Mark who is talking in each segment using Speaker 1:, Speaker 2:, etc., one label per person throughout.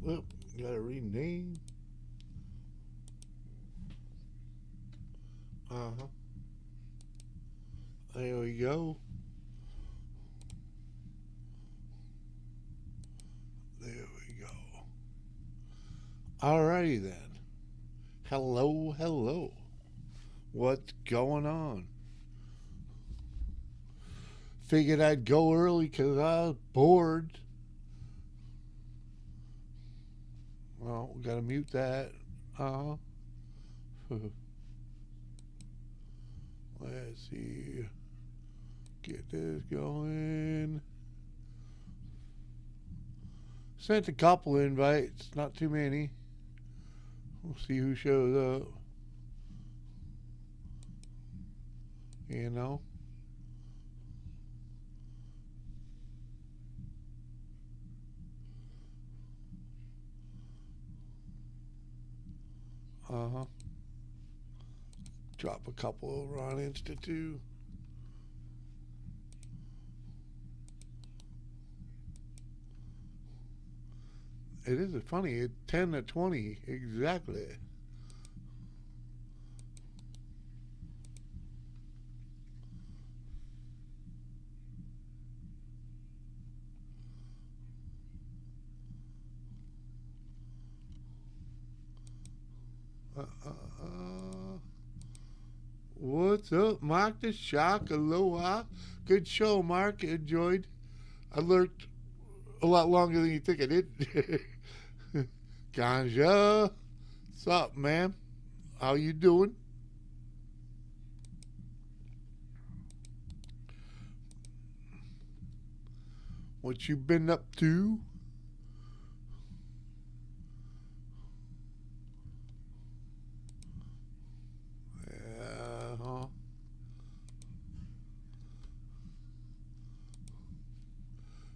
Speaker 1: Well, gotta rename. Uh huh. There we go. There we go. Alrighty then. Hello, hello. What's going on? Figured I'd go early because I was bored. Well, we gotta mute that. Uh huh. Let's see. Get this going. Sent a couple invites, not too many. We'll see who shows up. You know? Uh huh. Drop a couple over on Insta too. It is funny. It's 10 to 20 exactly. What's up, Mark the Shock? Aloha. Good show, Mark. Enjoyed. I lurked a lot longer than you think I did. Ganja. What's up, man? How you doing? What you been up to? Uh-huh.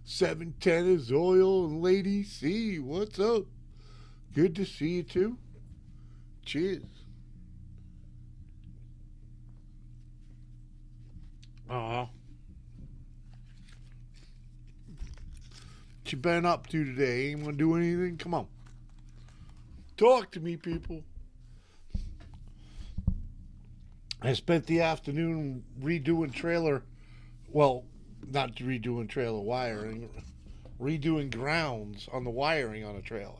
Speaker 1: 710 is Oil and Lady C. What's up? Good to see you too. Cheers. Uh-huh. What you been up to today? Ain't gonna do anything? Come on. Talk to me, people. I spent the afternoon redoing trailer. Well, not redoing trailer wiring, redoing grounds on the wiring on a trailer.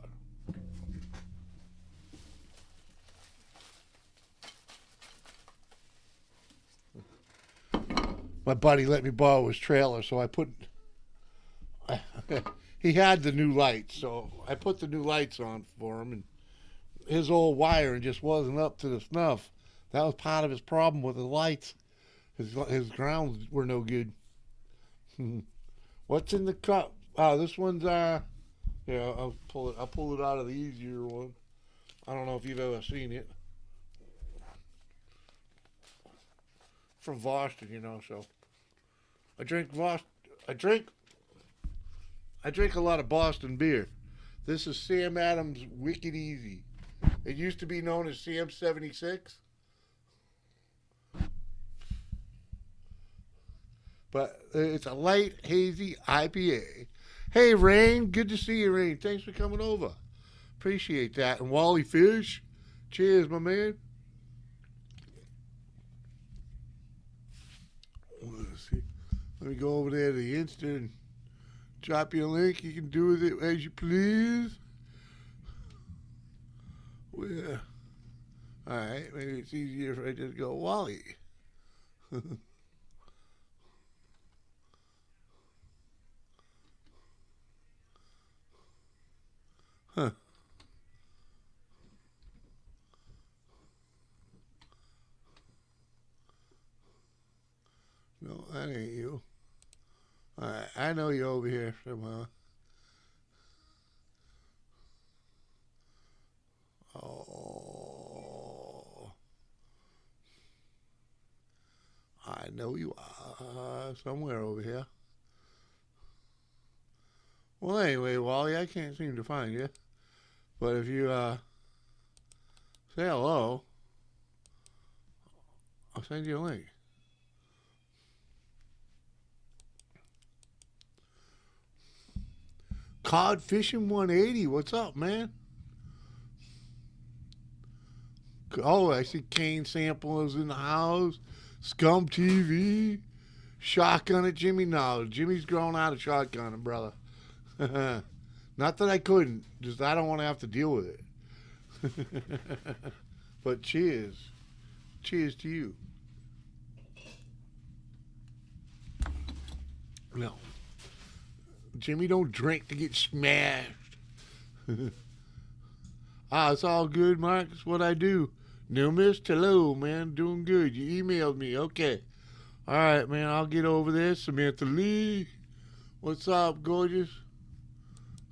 Speaker 1: My buddy let me borrow his trailer, so I put. He had the new lights, so I put the new lights on for him, and his old wiring just wasn't up to the snuff. That was part of his problem with the lights. His grounds were no good. What's in the cup? This one's yeah. I'll pull it out of the easier one. I don't know if you've ever seen it from Boston, So I drink Boston. I drink. I drink a lot of Boston beer. This is Sam Adams Wicked Easy. It used to be known as Sam 76, but it's a light hazy IPA. Hey, Rain, good to see you, Rain. Thanks for coming over. Appreciate that. And Wally Fish, cheers, my man. Let's see. Let me go over there to the Insta and drop you a link. You can do with it as you please. Well, all right. Maybe it's easier if I just go Wally. Huh. No, that ain't you. All right. I know you're over here somehow. Oh, I know you are somewhere over here. Well, anyway, Wally, I can't seem to find you. But if you say hello, I'll send you a link. Cod Fishing 180. What's up, man? Oh, I see Kane Samplers in the house. Scum TV. Shotgun at Jimmy. No, Jimmy's grown out of shotgunning, brother. Not that I couldn't. Just I don't want to have to deal with it. But cheers. Cheers to you. No. Jimmy don't drink to get smashed. It's all good, Mark. It's what I do. New Miss, hello, man. Doing good. You emailed me. Okay. All right, man. I'll get over this. Samantha Lee. What's up, gorgeous?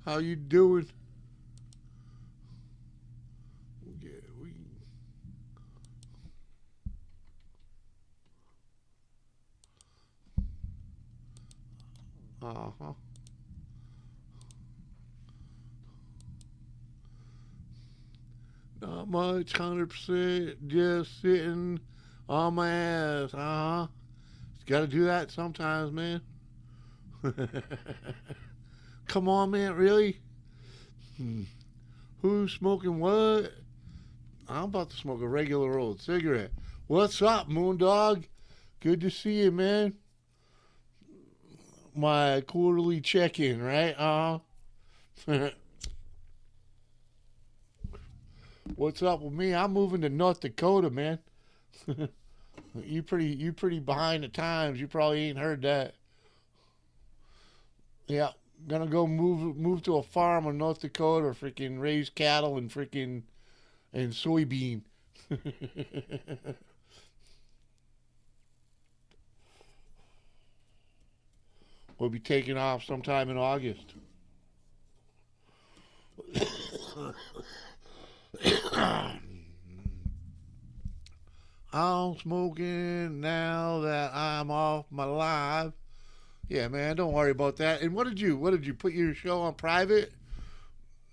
Speaker 1: How you doing? Uh-huh. Not much, 100%. Just sitting on my ass. Uh-huh. Got to do that sometimes, man. Come on, man. Really? Who's smoking what? I'm about to smoke a regular old cigarette. What's up, Moondog? Good to see you, man. My quarterly check-in, right? Uh-huh. What's up with me? I'm moving to North Dakota, man. You pretty behind the times. You probably ain't heard that. Yeah, gonna go move to a farm in North Dakota, freaking raise cattle and freaking and soybean. We'll be taking off sometime in August. I'm smoking now that I'm off my live. Yeah, man, don't worry about that. And what did you put your show on private?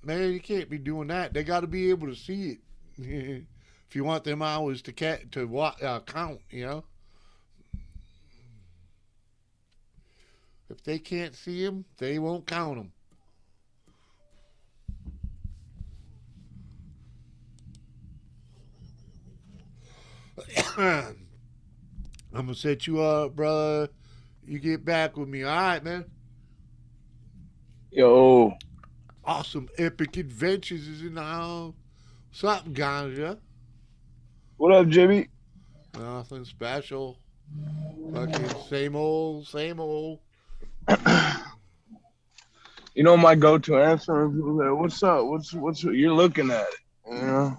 Speaker 1: Man, you can't be doing that. They got to be able to see it. If you want them hours to count, you know. If they can't see them, they won't count them. I'm gonna set you up, brother. You get back with me, all right, man?
Speaker 2: Yo.
Speaker 1: Awesome Epic Adventures is in the house. What's up, Ganja?
Speaker 2: What up, Jimmy?
Speaker 1: Nothing special. Fucking same old, same old.
Speaker 2: You know my go-to answer is, "What's up? What's you're looking at it?" You know,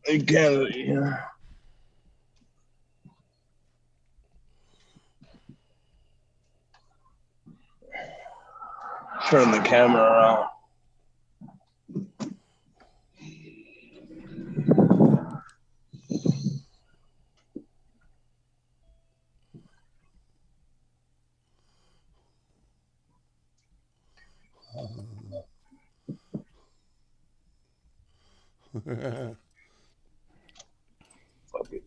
Speaker 2: you can't. Yeah. Turn the camera around. Fuck it.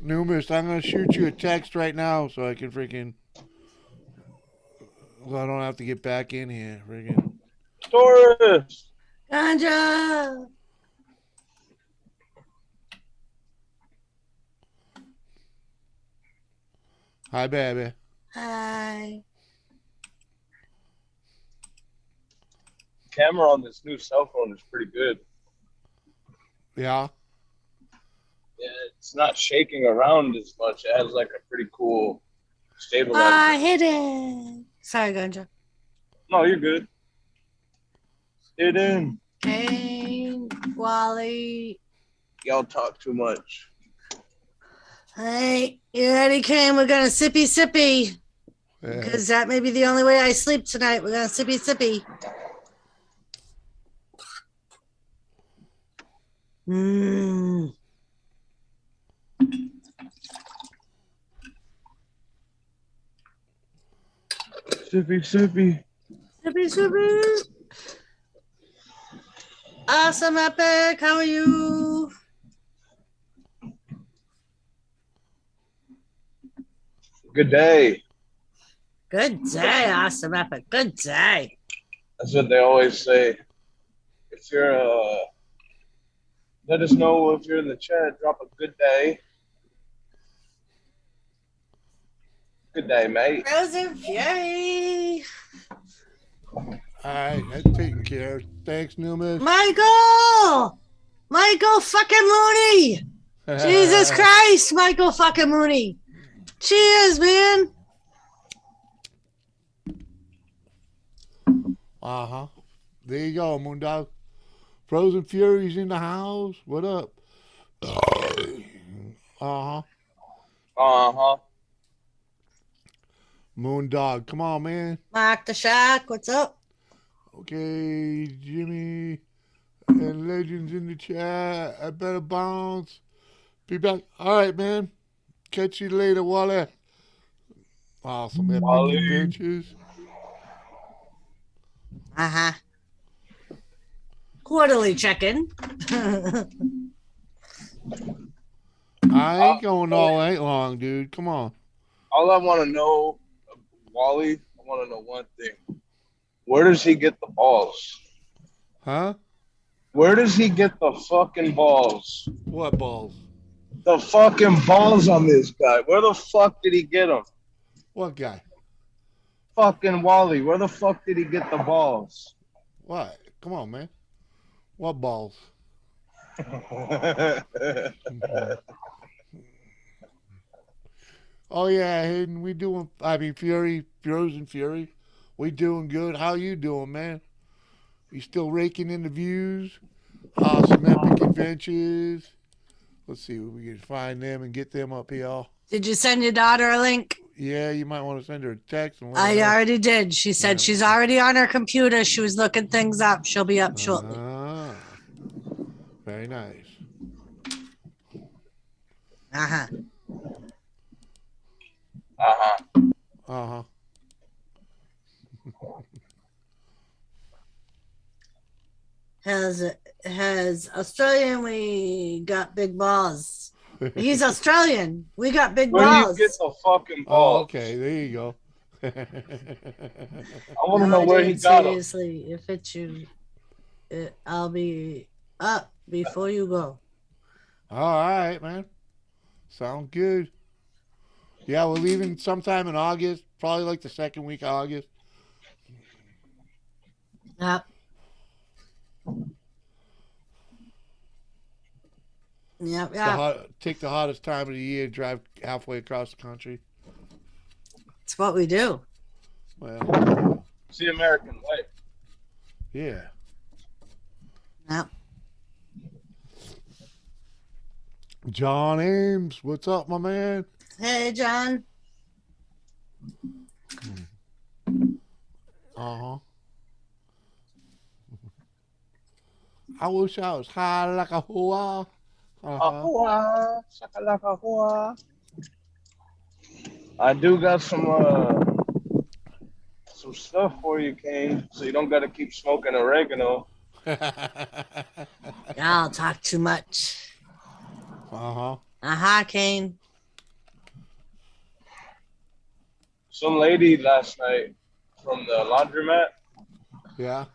Speaker 1: Numerous, I'm gonna shoot you a text right now so I can freaking. Well, I don't have to get back in here, freaking.
Speaker 2: Taurus.
Speaker 3: Ganja.
Speaker 1: Hi, baby.
Speaker 3: Hi.
Speaker 2: Camera on this new cell phone is pretty good.
Speaker 1: Yeah.
Speaker 2: Yeah, it's not shaking around as much. It has like a pretty cool stabilizer.
Speaker 3: I hit it. Sorry, Ganja.
Speaker 2: No, you're good. Stay in.
Speaker 3: Hey, Wally.
Speaker 2: Y'all talk too much.
Speaker 3: Hey, you ready, Kane? We're gonna sippy. Because that may be the only way I sleep tonight. We're gonna sippy. Mmm.
Speaker 2: Sippy.
Speaker 3: Sippy. Awesome, Epic. How are you?
Speaker 2: Good day.
Speaker 3: Good day, awesome epic. Good day.
Speaker 2: That's what they always say. If you're let us know if you're in the chat. Drop a good day. Good day, mate.
Speaker 3: Frozen Fury.
Speaker 1: All right, that's taken care of. Thanks, Numas.
Speaker 3: Michael fucking Mooney. Jesus Christ, Michael fucking Mooney. Cheers, man.
Speaker 1: Uh-huh. There you go, Moondog. Frozen Fury's in the house. What up? Uh-huh.
Speaker 2: Uh-huh.
Speaker 1: Moondog, come on, man.
Speaker 3: Mark the Shack, what's up?
Speaker 1: Okay, Jimmy and Legends in the chat. I better bounce. Be back. All right, man. Catch you later, Wally. Awesome. Epic
Speaker 2: Wally.
Speaker 1: adventures.
Speaker 3: Uh-huh. Quarterly check-in.
Speaker 1: I ain't going all night long, dude. Come on.
Speaker 2: All I want to know, Wally, I want to know one thing. Where does he get the balls?
Speaker 1: Huh?
Speaker 2: Where does he get the fucking balls?
Speaker 1: What balls?
Speaker 2: The fucking balls on this guy. Where the fuck did he get them?
Speaker 1: What guy?
Speaker 2: Fucking Wally. Where the fuck did he get the balls?
Speaker 1: What? Come on, man. What balls? Oh, yeah, Hayden. We doing, Frozen Fury. We doing good. How you doing, man? You still raking in the views? Awesome epic adventures. Let's see if we can find them and get them up here.
Speaker 3: Did you send your daughter a link?
Speaker 1: Yeah, you might want to send her a text. And let her
Speaker 3: I
Speaker 1: know.
Speaker 3: already did. She said she's already on her computer. She was looking things up. She'll be up shortly.
Speaker 1: Very nice.
Speaker 3: Uh-huh.
Speaker 2: Uh-huh.
Speaker 1: Uh-huh.
Speaker 3: Has Australian, we got big balls. He's Australian. We got big
Speaker 2: Where do
Speaker 3: balls.
Speaker 2: you get the fucking
Speaker 1: Oh,
Speaker 2: balls?
Speaker 1: okay. There you go.
Speaker 2: I want to know where he got them.
Speaker 3: Seriously, if it's you, I'll be up before you go.
Speaker 1: All right, man. Sound good. Yeah, we're leaving sometime in August, probably like the second week of August.
Speaker 3: Yep. Yep.
Speaker 1: Take the hottest time of the year, drive halfway across the country.
Speaker 3: It's what we do.
Speaker 1: Well,
Speaker 2: It's the American way.
Speaker 1: yeah.
Speaker 3: Yep.
Speaker 1: John Ames, what's up, my man?
Speaker 3: Hey, John.
Speaker 1: Uh-huh. I wish I was high like a hoa.
Speaker 2: Ahua, shakalaka hua. I do got some stuff for you, Kane, so you don't got to keep smoking oregano.
Speaker 3: Y'all talk too much.
Speaker 1: Uh-huh.
Speaker 3: Uh-huh, Kane.
Speaker 2: Some lady last night from the laundromat
Speaker 1: Yeah.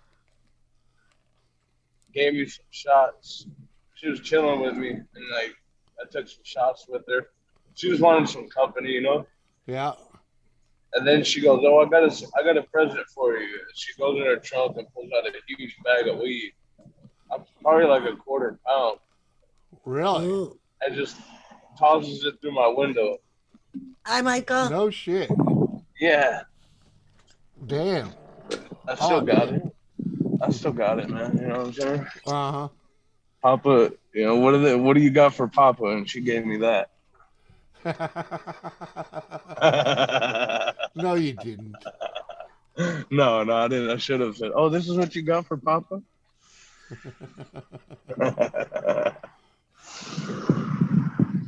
Speaker 2: gave me some shots. She was chilling with me, and like I took some shots with her. She was wanting some company, you know.
Speaker 1: Yeah.
Speaker 2: And then she goes, "Oh, I got a present for you." And she goes in her trunk and pulls out a huge bag of weed. I'm probably like a quarter pound.
Speaker 1: Really?
Speaker 3: Ooh.
Speaker 2: And just tosses it through my window.
Speaker 3: Hi, Michael.
Speaker 1: No shit.
Speaker 2: Yeah,
Speaker 1: Damn.
Speaker 2: I still got it. I still got it, man. You know what I'm saying?
Speaker 1: Uh-huh.
Speaker 2: Papa, you know, what do you got for Papa? And she gave me that.
Speaker 1: No, you didn't.
Speaker 2: No, I didn't. I should have said, "Oh, this is what you got for Papa."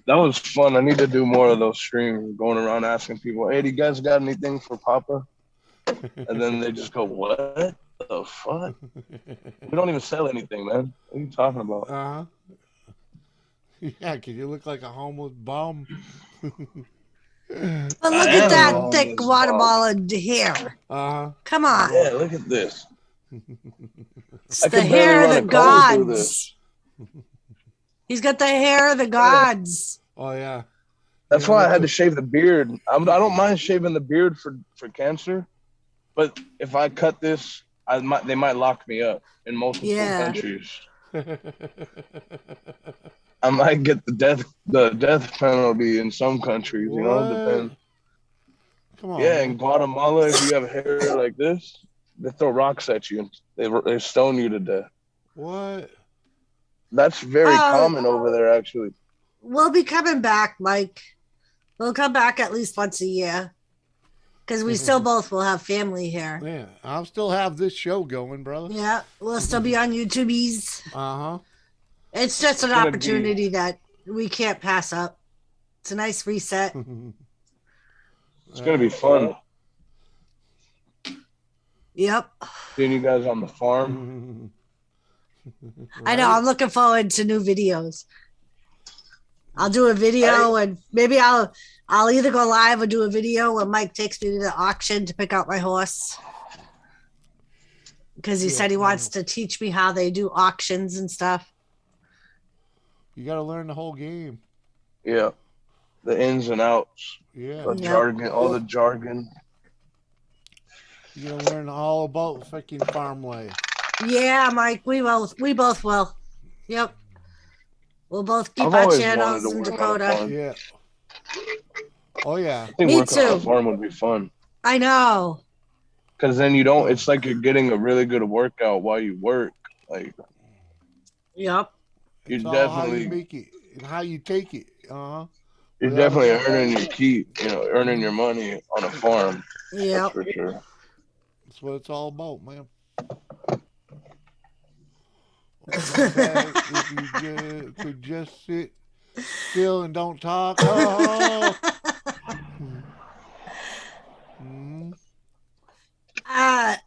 Speaker 2: That was fun. I need to do more of those streams, going around asking people, "Hey, do you guys got anything for Papa?" And then they just go, "What the fuck? We don't even sell anything, man. What are you talking about?"
Speaker 1: Uh-huh. Yeah, 'cause you look like a homeless bum.
Speaker 3: But
Speaker 2: I
Speaker 3: look at
Speaker 2: am a
Speaker 3: that thick
Speaker 2: homeless
Speaker 3: Guatemalan hair.
Speaker 1: Uh-huh.
Speaker 3: Come on.
Speaker 2: Yeah, look at this.
Speaker 3: It's
Speaker 2: I
Speaker 3: the
Speaker 2: could barely
Speaker 3: hair of
Speaker 2: run
Speaker 3: the
Speaker 2: a comb through
Speaker 3: gods.
Speaker 2: this.
Speaker 3: He's got the hair of the gods.
Speaker 1: Oh, yeah.
Speaker 2: That's
Speaker 1: You know
Speaker 2: why I
Speaker 1: what
Speaker 2: had to
Speaker 1: the-
Speaker 2: shave the beard. I don't mind shaving the beard for cancer, but if I cut this, they might lock me up in multiple
Speaker 3: Yeah.
Speaker 2: countries. I might get the death penalty in some countries. You know,
Speaker 1: What?
Speaker 2: depends.
Speaker 1: Come on,
Speaker 2: Yeah,
Speaker 1: man.
Speaker 2: in Guatemala, if you have hair like this, they throw rocks at you. They stone you to death.
Speaker 1: What?
Speaker 2: That's very common over there, actually.
Speaker 3: We'll be coming back, Mike. We'll come back at least once a year. Because we still both will have family here.
Speaker 1: Yeah, I'll still have this show going, brother.
Speaker 3: Yeah, we'll still be on YouTube's.
Speaker 1: Uh-huh.
Speaker 3: It's just an
Speaker 2: gonna
Speaker 3: opportunity that we can't pass up. It's a nice reset.
Speaker 2: It's gonna be fun
Speaker 3: Yep.
Speaker 2: seeing you guys on the farm.
Speaker 3: I know. I'm looking forward to new videos. I'll do a video and maybe I'll either go live or do a video when Mike takes me to the auction to pick out my horse. Because he said he wants to teach me how they do auctions and stuff.
Speaker 1: You got to learn the whole game.
Speaker 2: Yeah, the ins and outs,
Speaker 1: Yeah.
Speaker 2: the jargon, all the jargon.
Speaker 1: You got to learn all about fucking farm life.
Speaker 3: Yeah, Mike, we both will. Yep. We'll both keep
Speaker 2: I've
Speaker 3: our
Speaker 2: always
Speaker 3: channels
Speaker 2: wanted
Speaker 3: in
Speaker 2: to work on a
Speaker 3: Dakota.
Speaker 2: farm.
Speaker 1: Yeah. Oh, yeah.
Speaker 2: I think
Speaker 3: Me
Speaker 2: working on
Speaker 3: too.
Speaker 2: a farm would be fun.
Speaker 3: I know.
Speaker 2: Because then you don't, it's like you're getting a really good workout while you work. Like,
Speaker 3: Yep.
Speaker 2: you're
Speaker 1: It's all how
Speaker 2: definitely,
Speaker 1: you make it and how you take it. Uh-huh.
Speaker 2: you're
Speaker 1: Without
Speaker 2: definitely
Speaker 1: a-
Speaker 2: earning your keep, earning your money on a farm.
Speaker 3: Yep.
Speaker 2: That's for sure.
Speaker 1: That's what it's all about, man. In fact, if you could just sit still and don't talk. Oh. Mhm.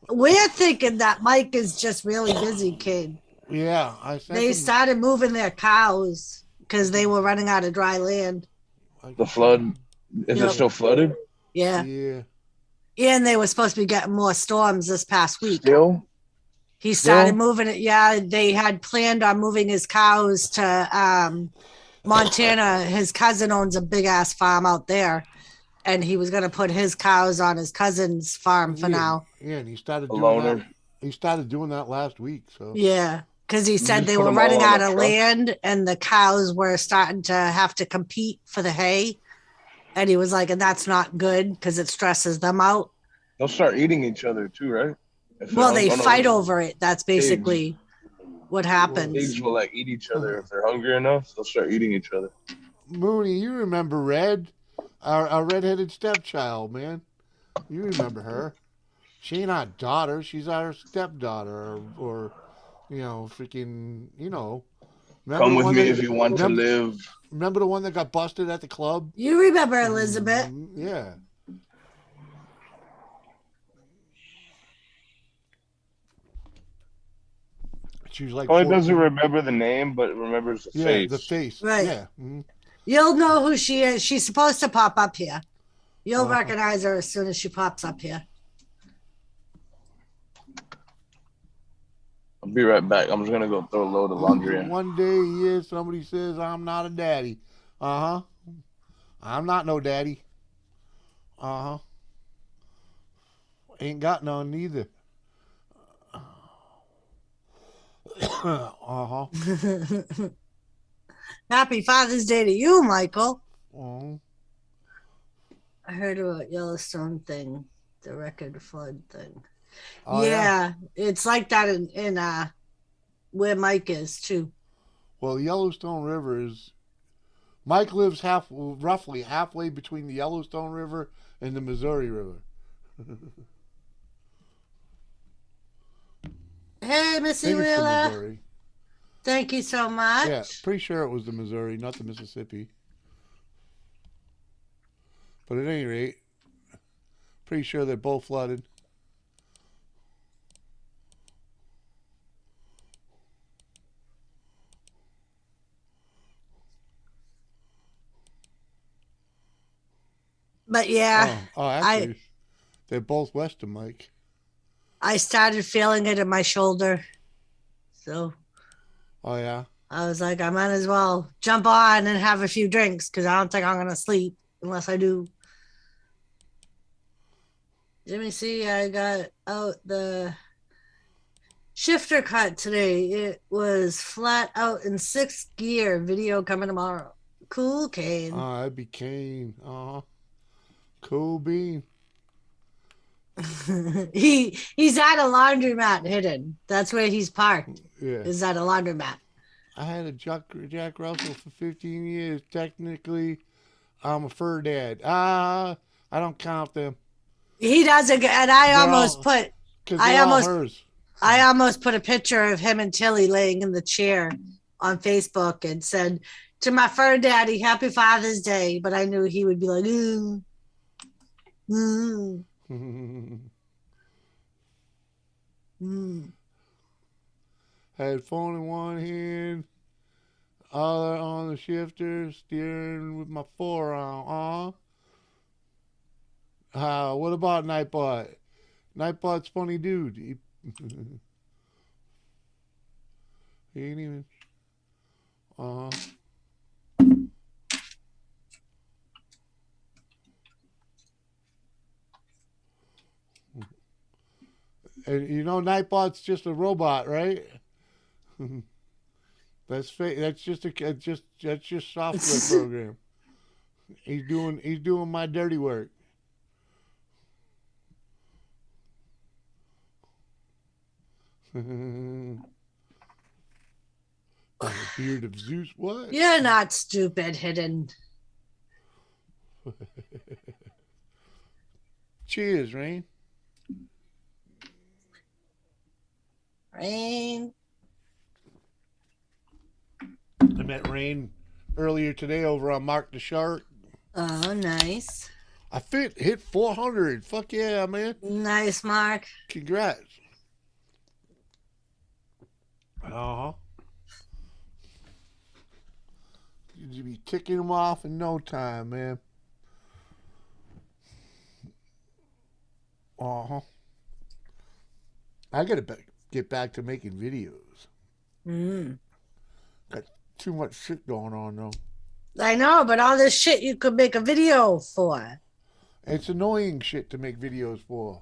Speaker 3: We're thinking that Mike is just really busy, kid.
Speaker 1: Yeah, I sent
Speaker 3: They
Speaker 1: him-
Speaker 3: started moving their cows because they were running out of dry land.
Speaker 2: The flood, is
Speaker 3: Yep.
Speaker 2: it still flooded?
Speaker 3: Yeah.
Speaker 1: Yeah.
Speaker 3: And they were supposed to be getting more storms this past week.
Speaker 2: Still?
Speaker 3: He started
Speaker 2: Yeah.
Speaker 3: moving it. Yeah, they had planned on moving his cows to Montana. His cousin owns a big ass farm out there, and he was going to put his cows on his cousin's farm for
Speaker 1: Yeah.
Speaker 3: now.
Speaker 1: Yeah, and he started
Speaker 2: A
Speaker 1: doing
Speaker 2: loner.
Speaker 1: that. He started doing that last week. So
Speaker 3: Yeah, because he said
Speaker 2: just
Speaker 3: they
Speaker 2: put
Speaker 3: were
Speaker 2: 'em all
Speaker 3: running
Speaker 2: on
Speaker 3: out
Speaker 2: a
Speaker 3: of
Speaker 2: truck?
Speaker 3: land, and the cows were starting to have to compete for the hay. And he was like, and that's not good because it stresses them out.
Speaker 2: They'll start eating each other too, right? If
Speaker 3: Well, they
Speaker 2: oh, no,
Speaker 3: fight over it. That's basically what happens.
Speaker 2: Pigs will like eat each other if they're hungry enough. They'll start eating each other.
Speaker 1: Mooney, you remember Red, our redheaded stepchild, man. You remember her? She ain't our daughter. She's our stepdaughter, or freaking, Remember
Speaker 2: Come
Speaker 1: the
Speaker 2: with
Speaker 1: one
Speaker 2: me
Speaker 1: that-
Speaker 2: if you want to
Speaker 1: remember-
Speaker 2: live.
Speaker 1: Remember the one that got busted at the club?
Speaker 3: You remember Elizabeth?
Speaker 1: Yeah. She was like
Speaker 2: Only
Speaker 1: 14.
Speaker 2: doesn't remember the name, but remembers the
Speaker 1: Yeah,
Speaker 2: face.
Speaker 1: the face.
Speaker 3: Right.
Speaker 1: Yeah. Mhm.
Speaker 3: You'll know who she is. She's supposed to pop up here. You'll
Speaker 1: Uh-huh.
Speaker 3: recognize her as soon as she pops up here.
Speaker 2: I'll be right back. I'm just gonna go throw a load of laundry in.
Speaker 1: One day, somebody says I'm not a daddy. Uh-huh. I'm not no daddy. Uh-huh. Ain't got none neither. Uh-huh.
Speaker 3: Happy Father's Day to you, Michael.
Speaker 1: Uh-huh.
Speaker 3: I heard about Yellowstone thing, the record flood thing.
Speaker 1: Oh,
Speaker 3: yeah, it's like that in where Mike is too.
Speaker 1: Well, the Yellowstone River is... Mike lives roughly halfway between the Yellowstone River and the Missouri River.
Speaker 3: Hey,
Speaker 1: I
Speaker 3: Missy
Speaker 1: think it's the
Speaker 3: Wheeler.
Speaker 1: Missouri.
Speaker 3: Thank you so much.
Speaker 1: Yeah, pretty sure it was the Missouri, not the Mississippi. But at any rate, pretty sure they're both flooded.
Speaker 3: But yeah,
Speaker 1: Actually, they're both Western, Mike.
Speaker 3: I started feeling it in my shoulder. So
Speaker 1: Oh yeah.
Speaker 3: I was like, I might as well jump on and have a few drinks because I don't think I'm gonna sleep unless I do. Let me see. I got out the shifter cut today. It was flat out in 6th gear. Video coming tomorrow. Cool cane.
Speaker 1: Oh, that'd be Kane. Cool bean.
Speaker 3: He's at a laundromat hidden. That's where he's parked.
Speaker 1: Yeah.
Speaker 3: Is at a laundromat.
Speaker 1: I had a Jack Russell for 15 years. Technically, I'm a fur dad. I don't count them.
Speaker 3: He doesn't, and I almost put put a picture of him and Tilly laying in the chair on Facebook and said to my fur daddy, "Happy Father's Day." But I knew he would be like,
Speaker 1: Had phone in one hand, other on the shifter, steering with my forearm. What about Nightbot? Nightbot's funny dude. He ain't even. And you know, Nightbot's just a robot, right? That's fake. That's just software program. He's doing my dirty work. The beard of Zeus. What?
Speaker 3: "You're not stupid, hidden."
Speaker 1: Cheers, Rain.
Speaker 3: Rain.
Speaker 1: I met Rain earlier today over on Mark the Shark.
Speaker 3: Oh, nice.
Speaker 1: I hit 400. Fuck yeah, man.
Speaker 3: Nice, Mark.
Speaker 1: Congrats. Uh-huh. You'd be ticking them off in no time, man. Uh-huh. I gotta get back to making videos. Got too much shit going on, though.
Speaker 3: I know, but all this shit you could make a video for.
Speaker 1: It's annoying shit to make videos for.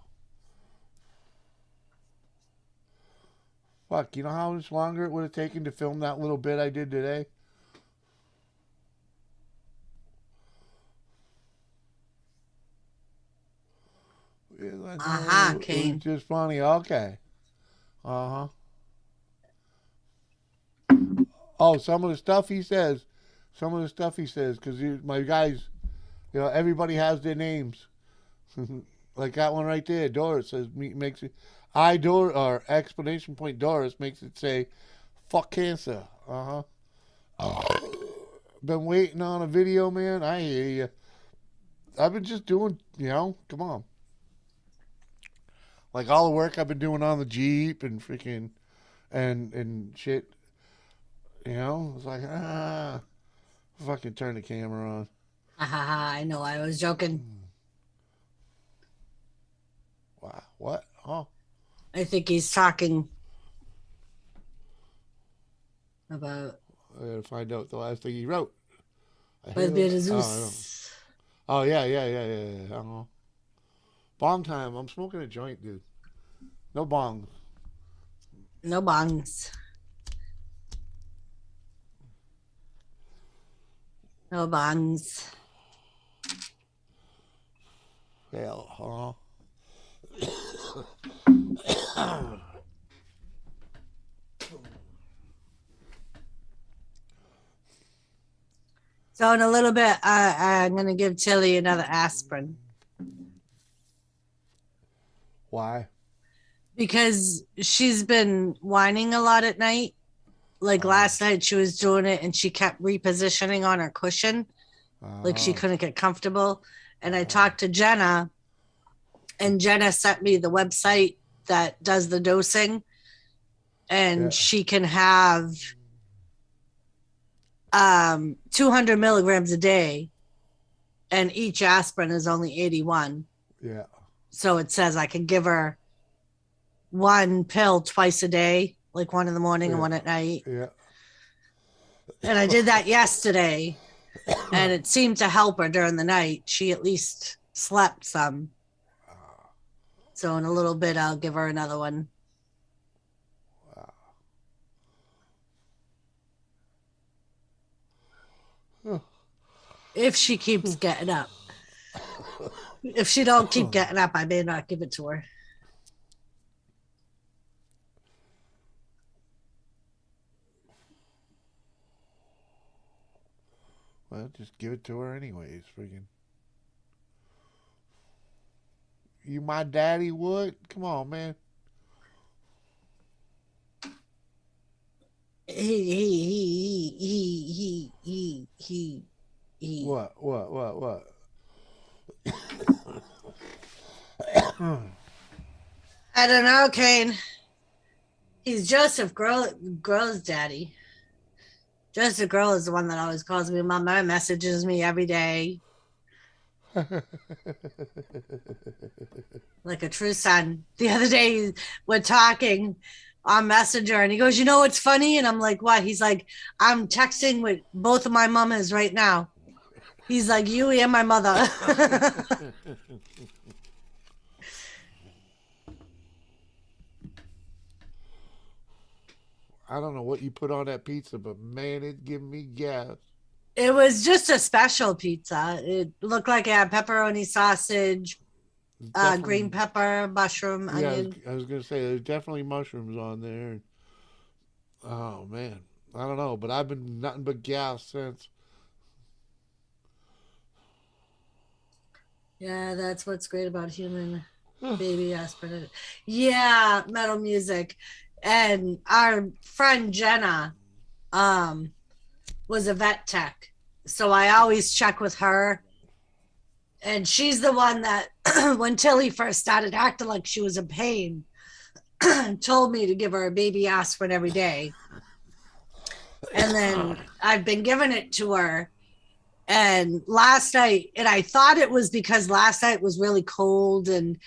Speaker 1: Fuck, you know how much longer it would have taken to film that little bit I did today?
Speaker 3: Kane.
Speaker 1: It's just funny. Okay. Oh, some of the stuff he says, because my guys, you know, everybody has their names. Like that one right there, Doris says, makes it, or exclamation point Doris makes it say, fuck cancer. Been waiting on a video, man. I hear you. I've been just doing, come on. Like all the work I've been doing on the Jeep and freaking, and shit. It's like, fucking turn the camera on.
Speaker 3: I know, I was joking.
Speaker 1: Wow, what? Oh.
Speaker 3: I think he's talking about.
Speaker 1: I gotta find out the last thing he wrote. Oh, yeah. Bong time. I'm smoking a joint, dude. No bongs.
Speaker 3: No bongs. No bongs.
Speaker 1: Hell,
Speaker 3: So in a little bit, I'm going to give Tilly another aspirin.
Speaker 1: Why?
Speaker 3: Because she's been whining a lot at night. Like last night she was doing it and she kept repositioning on her cushion. Like she couldn't get comfortable. And I talked to Jenna, and Jenna sent me the website that does the dosing. And she can have 200 milligrams a day and each aspirin is only 81.
Speaker 1: Yeah.
Speaker 3: So it says I can give her one pill twice a day, like one in the morning and one at night.
Speaker 1: Yeah.
Speaker 3: And I did that yesterday, and it seemed to help her during the night. She at least slept some. So in a little bit, I'll give her another one.
Speaker 1: Wow.
Speaker 3: If she keeps getting up. If she don't keep getting up, I may not give it to her.
Speaker 1: Well, just give it to her anyways, freaking. You my daddy would? Come on, man.
Speaker 3: He.
Speaker 1: What?
Speaker 3: I don't know, Kane. He's Joseph Girl's daddy. Joseph Girl is the one that always calls me mama, messages me every day. Like a true son. The other day we're talking on Messenger and he goes, you know what's funny? And I'm like, what? He's like, I'm texting with both of my mamas right now. He's like, you and my mother.
Speaker 1: I don't know what you put on that pizza, but man, it gave me gas.
Speaker 3: It was just a special pizza. It looked like it had pepperoni, sausage, green pepper, mushroom, onion.
Speaker 1: I was going to say, there's definitely mushrooms on there. Oh, man. I don't know, but I've been nothing but gas since.
Speaker 3: Yeah, that's what's great about human baby aspirin. Yeah, metal music. And our friend Jenna was a vet tech. So I always check with her. And she's the one that, when Tilly first started acting like she was in pain, told me to give her a baby aspirin every day. And then I've been giving it to her. And last night, and I thought it was because last night was really cold and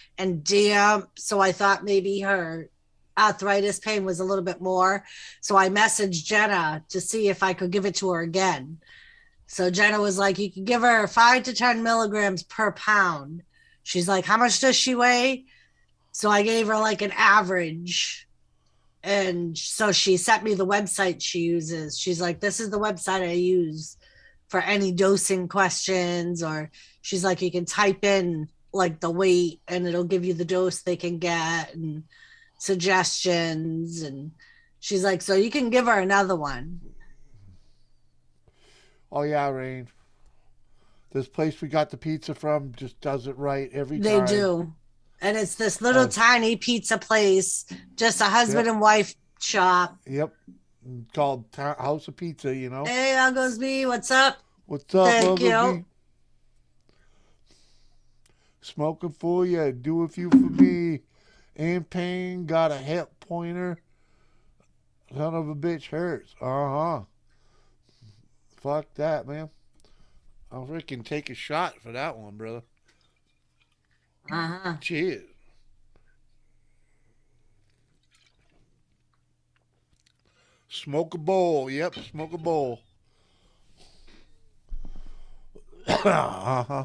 Speaker 3: damp. So I thought maybe her arthritis pain was a little bit more. So I messaged Jenna to see if I could give it to her again. So Jenna was like, you can give her 5 to 10 milligrams per pound. She's like, how much does she weigh? So I gave her like an average. And so she sent me the website she uses. She's like, this is the website I use for any dosing questions. Or she's like, you can type in like the weight and it'll give you the dose they can get and suggestions. And she's like, so you can give her another one.
Speaker 1: Oh, yeah, Rain. This place we got the pizza from just does it right every time.
Speaker 3: They do. And it's this little tiny pizza place, just a husband and wife shop.
Speaker 1: Yep. Called House of Pizza, you know.
Speaker 3: Hey, Uncle's B, what's up?
Speaker 1: What's up,
Speaker 3: Thank
Speaker 1: Uncle
Speaker 3: you.
Speaker 1: B? Smoking for you, do a few for me. In pain, got a hip pointer. Son of a bitch hurts. Uh-huh. Fuck that, man. I'll freaking take a shot for that one, brother.
Speaker 3: Uh-huh.
Speaker 1: Cheers. Smoke a bowl. Yep, smoke a bowl. Uh-huh.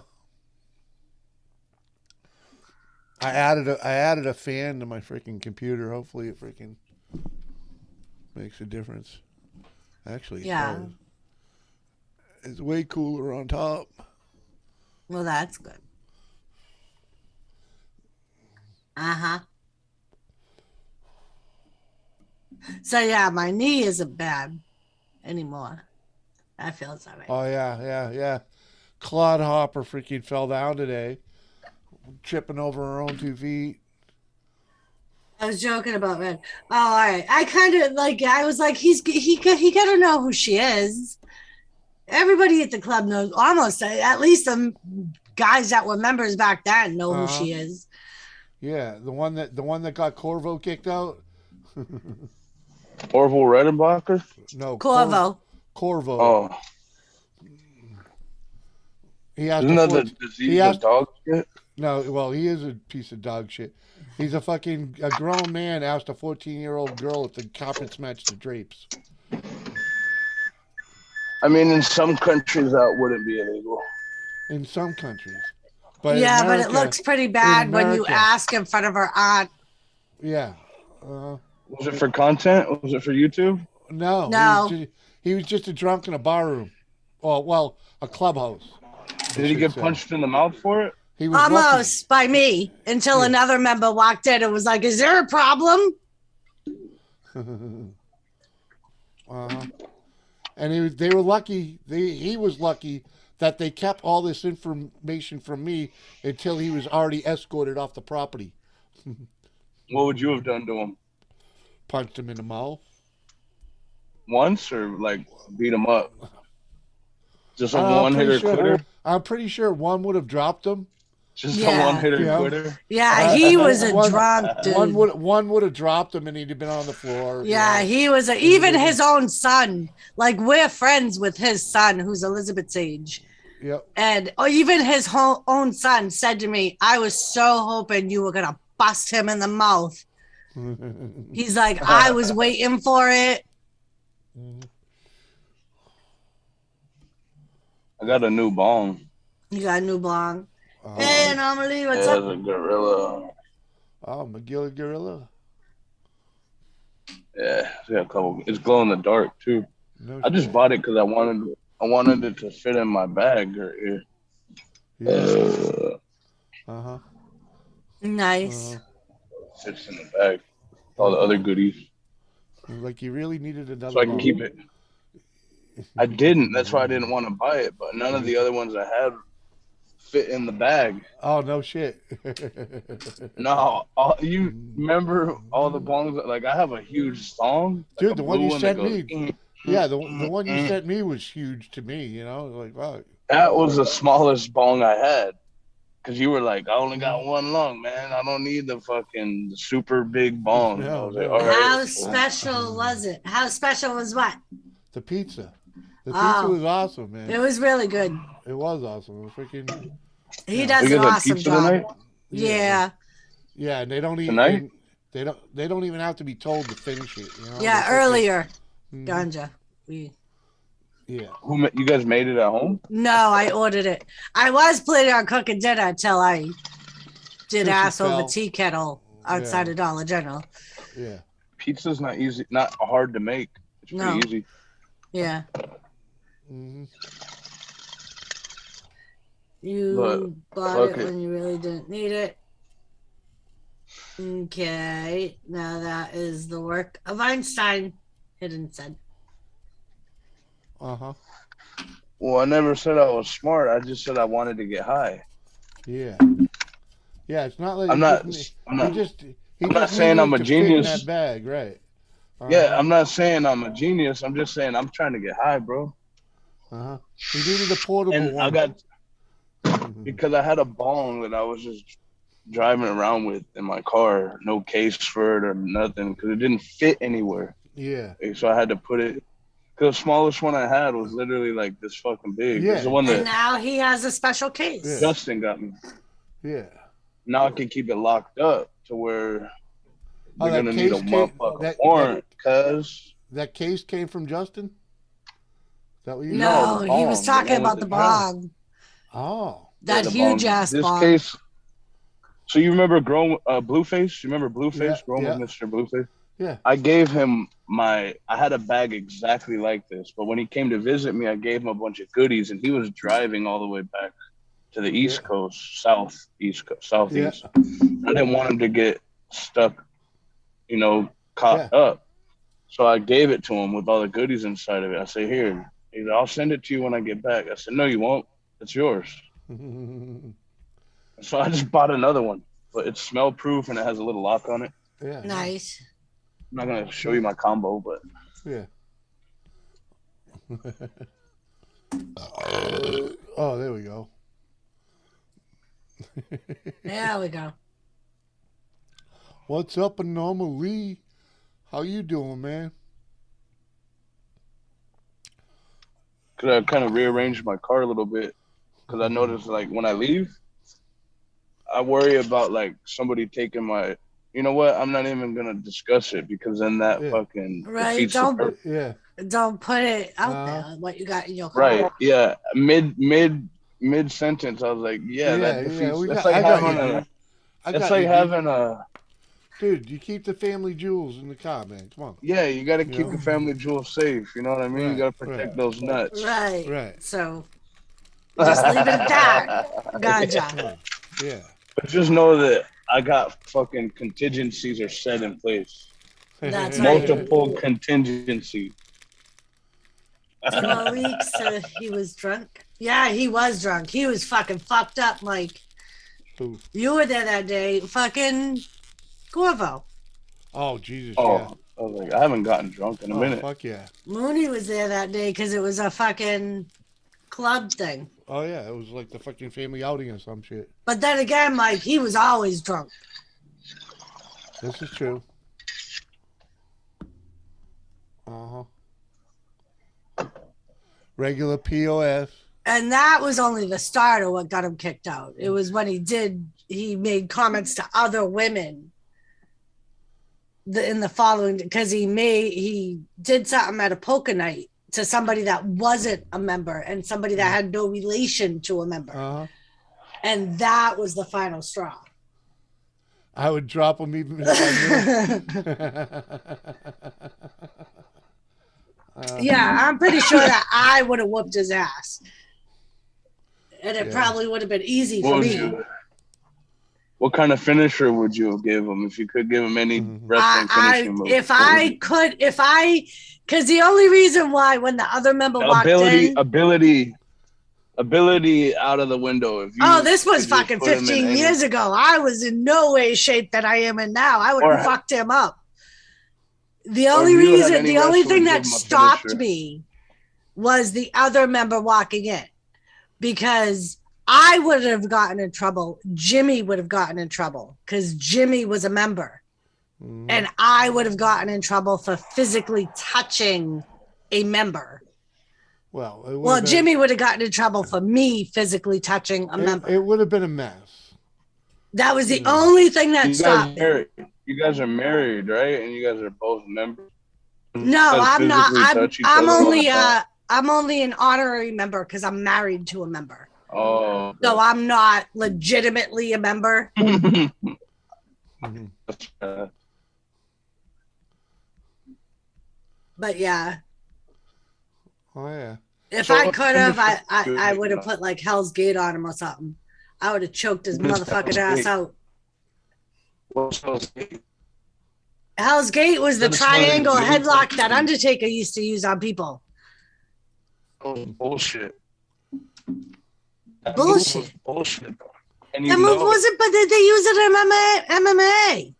Speaker 1: I added a fan to my freaking computer. Hopefully it freaking makes a difference. Actually,
Speaker 3: Yeah.
Speaker 1: It's way cooler on top.
Speaker 3: Well, that's good. Uh-huh. So, yeah, my knee isn't bad anymore. That feels all right.
Speaker 1: Oh, yeah. Claude Hopper freaking fell down today, tripping over her own 2 feet.
Speaker 3: I was joking about that. Oh, all right. I kind of like, I was like, he got to know who she is. Everybody at the club knows, almost, at least the guys that were members back then know who she is.
Speaker 1: Yeah, the one that got Corvo kicked out.
Speaker 2: Orville Redenbacher?
Speaker 1: No,
Speaker 3: Corvo.
Speaker 1: Corvo.
Speaker 2: Oh.
Speaker 1: He asked
Speaker 2: Isn't
Speaker 1: a
Speaker 2: that the
Speaker 1: 14
Speaker 2: disease
Speaker 1: he asked
Speaker 2: of dog shit?
Speaker 1: no, well, he is a piece of dog shit. He's a grown man asked a 14-year-old girl if the carpets matched the drapes.
Speaker 2: I mean, in some countries that wouldn't be illegal.
Speaker 1: In some countries. But
Speaker 3: Yeah, but it
Speaker 1: America,
Speaker 3: looks pretty bad when you
Speaker 1: America,
Speaker 3: ask in front of her aunt.
Speaker 1: yeah.
Speaker 2: Was it for content? Was it for YouTube?
Speaker 1: No,
Speaker 3: No.
Speaker 1: he was just a drunk in a bar room. Well, a clubhouse. I
Speaker 2: Did he
Speaker 1: should
Speaker 2: get
Speaker 1: say.
Speaker 2: punched in the mouth for it?
Speaker 1: He was
Speaker 3: Almost by me until
Speaker 1: Yeah.
Speaker 3: another member walked in and was like, "Is there a problem?"
Speaker 1: lucky. And they were lucky. He was lucky that they kept all this information from me until he was already escorted off the property.
Speaker 2: What would you have done to him?
Speaker 1: Punched him in the mouth.
Speaker 2: Once or like beat him up? Just a
Speaker 1: I'm
Speaker 2: one-hitter
Speaker 1: pretty sure.
Speaker 2: quitter?
Speaker 1: I'm pretty sure one would have dropped him.
Speaker 2: Just
Speaker 3: Yeah.
Speaker 2: a one-hitter
Speaker 1: Yeah.
Speaker 2: quitter?
Speaker 3: Yeah, he was a
Speaker 1: One-
Speaker 3: drunk dude.
Speaker 1: One would have dropped him, and he'd have been on the floor.
Speaker 3: Yeah, he was even his own son. Like we're friends with his son, who's Elizabeth's age.
Speaker 1: Yep.
Speaker 3: And even his own son said to me, "I was so hoping you were gonna bust him in the mouth." He's like, "I was waiting for it."
Speaker 2: I got a new bong.
Speaker 3: You got a new bong. Hey, Anomaly, what's
Speaker 2: Yeah,
Speaker 3: up?
Speaker 2: it's a gorilla.
Speaker 1: Oh, McGill Gorilla.
Speaker 2: Yeah, it's got a couple. It's glow in the dark too.
Speaker 1: No
Speaker 2: I just
Speaker 1: shit.
Speaker 2: bought it because I wanted it to fit in my bag right here.
Speaker 1: Yeah. Uh-huh.
Speaker 3: Nice.
Speaker 2: Fits in the bag. All the other goodies,
Speaker 1: Like you really needed another
Speaker 2: so I can
Speaker 1: bone.
Speaker 2: keep it. I didn't. That's why I didn't want to buy it. But none of the other ones I had fit in the bag.
Speaker 1: Oh, no shit.
Speaker 2: No, you remember all the bongs? Like I have a huge song. Like
Speaker 1: Dude,
Speaker 2: a
Speaker 1: the one
Speaker 2: blue
Speaker 1: you sent
Speaker 2: that goes,
Speaker 1: me. Yeah, the one you sent me was huge to me, you know? Like, wow.
Speaker 2: That was the smallest bong I had. Because you were like, I only got one lung, man. I don't need the fucking super big bong.
Speaker 1: No,
Speaker 2: I was like,
Speaker 1: no.
Speaker 2: all right.
Speaker 3: How special was it? How special was what?
Speaker 1: The pizza. The pizza
Speaker 3: Oh.
Speaker 1: was awesome, man.
Speaker 3: It was really good.
Speaker 1: It was awesome. It was freaking.
Speaker 3: He
Speaker 1: Yeah.
Speaker 3: does
Speaker 2: You
Speaker 3: an
Speaker 2: guys had
Speaker 3: awesome
Speaker 2: pizza
Speaker 3: job.
Speaker 2: tonight?
Speaker 3: Yeah.
Speaker 1: Yeah, and they don't even.
Speaker 2: Tonight?
Speaker 1: They don't even have to be told to finish it. You know?
Speaker 3: Yeah,
Speaker 1: They-
Speaker 3: earlier.
Speaker 1: Mhm.
Speaker 3: Ganja.
Speaker 1: Yeah.
Speaker 2: You guys made it at home?
Speaker 3: No, I ordered it. I was planning on cooking dinner until I did
Speaker 1: Till she
Speaker 3: ass over
Speaker 1: fell.
Speaker 3: tea kettle outside of Dollar General.
Speaker 1: Yeah.
Speaker 2: Pizza's not easy, not hard to make. It's pretty
Speaker 3: No.
Speaker 2: easy.
Speaker 3: Yeah.
Speaker 1: Mm-hmm.
Speaker 3: You
Speaker 2: But,
Speaker 3: bought
Speaker 2: fuck
Speaker 3: it
Speaker 2: it.
Speaker 3: when you really didn't need it. Okay. Now that is the work of Einstein. Hidden said.
Speaker 1: Uh-huh.
Speaker 2: Well, I never said I was smart. I just said I wanted to get high.
Speaker 1: Yeah. Yeah, it's not like
Speaker 2: I'm
Speaker 1: he
Speaker 2: not.
Speaker 1: just-
Speaker 2: I'm
Speaker 1: he
Speaker 2: not.
Speaker 1: just
Speaker 2: I'm not saying I'm a
Speaker 1: fit in
Speaker 2: genius.
Speaker 1: that bag, right?
Speaker 2: Yeah, I'm not saying I'm a genius. I'm just saying I'm trying to get high, bro.
Speaker 1: Uh-huh. He needed a portable
Speaker 2: And
Speaker 1: one.
Speaker 2: I got because I had a bong that I was just driving around with in my car, no case for it or nothing, because it didn't fit anywhere.
Speaker 1: Yeah.
Speaker 2: So I had to put it. Because the smallest one I had was literally like this fucking big.
Speaker 1: Yeah.
Speaker 2: It's the one
Speaker 3: And
Speaker 2: that
Speaker 3: now he has a special case.
Speaker 1: Yeah.
Speaker 2: Justin got me.
Speaker 1: Yeah.
Speaker 2: Now I can keep it locked up to where
Speaker 1: Oh,
Speaker 2: they're
Speaker 1: that
Speaker 2: gonna need a
Speaker 1: case came-
Speaker 2: motherfucking
Speaker 1: that-
Speaker 2: warrant, cuz.
Speaker 1: That case came from Justin? Is that what you
Speaker 3: No,
Speaker 2: the
Speaker 3: he was
Speaker 2: bong, the
Speaker 3: talking
Speaker 2: one
Speaker 3: about
Speaker 2: with
Speaker 3: the
Speaker 2: the
Speaker 3: bong.
Speaker 1: Oh.
Speaker 3: That
Speaker 2: The
Speaker 3: huge
Speaker 2: bong.
Speaker 3: ass
Speaker 2: This
Speaker 3: bong.
Speaker 2: case. So you remember Blueface? You remember Blueface?
Speaker 1: Yeah,
Speaker 2: Growing
Speaker 1: yeah.
Speaker 2: with Mr. Blueface?
Speaker 1: Yeah.
Speaker 2: I gave him I had a bag exactly like this, but when he came to visit me, I gave him a bunch of goodies, and he was driving all the way back to the East
Speaker 1: Yeah.
Speaker 2: Coast, southeast. I didn't want him to get stuck, caught up. So I gave it to him with all the goodies inside of it. I said, here, I'll send it to you when I get back. I said, no, you won't. It's yours. So I just bought another one, but it's smell proof and it has a little lock on it.
Speaker 1: Yeah.
Speaker 3: Nice.
Speaker 2: I'm not gonna show you my combo, but
Speaker 1: Yeah. Oh, there we go.
Speaker 3: There we go.
Speaker 1: What's up, Anomaly? How you doing, man?
Speaker 2: could I kind of rearranged my car a little bit. because I notice like when I leave, I worry about like somebody taking my. You know what? I'm not even gonna discuss it because then that fucking
Speaker 3: right.
Speaker 2: defeats the purpose.
Speaker 1: Yeah.
Speaker 3: Don't put it out there what you got in your car.
Speaker 2: Right. Yeah. Mid sentence, I was like, that defeats. It's like having a.
Speaker 1: Dude, you keep the family jewels in the car, man. Come on.
Speaker 2: Yeah, you got to keep the family jewels safe. You know what I mean?
Speaker 1: Right,
Speaker 2: You got to protect those nuts.
Speaker 3: Right.
Speaker 1: Right.
Speaker 3: So just leave it at that. Gotcha.
Speaker 1: Yeah.
Speaker 2: But just know that I got fucking contingencies are set in place.
Speaker 3: That's
Speaker 2: multiple contingencies.
Speaker 3: 12 weeks. He was drunk. Yeah, he was drunk. He was fucking fucked up, Mike.
Speaker 1: Who?
Speaker 3: You were there that day. Fucking Corvo.
Speaker 1: Oh, Jesus.
Speaker 2: Oh,
Speaker 1: yeah.
Speaker 2: I was like, I haven't gotten drunk in a minute.
Speaker 1: Fuck yeah.
Speaker 3: Mooney was there that day because it was a fucking club thing.
Speaker 1: Oh, yeah. It was like the fucking family outing or some shit.
Speaker 3: But then again, Mike, he was always drunk.
Speaker 1: This is true. Regular POS.
Speaker 3: And that was only the start of what got him kicked out. It was when he made comments to other women in the following, because he did something at a poker night to somebody that wasn't a member and somebody that had no relation to a member. And that was the final straw.
Speaker 1: I would drop him even if I knew.
Speaker 3: Yeah, I'm pretty sure that I would have whooped his ass. And it probably would have been easy for me.
Speaker 2: What kind of finisher would you give him if you could give him any wrestling finishing move?
Speaker 3: If I could, because the only reason why when the other member walked in.
Speaker 2: Ability out of the window.
Speaker 3: This was fucking 15 years ago. I was in no way shape that I am in now. I would have fucked him up. The only thing that stopped me was the other member walking in, because I would have gotten in trouble. Jimmy would have gotten in trouble because Jimmy was a member. And I would have gotten in trouble for physically touching a member.
Speaker 1: Well,
Speaker 3: Jimmy would have gotten in trouble for me physically touching a member.
Speaker 1: It would have been a mess.
Speaker 3: That was the only thing that stopped me.
Speaker 2: You guys are married, right? And you guys are both members.
Speaker 3: No, I'm not. I'm only an honorary member because I'm married to a member.
Speaker 2: Oh.
Speaker 3: So I'm not legitimately a member. But yeah.
Speaker 1: Oh yeah.
Speaker 3: If I could have, I would have put like Hell's Gate on him or something. I would have choked his motherfucking ass out.
Speaker 2: What's Hell's Gate?
Speaker 3: Hell's Gate was the triangle headlock that Undertaker used to use on people.
Speaker 2: Oh, bullshit.
Speaker 3: Bullshit.
Speaker 2: Bullshit.
Speaker 3: That move wasn't, but they use it in MMA.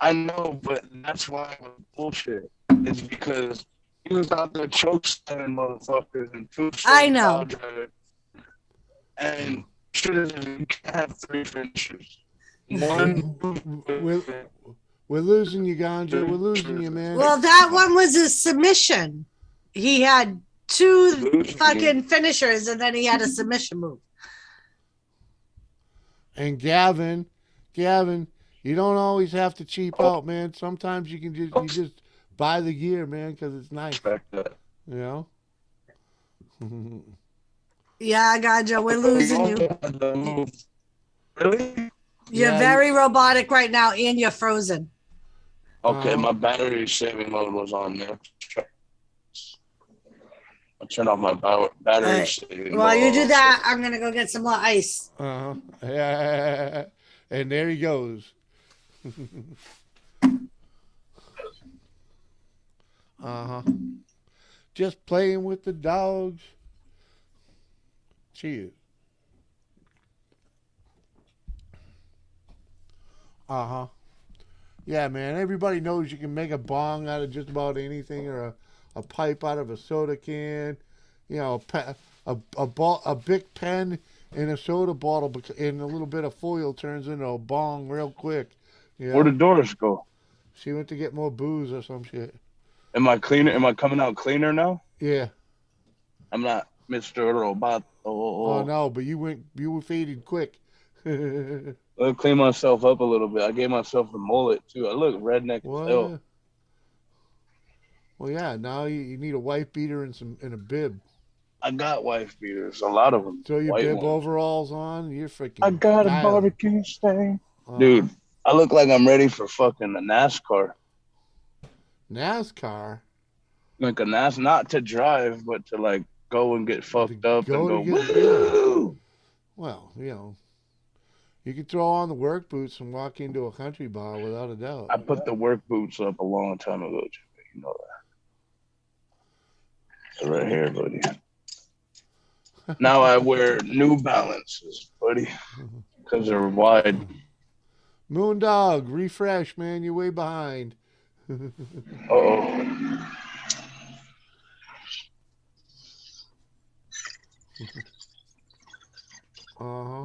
Speaker 2: I know, but that's why it was bullshit. It's because he was out there choke slamming motherfuckers and
Speaker 3: I know.
Speaker 2: And should have 3 finishers. One.
Speaker 1: We're losing you, Ganja. We're losing you, man.
Speaker 3: Well, that one was a submission. He had 2 fucking finishers, and then he had a submission move.
Speaker 1: And Gavin, you don't always have to cheap out, man. Sometimes you can just buy the gear, man, because it's nice. You know?
Speaker 3: Yeah, Ganja, we're losing you.
Speaker 2: Really?
Speaker 3: You're very robotic right now, and you're frozen.
Speaker 2: Okay, my battery saving mode was on there. I'll turn off my battery saving mode.
Speaker 3: While you do that, I'm going to go get some more ice.
Speaker 1: Yeah. And there he goes. Just playing with the dogs. Cheers. Yeah, man. Everybody knows you can make a bong out of just about anything, or a pipe out of a soda can. You know, a big pen in a soda bottle, and a little bit of foil turns into a bong real quick. You know?
Speaker 2: Where'd the Doris go?
Speaker 1: She went to get more booze or some shit.
Speaker 2: Am I cleaner? Am I coming out cleaner now?
Speaker 1: Yeah.
Speaker 2: I'm not. Mr. Roboto.
Speaker 1: Oh no, but you were faded quick.
Speaker 2: I'll clean myself up a little bit. I gave myself the mullet too. I look redneck as hell.
Speaker 1: What? Well, yeah. Now you need a wife beater and a bib.
Speaker 2: I got wife beaters, a lot of them.
Speaker 1: Throw your
Speaker 2: white
Speaker 1: bib
Speaker 2: ones.
Speaker 1: overalls on. You're freaking.
Speaker 2: I got a barbecue stain. Dude, I look like I'm ready for fucking a NASCAR.
Speaker 1: NASCAR?
Speaker 2: Like a not to drive, but to like go and get fucked up and go.
Speaker 1: Woo! Well, you could throw on the work boots and walk into a country bar without a doubt.
Speaker 2: I put the work boots up a long time ago, Jimmy. You know that. Right here, buddy. Now I wear New Balances, buddy, because they're wide.
Speaker 1: Moondog, refresh, man. You're way behind.
Speaker 2: Uh-oh.
Speaker 1: Uh-huh.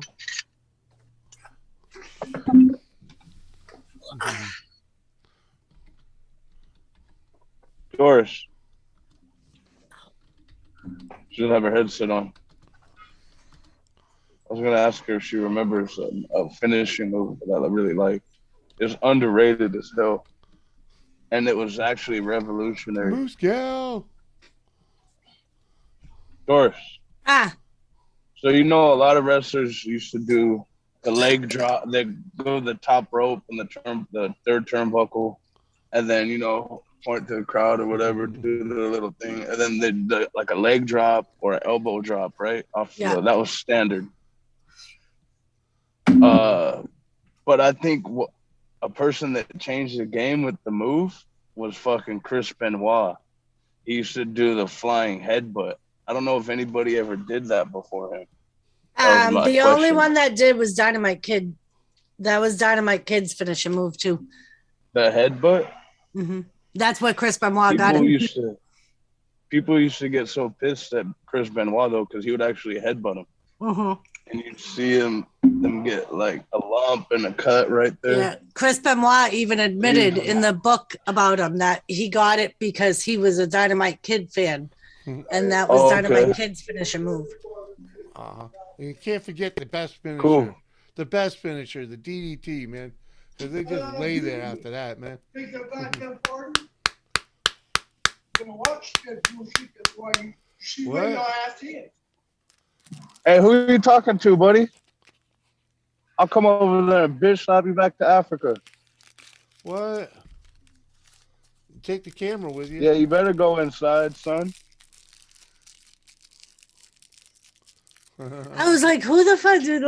Speaker 2: Doris. She doesn't have her headset on. I was going to ask her if she remembers a finishing move that I really like. It's underrated as hell. And it was actually revolutionary.
Speaker 1: Moose gal.
Speaker 2: Doris.
Speaker 3: Ah.
Speaker 2: So a lot of wrestlers used to do the leg drop. They go to the top rope and the third turnbuckle, and then point to the crowd or whatever, do the little thing, and then they do like a leg drop or an elbow drop, right? That was standard. But I think a person that changed the game with the move was fucking Chris Benoit. He used to do the flying headbutt. I don't know if anybody ever did that before him.
Speaker 3: The only one that did was Dynamite Kid. That was Dynamite Kid's finishing move too.
Speaker 2: The headbutt?
Speaker 3: Mm-hmm. That's what Chris Benoit got him.
Speaker 2: People used to get so pissed at Chris Benoit though, because he would actually headbutt him.
Speaker 3: Mm-hmm.
Speaker 2: And you'd see them get like a lump and a cut right there.
Speaker 3: Yeah, Chris Benoit even admitted in the book about him that he got it because he was a Dynamite Kid fan, and that was Dynamite Kid's finishing move.
Speaker 1: You can't forget the best finisher.
Speaker 2: Cool.
Speaker 1: The best finisher, the DDT, man. Because they just lay there after that, man. What?
Speaker 2: Hey, who are you talking to, buddy? I'll come over there and bitch slap you back to Africa.
Speaker 1: What? Take the camera with you.
Speaker 2: Yeah, you better go inside, son.
Speaker 3: I was like, who the fuck did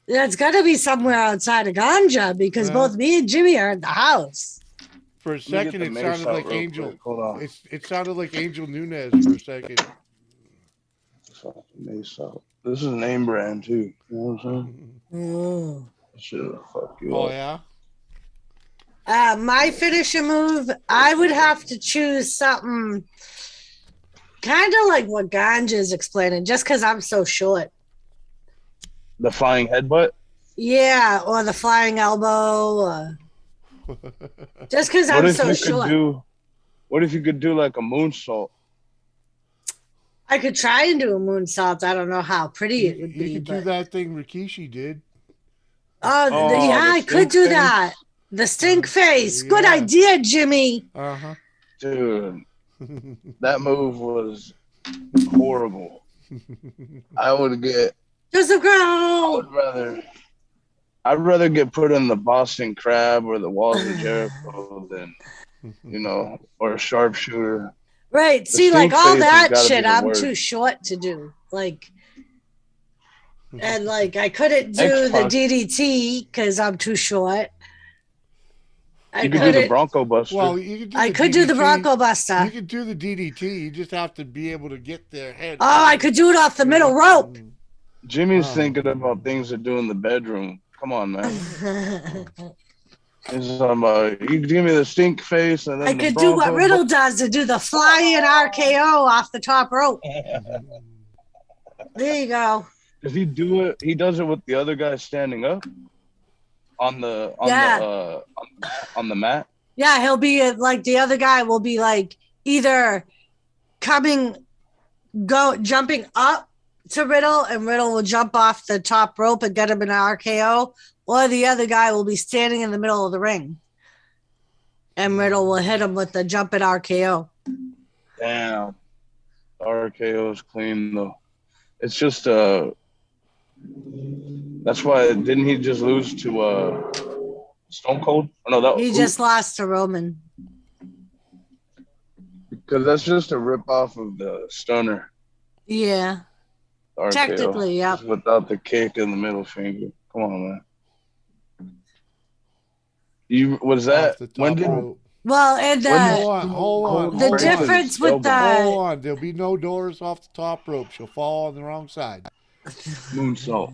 Speaker 3: that's got to be somewhere outside of Ganja because both me and Jimmy are in the house.
Speaker 1: For a second, it sounded like Angel.
Speaker 2: Hold on.
Speaker 1: It sounded like Angel Nunes for a second.
Speaker 2: This is a name brand too. You know what I'm saying? Should fuck you up.
Speaker 1: Yeah?
Speaker 3: My finishing move, I would have to choose something kind of like what Ganja is explaining, just because I'm so short.
Speaker 2: The flying headbutt?
Speaker 3: Yeah, or the flying elbow. Just because I'm so short.
Speaker 2: What if you could do like a moonsault?
Speaker 3: I could try and do a moonsault. I don't know how pretty it would be.
Speaker 1: You could do that thing Rikishi did.
Speaker 3: I could do that. The stink face. Yeah. Good idea, Jimmy.
Speaker 1: Uh-huh.
Speaker 2: Dude, that move was horrible. I would get...
Speaker 3: Just a ground.
Speaker 2: I'd rather get put in the Boston Crab or the Walls of Jericho than, or a sharpshooter.
Speaker 3: Right. See, like all that shit, I'm too short to do. And I couldn't do the DDT because I'm too short.
Speaker 2: You could do the Bronco Buster.
Speaker 1: Well,
Speaker 3: I could do the Bronco Buster.
Speaker 1: You could do the DDT. You just have to be able to get their head.
Speaker 3: Oh, I could do it off the middle rope.
Speaker 2: Jimmy's thinking about things to do in the bedroom. Come on, man. He's talking about, you give me the stink face. And then
Speaker 3: I could do what Riddle does to do the flying RKO off the top rope. There you go.
Speaker 2: Does he do it? He does it with the other guy standing up on the mat.
Speaker 3: Yeah, he'll be the other guy will be either coming go jumping up to Riddle, and Riddle will jump off the top rope and get him an RKO, or the other guy will be standing in the middle of the ring, and Riddle will hit him with the jumping RKO.
Speaker 2: Damn. The RKO is clean though. It's just that's why didn't he just lose to Stone Cold? Oh, no,
Speaker 3: He just lost to Roman.
Speaker 2: because that's just a rip off of the stunner.
Speaker 3: Yeah.
Speaker 2: RKO.
Speaker 3: Technically, yeah.
Speaker 2: Just without the kick and the middle finger. Come on, man. Was that when did
Speaker 1: rope.
Speaker 3: Well, and
Speaker 1: Hold on.
Speaker 3: the difference with the
Speaker 1: Hold on. There'll be no doors off the top rope. She'll fall on the wrong side.
Speaker 2: moonsault.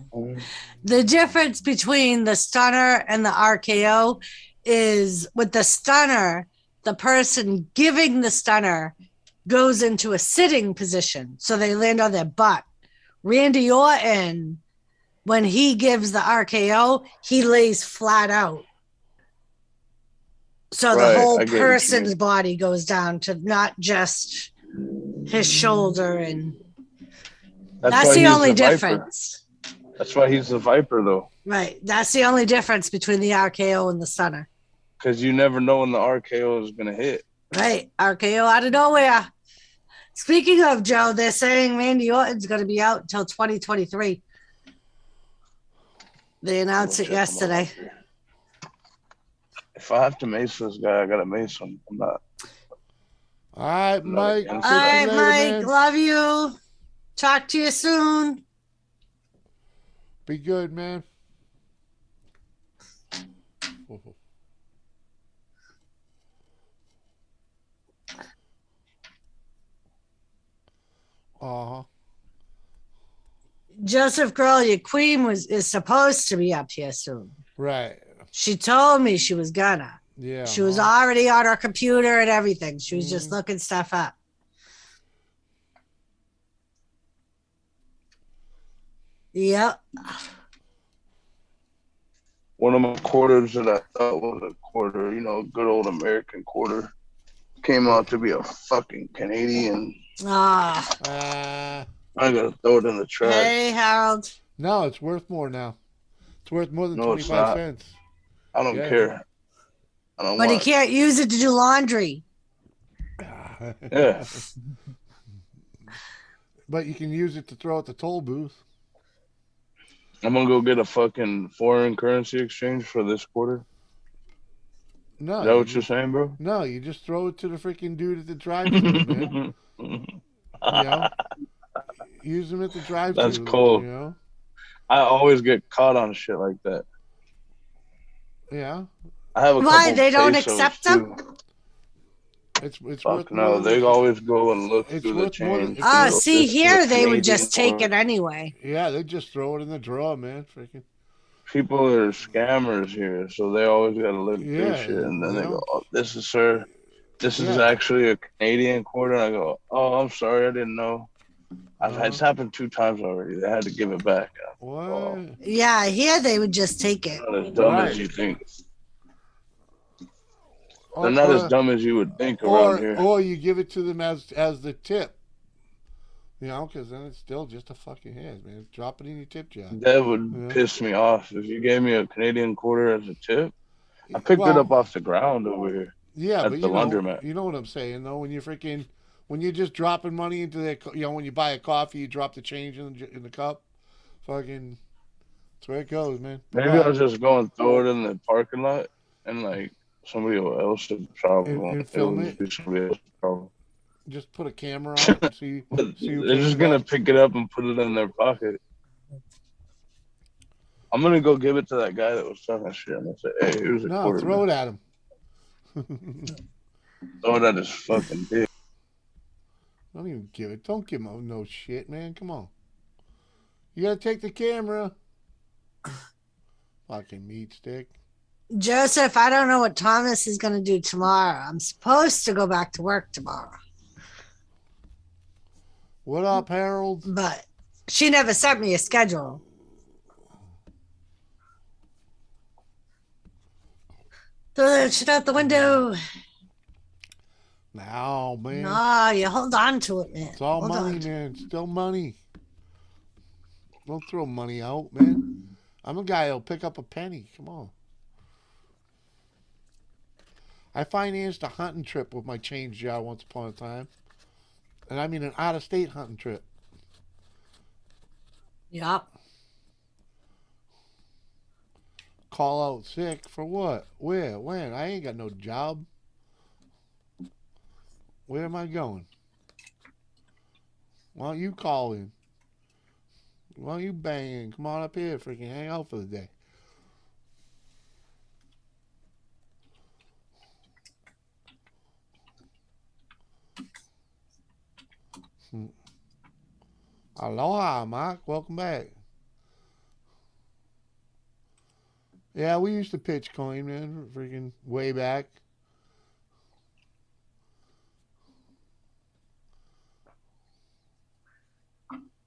Speaker 3: The difference between the stunner and the RKO is with the stunner, the person giving the stunner goes into a sitting position, so they land on their butt. Randy Orton, when he gives the RKO, he lays flat out. So the whole person's body goes down to not just his shoulder, and that's the only difference.
Speaker 2: That's why he's the Viper, though.
Speaker 3: Right. That's the only difference between the RKO and the stunner.
Speaker 2: Because you never know when the RKO is going to hit.
Speaker 3: Right. RKO out of nowhere. Speaking of, Joe, they're saying Randy Orton's going to be out until 2023. They announced it yesterday.
Speaker 2: If I have to mace this guy, I got to mace him. I'm not.
Speaker 1: All right, Mike.
Speaker 3: All right, Mike. Love you. Talk to you soon.
Speaker 1: Be good, man.
Speaker 3: Joseph Girl, your queen is supposed to be up here soon.
Speaker 1: Right.
Speaker 3: She told me she was gonna.
Speaker 1: Yeah.
Speaker 3: She was already on her computer and everything. She was just looking stuff up. Yep.
Speaker 2: One of my quarters that I thought was a quarter, good old American quarter, came out to be a fucking Canadian. I gotta throw it in the trash.
Speaker 3: Hey, Harold.
Speaker 1: No, it's worth more now. It's worth more than 25 cents.
Speaker 2: I don't care.
Speaker 3: But he can't use it to do laundry.
Speaker 2: Yeah.
Speaker 1: But you can use it to throw at the toll booth.
Speaker 2: I'm gonna go get a fucking foreign currency exchange for this quarter.
Speaker 1: No.
Speaker 2: Is that what you're saying, bro?
Speaker 1: No, you just throw it to the freaking dude at the drive-thru, man. Use them at the drive-thru.
Speaker 2: That's cool. I always get caught on shit like that.
Speaker 1: Yeah.
Speaker 2: I have a
Speaker 3: Why they don't accept them?
Speaker 1: It's
Speaker 2: Fuck no, they always go and look through the change.
Speaker 3: See here, they would just take it anyway.
Speaker 1: Yeah, they just throw it in the drawer, man. Freaking
Speaker 2: people are scammers here, so they always gotta look through shit, and then they go, "Oh, this is this is actually a Canadian quarter." And I go, "Oh, I'm sorry, I didn't know." It's happened 2 times already. They had to give it back.
Speaker 1: What?
Speaker 3: Yeah, here they would just take it.
Speaker 2: Not as dumb as you think. They're not as dumb as you would think around here.
Speaker 1: Or you give it to them as the tip. Because then it's still just a fucking hand, man. Drop it in your tip jar.
Speaker 2: That would piss me off. If you gave me a Canadian quarter as a tip, I picked it up off the ground over here.
Speaker 1: Yeah,
Speaker 2: at the laundromat.
Speaker 1: You know what I'm saying, though? When you're just dropping money into that, when you buy a coffee, you drop the change in the cup. Fucking, that's where it goes, man.
Speaker 2: Maybe I'll just go and throw it in the parking lot, and somebody else should probably
Speaker 1: and film it. Just put a camera on and see.
Speaker 2: They're just gonna pick it up and put it in their pocket. I'm gonna go give it to that guy that was talking shit. I'm gonna say, "Hey, here's a quarter."
Speaker 1: No, throw it at him.
Speaker 2: Throw it at his fucking dick.
Speaker 1: Don't even give it. Don't give him no shit, man. Come on. You gotta take the camera. Fucking meat stick.
Speaker 3: Joseph, I don't know what Thomas is going to do tomorrow. I'm supposed to go back to work tomorrow.
Speaker 1: What up, Harold?
Speaker 3: But she never sent me a schedule. Throw that shit out the window.
Speaker 1: No, man.
Speaker 3: No, you hold on to it, man.
Speaker 1: It's all
Speaker 3: Hold
Speaker 1: money,
Speaker 3: on.
Speaker 1: man. It's still money. Don't throw money out, man. I'm a guy who'll pick up a penny. Come on. I financed a hunting trip with my change jar once upon a time. And I mean an out-of-state hunting trip.
Speaker 3: Yep.
Speaker 1: Call out sick for what? Where? When? I ain't got no job. Where am I going? Why don't you call in? Why don't you bang in? Come on up here, freaking hang out for the day. Aloha, Mark. Welcome back. Yeah, we used to pitch coin, man. Freaking way back.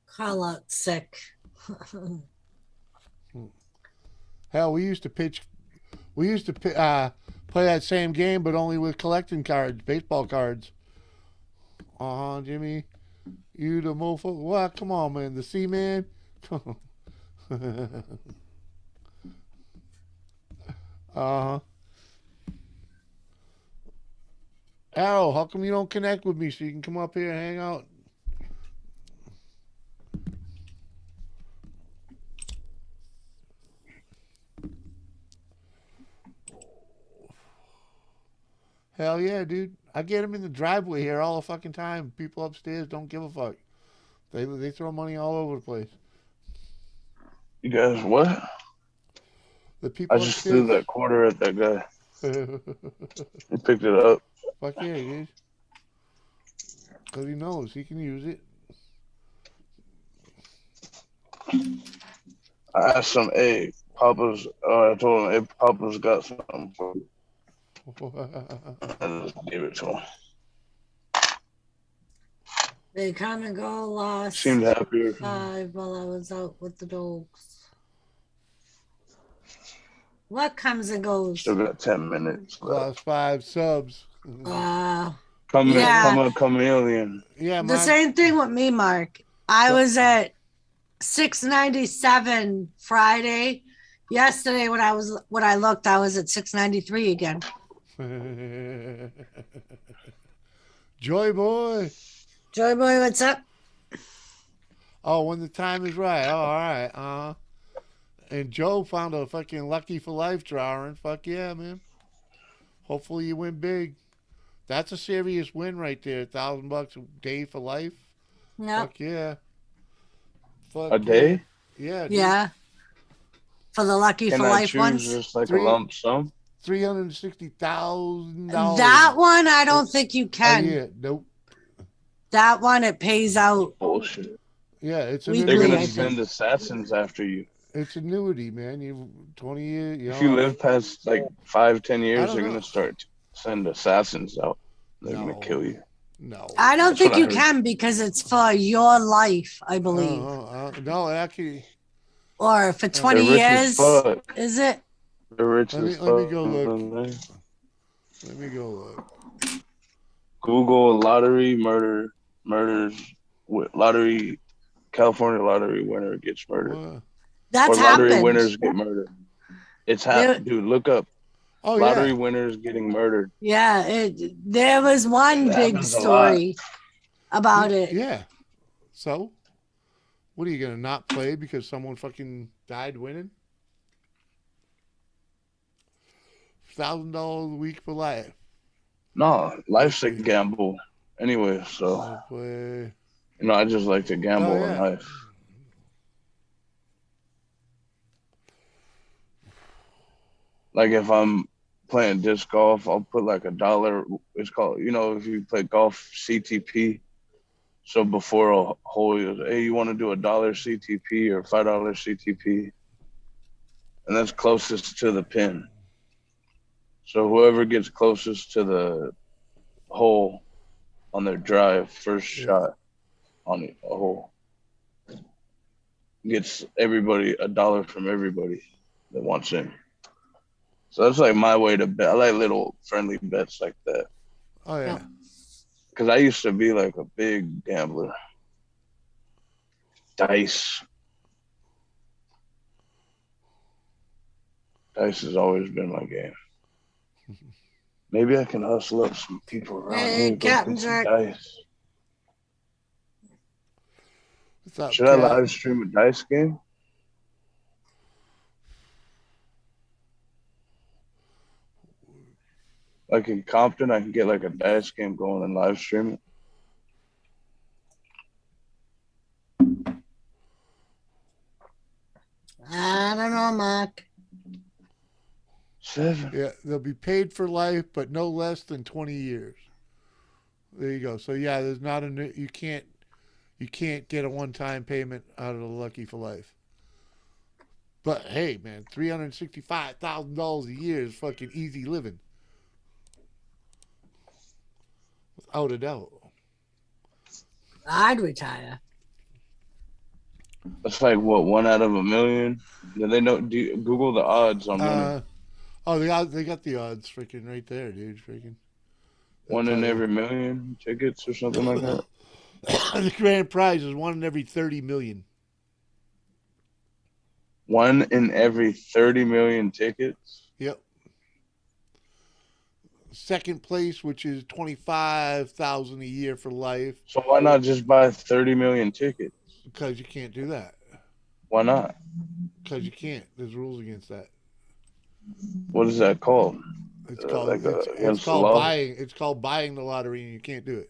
Speaker 3: Call out sick.
Speaker 1: Hell, we used to pitch. We used to play that same game, but only with collecting cards, baseball cards. Jimmy. You the mofo. What? Come on, man. The C-Man. Arrow, how come you don't connect with me so you can come up here and hang out? Hell yeah, dude. I get them in the driveway here all the fucking time. People upstairs don't give a fuck. They throw money all over the place.
Speaker 2: You guys, what?
Speaker 1: The people
Speaker 2: I just threw that quarter at that guy. He picked it up.
Speaker 1: Fuck yeah, he did. Because he knows he can use it.
Speaker 2: I asked him, hey, Papa's, I told him, hey, Papa's got something for you. I just gave it to him.
Speaker 3: They come and go lost.
Speaker 2: Seemed happier.
Speaker 3: 5 while I was out with the dogs. What comes and goes?
Speaker 2: Still got 10 minutes left.
Speaker 1: Lost 5 subs.
Speaker 2: Chameleon.
Speaker 1: Yeah,
Speaker 3: the same thing with me, Mark. I was at 697 Friday. Yesterday when I looked, I was at 693 again.
Speaker 1: Joy boy.
Speaker 3: Joy boy, what's up?
Speaker 1: Oh, when the time is right. Oh, all right. And Joe found a fucking Lucky for Life drawing. Fuck yeah, man. Hopefully you win big. That's a serious win right there. $1,000 a day for life.
Speaker 3: Yeah.
Speaker 1: Fuck yeah. Fuck
Speaker 2: A day?
Speaker 1: Yeah. Dude.
Speaker 3: Yeah. For the Lucky
Speaker 2: Can
Speaker 3: for
Speaker 2: I
Speaker 3: Life
Speaker 2: choose
Speaker 3: ones.
Speaker 2: just like a lump sum?
Speaker 1: $360,000.
Speaker 3: That one, I don't think you can.
Speaker 1: Yeah, nope.
Speaker 3: That one, it pays out.
Speaker 2: Bullshit.
Speaker 1: Yeah, it's
Speaker 3: Weekly,
Speaker 2: They're
Speaker 1: annuity.
Speaker 2: gonna send assassins after you.
Speaker 1: It's annuity, man. You 20 years.
Speaker 2: If you live past like 5-10 years, they're
Speaker 1: know.
Speaker 2: gonna start to send assassins out. They're
Speaker 1: No.
Speaker 2: gonna kill you.
Speaker 1: No.
Speaker 3: I don't
Speaker 2: That's
Speaker 3: think
Speaker 2: what I
Speaker 3: you
Speaker 2: heard.
Speaker 3: can because it's for your life, I believe.
Speaker 1: No, actually.
Speaker 3: Or for 20
Speaker 2: They're rich as
Speaker 3: years.
Speaker 2: fuck.
Speaker 3: Is it?
Speaker 2: They're rich
Speaker 1: Let
Speaker 2: as
Speaker 1: me
Speaker 2: fuck.
Speaker 1: go look. Let me go look.
Speaker 2: Google lottery murders lottery. California lottery winner gets murdered.
Speaker 1: What?
Speaker 3: That's
Speaker 2: or lottery
Speaker 3: happened.
Speaker 2: winners get murdered. It's happened, dude. Look up
Speaker 1: Oh,
Speaker 2: lottery
Speaker 1: yeah.
Speaker 2: winners getting murdered.
Speaker 3: Yeah, there was one
Speaker 2: It
Speaker 3: big
Speaker 2: happens a
Speaker 3: story about it.
Speaker 1: Yeah. So, what are you going to not play because someone fucking died winning? $1,000 a week for life.
Speaker 2: No, life's a gamble anyway. So,
Speaker 1: I'll play.
Speaker 2: I just like to gamble
Speaker 1: Oh, yeah.
Speaker 2: in life. Like if I'm playing disc golf, I'll put like $1. It's called, if you play golf, CTP. So before a hole, hey, you want to do $1 CTP or $5 CTP? And that's closest to the pin. So whoever gets closest to the hole on their drive, first shot on a hole, gets everybody $1 from everybody that wants in. So that's like my way to bet. I like little friendly bets like that.
Speaker 1: Oh, yeah.
Speaker 2: because I used to be like a big gambler. Dice. Dice has always been my game. Maybe I can hustle up some people around
Speaker 3: Hey,
Speaker 2: here. Go
Speaker 3: Captain
Speaker 2: get some
Speaker 3: Jack.
Speaker 2: dice.
Speaker 1: What's up,
Speaker 2: Should I
Speaker 1: Cat?
Speaker 2: live stream a dice game? Like in Compton, I can get like a dice game going and live stream it.
Speaker 3: I don't know, Mark.
Speaker 2: 7.
Speaker 1: Yeah, they'll be paid for life, but no less than 20 years. There you go. So yeah, there's not a you can't get a one-time payment out of the Lucky for Life. But hey, man, $365,000 a year is fucking easy living, without a doubt.
Speaker 3: I'd retire.
Speaker 2: That's like what, 1 out of a million? Do they know? Google the odds on winning?
Speaker 1: The odds, they got the odds freaking right there, dude. Freaking.
Speaker 2: 1 in every million tickets or something like that.
Speaker 1: The grand prize is 1 in every 30 million.
Speaker 2: 1 in every 30 million tickets.
Speaker 1: Yep. Second place, which is 25,000 a year for life.
Speaker 2: So why not just buy 30 million tickets?
Speaker 1: Because you can't do that.
Speaker 2: Why not?
Speaker 1: Because you can't. There's rules against that.
Speaker 2: What is that called?
Speaker 1: It's called
Speaker 2: Like
Speaker 1: it's called buying. It's called buying the lottery, and you can't do it.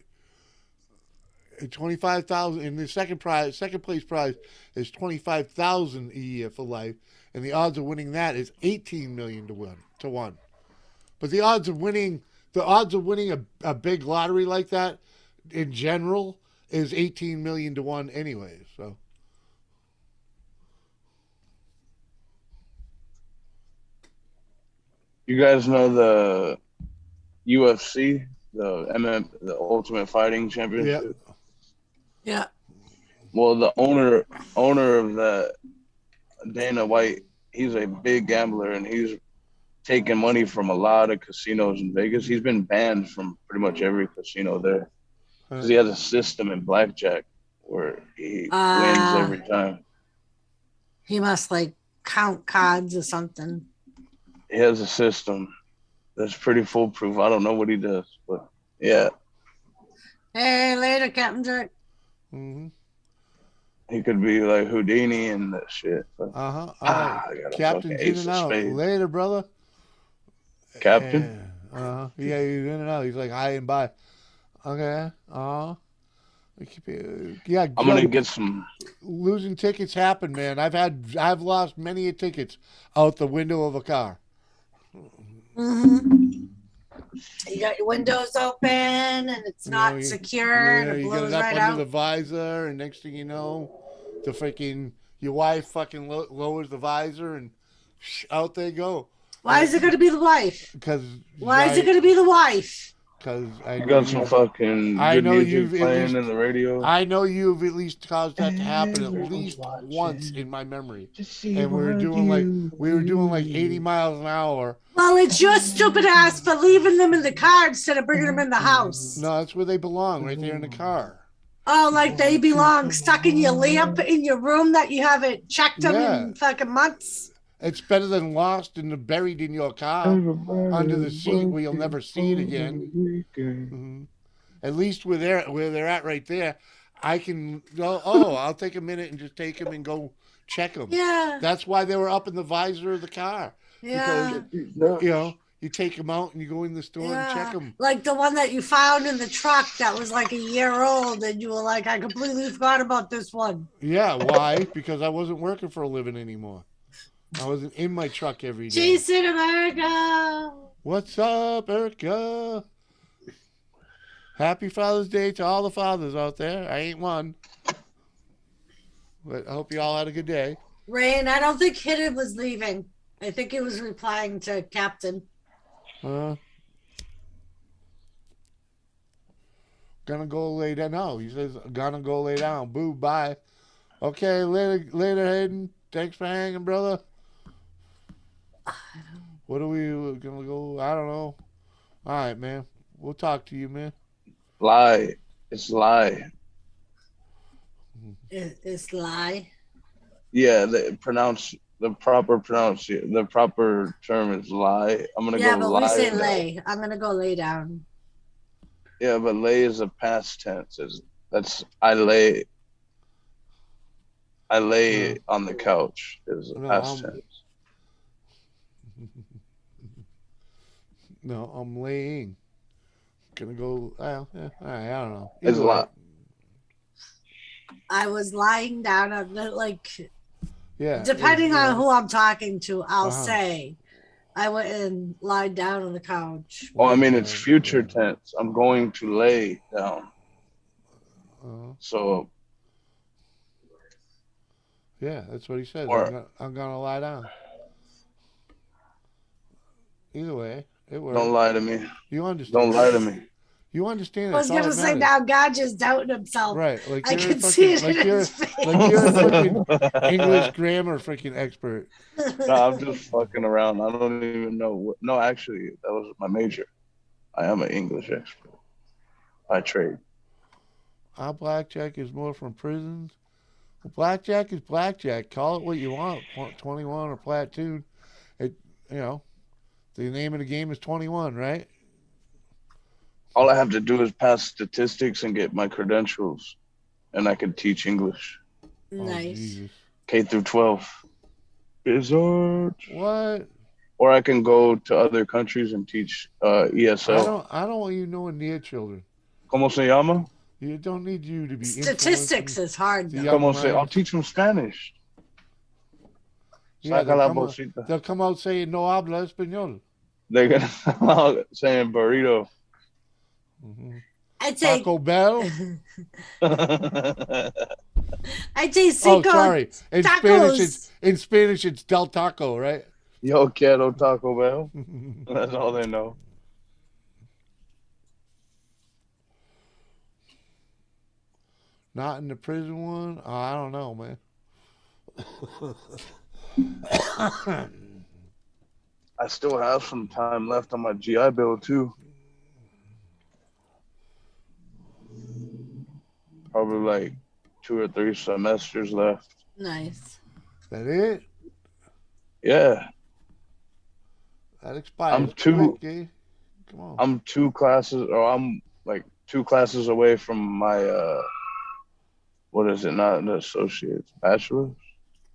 Speaker 1: 25,000, and the second place prize is 25,000 a year for life, and the odds of winning that is 18 million to 1. But the odds of winning a big lottery like that in general is 18 million to 1 anyway. So
Speaker 2: you guys know the UFC, the Ultimate Fighting Championship?
Speaker 3: Yeah.
Speaker 2: Well, the owner of that, Dana White, he's a big gambler, and he's taken money from a lot of casinos in Vegas. He's been banned from pretty much every casino there because he has a system in blackjack where he wins every time.
Speaker 3: He must like count cards or something.
Speaker 2: He has a system that's pretty foolproof. I don't know what he does, but yeah.
Speaker 3: Hey, later, Captain Jack.
Speaker 1: Mm-hmm.
Speaker 2: He could be like Houdini and that shit.
Speaker 1: All right. Captain's in and out. Later, brother.
Speaker 2: Captain?
Speaker 1: Yeah, he's in and out. He's like hi and bye. Okay. Yeah.
Speaker 2: I'm gonna get some.
Speaker 1: Losing tickets happen, man. I've lost many a tickets out the window of a car.
Speaker 3: Mm-hmm. You got your windows open and it's not secure.
Speaker 1: Yeah,
Speaker 3: and it
Speaker 1: you get
Speaker 3: blows
Speaker 1: it up
Speaker 3: right
Speaker 1: under
Speaker 3: out.
Speaker 1: the visor, and next thing you know, your wife fucking lowers the visor, and out they go.
Speaker 3: Why is it going to be the wife?
Speaker 1: Because
Speaker 3: why is it going to be the wife?
Speaker 1: Because
Speaker 2: I got some fucking good music playing in the radio.
Speaker 1: I know you've at least caused that to happen at least once in my memory. And we were doing like 80 miles an hour.
Speaker 3: Well, it's your stupid ass for leaving them in the car instead of bringing them in the house.
Speaker 1: No, that's where they belong, right there in the car.
Speaker 3: Oh, like they belong stuck in your lamp in your room that you haven't checked them in fucking months.
Speaker 1: It's better than lost and buried in your car under the seat where you'll never see it again. Mm-hmm. At least where they're at right there, I can go, I'll take a minute and just take them and go check them.
Speaker 3: Yeah.
Speaker 1: That's why they were up in the visor of the car.
Speaker 3: Yeah.
Speaker 1: Because, you take them out and you go in the store and check them.
Speaker 3: Like the one that you found in the truck that was like a year old, and you were like, I completely forgot about this one.
Speaker 1: Yeah, why? Because I wasn't working for a living anymore. I wasn't in my truck every day.
Speaker 3: Jason America.
Speaker 1: What's up, Erica? Happy Father's Day to all the fathers out there. I ain't one. But I hope you all had a good day.
Speaker 3: Rain, I don't think Hidden was leaving. I think he was replying to Captain.
Speaker 1: Gonna go lay down. No, he says, gonna go lay down. Boo, bye. Okay, later, Hayden. Thanks for hanging, brother. What are we gonna go? I don't know. All right, man. We'll talk to you, man.
Speaker 2: Lie. It's lie.
Speaker 3: It's lie.
Speaker 2: Yeah, the proper term is lie. I'm gonna
Speaker 3: Yeah,
Speaker 2: go
Speaker 3: but we say
Speaker 2: lie.
Speaker 3: lay. I'm gonna go lay down.
Speaker 2: Yeah, but lay is a past tense. That's I lay. I lay on the couch is a
Speaker 1: No,
Speaker 2: past tense.
Speaker 1: no, I'm laying. Gonna go. All right, I don't know.
Speaker 2: It's
Speaker 1: Either way.
Speaker 2: lie.
Speaker 3: I was lying down. I'm not, like,
Speaker 1: Yeah.
Speaker 3: depending on who I'm talking to, I'll
Speaker 1: Uh-huh.
Speaker 3: say I went and lied down on the couch.
Speaker 2: Oh, I mean
Speaker 1: Lay
Speaker 2: it's
Speaker 1: down,
Speaker 2: future
Speaker 1: yeah.
Speaker 2: tense. I'm going to lay down.
Speaker 1: Uh-huh.
Speaker 2: So
Speaker 1: Yeah, that's what he says.
Speaker 2: or
Speaker 1: I'm gonna lie down. Either way, it works.
Speaker 2: don't lie to me.
Speaker 1: You
Speaker 2: Don't
Speaker 1: understand
Speaker 2: lie
Speaker 1: it.
Speaker 2: to me.
Speaker 1: You understand
Speaker 3: I
Speaker 1: it.
Speaker 3: was
Speaker 1: That's all
Speaker 3: gonna
Speaker 1: that
Speaker 3: say
Speaker 1: matters.
Speaker 3: now God just doubting himself.
Speaker 1: Right, like
Speaker 3: I
Speaker 1: you're
Speaker 3: can
Speaker 1: a
Speaker 3: see
Speaker 1: fucking,
Speaker 3: it in his face.
Speaker 1: like you're a fucking English grammar freaking expert.
Speaker 2: No, I'm just fucking around. I don't even know what. No, actually, that was my major. I am an English expert by trade.
Speaker 1: Our blackjack is more from prisons. Well, blackjack is blackjack. Call it what you want. 21 or platoon. It, you know, the name of the game is 21, right?
Speaker 2: All I have to do is pass statistics and get my credentials, and I can teach English.
Speaker 1: Oh,
Speaker 3: Nice.
Speaker 1: Jesus.
Speaker 2: K through 12. Bizarre.
Speaker 1: What?
Speaker 2: Or I can go to other countries and teach ESL.
Speaker 1: I don't want you knowing near children.
Speaker 2: ¿Cómo se llama?
Speaker 1: You don't need you to be
Speaker 3: Statistics
Speaker 1: influencing
Speaker 3: is hard
Speaker 1: the
Speaker 3: though.
Speaker 1: young
Speaker 2: ¿Cómo se? I'll
Speaker 1: minds.
Speaker 2: teach them Spanish.
Speaker 1: Yeah,
Speaker 2: Saca la bolsita.
Speaker 1: they'll come out saying no habla español.
Speaker 2: They're gonna come out saying burrito.
Speaker 1: Mm-hmm.
Speaker 3: I'd say
Speaker 1: Taco Bell.
Speaker 3: I'd say
Speaker 1: Oh,
Speaker 3: cinco
Speaker 1: sorry.
Speaker 3: tacos.
Speaker 1: In Spanish it's Del Taco, right?
Speaker 2: Yo quiero Taco Bell. That's all they know.
Speaker 1: Not in the prison one. Oh, I don't know, man.
Speaker 2: I still have some time left on my GI Bill too. Probably like 2 or 3 semesters left.
Speaker 3: Nice.
Speaker 1: That it?
Speaker 2: Yeah.
Speaker 1: That expires.
Speaker 2: I'm two.
Speaker 1: Quick, eh? Come on.
Speaker 2: I'm 2 classes, or I'm like 2 classes away from my what is it? Not an associate's, bachelor's.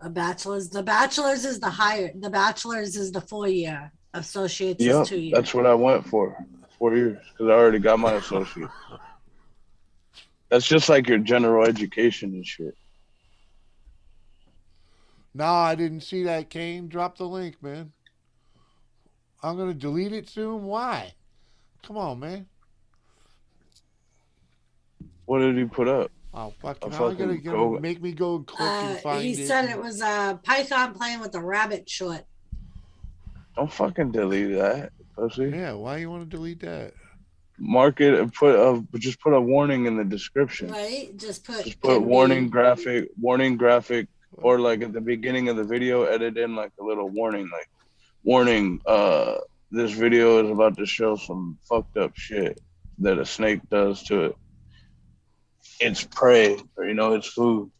Speaker 3: A bachelor's. The bachelor's is the higher. The bachelor's is the 4-year. Associates
Speaker 2: Yep,
Speaker 3: is 2 years.
Speaker 2: that's what I went for. 4 years, because I already got my associate. That's just like your general education and shit.
Speaker 1: No, I didn't see that, Kane. Drop the link, man. I'm going to delete it soon. Why? Come on, man.
Speaker 2: What did he put up?
Speaker 1: Oh, fucking.
Speaker 2: I'll
Speaker 1: How am I
Speaker 2: fucking
Speaker 1: going to make me go and click and find
Speaker 3: He
Speaker 1: it?
Speaker 3: said it was a python playing with a rabbit short.
Speaker 2: Don't fucking delete that, pussy.
Speaker 1: Yeah, why you want to delete that?
Speaker 2: Mark it and just put a warning in the description.
Speaker 3: Right? Just put
Speaker 2: warning graphic, or like at the beginning of the video, edit in like a little warning, like warning, this video is about to show some fucked up shit that a snake does to it. It's prey, or it's food.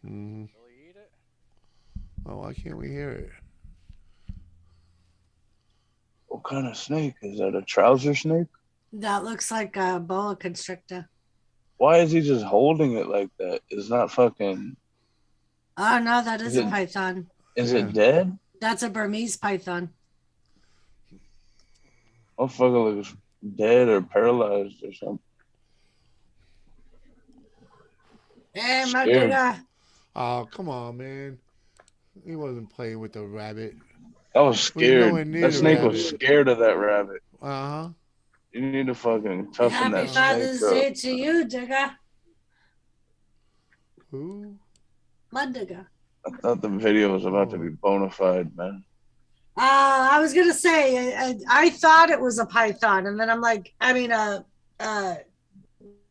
Speaker 1: Mm-hmm. Oh, why can't we hear it?
Speaker 2: What kind of snake? Is that a trouser snake?
Speaker 3: That looks like a boa constrictor.
Speaker 2: Why is he just holding it like that? It's not fucking.
Speaker 3: Oh no, that is a python.
Speaker 2: Is it dead?
Speaker 3: That's a Burmese python.
Speaker 2: Motherfucker looks dead or paralyzed or something.
Speaker 3: Hey, my
Speaker 2: Scared.
Speaker 3: nigga.
Speaker 1: Oh, come on, man. He wasn't playing with the rabbit.
Speaker 2: I was scared.
Speaker 1: nowhere near
Speaker 2: That
Speaker 1: the
Speaker 2: snake
Speaker 1: rabbit.
Speaker 2: was scared of that rabbit.
Speaker 1: Uh-huh.
Speaker 2: You need to fucking toughen
Speaker 3: Happy
Speaker 2: that
Speaker 3: Father's
Speaker 2: snake
Speaker 3: Day
Speaker 2: up.
Speaker 3: to you, digga.
Speaker 1: Who?
Speaker 3: My digga.
Speaker 2: I thought the video was about to be bona fide, man.
Speaker 3: I was gonna say I thought it was a python, and then I'm like, I mean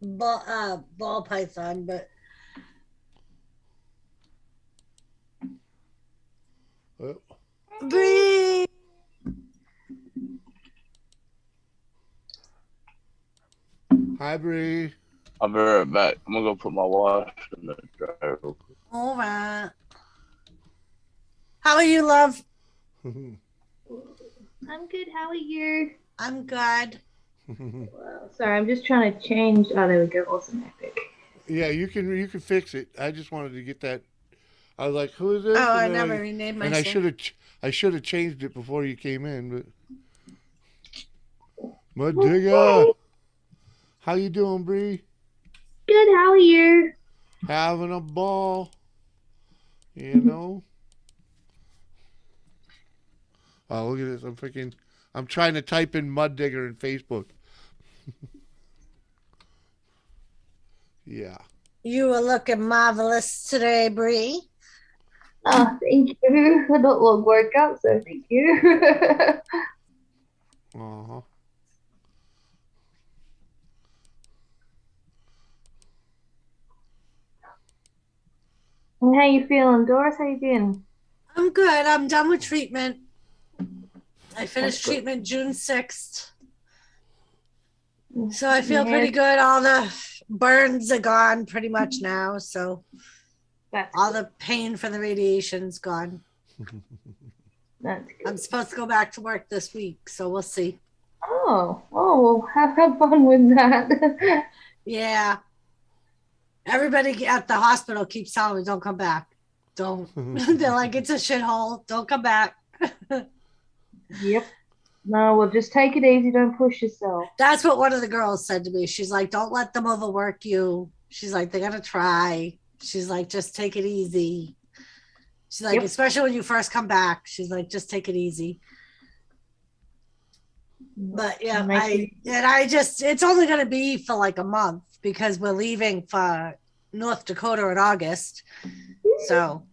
Speaker 3: ball python, but
Speaker 1: Oh.
Speaker 3: breathe.
Speaker 1: Hi, Bree.
Speaker 2: I'll be right back. I'm gonna go put my wash in the dryer real quick.
Speaker 3: All right. How are you, love?
Speaker 4: I'm good. How are you?
Speaker 3: I'm good.
Speaker 4: Well, sorry, I'm just trying to change. Oh, there we go. Awesome, epic.
Speaker 1: Yeah, you can fix it. I just wanted to get that. I was like, "Who is this?"
Speaker 3: Oh, I
Speaker 1: And then
Speaker 3: never renamed
Speaker 1: and I
Speaker 3: myself.
Speaker 1: should have changed it before you came in. But Mud Digger, how you doing, Bree?
Speaker 4: Good. How are you?
Speaker 1: Having a ball, you know. Oh, look at this! I'm trying to type in Mud Digger in Facebook. Yeah.
Speaker 3: You are looking marvelous today, Bree.
Speaker 4: Oh, thank you. I don't look workout, so thank you.
Speaker 1: Uh-huh.
Speaker 4: And how you feeling, Doris? How you been?
Speaker 3: I'm good. I'm done with treatment. I finished treatment June 6th. So I feel pretty good. All the burns are gone pretty much now. So
Speaker 4: That's
Speaker 3: all the pain from the radiation's gone.
Speaker 4: good.
Speaker 3: I'm supposed to go back to work this week, so we'll see.
Speaker 4: Oh, well, have fun with that.
Speaker 3: Yeah. Everybody at the hospital keeps telling me, don't come back. Don't. They're like, it's a shithole. Don't come back.
Speaker 4: Yep. No, well, just take it easy. Don't push yourself.
Speaker 3: That's what one of the girls said to me. She's like, don't let them overwork you. She's like, they're going to try. She's like, just take it easy. She's like, especially when you first come back. She's like, just take it easy. But yeah, it's only going to be for like a month because we're leaving for North Dakota in August. So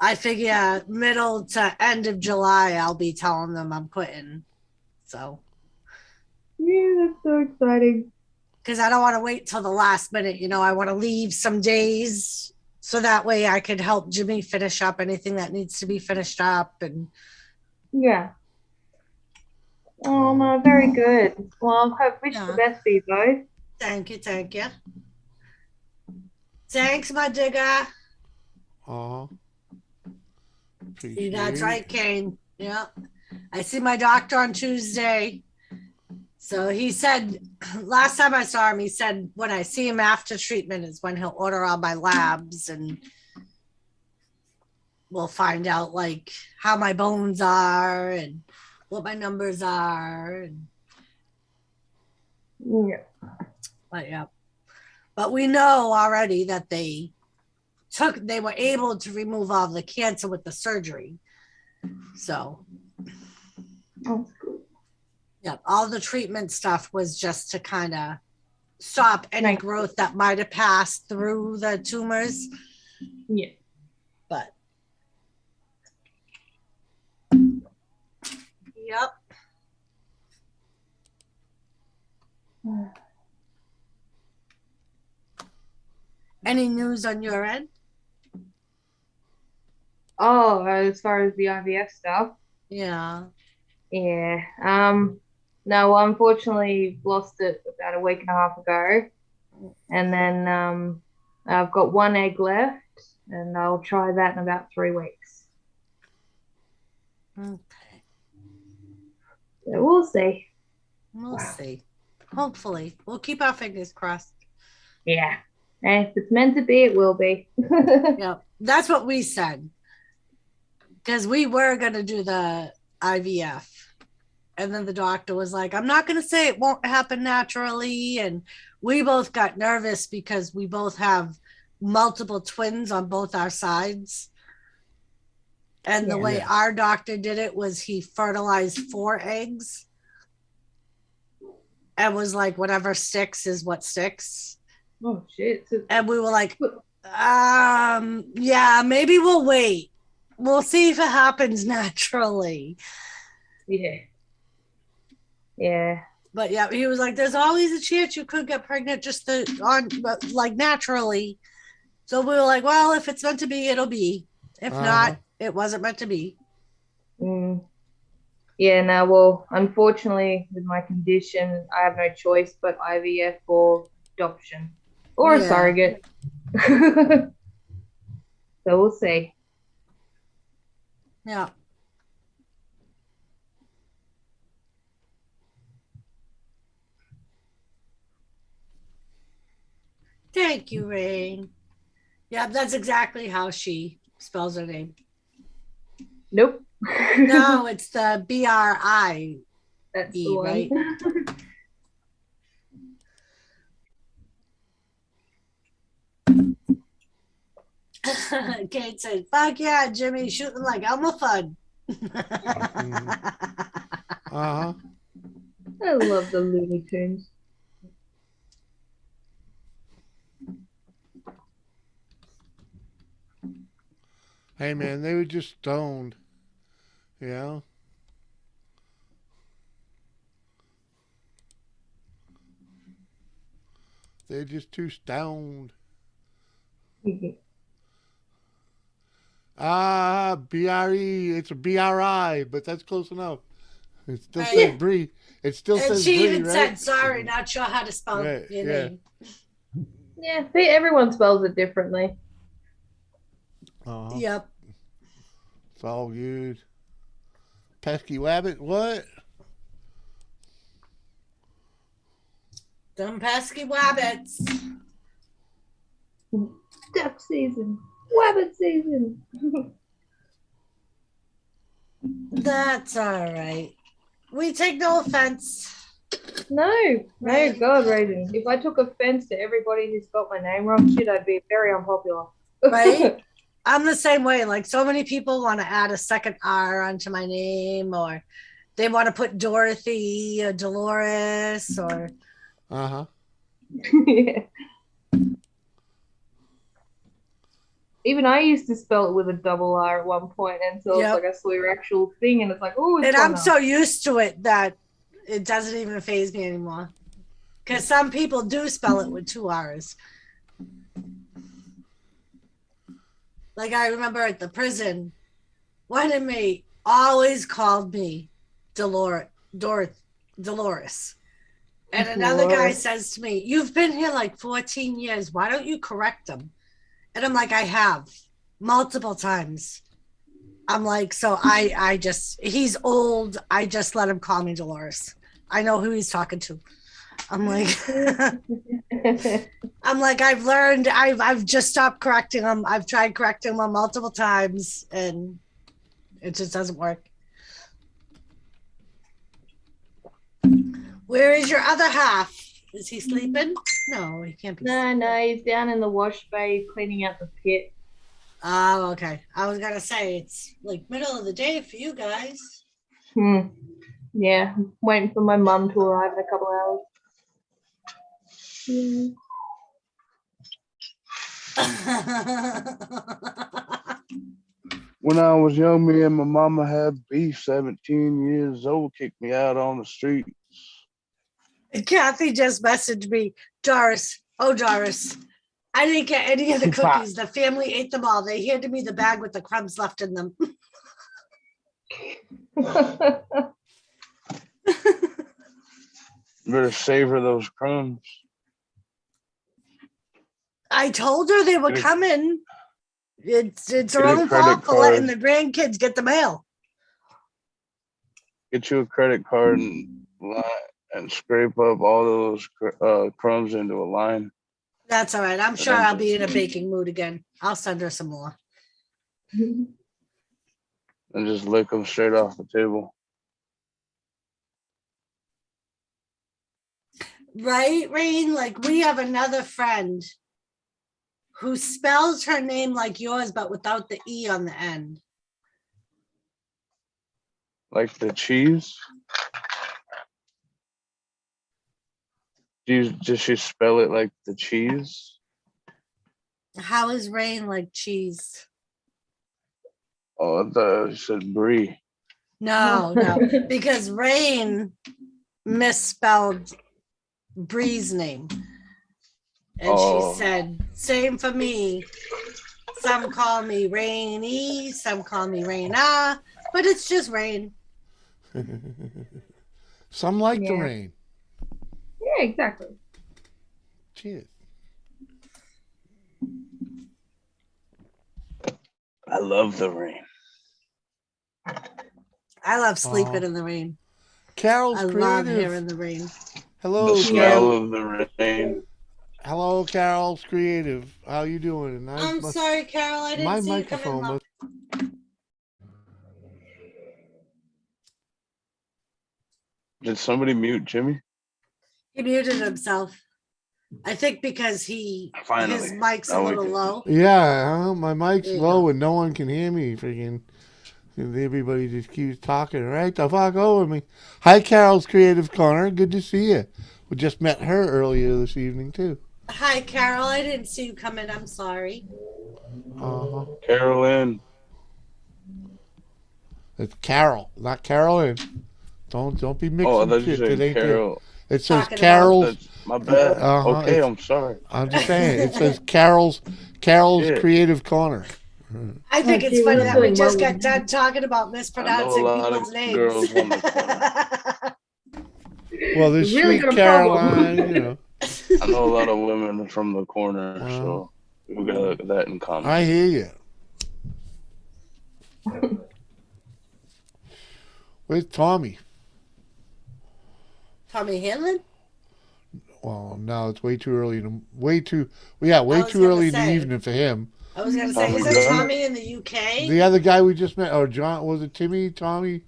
Speaker 3: I figure middle to end of July, I'll be telling them I'm quitting. So.
Speaker 4: Yeah, that's so exciting.
Speaker 3: Because I don't want to wait till the last minute. You know, I want to leave some days so that way I could help Jimmy finish up anything that needs to be finished up. And
Speaker 4: yeah. Oh, no, very good. Well, I wish the best for you both.
Speaker 3: Thank you. Thanks, my digger. See, that's right, Kane. Yeah. I see my doctor on Tuesday. So he said, last time I saw him, he said, when I see him after treatment is when he'll order all my labs and we'll find out like how my bones are and what my numbers are. And...
Speaker 4: Yeah.
Speaker 3: But we know already that they were able to remove all the cancer with the surgery. So.
Speaker 4: That's good.
Speaker 3: Yep, all the treatment stuff was just to kind of stop any growth that might have passed through the tumors.
Speaker 4: Yeah.
Speaker 3: But. Yep. Any news on your end?
Speaker 4: Oh, as far as the IVF stuff?
Speaker 3: Yeah.
Speaker 4: Yeah. No, unfortunately lost it about a week and a half ago. And then I've got one egg left and I'll try that in about 3 weeks.
Speaker 3: Okay.
Speaker 4: So we'll see.
Speaker 3: We'll see. Hopefully. We'll keep our fingers crossed.
Speaker 4: Yeah. And if it's meant to be, it will be.
Speaker 3: Yeah. That's what we said. Because we were going to do the IVF. And then the doctor was like, I'm not going to say it won't happen naturally. And we both got nervous because we both have multiple twins on both our sides. And the way our doctor did it was he fertilized 4 eggs and was like, whatever sticks is what sticks.
Speaker 4: Oh, shit.
Speaker 3: And we were like, yeah, maybe we'll wait. We'll see if it happens naturally.
Speaker 4: Yeah. Yeah.
Speaker 3: But yeah, he was like, there's always a chance you could get pregnant just like naturally. So we were like, well, if it's meant to be, it'll be. If not, it wasn't meant to be.
Speaker 4: Mm. Yeah, no, well, unfortunately, with my condition, I have no choice but IVF or adoption or a
Speaker 3: Yeah.
Speaker 4: surrogate. So we'll see.
Speaker 3: Yeah. Thank you, Rain. Yeah, that's exactly how she spells her name.
Speaker 4: Nope.
Speaker 3: No, it's the BRI,
Speaker 4: That's the one.
Speaker 3: right? Kate said, fuck yeah, Jimmy, shooting like Elmer Fudd.
Speaker 1: Uh-huh.
Speaker 4: I love the Looney Tunes.
Speaker 1: Hey, man, they were just stoned. You know? They're just too stoned. Ah, BRE. It's a BRI, but that's close enough. It still
Speaker 3: Right.
Speaker 1: says Bree. It still
Speaker 3: And
Speaker 1: says
Speaker 3: she
Speaker 1: Bree,
Speaker 3: even
Speaker 1: right?
Speaker 3: said, sorry, not sure how to spell
Speaker 1: Right,
Speaker 3: your
Speaker 1: yeah.
Speaker 3: name.
Speaker 4: Yeah, everyone spells it differently.
Speaker 1: Uh-huh.
Speaker 3: Yep.
Speaker 1: It's all good. Pesky Wabbit, what?
Speaker 3: Them pesky wabbits.
Speaker 4: Duck season. Wabbit season.
Speaker 3: That's all right. We take no offense.
Speaker 4: No, God, Raiden. If I took offense to everybody who spelled my name wrong, shit, I'd be very unpopular.
Speaker 3: Right? I'm the same way. Like, so many people want to add a second R onto my name, or they want to put Dorothy or Dolores, or
Speaker 1: Uh-huh.
Speaker 4: Yeah. Even I used to spell it with a double R at one point, and so it's
Speaker 3: Yep.
Speaker 4: like I saw your actual thing, and it's like, oh, it's
Speaker 3: and I'm
Speaker 4: one
Speaker 3: so
Speaker 4: R.
Speaker 3: used to it that it doesn't even faze me anymore. Because some people do spell it with two R's. Like, I remember at the prison, one inmate always called me Dolores. And another guy
Speaker 4: Dolores.
Speaker 3: says to me, you've been here like 14 years. Why don't you correct him? And I'm like, I have multiple times. I'm like, so I just, he's old. I just let him call me Dolores. I know who he's talking to. I'm like, I've learned, I've just stopped correcting him. I've tried correcting him multiple times and it just doesn't work. Where is your other half? Is he sleeping? No, he can't be.
Speaker 4: No, he's down in the wash bay cleaning out the pit.
Speaker 3: Oh, okay. I was gonna say it's like middle of the day for you guys.
Speaker 4: Yeah, waiting for my mum to arrive in a couple hours.
Speaker 2: When I was young, me and my mama had beef. 17 years old, kicked me out on the street.
Speaker 3: Kathy just messaged me, Doris. Oh, Doris, I didn't get any of the cookies. The family ate them all. They handed me the bag with the crumbs left in them.
Speaker 2: Better savor those crumbs.
Speaker 3: I told her they were
Speaker 2: Get a-
Speaker 3: coming. It's her
Speaker 2: Get a
Speaker 3: own
Speaker 2: credit
Speaker 3: fault for letting
Speaker 2: card.
Speaker 3: the grandkids get the mail.
Speaker 2: Get you a credit card and scrape up all those crumbs into a line.
Speaker 3: That's all right. I'm sure I'll be in a baking mood again. I'll send her some more.
Speaker 2: And just lick them straight off the table.
Speaker 3: Right, Rain? Like, we have another friend who spells her name like yours, but without the E on the end.
Speaker 2: Like the cheese. Does she spell it like the cheese?
Speaker 3: How is Rain like cheese?
Speaker 2: Oh, I thought you said brie.
Speaker 3: No, because Rain misspelled Bree's name. And she said, same for me. Some call me Rainy, some call me Raina, but it's just Rain.
Speaker 1: Some like the
Speaker 4: Yeah.
Speaker 1: rain.
Speaker 4: Yeah, exactly.
Speaker 1: Cheers.
Speaker 2: I love the rain.
Speaker 3: I love sleeping
Speaker 1: Aw.
Speaker 3: in the rain.
Speaker 1: Carol's
Speaker 3: I love
Speaker 1: creative.
Speaker 3: hearing the rain.
Speaker 1: Hello,
Speaker 2: The
Speaker 1: Carol.
Speaker 2: smell of the rain.
Speaker 1: Hello, Carol's creative. How you doing? And
Speaker 3: I'm sorry, Carol. I didn't
Speaker 1: my
Speaker 3: see you come in.
Speaker 1: microphone
Speaker 3: Love.
Speaker 1: was.
Speaker 2: Did somebody mute Jimmy?
Speaker 3: He muted himself. I think because
Speaker 2: Finally.
Speaker 3: his mic's a
Speaker 2: Now we
Speaker 3: little
Speaker 2: can-
Speaker 3: low.
Speaker 1: Yeah, my mic's
Speaker 3: There you
Speaker 1: low
Speaker 3: go.
Speaker 1: and no one can hear me. Freaking, everybody just keeps talking right the fuck over me. Hi, Carol's Creative Corner. Good to see you. We just met her earlier this evening too.
Speaker 3: Hi, Carol. I didn't see you come in. I'm sorry.
Speaker 1: Uh-huh.
Speaker 2: Carolyn.
Speaker 1: It's Carol, not Carolyn. Don't be mixing
Speaker 2: Oh, I thought you
Speaker 1: shit. It
Speaker 2: said
Speaker 1: ain't
Speaker 2: Carol.
Speaker 1: It says
Speaker 3: Talking about-
Speaker 1: Carol's.
Speaker 2: That's my bad.
Speaker 1: Uh-huh,
Speaker 2: Okay,
Speaker 1: it's-
Speaker 2: I'm sorry.
Speaker 1: I'm just saying. It says Carol's
Speaker 2: Shit.
Speaker 1: Creative Corner.
Speaker 3: I think
Speaker 4: Oh,
Speaker 3: it's
Speaker 4: gee,
Speaker 3: funny
Speaker 4: we're
Speaker 3: that we
Speaker 4: doing
Speaker 3: just
Speaker 4: well
Speaker 3: got
Speaker 4: with
Speaker 3: done talking about mispronouncing
Speaker 2: lot of
Speaker 3: people's names.
Speaker 2: girls on the
Speaker 1: Well, this
Speaker 4: You really
Speaker 1: sweet
Speaker 4: got a problem.
Speaker 1: Caroline, you know.
Speaker 2: I know a lot of women from the corner,
Speaker 1: Wow.
Speaker 2: so we got that in common.
Speaker 1: I hear you. Where's Tommy?
Speaker 3: Tommy Hanlon?
Speaker 1: Well, no, it's way too early. Way
Speaker 3: was
Speaker 1: too
Speaker 3: gonna
Speaker 1: early in the
Speaker 3: say.
Speaker 1: evening for him.
Speaker 3: I was going to say,
Speaker 2: Tommy
Speaker 3: is it
Speaker 2: Gunn?
Speaker 3: Tommy in the UK?
Speaker 1: The other guy we just met, or John, was it Timmy? Tommy?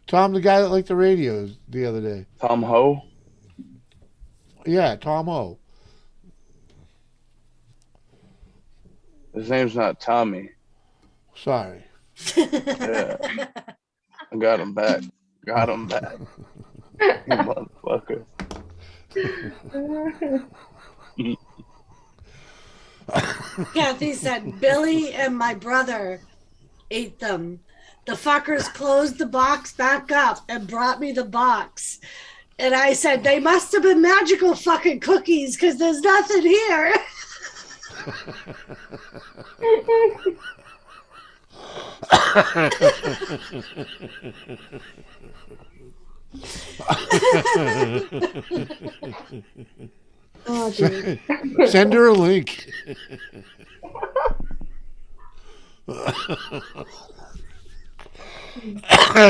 Speaker 1: Tom, the guy that liked the radios the other day.
Speaker 2: Tom Ho?
Speaker 1: Yeah, Tom O.
Speaker 2: His name's not Tommy.
Speaker 1: Sorry.
Speaker 2: Yeah. I got him back. Got him back. You motherfucker.
Speaker 3: Kathy said, Billy and my brother ate them. The fuckers closed the box back up and brought me the box. And I said, they must have been magical fucking cookies because there's nothing here.
Speaker 4: Oh, dear.
Speaker 1: Send her a link.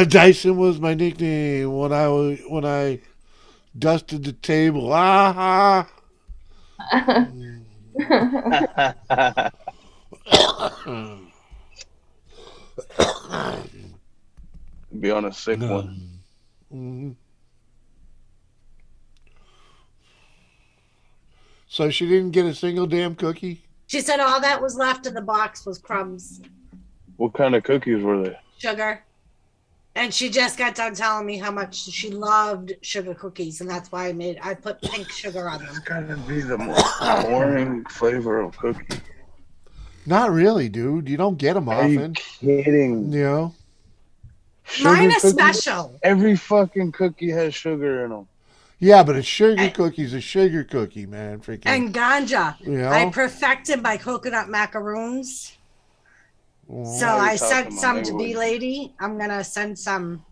Speaker 1: Dyson was my nickname when I dusted the table. Ah,
Speaker 2: Be on a sick one.
Speaker 1: Mhm. So she didn't get a single damn cookie?
Speaker 3: She said all that was left in the box was crumbs,
Speaker 2: What kind of cookies were they?
Speaker 3: sugar. And she just got done telling me how much she loved sugar cookies, and that's why I put pink sugar on them.
Speaker 2: It's gotta be the most boring flavor of cookie.
Speaker 1: Not really, dude. You don't get them
Speaker 2: Are you
Speaker 1: often.
Speaker 2: kidding?
Speaker 1: You know?
Speaker 2: Sugar
Speaker 3: Mine are
Speaker 2: cookies?
Speaker 3: special.
Speaker 2: Every fucking cookie has sugar in them.
Speaker 1: Yeah, but a sugar cookie's a sugar cookie, man. Freaking.
Speaker 3: And ganja.
Speaker 1: You know?
Speaker 3: I perfected my coconut macaroons.
Speaker 1: Well,
Speaker 3: So
Speaker 2: Now you're
Speaker 3: I sent
Speaker 2: talking my
Speaker 3: some to
Speaker 2: language.
Speaker 3: Bee Lady. I'm gonna send some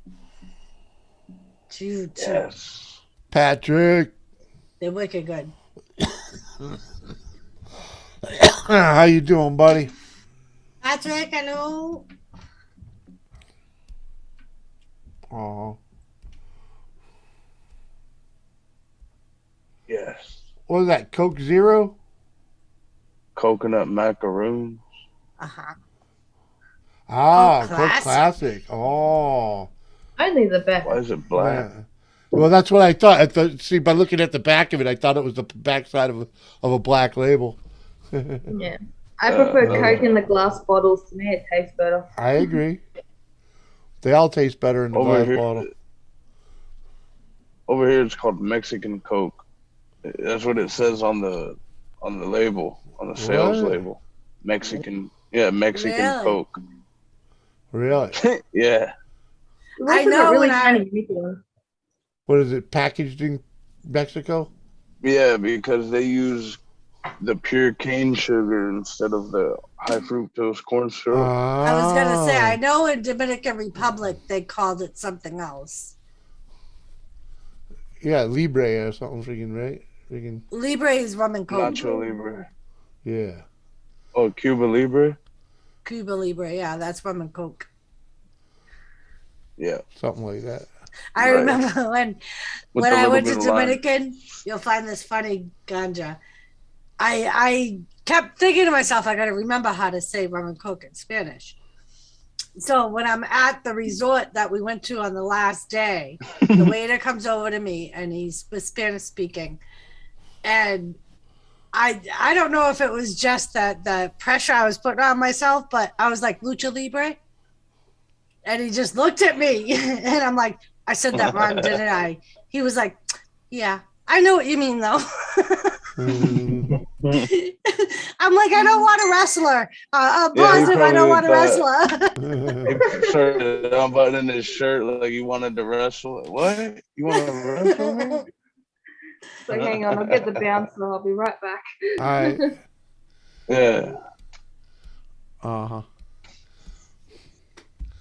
Speaker 3: to
Speaker 2: Yes.
Speaker 1: Patrick,
Speaker 3: They're wicked good.
Speaker 1: how you doing, buddy?
Speaker 3: Patrick, hello.
Speaker 1: Oh,
Speaker 2: Yes.
Speaker 1: what was that? Coke Zero?
Speaker 2: Coconut macaroons.
Speaker 3: Uh-huh.
Speaker 1: Ah,
Speaker 3: Coke
Speaker 1: Coke
Speaker 3: Classic.
Speaker 1: Classic. Oh,
Speaker 4: Only the best.
Speaker 2: Why is it black?
Speaker 1: yeah. Well, that's what I thought. See, by looking at the back of it, I thought it was the backside of a black label.
Speaker 4: Yeah. I prefer Coke in the glass bottles. To me, it tastes better.
Speaker 1: I agree. They all taste better in the
Speaker 2: Over
Speaker 1: glass
Speaker 2: here,
Speaker 1: bottle.
Speaker 2: over here, it's called Mexican Coke. That's what it says on the label, on the sales
Speaker 1: What?
Speaker 2: label. Mexican, yeah, Mexican
Speaker 3: Really?
Speaker 2: Coke.
Speaker 1: Really?
Speaker 2: Yeah,
Speaker 3: I
Speaker 4: They're
Speaker 3: know
Speaker 4: really
Speaker 3: when I-
Speaker 4: tiny unique ones.
Speaker 1: What is it? Packaged in Mexico?
Speaker 2: yeah, because they use the pure cane sugar instead of the high fructose corn syrup.
Speaker 3: I was gonna say, I
Speaker 1: Ah.
Speaker 3: know in Dominican Republic they called it something else.
Speaker 1: Yeah, Libre or something freaking, right? Freaking,
Speaker 3: Libre is rum and coke.
Speaker 2: Nacho Libre.
Speaker 1: yeah.
Speaker 2: Oh, Cuba Libre.
Speaker 3: Cuba Libre, yeah, that's rum and coke.
Speaker 2: Yeah.
Speaker 1: Something like that.
Speaker 3: I
Speaker 2: Right.
Speaker 3: remember when
Speaker 2: With
Speaker 3: when
Speaker 2: a
Speaker 3: I
Speaker 2: little
Speaker 3: went
Speaker 2: bit
Speaker 3: to
Speaker 2: of lime.
Speaker 3: Dominican, you'll find this funny ganja. I kept thinking to myself, I got to remember how to say rum and coke in Spanish. So when I'm at the resort that we went to on the last day, the waiter comes over to me and he's Spanish speaking, and I don't know if it was just that the pressure I was putting on myself, but I was like lucha libre, and he just looked at me, and I'm like, I said that wrong, didn't I? He was like, yeah, I know what you mean though. I'm like, I don't want a wrestler. I'm positive I don't want a wrestler.
Speaker 2: He started unbuttoning his shirt like he wanted to wrestle. What? You want to wrestle me?
Speaker 4: So hang on, I'll get the bouncer. I'll be right back.
Speaker 1: All right.
Speaker 2: Yeah.
Speaker 1: Uh-huh.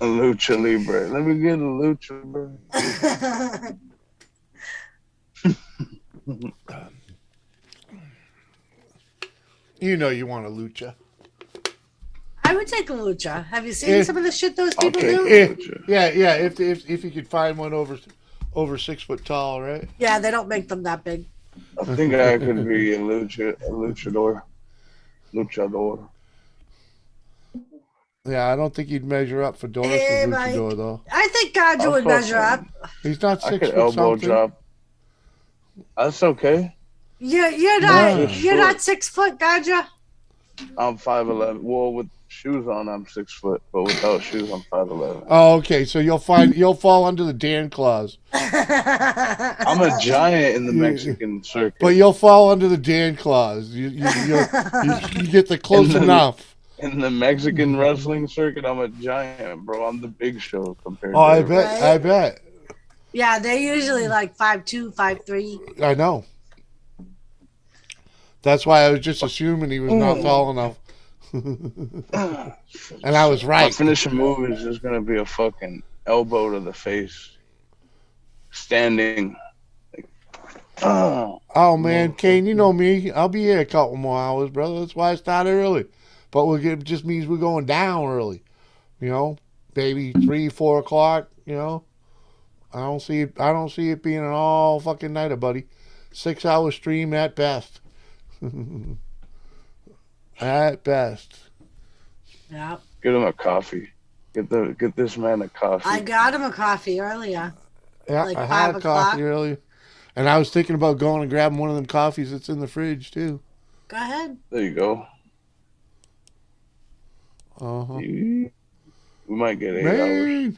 Speaker 2: A lucha libre. Let me get a lucha libre.
Speaker 1: You know you want a lucha.
Speaker 3: I would take a lucha. Have you seen some of the shit those people do?
Speaker 1: Yeah. If you could find one over 6 foot tall, right?
Speaker 3: Yeah, they don't make them that big.
Speaker 2: I think I could be a luchador.
Speaker 1: Yeah, I don't think he'd measure up for Doris'
Speaker 3: Hey,
Speaker 1: luchador
Speaker 3: Mike.
Speaker 1: though.
Speaker 3: I think Ganja would measure up.
Speaker 1: He's not
Speaker 2: I
Speaker 1: 6
Speaker 2: could
Speaker 1: foot
Speaker 2: elbow
Speaker 1: something.
Speaker 2: drop. That's okay.
Speaker 3: You're
Speaker 1: No.
Speaker 3: not 6 foot, Ganja.
Speaker 2: I'm 5'11". Well, with shoes on, I'm 6 foot, but without shoes, I'm 5'11".
Speaker 1: Oh, okay. So you'll fall under the Dan clause.
Speaker 2: I'm a giant in the Mexican circuit.
Speaker 1: But you'll fall under the Dan clause. You get the close enough.
Speaker 2: In the Mexican wrestling circuit, I'm a giant, bro. I'm the Big Show compared
Speaker 1: Oh,
Speaker 2: to
Speaker 1: I
Speaker 2: everybody.
Speaker 1: bet. I bet.
Speaker 3: Yeah, they're usually like 5'2", 5'3".
Speaker 1: I know. That's why I was just assuming he was not tall enough. And I was
Speaker 2: My
Speaker 1: right.
Speaker 2: finishing move is just gonna be a fucking elbow to the face, standing.
Speaker 1: Oh man, Kane, you know me. I'll be here a couple more hours, brother. That's why I started early. But just means we're going down early. You know, maybe 3, 4 o'clock. You know, I don't see it being an all fucking nighter, buddy. 6 hour stream at best. At best.
Speaker 3: Yeah.
Speaker 2: Get him a coffee. Get this man a coffee.
Speaker 3: I got him a coffee earlier.
Speaker 1: Yeah,
Speaker 3: Like
Speaker 1: I
Speaker 3: 5
Speaker 1: had a
Speaker 3: o'clock?
Speaker 1: coffee earlier. And I was thinking about going and grabbing one of them coffees that's in the fridge, too.
Speaker 3: Go ahead.
Speaker 2: There you go.
Speaker 1: Uh-huh.
Speaker 2: We might get 8 hours.
Speaker 1: Man!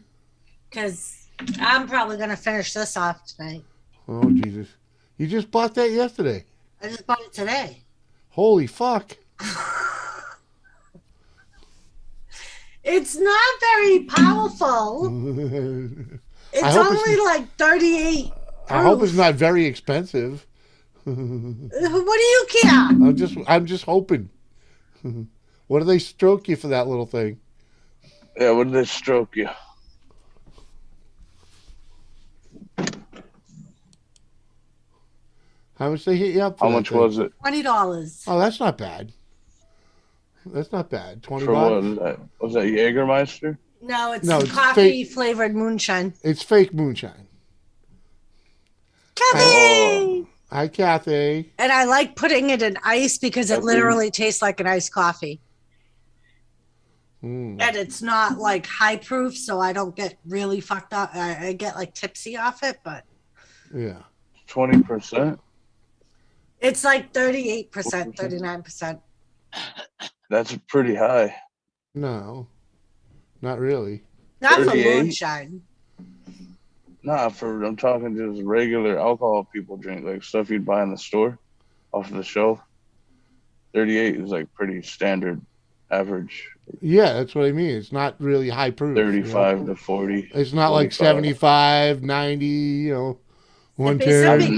Speaker 3: Because I'm probably going to finish this off tonight.
Speaker 1: Oh, Jesus. You just bought that yesterday.
Speaker 3: I just bought it today.
Speaker 1: Holy fuck.
Speaker 3: It's not very powerful. It's
Speaker 1: I hope
Speaker 3: only like 38
Speaker 1: I hope
Speaker 3: proof.
Speaker 1: it's not very expensive.
Speaker 3: What do you care?
Speaker 1: I'm just hoping. What do they stroke you for that little thing?
Speaker 2: Yeah, what did they stroke you?
Speaker 1: How much they hit you up for?
Speaker 2: How much was it?
Speaker 3: $20.
Speaker 1: Oh, that's not bad. That's not bad. 20
Speaker 2: For what
Speaker 1: bucks.
Speaker 2: was that? Was that Jägermeister?
Speaker 3: No, it's
Speaker 1: No, it's
Speaker 3: coffee flavored moonshine.
Speaker 1: It's fake moonshine.
Speaker 3: Kathy!
Speaker 1: Hi, Kathy.
Speaker 3: And I like putting it in ice because it literally tastes like an iced coffee.
Speaker 1: Mm.
Speaker 3: And it's not like high proof, so I don't get really fucked up. I get like tipsy off it, but
Speaker 1: Yeah.
Speaker 2: 20%?
Speaker 3: it's like 38%, 39%.
Speaker 2: That's pretty high.
Speaker 1: No, not really.
Speaker 3: Not for
Speaker 2: 38?
Speaker 3: moonshine.
Speaker 2: Nah, I'm talking just regular alcohol people drink, like stuff you'd buy in the store off the shelf. 38 is like pretty standard average.
Speaker 1: Yeah, that's what I mean. It's not really high proof.
Speaker 2: 35 to 40.
Speaker 1: It's not like
Speaker 2: 45.
Speaker 1: 75, 90,
Speaker 2: I
Speaker 1: 110.
Speaker 2: would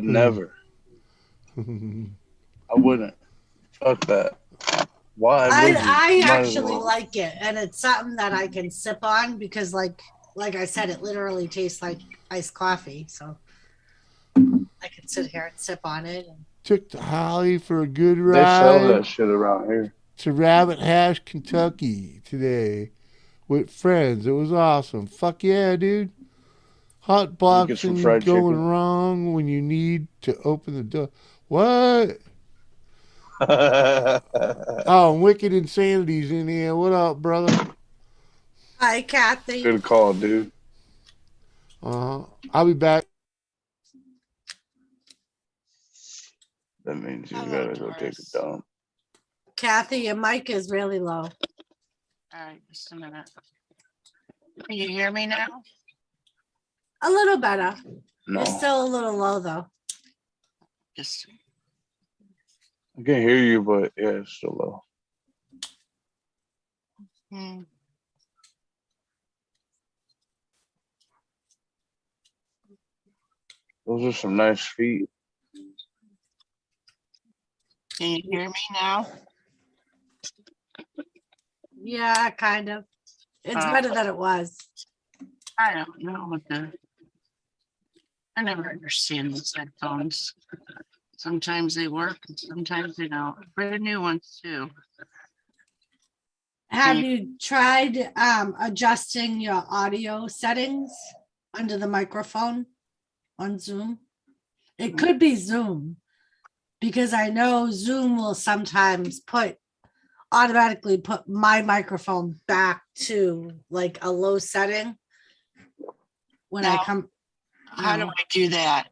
Speaker 2: never. I wouldn't. Fuck that. Why? would you?
Speaker 3: I
Speaker 2: Might as
Speaker 3: actually
Speaker 2: well.
Speaker 3: like it, and it's something that I can sip on because, like I said, it literally tastes like iced coffee. So can sit here and sip on it.
Speaker 1: Took the Holly for a good
Speaker 2: They sell that
Speaker 1: ride
Speaker 2: shit around here.
Speaker 1: to Rabbit Hash, Kentucky today with friends. It was awesome. Fuck yeah, dude. Hot
Speaker 2: get some
Speaker 1: boxing
Speaker 2: fried
Speaker 1: going
Speaker 2: chicken?
Speaker 1: wrong when you need to open the door. What? Oh, Wicked Insanity's in here. What up, brother?
Speaker 3: Hi, Kathy.
Speaker 2: Good call, dude.
Speaker 1: I'll be back.
Speaker 2: That means you
Speaker 5: Hello,
Speaker 2: gotta go take a
Speaker 5: Doris.
Speaker 2: dump.
Speaker 3: Kathy, your mic is really low.
Speaker 5: All right, just a minute. Can you hear me now?
Speaker 3: A little better.
Speaker 2: No,
Speaker 3: You're still a little low, though.
Speaker 5: Just
Speaker 2: I can hear you, but yeah, it's still low.
Speaker 5: hmm.
Speaker 2: Those are some nice feet.
Speaker 5: Can you hear me now?
Speaker 3: Yeah, kind of. It's better than it was.
Speaker 5: I don't know what the. I never understand these headphones. Sometimes they work and sometimes they don't. Brand new ones too.
Speaker 3: Have you tried adjusting your audio settings under the microphone on Zoom? It could be Zoom, because I know Zoom will sometimes automatically put my microphone back to like a low setting when I
Speaker 5: Now,
Speaker 3: come.
Speaker 5: How do I do that?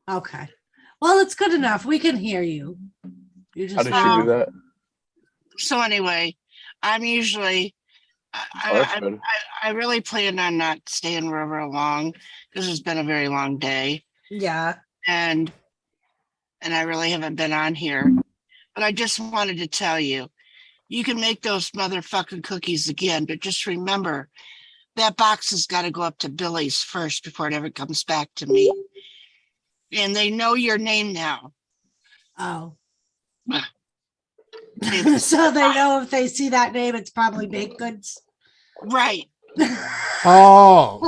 Speaker 3: Okay. Well, it's good enough. We can hear you. You
Speaker 2: How
Speaker 3: just
Speaker 2: did she do that?
Speaker 5: So anyway, I'm usually
Speaker 2: Oh, that's better.
Speaker 5: I really plan on not staying real long because it's been a very long day.
Speaker 3: Yeah.
Speaker 5: And I really haven't been on here. But I just wanted to tell you, you can make those motherfucking cookies again, but just remember that box has got to go up to Billy's first before it ever comes back to me. And they know your name now.
Speaker 3: Oh. So they know if they see that name, it's probably baked goods.
Speaker 5: Right.
Speaker 1: Oh,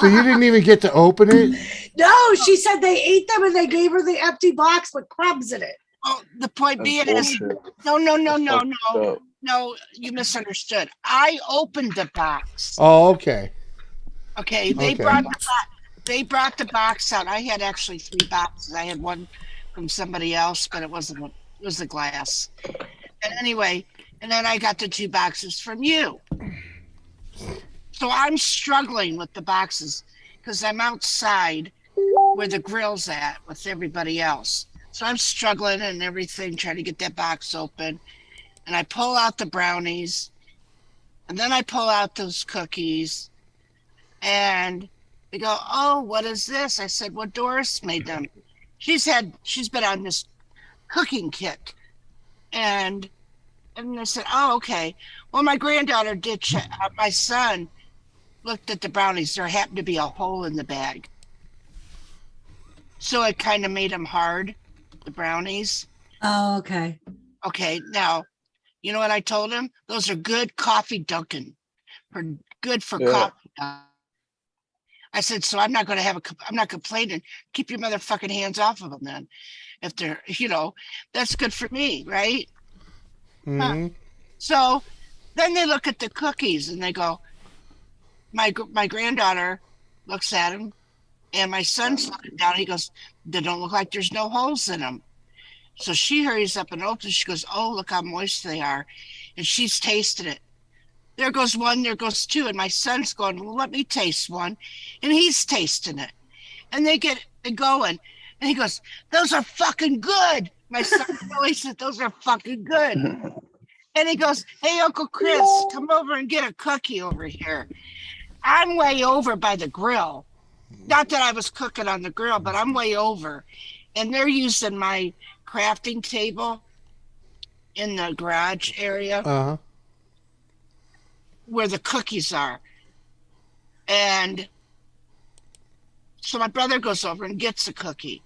Speaker 1: so you didn't even get to open it?
Speaker 3: No, she said they ate them and they gave her the empty box with crumbs in it.
Speaker 5: Oh, the point
Speaker 2: That's
Speaker 5: being is,
Speaker 2: bullshit.
Speaker 5: no, you misunderstood. I opened the box.
Speaker 1: Oh, okay.
Speaker 5: Okay, they
Speaker 1: Okay.
Speaker 5: brought the box out. I had actually 3 boxes. I had one from somebody else, but it was the glass. And anyway, and then I got the 2 boxes from you. So I'm struggling with the boxes because I'm outside where the grill's at with everybody else. So I'm struggling and everything, trying to get that box open. And I pull out the brownies, and then I pull out those cookies, and they go, "Oh, what is this?" I said, "Well, Doris made them. She's been on this cooking kick." And I said, "Oh, okay." Well, my granddaughter did check. My son looked at the brownies. There happened to be a hole in the bag. So it kind of made them hard, the brownies.
Speaker 3: Oh, okay.
Speaker 5: Okay, now, you know what I told him? Those are good coffee Dunkin'. Good for coffee. I said, so I'm not going to I'm not complaining. Keep your motherfucking hands off of them then. If they're, that's good for me, right?
Speaker 1: Mm-hmm.
Speaker 5: So then they look at the cookies and they go, my granddaughter looks at them and my son's looking down. He goes, they don't look like there's no holes in them. So she hurries up and opens. She goes, oh, look how moist they are. And she's tasted it. There goes 1, there goes 2. And my son's going, well, let me taste one. And he's tasting it. And they get it going. And he goes, those are fucking good. My son Billy said, those are fucking good. And he goes, hey, Uncle Chris, come over and get a cookie over here. I'm way over by the grill. Not that I was cooking on the grill, but I'm way over. And they're using my crafting table in the garage area.
Speaker 1: Uh-huh.
Speaker 5: Where the cookies are. And so my brother goes over and gets a cookie.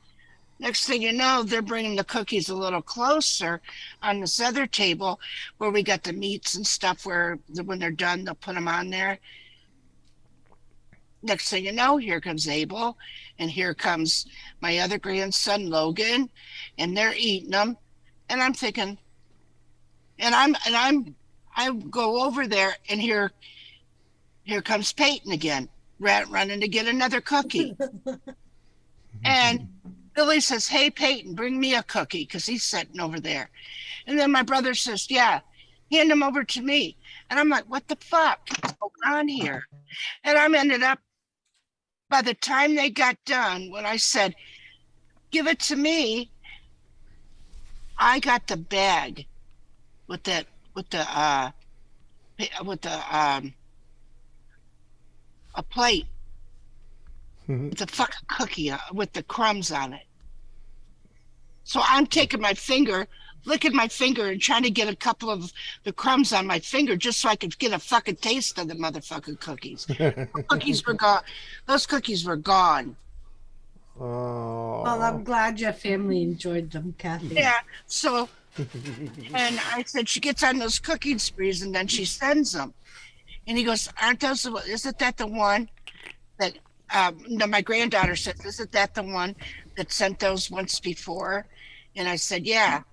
Speaker 5: Next thing you know, they're bringing the cookies a little closer on this other table where we got the meats and stuff where when they're done, they'll put them on there. next thing you know, here comes Abel, and here comes my other grandson Logan, and they're eating them, and I'm thinking, I go over there, and here comes Peyton again, running to get another cookie, and Billy says, "Hey Peyton, bring me a cookie," because he's sitting over there, and then my brother says, "Yeah, hand him over to me," and I'm like, "What the fuck is going on here?" And I'm ended up. By the time they got done, when I said, "Give it to me," I got the bag with the a plate with the fucking cookie with the crumbs on it. So I'm taking my finger, licking my finger, and trying to get a couple of the crumbs on my finger just so I could get a fucking taste of the motherfucking cookies. Cookies were gone. Those cookies were gone.
Speaker 1: Oh.
Speaker 3: Well, I'm glad your family enjoyed them, Kathy.
Speaker 5: Yeah. So, and I said she gets on those cooking sprees and then she sends them. And he goes, "Aren't those? Isn't that the one that?" No, my granddaughter said, "Isn't that the one that sent those once before?" And I said, "Yeah.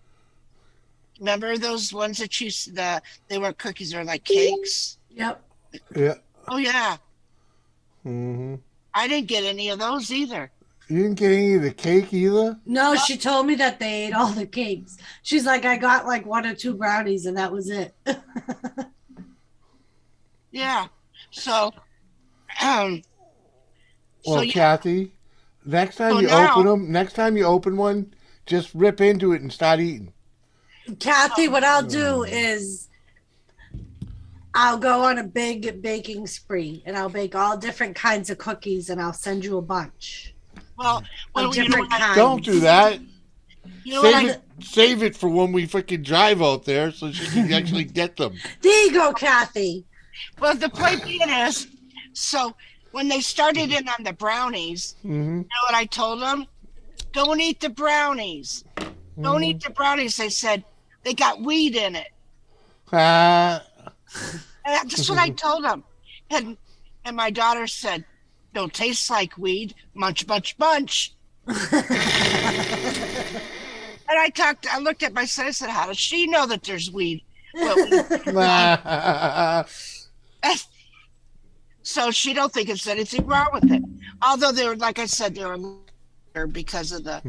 Speaker 5: Remember those ones that they weren't cookies, they're like cakes?"
Speaker 3: Yep.
Speaker 1: Yeah.
Speaker 5: "Oh yeah."
Speaker 1: Mm-hmm.
Speaker 5: I didn't get any of those either.
Speaker 1: You didn't get any of the cake either?
Speaker 3: No, she told me that they ate all the cakes. She's like, I got like 1 or 2 brownies and that was it.
Speaker 5: Yeah. So,
Speaker 1: Well,
Speaker 5: so yeah.
Speaker 1: Kathy, next time
Speaker 5: So
Speaker 1: you
Speaker 5: now-
Speaker 1: open them, next time you open one, just rip into it and start eating.
Speaker 3: Kathy, what I'll do is I'll go on a big baking spree and I'll bake all different kinds of cookies and I'll send you a bunch
Speaker 5: Well,
Speaker 3: of
Speaker 5: you know
Speaker 3: different
Speaker 5: what?
Speaker 3: kinds.
Speaker 1: Don't do that.
Speaker 5: You know what
Speaker 1: Save it for when we freaking drive out there so she can actually get them.
Speaker 3: There you go, Kathy.
Speaker 5: Well, the point being is, so when they started in on the brownies,
Speaker 1: Mm-hmm.
Speaker 5: you know what I told them? Don't eat the brownies. Don't eat the brownies. They said they got weed in it.
Speaker 1: Ah.
Speaker 5: And that's what I told them. And my daughter said, "Don't taste like weed. Munch, munch, munch." And I looked at my son, I said, "How does she know that there's weed?" Well, so she don't think it's anything wrong with it. Although they were, like I said, they were because of the,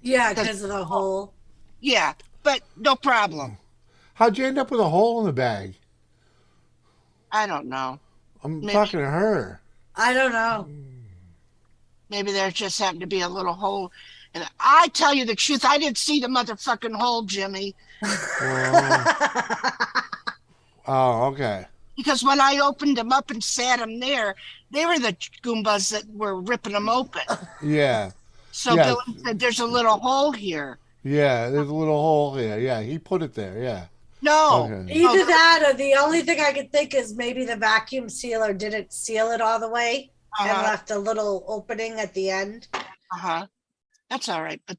Speaker 3: Yeah, because of the hole.
Speaker 5: yeah, but no problem.
Speaker 1: How'd you end up with a hole in the bag?
Speaker 5: I don't know.
Speaker 1: I'm
Speaker 5: Maybe-
Speaker 1: talking to her.
Speaker 3: I don't know.
Speaker 5: Maybe there just happened to be a little hole. And I tell you the truth, I didn't see the motherfucking hole, Jimmy.
Speaker 1: Oh, okay.
Speaker 5: Because when I opened them up and sat them there, they were the Goombas that were ripping them open.
Speaker 1: Yeah.
Speaker 5: So
Speaker 1: Yeah.
Speaker 5: Billy said, "There's a little hole here."
Speaker 1: Yeah, there's a little hole here. Yeah, he put it there. Yeah.
Speaker 5: No.
Speaker 1: Okay.
Speaker 3: Either that or the only thing I could think is maybe the vacuum sealer didn't seal it all the way and
Speaker 5: Uh-huh.
Speaker 3: left a little opening at the end.
Speaker 5: Uh-huh. That's all right. But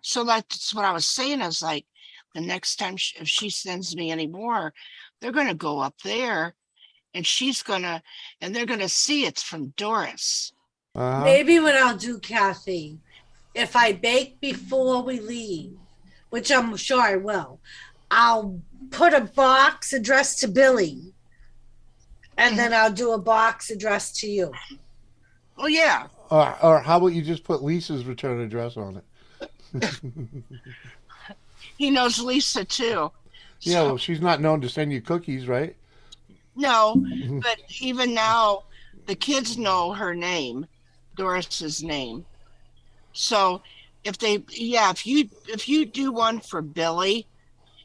Speaker 5: so that's what I was saying. I was like, the next time if she sends me any more, they're gonna go up there and they're gonna see it's from Doris.
Speaker 1: Uh-huh.
Speaker 3: Maybe what I'll do, Kathy, if I bake before we leave, which I'm sure I will, I'll put a box addressed to Billy and then I'll do a box addressed to you.
Speaker 5: Oh yeah.
Speaker 1: Or how about you just put Lisa's return address on it?
Speaker 5: He knows Lisa too.
Speaker 1: Yeah, well, she's not known to send you cookies, right?
Speaker 5: No, but even now the kids know her name, Doris's name. So if you do one for Billy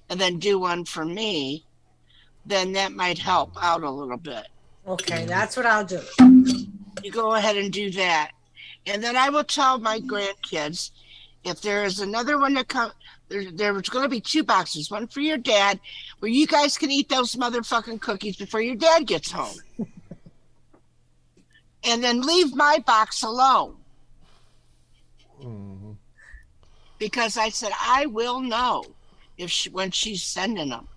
Speaker 5: and then do one for me, then that might help out a little bit.
Speaker 3: Okay, that's what I'll do.
Speaker 5: You go ahead and do that. And then I will tell my grandkids if there is another one that comes, there's going to be 2 boxes, one for your dad, where you guys can eat those motherfucking cookies before your dad gets home. And then leave my box alone.
Speaker 1: Mhm.
Speaker 5: Because I said, I will know when she's sending them.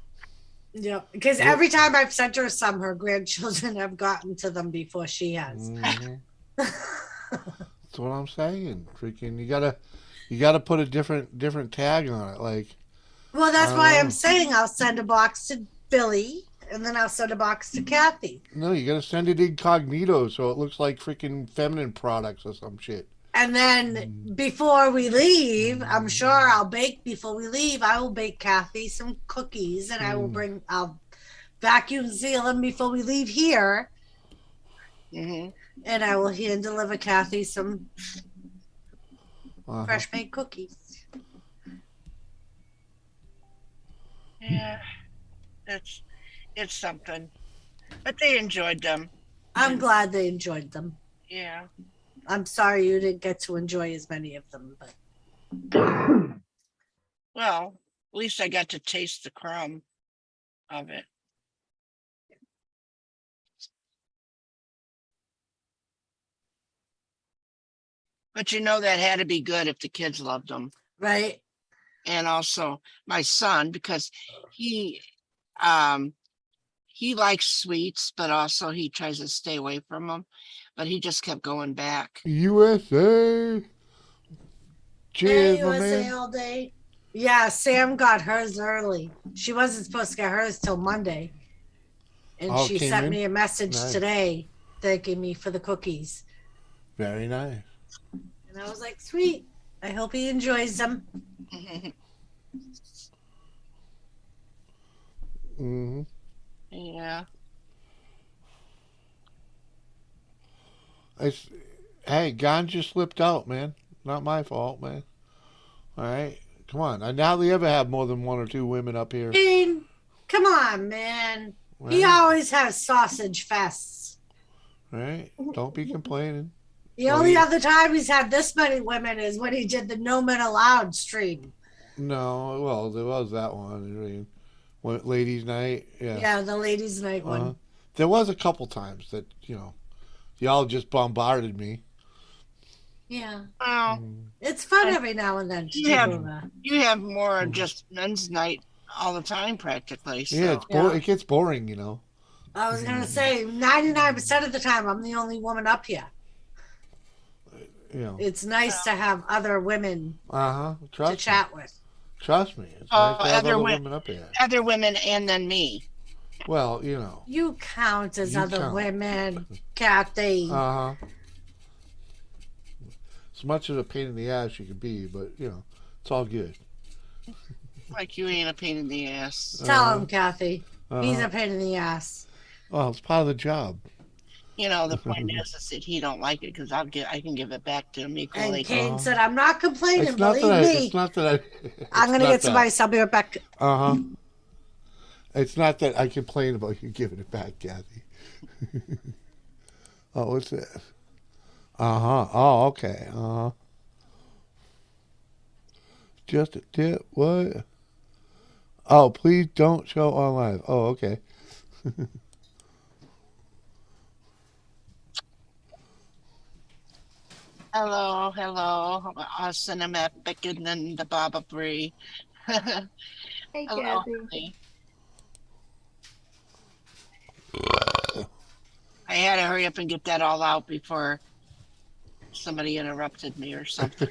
Speaker 3: Yeah, because every time I've sent her some, her grandchildren have gotten to them before she has.
Speaker 1: Mhm. That's what I'm saying. Freaking, you gotta put a different tag on it. Like,
Speaker 3: Well,
Speaker 1: I
Speaker 3: that's
Speaker 1: don't
Speaker 3: why I'm
Speaker 1: know.
Speaker 3: saying I'll send a box to Billy, and then I'll send a box to Kathy.
Speaker 1: No, you gotta send it incognito so it looks like freaking feminine products or some shit.
Speaker 3: And then before we leave, I'm sure I'll bake before we leave. I will bake Kathy some cookies, and I'll vacuum seal them before we leave here,
Speaker 5: Hmm.
Speaker 3: and I will hand deliver Kathy some
Speaker 1: Uh-huh.
Speaker 3: fresh made cookies.
Speaker 5: Yeah, it's something. But they enjoyed them.
Speaker 3: I'm glad they enjoyed them.
Speaker 5: Yeah.
Speaker 3: I'm sorry you didn't get to enjoy as many of them, but
Speaker 5: Well, at least I got to taste the crumb of it. But that had to be good if the kids loved them.
Speaker 3: right?
Speaker 5: And also my son, because he he likes sweets, but also he tries to stay away from them. But he just kept going back.
Speaker 1: USA. Cheers,
Speaker 3: Hey,
Speaker 1: my
Speaker 3: USA
Speaker 1: man.
Speaker 3: all day. Yeah, Sam got hers early. She wasn't supposed to get hers till Monday. And
Speaker 1: Oh,
Speaker 3: she
Speaker 1: came
Speaker 3: sent
Speaker 1: in?
Speaker 3: me a message
Speaker 1: Nice.
Speaker 3: today thanking me for the cookies.
Speaker 1: Very nice.
Speaker 3: And I was like, sweet. I hope he enjoys them.
Speaker 1: Mm-hmm.
Speaker 5: Yeah.
Speaker 1: Hey, ganja slipped out, man. Not my fault, man. All right, come on. I doubt they ever have more than one or two women up here.
Speaker 3: Gene, come on, man. He
Speaker 1: Right?
Speaker 3: always has sausage fests.
Speaker 1: Right? Don't be complaining.
Speaker 3: The
Speaker 1: Well,
Speaker 3: only other time he's had this many women is when he did the No Men Allowed stream.
Speaker 1: No, well, there was that one. I mean, ladies' night. Yeah.
Speaker 3: Yeah, the ladies' night
Speaker 1: Uh-huh.
Speaker 3: one.
Speaker 1: There was a couple times that y'all just bombarded me.
Speaker 3: Yeah.
Speaker 5: Well,
Speaker 3: It's fun every now and then to
Speaker 5: you
Speaker 3: do
Speaker 5: have
Speaker 3: that.
Speaker 5: you have more just men's night all the time practically. So.
Speaker 1: Yeah, it gets boring,
Speaker 3: I was going to say 99% of the time I'm the only woman up here. It's nice to have other women to
Speaker 1: Trust
Speaker 3: chat with.
Speaker 1: Trust me. It's nice to have
Speaker 5: other
Speaker 1: other
Speaker 5: women,
Speaker 1: women up here.
Speaker 5: other women, and then me.
Speaker 1: Well,
Speaker 3: You count as
Speaker 1: You
Speaker 3: other
Speaker 1: count.
Speaker 3: women, Kathy.
Speaker 1: As much as a pain in the ass you could be, but it's all good.
Speaker 5: Like you ain't a pain in the ass.
Speaker 3: Tell him, Kathy. He's
Speaker 1: Uh-huh.
Speaker 3: a pain in the ass.
Speaker 1: Well, it's part of the job.
Speaker 5: The point is that he don't like it because I can give it back to him equally.
Speaker 3: And Kane said, I'm not complaining,
Speaker 1: It's not
Speaker 3: believe
Speaker 1: that
Speaker 3: me.
Speaker 1: It's not that
Speaker 3: I'm going to get some ice. I'll be right back.
Speaker 1: It's not that I complain about you giving it back, Kathy. Oh, what's this? Oh, okay. Just a tip. What? Oh, please don't show on live. Oh, okay.
Speaker 5: Hello. Cinematic and then the Baba Bree.
Speaker 4: Hey,
Speaker 5: Hello,
Speaker 4: Kathy.
Speaker 5: honey. I had to hurry up and get that all out before somebody interrupted me or something.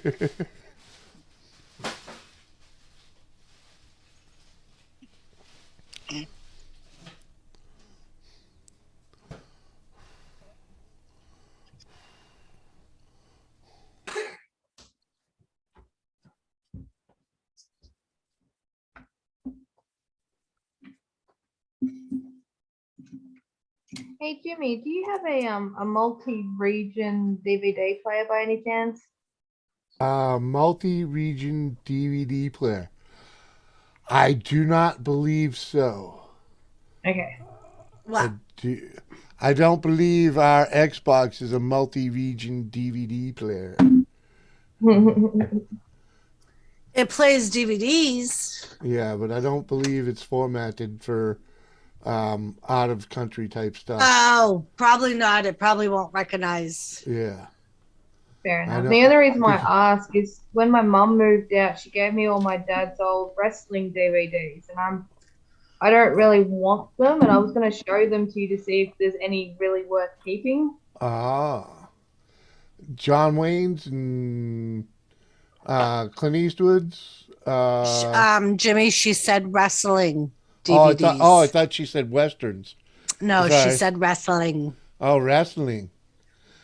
Speaker 4: Hey, Jimmy, do you have a multi-region DVD player by any chance?
Speaker 1: Multi-region DVD player. I do not believe so.
Speaker 4: Okay.
Speaker 3: What?
Speaker 1: I don't believe our Xbox is a multi-region DVD player.
Speaker 3: It plays DVDs.
Speaker 1: Yeah, but I don't believe it's formatted for out of country type stuff.
Speaker 3: Oh, probably not. It probably won't recognize.
Speaker 1: Yeah.
Speaker 4: Fair enough. The other reason why I ask is when my mum moved out, she gave me all my dad's old wrestling DVDs, and I don't really want them, and I was going to show them to you to see if there's any really worth keeping.
Speaker 1: John Wayne's and Clint Eastwood's.
Speaker 3: Jimmy, she said wrestling
Speaker 1: I
Speaker 3: DVDs.
Speaker 1: thought she said westerns.
Speaker 3: No,
Speaker 1: Sorry.
Speaker 3: she said wrestling.
Speaker 1: Oh, wrestling.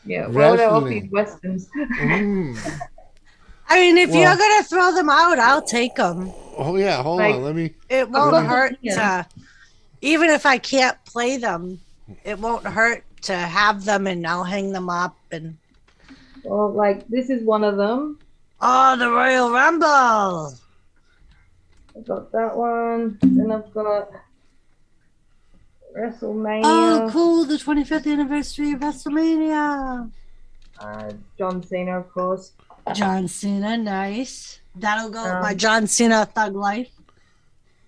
Speaker 4: Yeah, why would I offer
Speaker 1: Wrestling.
Speaker 4: you westerns?
Speaker 3: I mean, if
Speaker 1: Well-
Speaker 3: you're gonna throw them out, I'll take them.
Speaker 1: Oh yeah, hold
Speaker 4: Like-
Speaker 1: on. Let me.
Speaker 3: It won't
Speaker 4: got
Speaker 3: hurt
Speaker 4: yeah.
Speaker 3: to, even if I can't play them, it won't hurt to have them, and I'll hang them up. And
Speaker 4: Well, like this is one of them.
Speaker 3: oh, the Royal Rumble!
Speaker 4: I've got that one. Then I've got WrestleMania.
Speaker 3: Oh, cool! The 25th anniversary of WrestleMania.
Speaker 4: John Cena, of course.
Speaker 3: John Cena, nice. That'll go with my John Cena Thug Life.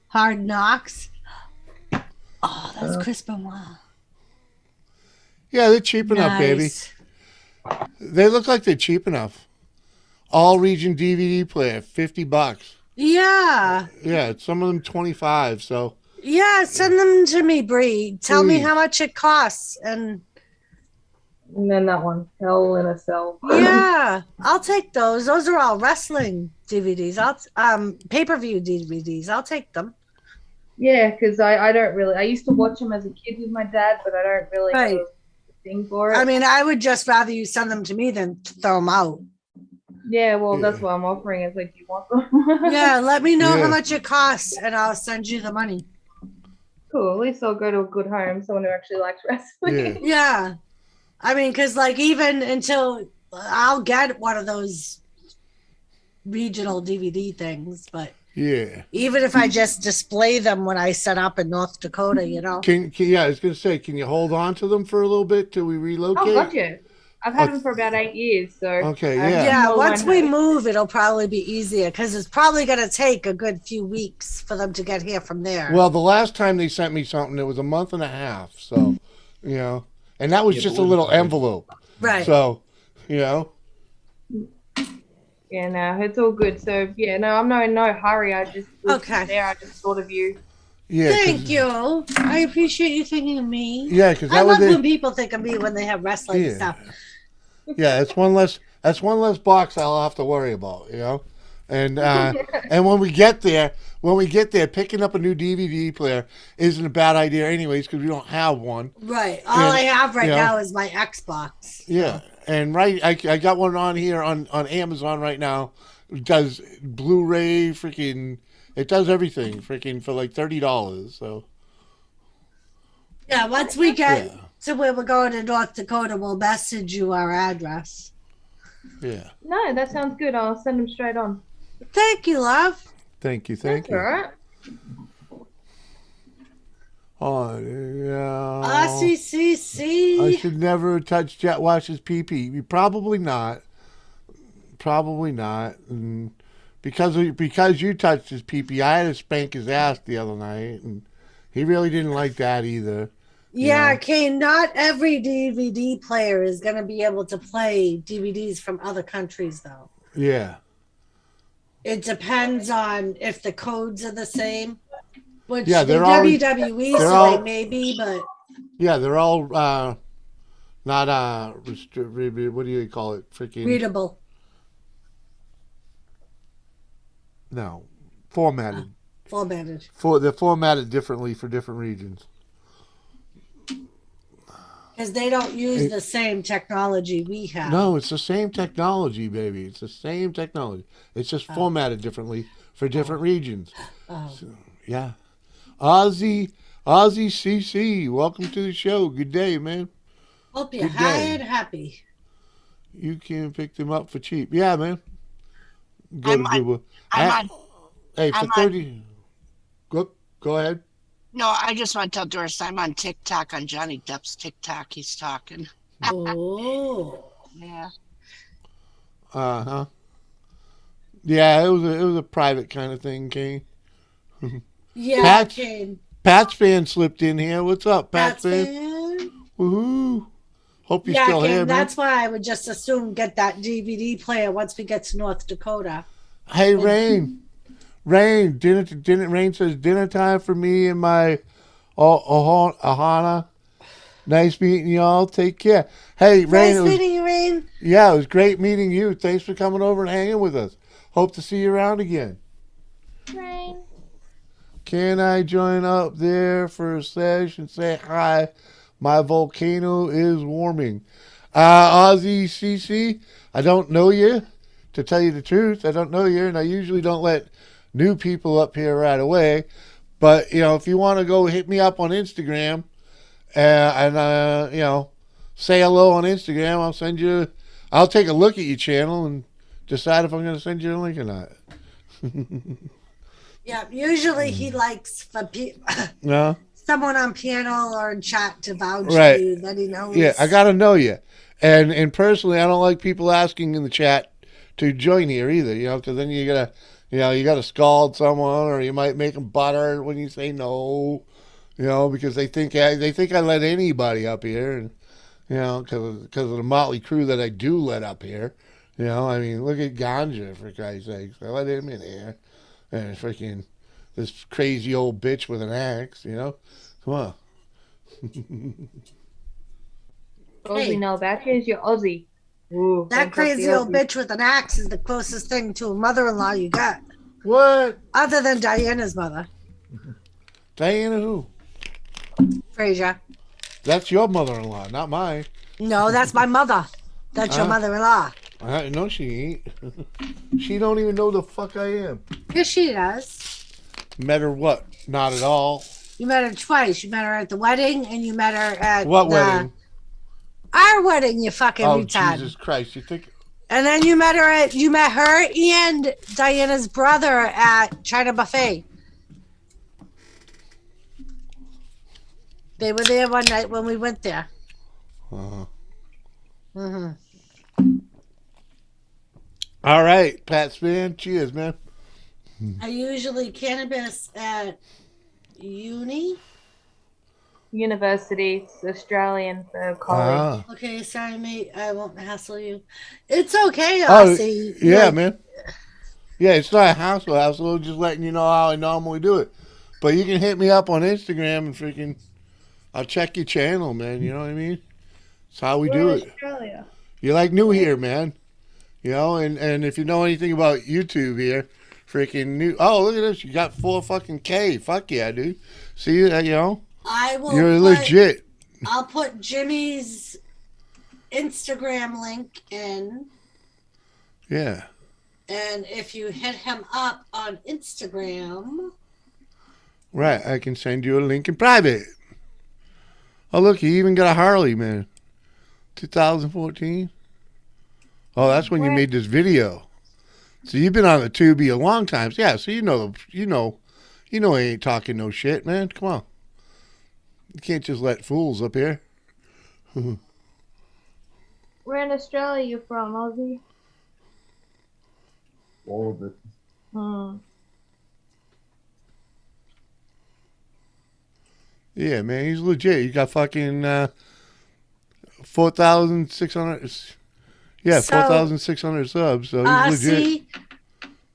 Speaker 3: Hard Knocks. Oh, that's Chris Benoit.
Speaker 1: Yeah, they're cheap enough, baby.
Speaker 3: Nice.
Speaker 1: They look like they're cheap enough. All region DVD player, $50.
Speaker 3: Yeah.
Speaker 1: Yeah, some of them 25. So
Speaker 3: Yeah, send them to me, Bree. Tell me
Speaker 1: Please.
Speaker 3: how much it costs. And
Speaker 4: And then that one, Hell in a Cell.
Speaker 3: yeah, I'll take those. Those are all wrestling DVDs. Pay-per-view DVDs. I'll take them.
Speaker 4: Yeah, because I don't really. I used to watch them as a kid with my dad, but I don't really
Speaker 3: Right.
Speaker 4: have a thing for it.
Speaker 3: I mean, I would just rather you send them to me than throw them out.
Speaker 4: yeah, well,
Speaker 1: Yeah.
Speaker 4: that's why I'm offering. It's like, do you want them?
Speaker 3: Yeah, let me know
Speaker 1: Yeah.
Speaker 3: how much it costs, and I'll send you the money.
Speaker 4: Cool. At least I'll go to a good home, someone who actually likes wrestling.
Speaker 1: yeah,
Speaker 3: Yeah. I mean, because like even until I'll get one of those regional DVD things, but
Speaker 1: yeah.
Speaker 3: even if I just display them when I set up in North Dakota,
Speaker 1: Can yeah, I was gonna say, can you hold on to them for a little bit till we relocate?
Speaker 4: Oh, gotcha. I've had them for about 8 years, so.
Speaker 1: Okay,
Speaker 4: I
Speaker 1: yeah.
Speaker 3: Yeah,
Speaker 4: know
Speaker 3: once
Speaker 4: when
Speaker 3: we
Speaker 4: I-
Speaker 3: move, it'll probably be easier because it's probably going to take a good few weeks for them to get here from there.
Speaker 1: Well, the last time they sent me something, it was a month and a half. So, and that was
Speaker 2: Yeah,
Speaker 1: just
Speaker 2: but
Speaker 1: a
Speaker 2: what
Speaker 1: little
Speaker 2: is it?
Speaker 1: envelope.
Speaker 3: right.
Speaker 1: So,
Speaker 4: Yeah, no, it's all good. So, yeah, no, I'm in no hurry. I just was
Speaker 3: Okay.
Speaker 4: there. I just thought of you.
Speaker 1: yeah.
Speaker 3: Thank you. I appreciate you thinking of me.
Speaker 1: Yeah, because
Speaker 3: I
Speaker 1: that was
Speaker 3: love when
Speaker 1: it.
Speaker 3: people think of me when they have wrestling
Speaker 1: Yeah.
Speaker 3: stuff.
Speaker 1: Yeah, it's one less. That's one less box I'll have to worry about. And and when we get there, picking up a new DVD player isn't a bad idea, anyways, because we don't have one.
Speaker 3: Right. All
Speaker 1: And,
Speaker 3: I have right
Speaker 1: you know,
Speaker 3: now is my Xbox.
Speaker 1: Yeah, and I got one on here on Amazon right now. It does Blu-ray, freaking. It does everything, freaking, for like $30. So
Speaker 3: Yeah, once we get
Speaker 1: yeah,
Speaker 3: to where we're going in North Dakota, we'll message you our address.
Speaker 1: yeah.
Speaker 4: No, that sounds good. I'll send them straight on.
Speaker 3: Thank you, love.
Speaker 1: Thank you,
Speaker 4: That's all right.
Speaker 1: Oh yeah. I
Speaker 3: RCCC.
Speaker 1: should never touch Jet Wash's pee-pee. Probably not. Probably not. And because you touched his pee-pee, I had to spank his ass the other night, and he really didn't like that either.
Speaker 3: Yeah,
Speaker 1: Yeah.
Speaker 3: Kane, not every DVD player is going to be able to play DVDs from other countries, though.
Speaker 1: Yeah.
Speaker 3: It depends on if the codes are the same. Which
Speaker 1: Yeah,
Speaker 3: the
Speaker 1: they're all-
Speaker 3: WWE,
Speaker 1: they're
Speaker 3: so
Speaker 1: all-
Speaker 3: they may be, but
Speaker 1: Yeah, they're all not what do you call it? Freaking
Speaker 3: readable.
Speaker 1: no, formatted.
Speaker 3: Formatted.
Speaker 1: They're formatted differently for different regions.
Speaker 3: Because they don't use the same technology we have.
Speaker 1: No, it's the same technology, baby. It's the same technology. It's just formatted differently for different regions.
Speaker 3: Oh.
Speaker 1: So, yeah. Ozzy CC, welcome to the show. Good day, man.
Speaker 3: Hope you're
Speaker 1: Good
Speaker 3: high
Speaker 1: day.
Speaker 3: and happy.
Speaker 1: You can pick them up for cheap. Yeah, man. Go
Speaker 5: I'm
Speaker 1: to
Speaker 5: on-
Speaker 1: Google.
Speaker 5: I'm on.
Speaker 1: Hey, for
Speaker 5: I'm on-
Speaker 1: 30. Go ahead.
Speaker 5: No, I just want to tell Doris I'm on TikTok on Johnny Depp's TikTok. He's talking.
Speaker 3: Oh.
Speaker 5: Yeah.
Speaker 1: Uh-huh. Yeah, it was a private kind of thing, Kane.
Speaker 3: Yeah,
Speaker 1: Pat's-
Speaker 3: Kane.
Speaker 1: Pat's fan slipped in here. What's up, Pat's
Speaker 3: That's
Speaker 1: fan?
Speaker 3: it.
Speaker 1: Woohoo. Hope you're
Speaker 3: Yeah,
Speaker 1: still
Speaker 3: Kane,
Speaker 1: here, man.
Speaker 3: that's why I would just assume get that DVD player once we get to North Dakota.
Speaker 1: Hey, Rain. Rain, Rain says dinner time for me and my Ahana. Nice meeting y'all. Take care. Hey, Rain.
Speaker 3: Nice meeting you, Rain.
Speaker 1: Yeah, it was great meeting you. Thanks for coming over and hanging with us. Hope to see you around again.
Speaker 4: Rain.
Speaker 1: Can I join up there for a sesh and say hi? My volcano is warming. Ozzy CC, I don't know you. To tell you the truth, I don't know you, and I usually don't let new people up here right away. But, if you want to go hit me up on Instagram and say hello on Instagram, I'll take a look at your channel and decide if I'm going to send you a link or not.
Speaker 3: Yeah, usually he likes for
Speaker 1: No?
Speaker 3: someone on panel or in chat to vouch
Speaker 1: Right.
Speaker 3: for you that he knows.
Speaker 1: Yeah, I got to know you. And personally, I don't like people asking in the chat to join here either, because then you gotta scald someone, or you might make them butter when you say no, because they think I let anybody up here, and because of the motley crew that I do let up here. I mean, look at Ganja, for Christ's sakes. I let him in here, and freaking this crazy old bitch with an axe. Come on.
Speaker 4: All
Speaker 3: Hey.
Speaker 4: we know about you is your Aussie. Ooh,
Speaker 3: That
Speaker 4: don't trust
Speaker 3: crazy
Speaker 4: the
Speaker 3: old
Speaker 4: Aussie.
Speaker 3: bitch with an axe is the closest thing to a mother-in-law you got,
Speaker 1: What?
Speaker 3: other than Diana's mother,
Speaker 1: Diana who?
Speaker 3: Frasia.
Speaker 1: That's your mother-in-law, not mine.
Speaker 3: No, that's my mother. That's your
Speaker 1: Huh?
Speaker 3: mother-in-law.
Speaker 1: No, she ain't. She don't even know the fuck I am.
Speaker 3: Yes, she does.
Speaker 1: Met her what? Not at all.
Speaker 3: You met her twice. You met her at the wedding, and you met her at
Speaker 1: What wedding?
Speaker 3: our wedding. You fucking
Speaker 1: Oh,
Speaker 3: retard.
Speaker 1: Jesus Christ! You think?
Speaker 3: And then you met her and Diana's brother at China Buffet. They were there one night when we went there.
Speaker 1: All right, Pat Span. Cheers, man.
Speaker 3: I usually cannabis at uni.
Speaker 4: University. It's Australian for college.
Speaker 3: Okay, sorry, mate. I won't hassle you. It's okay,
Speaker 1: Oh,
Speaker 3: Aussie.
Speaker 1: yeah,
Speaker 3: Like,
Speaker 1: man. Yeah, it's not a hassle. Just letting you know how I normally do it. But you can hit me up on Instagram and freaking, I'll check your channel, man. You know what I mean? It's how we do
Speaker 4: We're
Speaker 1: it.
Speaker 4: Australia.
Speaker 1: You're like new here, man. And if you know anything about YouTube here, freaking new. Oh, look at this. You got 4 fucking K. Fuck yeah, dude. See that,
Speaker 3: I will.
Speaker 1: You're legit.
Speaker 3: I'll put Jimmy's Instagram link in,
Speaker 1: Yeah.
Speaker 3: and if you hit him up on Instagram,
Speaker 1: Right. I can send you a link in private. Oh, look. He even got a Harley, man. 2014. Oh, that's when you made this video. So you've been on the Tubi a long time. Yeah, so you know he ain't talking no shit, man. Come on. You can't just let fools up here.
Speaker 4: Where in Australia you from, Aussie?
Speaker 6: All of it.
Speaker 1: Yeah, man, he's legit. He got fucking 4,600. Yeah,
Speaker 3: So,
Speaker 1: 4,600 subs. So he's legit.
Speaker 3: see,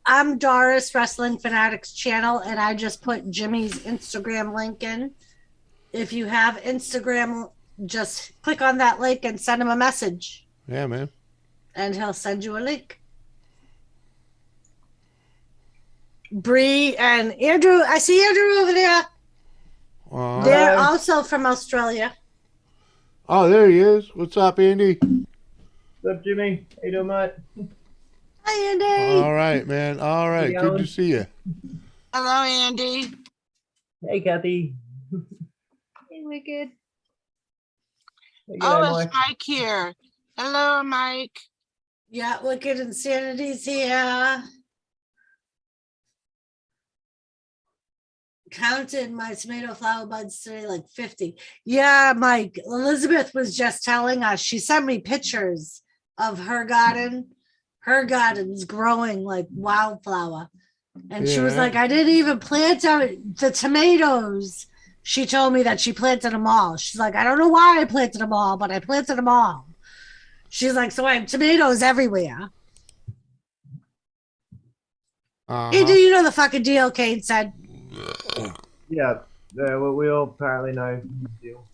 Speaker 3: I'm Doris Wrestling Fanatics channel, and I just put Jimmy's Instagram link in. If you have Instagram, just click on that link and send him a message,
Speaker 1: Yeah, man.
Speaker 3: and he'll send you a link. Bree and Andrew, I see Andrew over there. They're also from Australia.
Speaker 1: Oh, there he is. What's up, Andy?
Speaker 6: What's up, Jimmy? How you doing, mate?
Speaker 3: Hi, Andy.
Speaker 1: All right, man. All right.
Speaker 6: you
Speaker 1: Good
Speaker 6: going?
Speaker 1: to see you.
Speaker 5: Hello, Andy.
Speaker 6: Hey, Kathy.
Speaker 4: Hey, we're good.
Speaker 6: Hey,
Speaker 5: Oh,
Speaker 6: g'day,
Speaker 5: it's
Speaker 6: Mike.
Speaker 5: Mike here. Hello, Mike.
Speaker 3: Yeah, Wicked Insanity's here. Counted my tomato flower buds today like 50. Yeah, Mike. Elizabeth was just telling us, she sent me pictures of her garden. Her garden's growing like wildflower. And she was
Speaker 1: Yeah.
Speaker 3: like, I didn't even plant the tomatoes. She told me that she planted them all. She's like, I don't know why I planted them all, but I planted them all. She's like, so I have tomatoes everywhere. Hey, do
Speaker 1: Uh-huh.
Speaker 3: you know the fucking deal? Kane said.
Speaker 6: Yeah, well, we all apparently know the deal.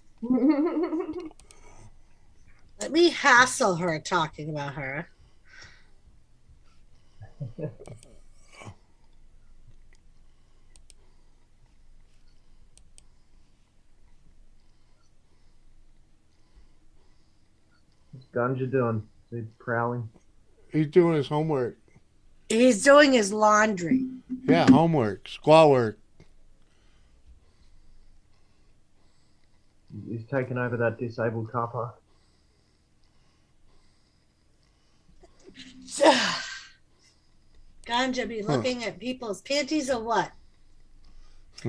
Speaker 3: Let me hassle her talking about her.
Speaker 6: What's Ganja doing? Is he prowling?
Speaker 1: He's doing his homework.
Speaker 3: He's doing his laundry.
Speaker 1: Yeah, homework, squaw work.
Speaker 6: He's taking over that disabled car park.
Speaker 3: Ganja be looking at people's panties or what?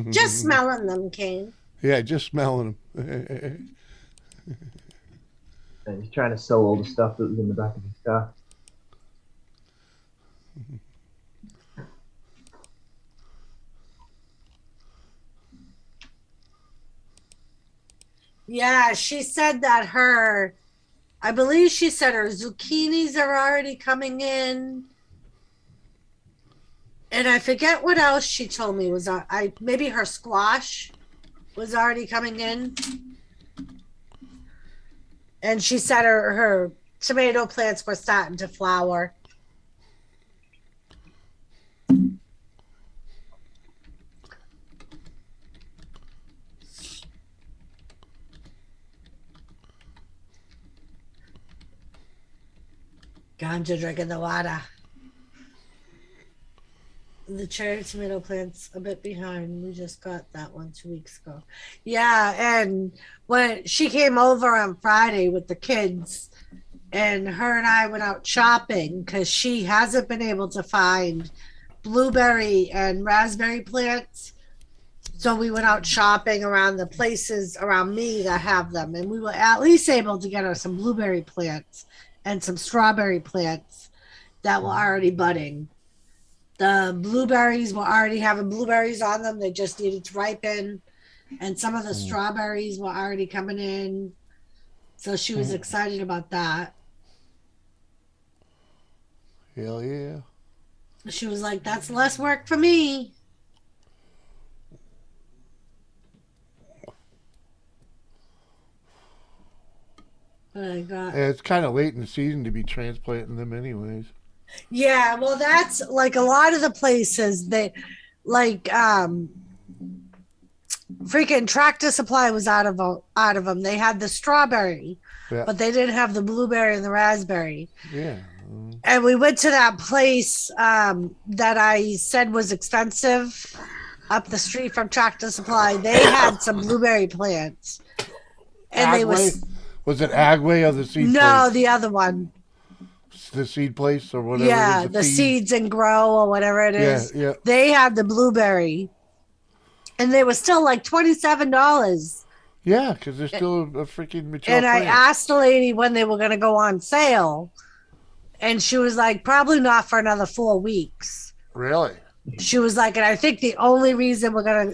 Speaker 3: Just smelling them, Kane.
Speaker 1: Yeah, just smelling them.
Speaker 6: And he's trying to sell all the stuff that was in the back of his car.
Speaker 3: Yeah, she said that I believe she said her zucchinis are already coming in. And I forget what else she told me was maybe her squash was already coming in. And she said her tomato plants were starting to flower. Ganja drinking the water. The cherry tomato plant's a bit behind. We just got that one 2 weeks ago. Yeah, and when she came over on Friday with the kids, and her and I went out shopping because she hasn't been able to find blueberry and raspberry plants. So we went out shopping around the places around me that have them, and we were at least able to get her some blueberry plants and some strawberry plants that were already budding. The blueberries were already having blueberries on them. They just needed to ripen. And some of the strawberries were already coming in. So she was excited about that.
Speaker 1: Hell yeah.
Speaker 3: She was like, that's less work for me. But I got...
Speaker 1: Yeah, it's kind of late in the season to be transplanting them anyways.
Speaker 3: Yeah, well, that's like a lot of the places that, like, freaking Tractor Supply was out of them. They had the strawberry,
Speaker 1: Yeah.
Speaker 3: but they didn't have the blueberry and the raspberry.
Speaker 1: Yeah.
Speaker 3: And we went to that place that I said was expensive up the street from Tractor Supply. They had some blueberry plants, and they was
Speaker 1: it Agway or the seed
Speaker 3: no,
Speaker 1: place?
Speaker 3: the other one.
Speaker 1: The seed place or whatever.
Speaker 3: Yeah,
Speaker 1: it is,
Speaker 3: the seeds and grow or whatever it is.
Speaker 1: Yeah.
Speaker 3: They had the blueberry, and they were still like $27.
Speaker 1: Yeah, because they're still a freaking mature
Speaker 3: And I
Speaker 1: plant.
Speaker 3: asked the lady when they were going to go on sale, and she was like, probably not for another 4 weeks.
Speaker 1: Really?
Speaker 3: She was like, and I think the only reason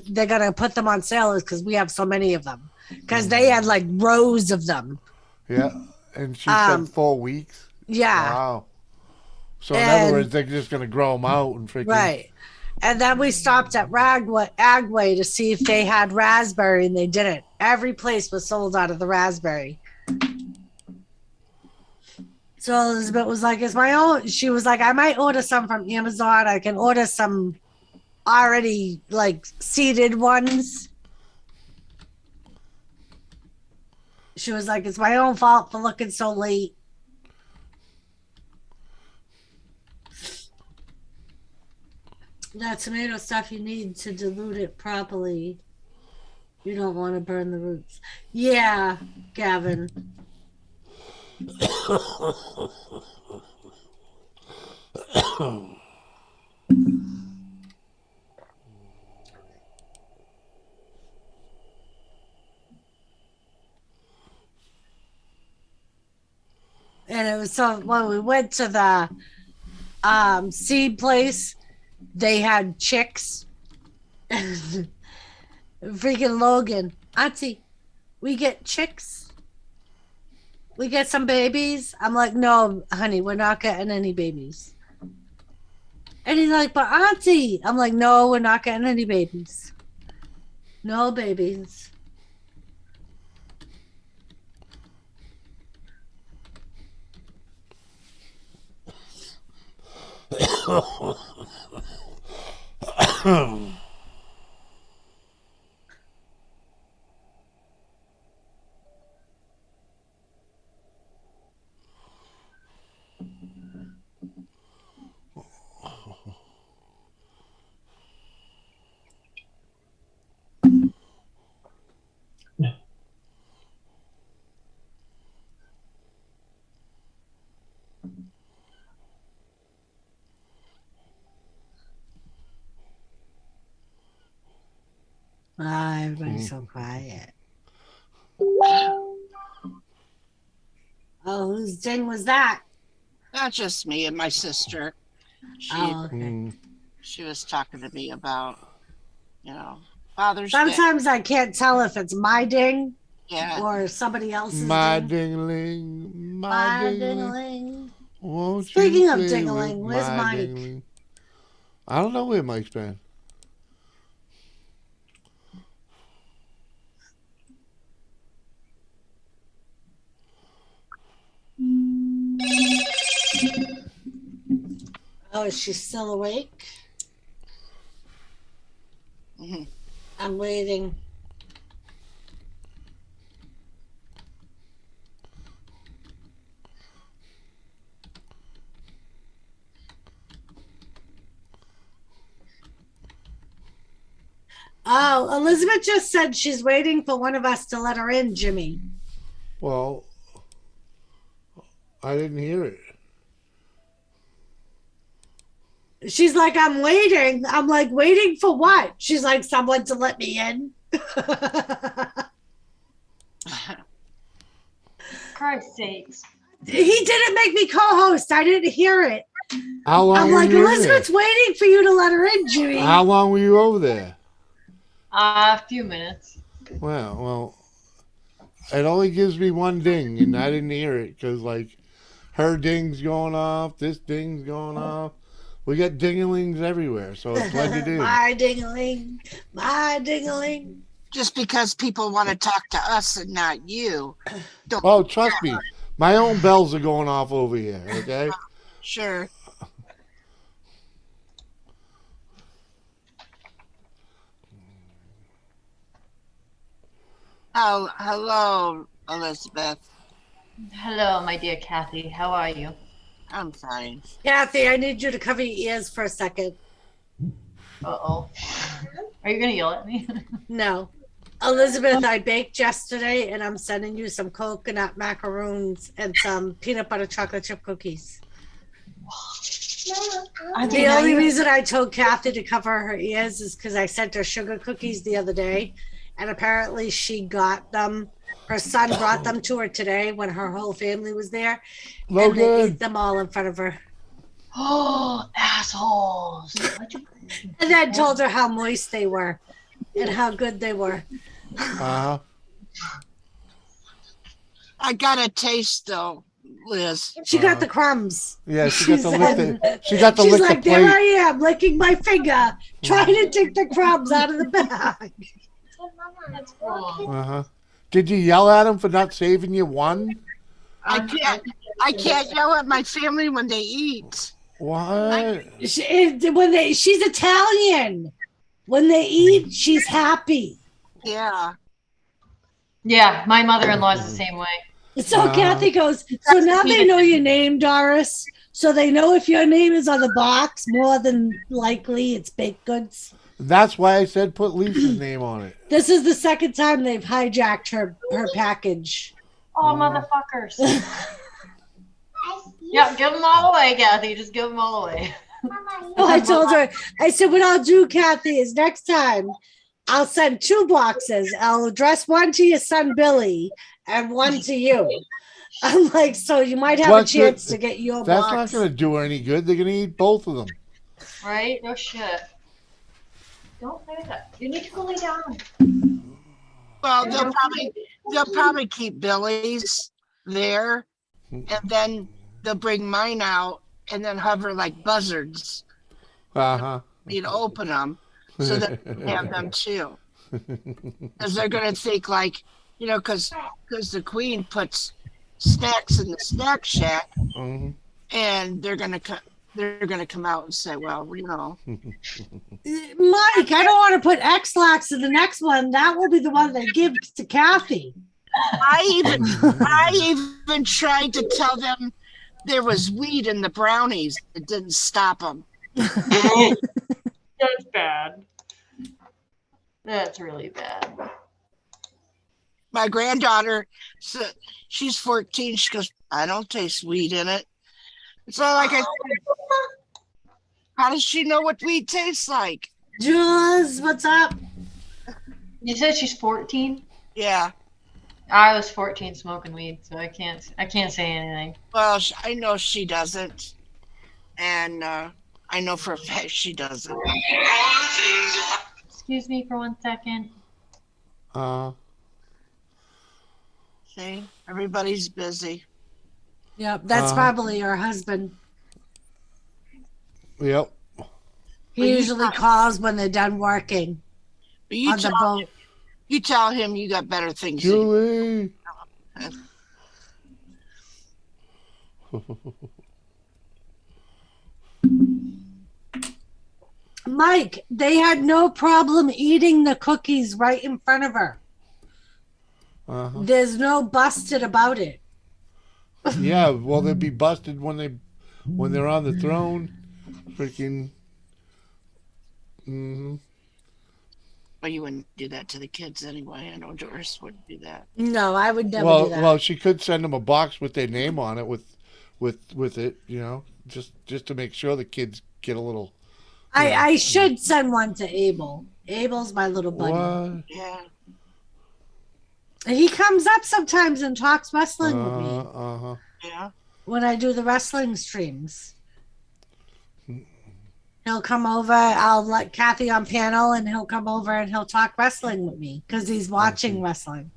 Speaker 3: they're gonna put them on sale is because we have so many of them. Because they had like rows of them.
Speaker 1: Yeah. And she said 4 weeks?
Speaker 3: Yeah.
Speaker 1: Wow. So in other words, they're just going to grow them out and freaking...
Speaker 3: Right. And then we stopped at Agway to see if they had raspberry, and they didn't. Every place was sold out of the raspberry. So Elizabeth was like, it's my own. She was like, I might order some from Amazon. I can order some already like seeded ones. She was like, it's my own fault for looking so late. That tomato stuff, you need to dilute it properly. You don't want to burn the roots. Yeah, Gavin. And it was so when we went to the seed place, they had chicks. Freaking Logan, Auntie, we get chicks. We get some babies. I'm like, no, honey, we're not getting any babies. And he's He's like, but Auntie. I'm like, no, we're not getting any babies. No babies. Ah, everybody's so quiet. Oh, whose ding was that?
Speaker 5: Not just me and my sister.
Speaker 3: Oh, okay.
Speaker 5: She was talking to me about, Father's Day.
Speaker 3: Sometimes I can't tell if it's my ding
Speaker 5: Yeah.
Speaker 3: or somebody else's
Speaker 1: My
Speaker 3: ding.
Speaker 1: ding-a-ling,
Speaker 3: My
Speaker 1: my
Speaker 3: ding-a-ling.
Speaker 1: ding-a-ling.
Speaker 3: Speaking of ding-a-ling, where's Mike?
Speaker 1: Ding-a-ling? I don't know where Mike's been.
Speaker 3: Oh, is she still awake?
Speaker 5: Mm-hmm.
Speaker 3: I'm waiting. Oh, Elizabeth just said she's waiting for one of us to let her in, Jimmy.
Speaker 1: Well, I didn't hear it.
Speaker 3: She's like, I'm waiting. I'm like, waiting for what? She's like, someone to let me in.
Speaker 7: Christ's sakes.
Speaker 3: He didn't make me co-host. I didn't hear it.
Speaker 1: How long
Speaker 3: I'm
Speaker 1: were
Speaker 3: like,
Speaker 1: you in
Speaker 3: Elizabeth's waiting for you to let her in, Jimmy.
Speaker 1: there? How long were you over there?
Speaker 7: A few minutes.
Speaker 1: Well, it only gives me one ding, and I didn't hear it because, like, her ding's going off, this ding's going off. We got ding-a-lings everywhere, so it's blended in.
Speaker 3: My ding-a-ling, my ding-a-ling.
Speaker 5: Just because people want to talk to us and not you. Don't.
Speaker 1: Oh, trust me, my own bells are going off over here, okay?
Speaker 5: Sure. Oh, hello, Elizabeth.
Speaker 7: Hello, my dear Kathy. How are you?
Speaker 5: I'm fine.
Speaker 3: Kathy, I need you to cover your ears for a second.
Speaker 7: Uh-oh. Are you going to yell at me?
Speaker 3: No. Elizabeth, I baked yesterday, and I'm sending you some coconut macaroons and some peanut butter chocolate chip cookies. The only reason I told Kathy to cover her ears is because I sent her sugar cookies the other day, and apparently she got them. Her son brought them to her today when her whole family was there, and they ate them all in front of her.
Speaker 7: Oh, assholes.
Speaker 3: And then told her how moist they were and how good they were.
Speaker 1: Uh-huh.
Speaker 5: I got a taste, though, Liz.
Speaker 3: She got the crumbs.
Speaker 1: Yeah, she got to lick the. She got to
Speaker 3: She's
Speaker 1: lick
Speaker 3: like,
Speaker 1: the
Speaker 3: there
Speaker 1: plate.
Speaker 3: I am, licking my finger, trying to take the crumbs out of the bag.
Speaker 7: That's wrong.
Speaker 1: Uh-huh. Did you yell at him for not saving you one?
Speaker 5: I can't yell at my family when they eat.
Speaker 1: What?
Speaker 3: She's Italian. When they eat, she's happy.
Speaker 5: Yeah.
Speaker 7: Yeah, my mother-in-law's the same way.
Speaker 3: So Kathy goes, so now they know your name, Doris. So they know if your name is on the box, more than likely it's baked goods.
Speaker 1: That's why I said put Lisa's name on it.
Speaker 3: This is the second time they've hijacked her package.
Speaker 7: Oh, motherfuckers. Yeah, give them all away, Kathy. Just give them all away.
Speaker 3: Oh, I told her, I said, what I'll do, Kathy, is next time I'll send 2 boxes. I'll address one to your son, Billy, and one to you. I'm like, so you might have a chance to get your
Speaker 1: That's
Speaker 3: box.
Speaker 1: not going to do her any good. They're going to eat both of them.
Speaker 7: Right? No shit. Don't say that. You need to go lay down.
Speaker 5: Well, they'll probably keep Billy's there, and then they'll bring mine out and then hover like buzzards. You to open them so that they can have them too. Because they're going to think like, because the queen puts snacks in the snack shack, and they're going to come out and say, well,
Speaker 3: Mike, I don't want to put X-Lax in the next one. That will be the one they give to Kathy.
Speaker 5: I even tried to tell them there was weed in the brownies. It didn't stop them.
Speaker 7: That's bad. That's really bad.
Speaker 5: My granddaughter, she's 14. She goes, I don't taste weed in it. So like I said, how does she know what weed tastes like?
Speaker 3: Jules, what's up?
Speaker 7: You said she's 14?
Speaker 5: Yeah.
Speaker 7: I was 14 smoking weed, so I can't say anything.
Speaker 5: Well, I know she doesn't. And I know for a fact she doesn't.
Speaker 7: Excuse me for 1 second.
Speaker 5: See, everybody's busy.
Speaker 3: Yep, that's probably her husband.
Speaker 1: Yep.
Speaker 3: He usually calls when they're done working
Speaker 5: But
Speaker 3: on the boat.
Speaker 5: You tell him you got better things to
Speaker 1: Julie.
Speaker 3: Mike, they had no problem eating the cookies right in front of her. There's no busted about it.
Speaker 1: Yeah, well, they'd be busted when they're on the throne. Freaking.
Speaker 5: Well, you wouldn't do that to the kids anyway. I know Doris wouldn't do that.
Speaker 3: No, I would never do that.
Speaker 1: Well, she could send them a box with their name on it with it, just to make sure the kids get a little.
Speaker 3: I should send one to Abel. Abel's my little buddy.
Speaker 1: What?
Speaker 5: Yeah.
Speaker 3: He comes up sometimes and talks wrestling with me.
Speaker 5: Yeah.
Speaker 3: When I do the wrestling streams. He'll come over. I'll let Kathy on panel, and he'll come over and he'll talk wrestling with me because he's watching wrestling.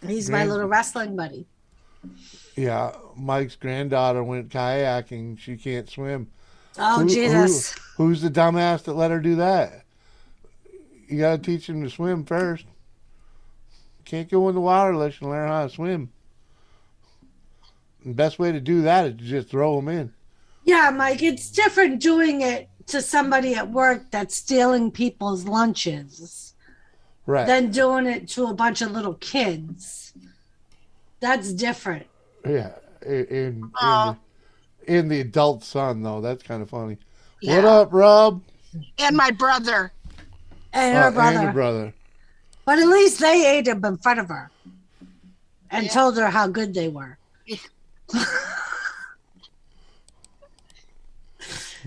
Speaker 3: He's my little wrestling buddy.
Speaker 1: Yeah, Mike's granddaughter went kayaking. She can't swim.
Speaker 3: Oh, Jesus.
Speaker 1: Who's the dumbass that let her do that? You got to teach him to swim first. Can't go in the water unless you learn how to swim. The best way to do that is to just throw them in.
Speaker 3: Yeah, Mike, it's different doing it to somebody at work that's stealing people's lunches than doing it to a bunch of little kids. That's different.
Speaker 1: Yeah, in the adult son, though, that's kind of funny.
Speaker 5: Yeah.
Speaker 1: What up, Rob?
Speaker 5: And my brother.
Speaker 3: And her brother.
Speaker 1: And your brother.
Speaker 3: But at least they ate them in front of her and told her how good they were.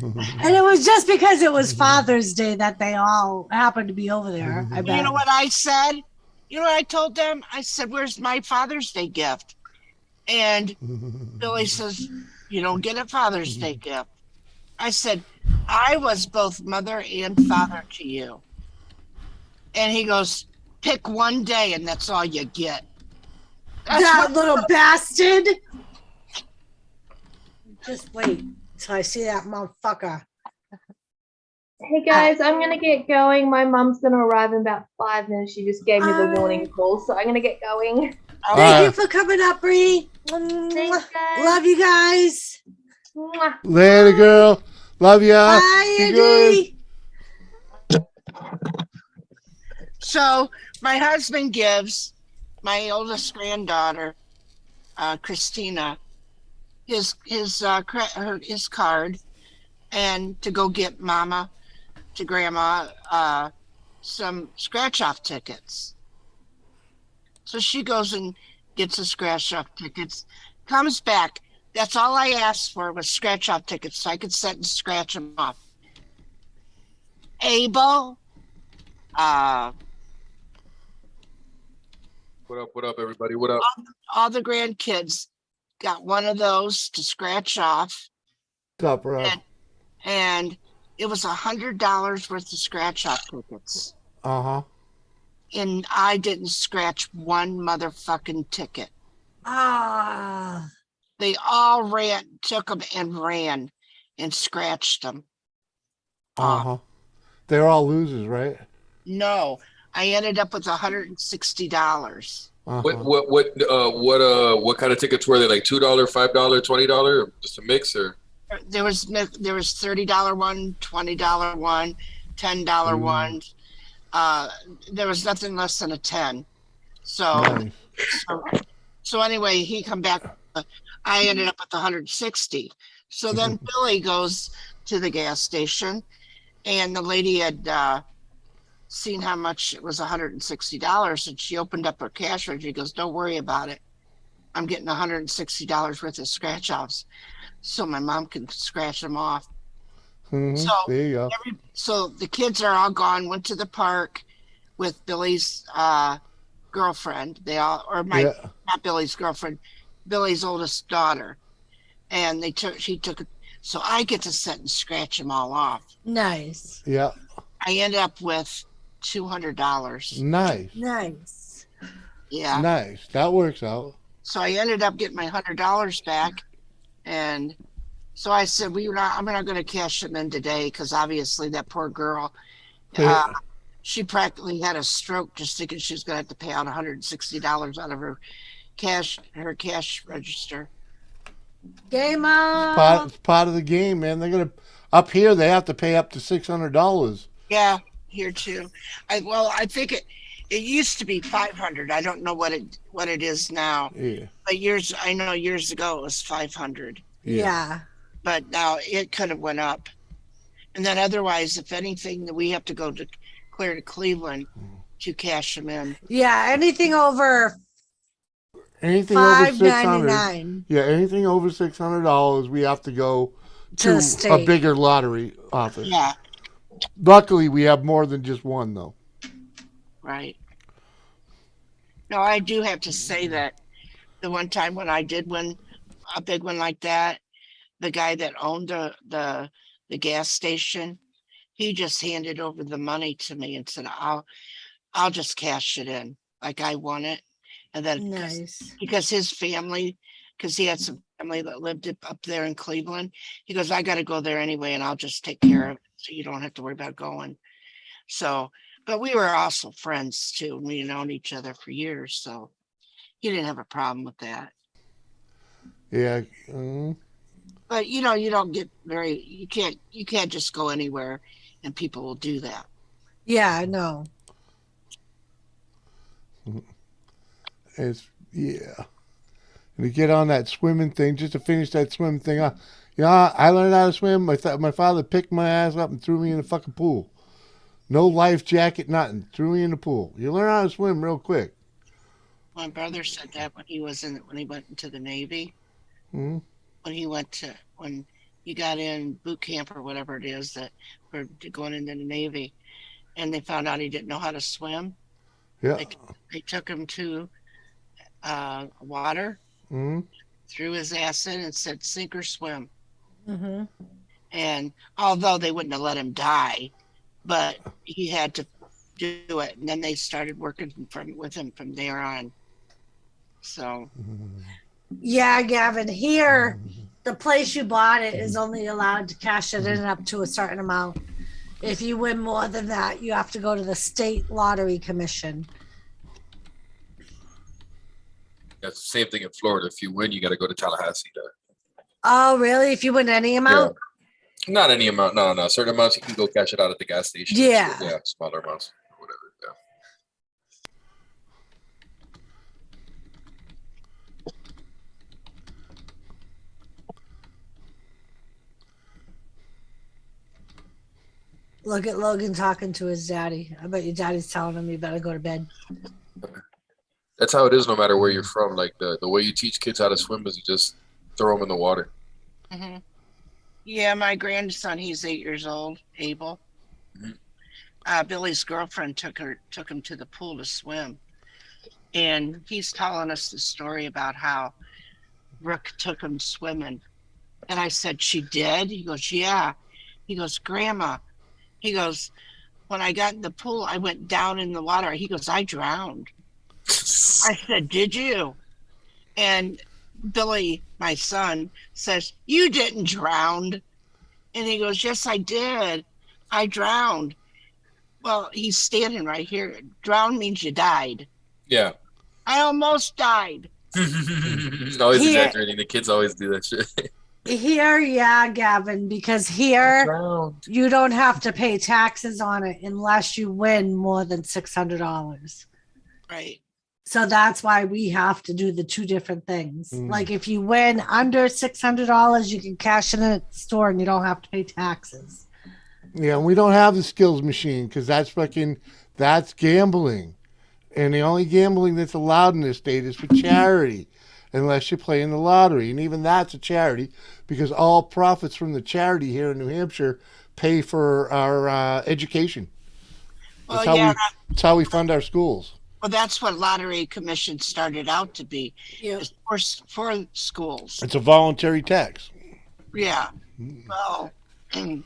Speaker 3: And it was just because it was Father's Day that they all happened to be over there. I bet.
Speaker 5: You know what I said? You know what I told them? I said, where's my Father's Day gift? And Billy says, you don't get a Father's Day gift. I said, I was both mother and father to you. And he goes, pick one day and that's all you get.
Speaker 3: That little bastard. Just wait till I see that motherfucker.
Speaker 4: Hey guys, I'm gonna get going. My mom's gonna arrive in about 5 minutes. She just gave me the warning call, so I'm gonna get going.
Speaker 3: Thank you for coming up, Bree.
Speaker 4: Thanks, guys.
Speaker 3: Love you guys.
Speaker 4: Mwah.
Speaker 1: Later, girl. Love ya.
Speaker 3: Bye,
Speaker 1: Be
Speaker 3: Andy.
Speaker 1: good.
Speaker 5: So my husband gives my oldest granddaughter, Christina, his card, and to go get Mama to Grandma some scratch-off tickets. So she goes and gets the scratch-off tickets, comes back. That's all I asked for was scratch-off tickets so I could sit and scratch them off. Abel,
Speaker 8: What up, everybody? What up?
Speaker 5: all the grandkids got one of those to scratch off,
Speaker 1: What's up, Rob?
Speaker 5: and it was $100 worth of scratch off tickets. And I didn't scratch one motherfucking ticket.
Speaker 3: Ah.
Speaker 5: They all took them and ran and scratched them.
Speaker 1: They're all losers, right?
Speaker 5: No, I ended up with $160.
Speaker 8: What kind of tickets were they? Like $2, $5, $20, just a mix, or?
Speaker 5: There was $30 one, $20 one, $10 ones. There was nothing less than a 10. So anyway, he come back. I ended up with 160. So then Billy goes to the gas station, and the lady had seen how much it was, $160, and she opened up her cash register. She goes, "Don't worry about it. I'm getting $160 worth of scratch offs, so my mom can scratch them off." So
Speaker 1: there you go.
Speaker 5: So the kids are all gone. Went to the park with Billy's girlfriend. Not Billy's girlfriend, Billy's oldest daughter, and she took it. So I get to sit and scratch them all off.
Speaker 3: Nice.
Speaker 1: Yeah.
Speaker 5: I end up with $200.
Speaker 3: Nice.
Speaker 5: Yeah.
Speaker 1: Nice. That works out.
Speaker 5: So I ended up getting my $100 back, and so I said, I'm not going to cash them in today, because obviously that poor girl, she practically had a stroke just thinking she was going to have to pay out $160 out of her cash register.
Speaker 3: Game on.
Speaker 1: It's part of the game, man. They're gonna up here. They have to pay up to $600.
Speaker 5: Yeah, here too. I think it used to be $500. I don't know what it is now.
Speaker 1: Yeah.
Speaker 5: But I know years ago it was $500.
Speaker 3: Yeah.
Speaker 5: But now it could have went up. And then otherwise, if anything, we have to go clear to Cleveland to cash them in.
Speaker 3: Yeah, anything over
Speaker 1: $600. Yeah, anything over $600, we have to go to a bigger lottery office.
Speaker 5: Yeah.
Speaker 1: Luckily, we have more than just one, though.
Speaker 5: Right. No, I do have to say that the one time when I did win a big one like that, the guy that owned the gas station, he just handed over the money to me and said, I'll just cash it in like I won it. And then
Speaker 3: nice.
Speaker 5: Because his family, because he had some family that lived up there in Cleveland, he goes, I got to go there anyway, and I'll just take care of it, so you don't have to worry about going. So, but we were also friends too. We known each other for years, so he didn't have a problem with that.
Speaker 1: Yeah.
Speaker 5: But you don't get you can't just go anywhere and people will do that.
Speaker 3: Yeah, I know.
Speaker 1: And to get on that swimming thing, just to finish that swim thing up. I learned how to swim. My father picked my ass up and threw me in the fucking pool. No life jacket, nothing. Threw me in the pool. You learn how to swim real quick.
Speaker 5: My brother said that when he went into the Navy.
Speaker 1: Mm-hmm.
Speaker 5: When he got in boot camp or whatever it is that for going into the Navy, and they found out he didn't know how to swim.
Speaker 1: Yeah.
Speaker 5: They took him to water, threw his ass in and said, sink or swim.
Speaker 3: Mm-hmm.
Speaker 5: And although they wouldn't have let him die, but he had to do it. And then they started working with him from there on. So.
Speaker 3: Yeah, Gavin, here, the place you bought it is only allowed to cash it in up to a certain amount. If you win more than that, you have to go to the state lottery commission.
Speaker 8: That's the same thing in Florida. If you win, you got to go to Tallahassee.
Speaker 3: Oh, really? If you win any amount?
Speaker 8: Yeah. Not any amount. No. Certain amounts you can go cash it out at the gas station.
Speaker 3: Yeah.
Speaker 8: Yeah, smaller amounts. Whatever. Yeah.
Speaker 3: Look at Logan talking to his daddy. I bet your daddy's telling him you better go to bed.
Speaker 8: That's how it is no matter where you're from. Like the way you teach kids how to swim is you just throw them in the water.
Speaker 5: Mm-hmm. Yeah, my grandson, he's 8 years old, Abel. Mm-hmm. Billy's girlfriend took him to the pool to swim. And he's telling us the story about how Brooke took him swimming. And I said, she did? He goes, yeah. He goes, Grandma. He goes, when I got in the pool, I went down in the water. He goes, I drowned. I said, did you? And Billy, my son, says, "You didn't drown." And he goes, "Yes, I did. I drowned." Well, he's standing right here. Drown means you died.
Speaker 8: Yeah.
Speaker 5: I almost died.
Speaker 8: Always
Speaker 3: Here-
Speaker 8: exaggerating. The kids always do that shit.
Speaker 3: Here, yeah, Gavin, because here
Speaker 8: Drowned.
Speaker 3: you don't have to pay taxes on it unless you win more than $600.
Speaker 5: Right.
Speaker 3: So that's why we have to do the two different things.
Speaker 1: Mm.
Speaker 3: Like if you win under $600, you can cash it in at the store and you don't have to pay taxes.
Speaker 1: Yeah, we don't have the skills machine because that's gambling. And the only gambling that's allowed in this state is for charity, unless you play in the lottery. And even that's a charity because all profits from the charity here in New Hampshire pay for our education.
Speaker 5: Well,
Speaker 1: That's how we fund our schools.
Speaker 5: Well, that's what Lottery Commission started out to be,
Speaker 3: Yep.
Speaker 5: is for schools.
Speaker 1: It's a voluntary tax.
Speaker 5: Yeah. Well, and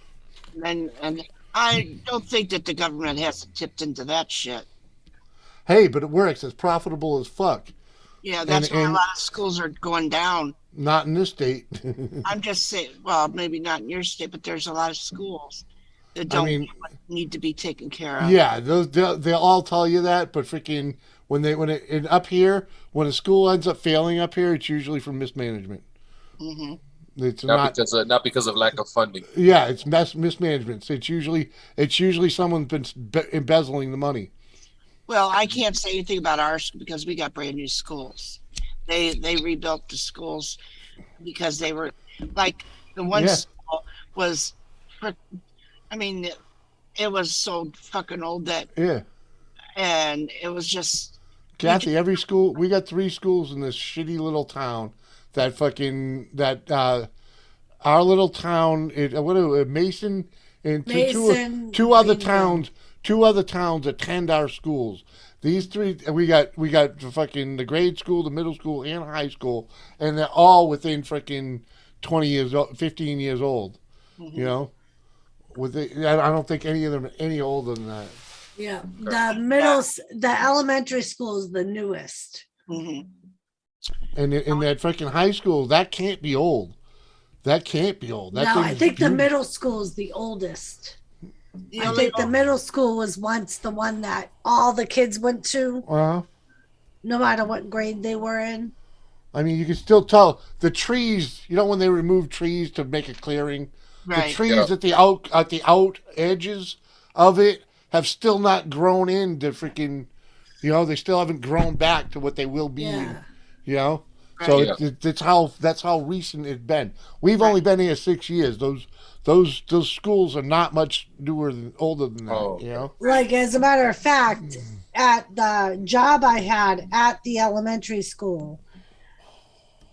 Speaker 5: I don't think that the government has tipped into that shit.
Speaker 1: Hey, but it works. It's profitable as fuck.
Speaker 5: Yeah, that's why a
Speaker 1: and-
Speaker 5: lot of schools are going down.
Speaker 1: Not in this state.
Speaker 5: I'm just saying, well, maybe not in your state, but there's a lot of schools that don't need to be taken care of.
Speaker 1: Yeah, they'll all tell you that, but freaking up here, when a school ends up failing up here, it's usually from mismanagement.
Speaker 5: Mm-hmm.
Speaker 1: It's
Speaker 8: not because of lack of funding.
Speaker 1: Yeah, it's mismanagement. It's usually someone's been embezzling the money.
Speaker 5: Well, I can't say anything about ours because we got brand new schools. They rebuilt the schools because they were like the one school was, I mean, it was so fucking old that and it was just
Speaker 1: Kathy. Every school we got 3 schools in this shitty little town. Our little town. Mason and two other towns. 2 other towns attend our schools. These 3, we got fucking the grade school, the middle school, and high school, and they're all within freaking 20 years old, 15 years old.
Speaker 5: Mm-hmm.
Speaker 1: You know, I don't think any of them are any older than that.
Speaker 3: Yeah, the elementary school is the newest.
Speaker 5: Mm-hmm.
Speaker 1: And in that freaking high school, that can't be old. That can't be old.
Speaker 3: No, I think the middle school is the oldest. I think the middle school was once the one that all the kids went to, no matter what grade they were in.
Speaker 1: I mean, you can still tell the trees. You know, when they remove trees to make a clearing,
Speaker 5: right.
Speaker 1: The trees at the out edges of it have still not grown into freaking. You know, they still haven't grown back to what they will be.
Speaker 3: Yeah.
Speaker 1: You know,
Speaker 5: Right.
Speaker 1: so that's how recent it's been. We've only been here 6 years. Those schools are not much older than that.
Speaker 8: Oh.
Speaker 1: You know,
Speaker 3: Like, as a matter of fact, at the job I had at the elementary school,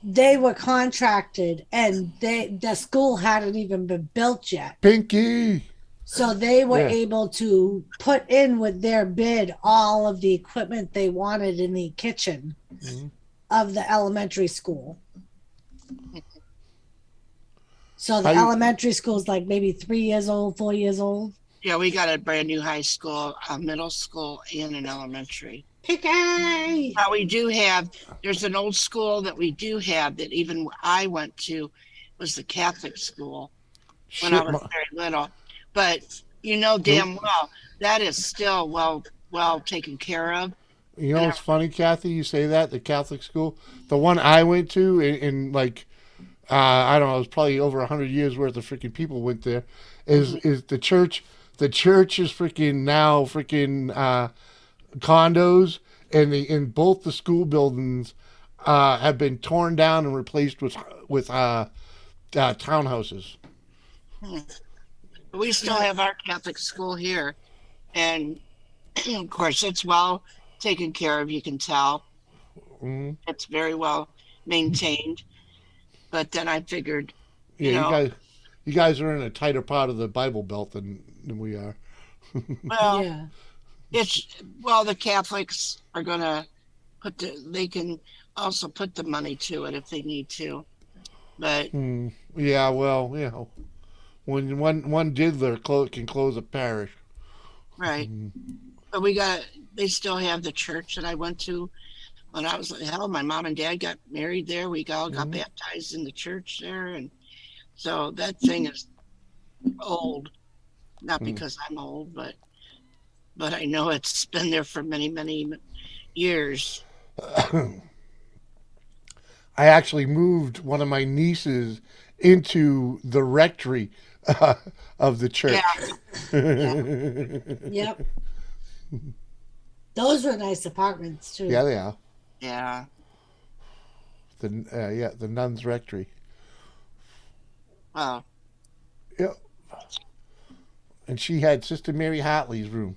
Speaker 3: they were contracted and the school hadn't even been built yet.
Speaker 1: Pinky.
Speaker 3: So they were able to put in with their bid all of the equipment they wanted in the kitchen of the elementary school. So the elementary school is like maybe 3 years old, 4 years old.
Speaker 5: Yeah, we got a brand new high school, a middle school, and an elementary.
Speaker 3: Picky.
Speaker 5: Now we do have, there's an old school that we do have that even I went to, was the Catholic school when I was very little. But you know damn well that is still well taken care of.
Speaker 1: You know, it's funny, Kathy, you say that, the Catholic school. The one I went to in like, I don't know, it was probably over 100 years worth of freaking people went there, is the church. The church is freaking now condos, and in both the school buildings have been torn down and replaced with townhouses.
Speaker 5: We still have our Catholic school here, and of course it's well taken care of. You can tell it's very well maintained. But then I figured, you
Speaker 1: guys are in a tighter part of the Bible Belt than we are.
Speaker 5: Well, the Catholics are gonna they can also put the money to it if they need to, but
Speaker 1: yeah, well, you know, when one diddler can close a parish,
Speaker 5: right? But they still have the church that I went to when I was like, hell, my mom and dad got married there. We all got baptized in the church there. And so that thing is old, not because I'm old, but I know it's been there for many, many years.
Speaker 1: I actually moved one of my nieces into the rectory of the church.
Speaker 3: Yep. Those were nice apartments too.
Speaker 1: Yeah, they are.
Speaker 5: Yeah.
Speaker 1: The nuns' rectory.
Speaker 5: Wow.
Speaker 1: Yep. And she had Sister Mary Hartley's room.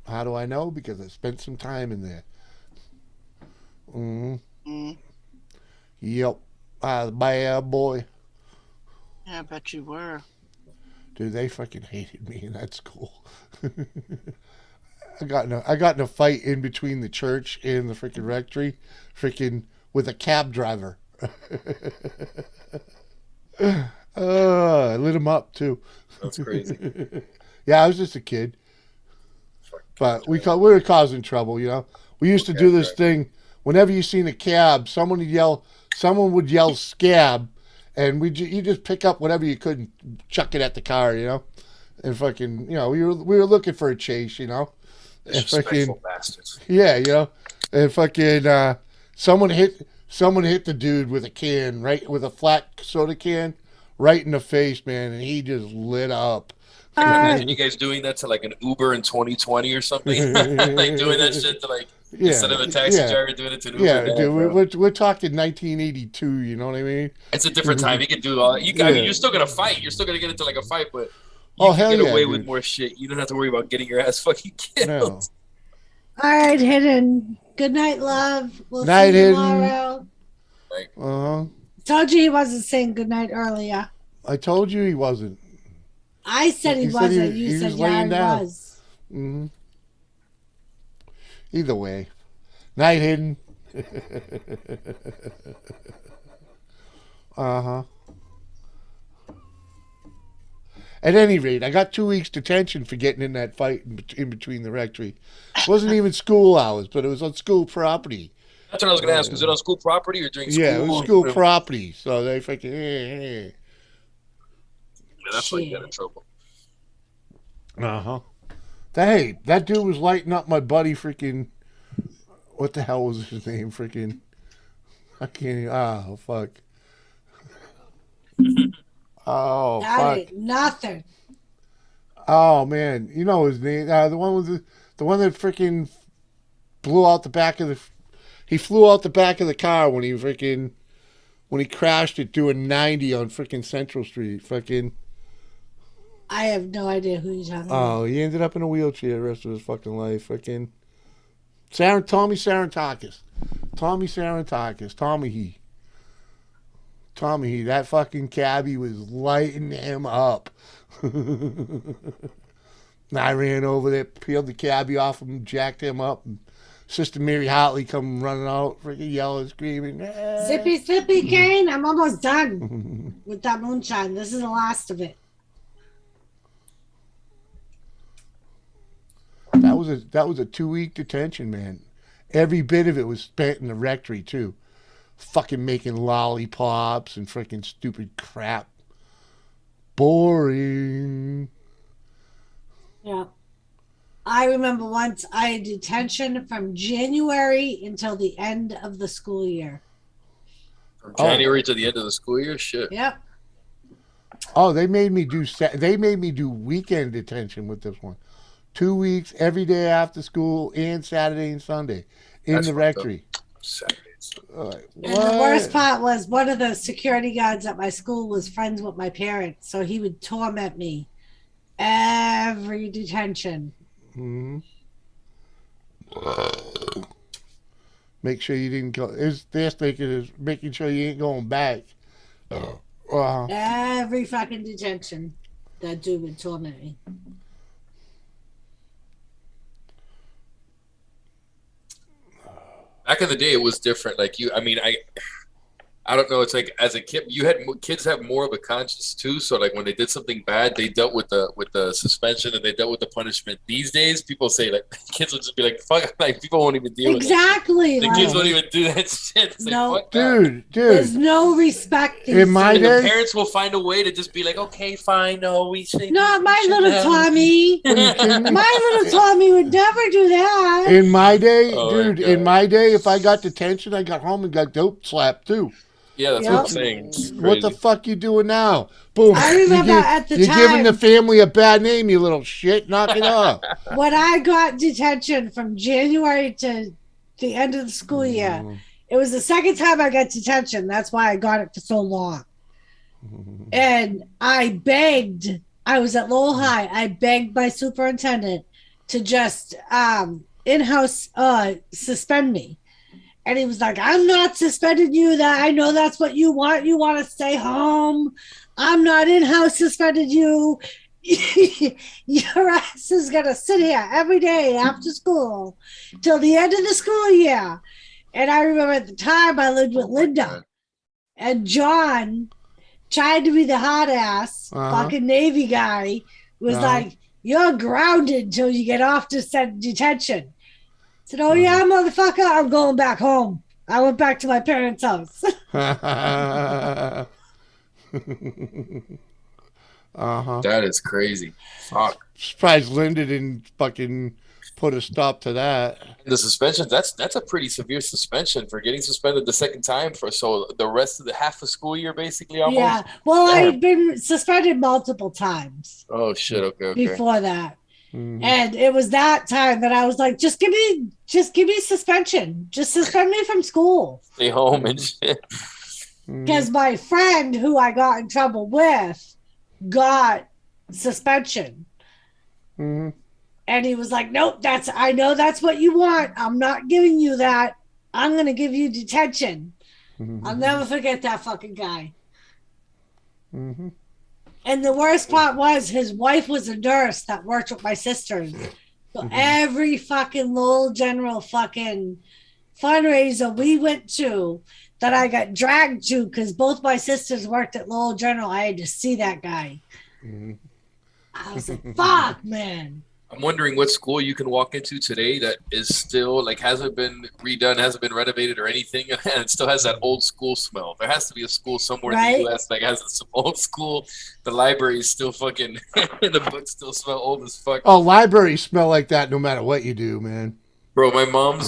Speaker 1: How do I know? Because I spent some time in there. Yep. Bad boy.
Speaker 5: Yeah, I bet you were.
Speaker 1: Dude, they fucking hated me in that school. I got in a fight in between the church and the freaking rectory, freaking with a cab driver. I lit him up too.
Speaker 8: That's crazy.
Speaker 1: Yeah, I was just a kid, but we were causing trouble. You know, we used to do this thing. Whenever you seen a cab, someone would yell "scab," and you just pick up whatever you could and chuck it at the car. You know, and fucking, you know, we were looking for a chase. You know.
Speaker 8: Disrespectful bastards.
Speaker 1: Yeah, you know, and fucking someone hit the dude with a flat soda can right in the face, man, and he just lit up.
Speaker 8: Can you imagine you guys doing that to like an Uber in 2020 or something? Like doing that shit to like instead of a taxi driver doing it to an Uber.
Speaker 1: Yeah, dude, we're talking 1982. You know what I mean?
Speaker 8: It's a different time. You can do all. I mean, you're still gonna fight. You're still gonna get into like a fight, but. You can get away with more shit. You don't have to worry about getting your ass fucking killed. No.
Speaker 3: All right, Hidden. Good night, love. We'll
Speaker 1: night,
Speaker 3: see you tomorrow. Told you he wasn't saying good night earlier.
Speaker 1: I told you he wasn't.
Speaker 3: I said he wasn't. You said yeah, he was.
Speaker 1: Mm-hmm. Either way. Night, Hidden. Uh-huh. At any rate, I got 2 weeks detention for getting in that fight in between the rectory. It wasn't even school hours, but it was on school property.
Speaker 8: That's what I was going to ask. Was it on school property or during school?
Speaker 1: Yeah, it was school property. So they fucking,
Speaker 8: Yeah, that's why you got in trouble.
Speaker 1: Uh-huh. Hey, that dude was lighting up my buddy freaking, what the hell was his name? Freaking, I can't even, fuck. Oh, fuck.
Speaker 3: Nothing.
Speaker 1: Oh man, you know his name. The one that freaking blew out the back of the. He flew out the back of the car when he crashed it doing 90 on freaking Central Street. Fucking.
Speaker 3: I have no idea who you're talking about.
Speaker 1: Oh, he ended up in a wheelchair the rest of his fucking life. Fucking. Tommy Sarantakis. Tommy he. That fucking cabbie was lighting him up. And I ran over there, peeled the cabbie off him, jacked him up. And Sister Mary Hartley come running out, freaking yelling, screaming.
Speaker 3: Zippy, Kane, I'm almost done with that moonshine. This is the last of it.
Speaker 1: That was a 2-week detention, man. Every bit of it was spent in the rectory too. Fucking making lollipops and freaking stupid crap. Boring.
Speaker 3: Yeah. I remember once I had detention from January until the end of the school year.
Speaker 8: From January to the end of the school year? Shit.
Speaker 3: Yep.
Speaker 1: Oh, they made me do weekend detention with this one. 2 weeks every day after school and Saturday and Sunday in the rectory.
Speaker 8: Saturdays.
Speaker 3: And the worst part was one of the security guards at my school was friends with my parents, so he would torment me every detention.
Speaker 1: Mm-hmm. Make sure you didn't go. Their thinking is making sure you ain't going back.
Speaker 3: Every fucking detention, that dude would torment me.
Speaker 8: Back in the day, it was different. Like I I don't know. It's like as a kid, kids have more of a conscience too. So like when they did something bad, they dealt with the suspension and they dealt with the punishment. These days, people say like kids will just be like, "Fuck!" Like people won't even deal with it.
Speaker 3: Exactly.
Speaker 8: The kids won't even do that shit. It's
Speaker 3: No.
Speaker 8: like, fuck
Speaker 1: Dude.
Speaker 3: There's no respect.
Speaker 1: In my
Speaker 8: the
Speaker 1: day,
Speaker 8: parents will find a way to just be like, "Okay, fine, no, we say
Speaker 3: Not my
Speaker 8: we
Speaker 3: little
Speaker 8: shouldn't have-"
Speaker 3: Tommy.
Speaker 1: Are you kidding me?
Speaker 3: My little Tommy would never do that.
Speaker 1: In my day,
Speaker 8: Oh my
Speaker 1: dude,
Speaker 8: God.
Speaker 1: in my day, if I got detention, I got home and got dope slapped too.
Speaker 8: Yeah, that's
Speaker 3: Yep.
Speaker 8: what I'm saying. It's
Speaker 1: What the
Speaker 8: crazy.
Speaker 1: fuck you doing now? Boom.
Speaker 3: I remember at the
Speaker 1: you're giving the
Speaker 3: time-
Speaker 1: family a bad name, you little shit. Knock it off.
Speaker 3: When I got detention from January to the end of the school year, it was the second time I got detention. That's why I got it for so long. And I begged, I was at Lowell High, I begged my superintendent to just in-house suspend me. And he was like, I'm not suspending you. That I know that's what you want. You want to stay home. I'm not in-house suspending you. Your ass is going to sit here every day after school till the end of the school year. And I remember at the time I lived with Linda. And John tried to be the hot ass fucking Navy guy. Was like, you're grounded until you get off to detention. I said, oh yeah, motherfucker, I'm going back home. I went back to my parents' house.
Speaker 8: That is crazy. Fuck.
Speaker 1: Surprised Linda didn't fucking put a stop to that.
Speaker 8: The suspension, that's a pretty severe suspension for getting suspended the second time for the rest of the half of school year basically almost.
Speaker 3: Yeah. Well, I'd been suspended multiple times.
Speaker 8: Oh shit, okay.
Speaker 3: Before that. And it was that time that I was like, just give me suspension. Just suspend me from school.
Speaker 8: Stay home and shit.
Speaker 3: Because my friend who I got in trouble with got suspension. And he was like, nope, I know that's what you want. I'm not giving you that. I'm going to give you detention. I'll never forget that fucking guy. And the worst part was his wife was a nurse that worked with my sisters. So every fucking Lowell General fucking fundraiser we went to that I got dragged to because both my sisters worked at Lowell General, I had to see that guy. I was like, fuck, man.
Speaker 8: I'm wondering what school you can walk into today that is still like hasn't been redone, hasn't been renovated or anything, and it still has that old school smell. There has to be a school somewhere in the U.S. that has some old school. The library is still fucking, the books still smell old as fuck.
Speaker 1: Oh, libraries smell like that no matter what you do, man.
Speaker 8: Bro, my mom,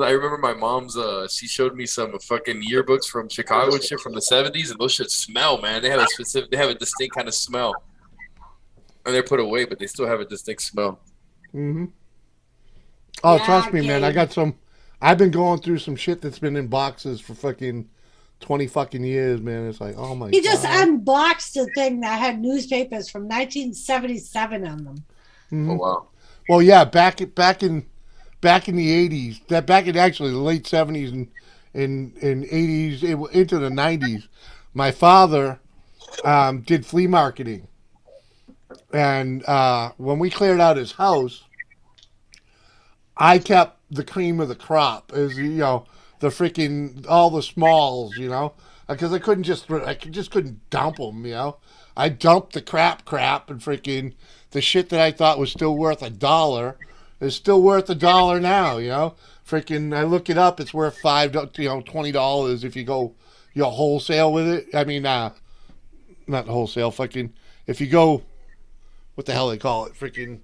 Speaker 8: I remember my mom's, she showed me some fucking yearbooks from Chicago and shit from the 70s, and those shit smell, man. They have a distinct kind of smell. And they're put away, but they still have a distinct smell.
Speaker 1: Oh,
Speaker 3: Yeah,
Speaker 1: trust me, man.
Speaker 3: Gabe.
Speaker 1: I've been going through some shit that's been in boxes for fucking 20 fucking years, man. It's like, oh my God.
Speaker 3: He just unboxed a thing that had newspapers from 1977 on them.
Speaker 8: Oh, wow.
Speaker 1: Well, yeah, back in the 80s, back in actually the late 70s and 80s, into the 90s, my father did flea marketing. And when we cleared out his house, I kept the cream of the crop, as the freaking all the smalls, because I just couldn't dump them, I dumped the crap and freaking the shit that I thought was still worth $1 is still worth $1 now, freaking I look it up, it's worth $20 if you go wholesale with it. I mean, not wholesale, fucking if you go. What the hell they call it? Freaking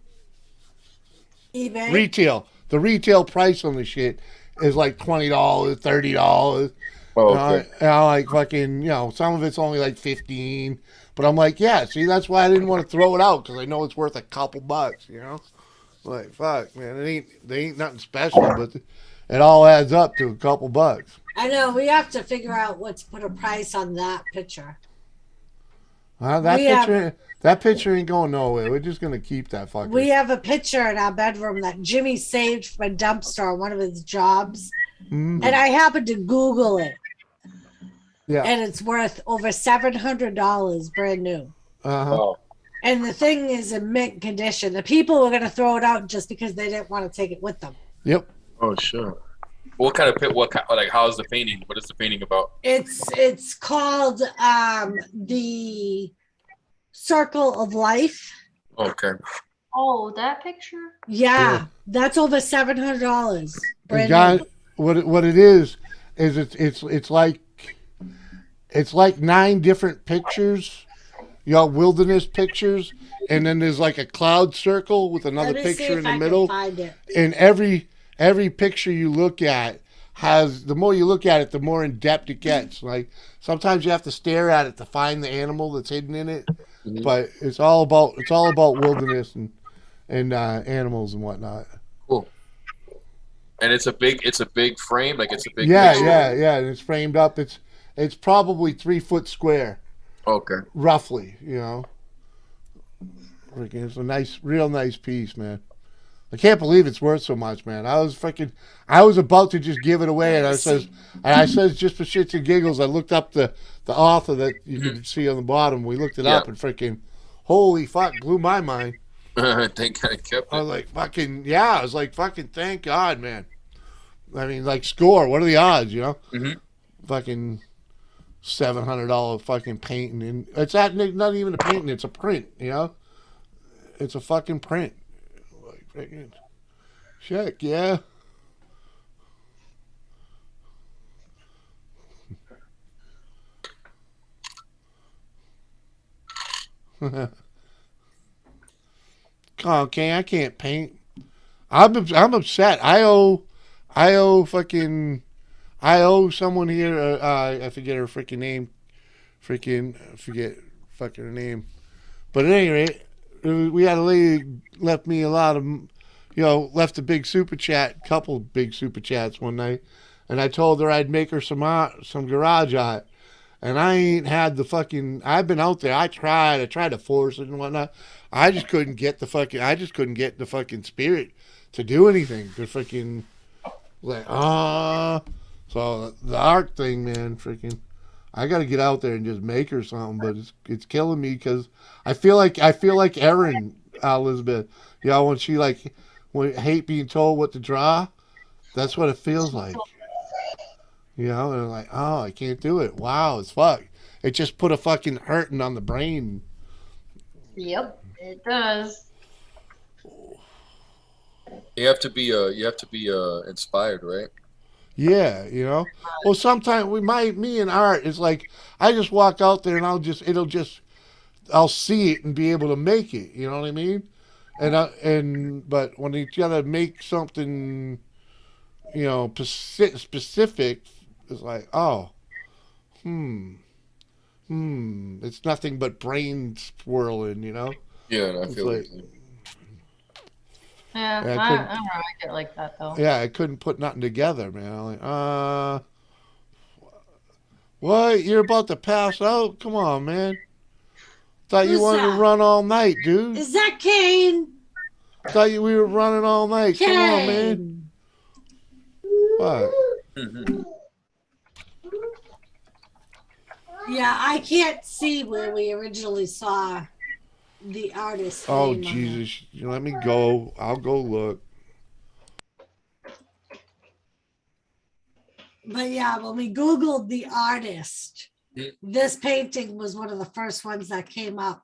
Speaker 3: eBay.
Speaker 1: Retail. The retail price on the shit is like $20, $30.
Speaker 8: Oh, okay.
Speaker 1: Like fucking, some of it's only like $15. But I'm like, yeah, see, that's why I didn't want to throw it out because I know it's worth a couple bucks, Like, fuck, man, they ain't nothing special, but it all adds up to a couple bucks.
Speaker 3: I know, we have to figure out what to put a price on that picture.
Speaker 1: That picture ain't going nowhere. We're just gonna keep that fucker.
Speaker 3: We have a picture in our bedroom that Jimmy saved from a dumpster on one of his jobs, and I happened to Google it. Yeah, and it's worth over $700, brand new.
Speaker 8: Wow.
Speaker 3: And the thing is in mint condition. The people were gonna throw it out just because they didn't want to take it with them.
Speaker 1: Yep.
Speaker 8: Oh, sure. What kind of pit? Like how is the painting? What is the painting about?
Speaker 3: It's called the Circle of Life.
Speaker 8: Okay.
Speaker 7: Oh, that picture?
Speaker 3: Yeah. That's over $700.
Speaker 1: And John, what it is it's like 9 different pictures, wilderness pictures, and then there's like a cloud circle with another picture in the middle.
Speaker 3: Find it.
Speaker 1: And every picture you look at has, the more you look at it, the more in depth it gets. Like sometimes you have to stare at it to find the animal that's hidden in it.
Speaker 8: Mm-hmm.
Speaker 1: But it's all about wilderness and animals and whatnot.
Speaker 8: Cool. And it's a big frame, like it's a big
Speaker 1: Yeah,
Speaker 8: picture.
Speaker 1: yeah. And it's framed up. It's probably 3 foot square.
Speaker 8: Okay.
Speaker 1: Roughly, It's a real nice piece, man. I can't believe it's worth so much, man. I was about to just give it away, and I says just for shits and giggles, I looked up the author that you can see on the bottom. We looked it up, and freaking, holy fuck, blew my mind.
Speaker 8: Thank God I kept it.
Speaker 1: I was like, fucking, yeah. I was like, fucking, thank God, man. I mean, like, score. What are the odds,
Speaker 8: Mm-hmm.
Speaker 1: Fucking $700 fucking painting, and it's not even a painting. It's a print, It's a fucking print. Like, freaking, check, yeah. Okay, I can't paint. I'm upset. I owe someone here. I forget her freaking name. I forget fucking her name. But at any rate, we had a lady left me a lot of, left a big super chat, couple big super chats one night, and I told her I'd make her some garage art. And I ain't had the fucking. I've been out there. I tried to force it and whatnot. I just couldn't get the fucking spirit to do anything. To freaking like So the art thing, man, freaking. I got to get out there and just make her something, but it's killing me because I feel like Erin, Elizabeth. When she when hate being told what to draw, that's what it feels like. And like, oh, I can't do it. Wow, it's fuck. It just put a fucking hurting on the brain.
Speaker 7: Yep, it does.
Speaker 8: You have to be inspired, right?
Speaker 1: Yeah, Well, sometimes me and art is like I just walk out there and I'll see it and be able to make it. You know what I mean? But when you gotta make something, specific. It's like, oh, it's nothing but brain swirling,
Speaker 8: Yeah, I feel like,
Speaker 7: Yeah, I don't like it like that though.
Speaker 1: Yeah, I couldn't put nothing together, man. I'm like, what? You're about to pass out? Come on, man. Thought you wanted to run all night, dude.
Speaker 3: Is that Kane?
Speaker 1: Thought we were running all night.
Speaker 3: Kane.
Speaker 1: Come on, man. What?
Speaker 8: Mm-hmm.
Speaker 3: Yeah, I can't see where we originally saw the artist.
Speaker 1: Oh, Jesus. Let me go. I'll go look.
Speaker 3: But yeah, when we Googled the artist, this painting was one of the first ones that came up.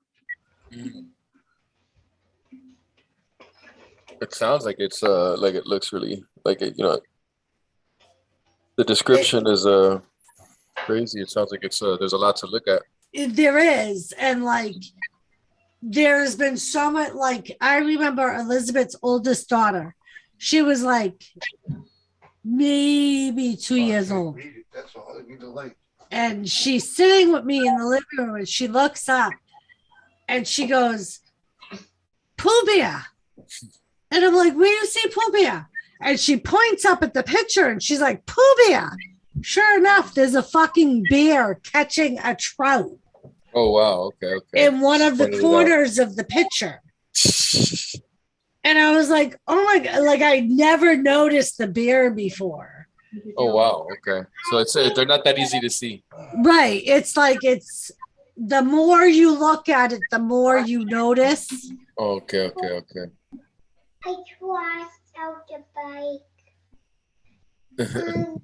Speaker 8: It sounds like it's like it looks really like it, the description is crazy. It sounds like it's there's a lot to look at.
Speaker 3: There is, and there's been so much. I remember Elizabeth's oldest daughter. She was maybe 2 years old.
Speaker 1: That's all I need to like.
Speaker 3: And she's sitting with me in the living room, and she looks up, and she goes, "Pooh Bear," and I'm like, "Where do you see Pooh Bear?" And she points up at the picture, and she's like, "Pooh Bear." Sure enough, there's a fucking bear catching a trout.
Speaker 8: Oh wow! Okay.
Speaker 3: In one of the corners of the picture. And I was like, oh my God, I never noticed the bear before.
Speaker 8: Oh wow! Okay, so they're not that easy to see.
Speaker 3: Right. It's the more you look at it, the more you notice.
Speaker 8: Okay.
Speaker 9: I crashed out the bike.
Speaker 7: You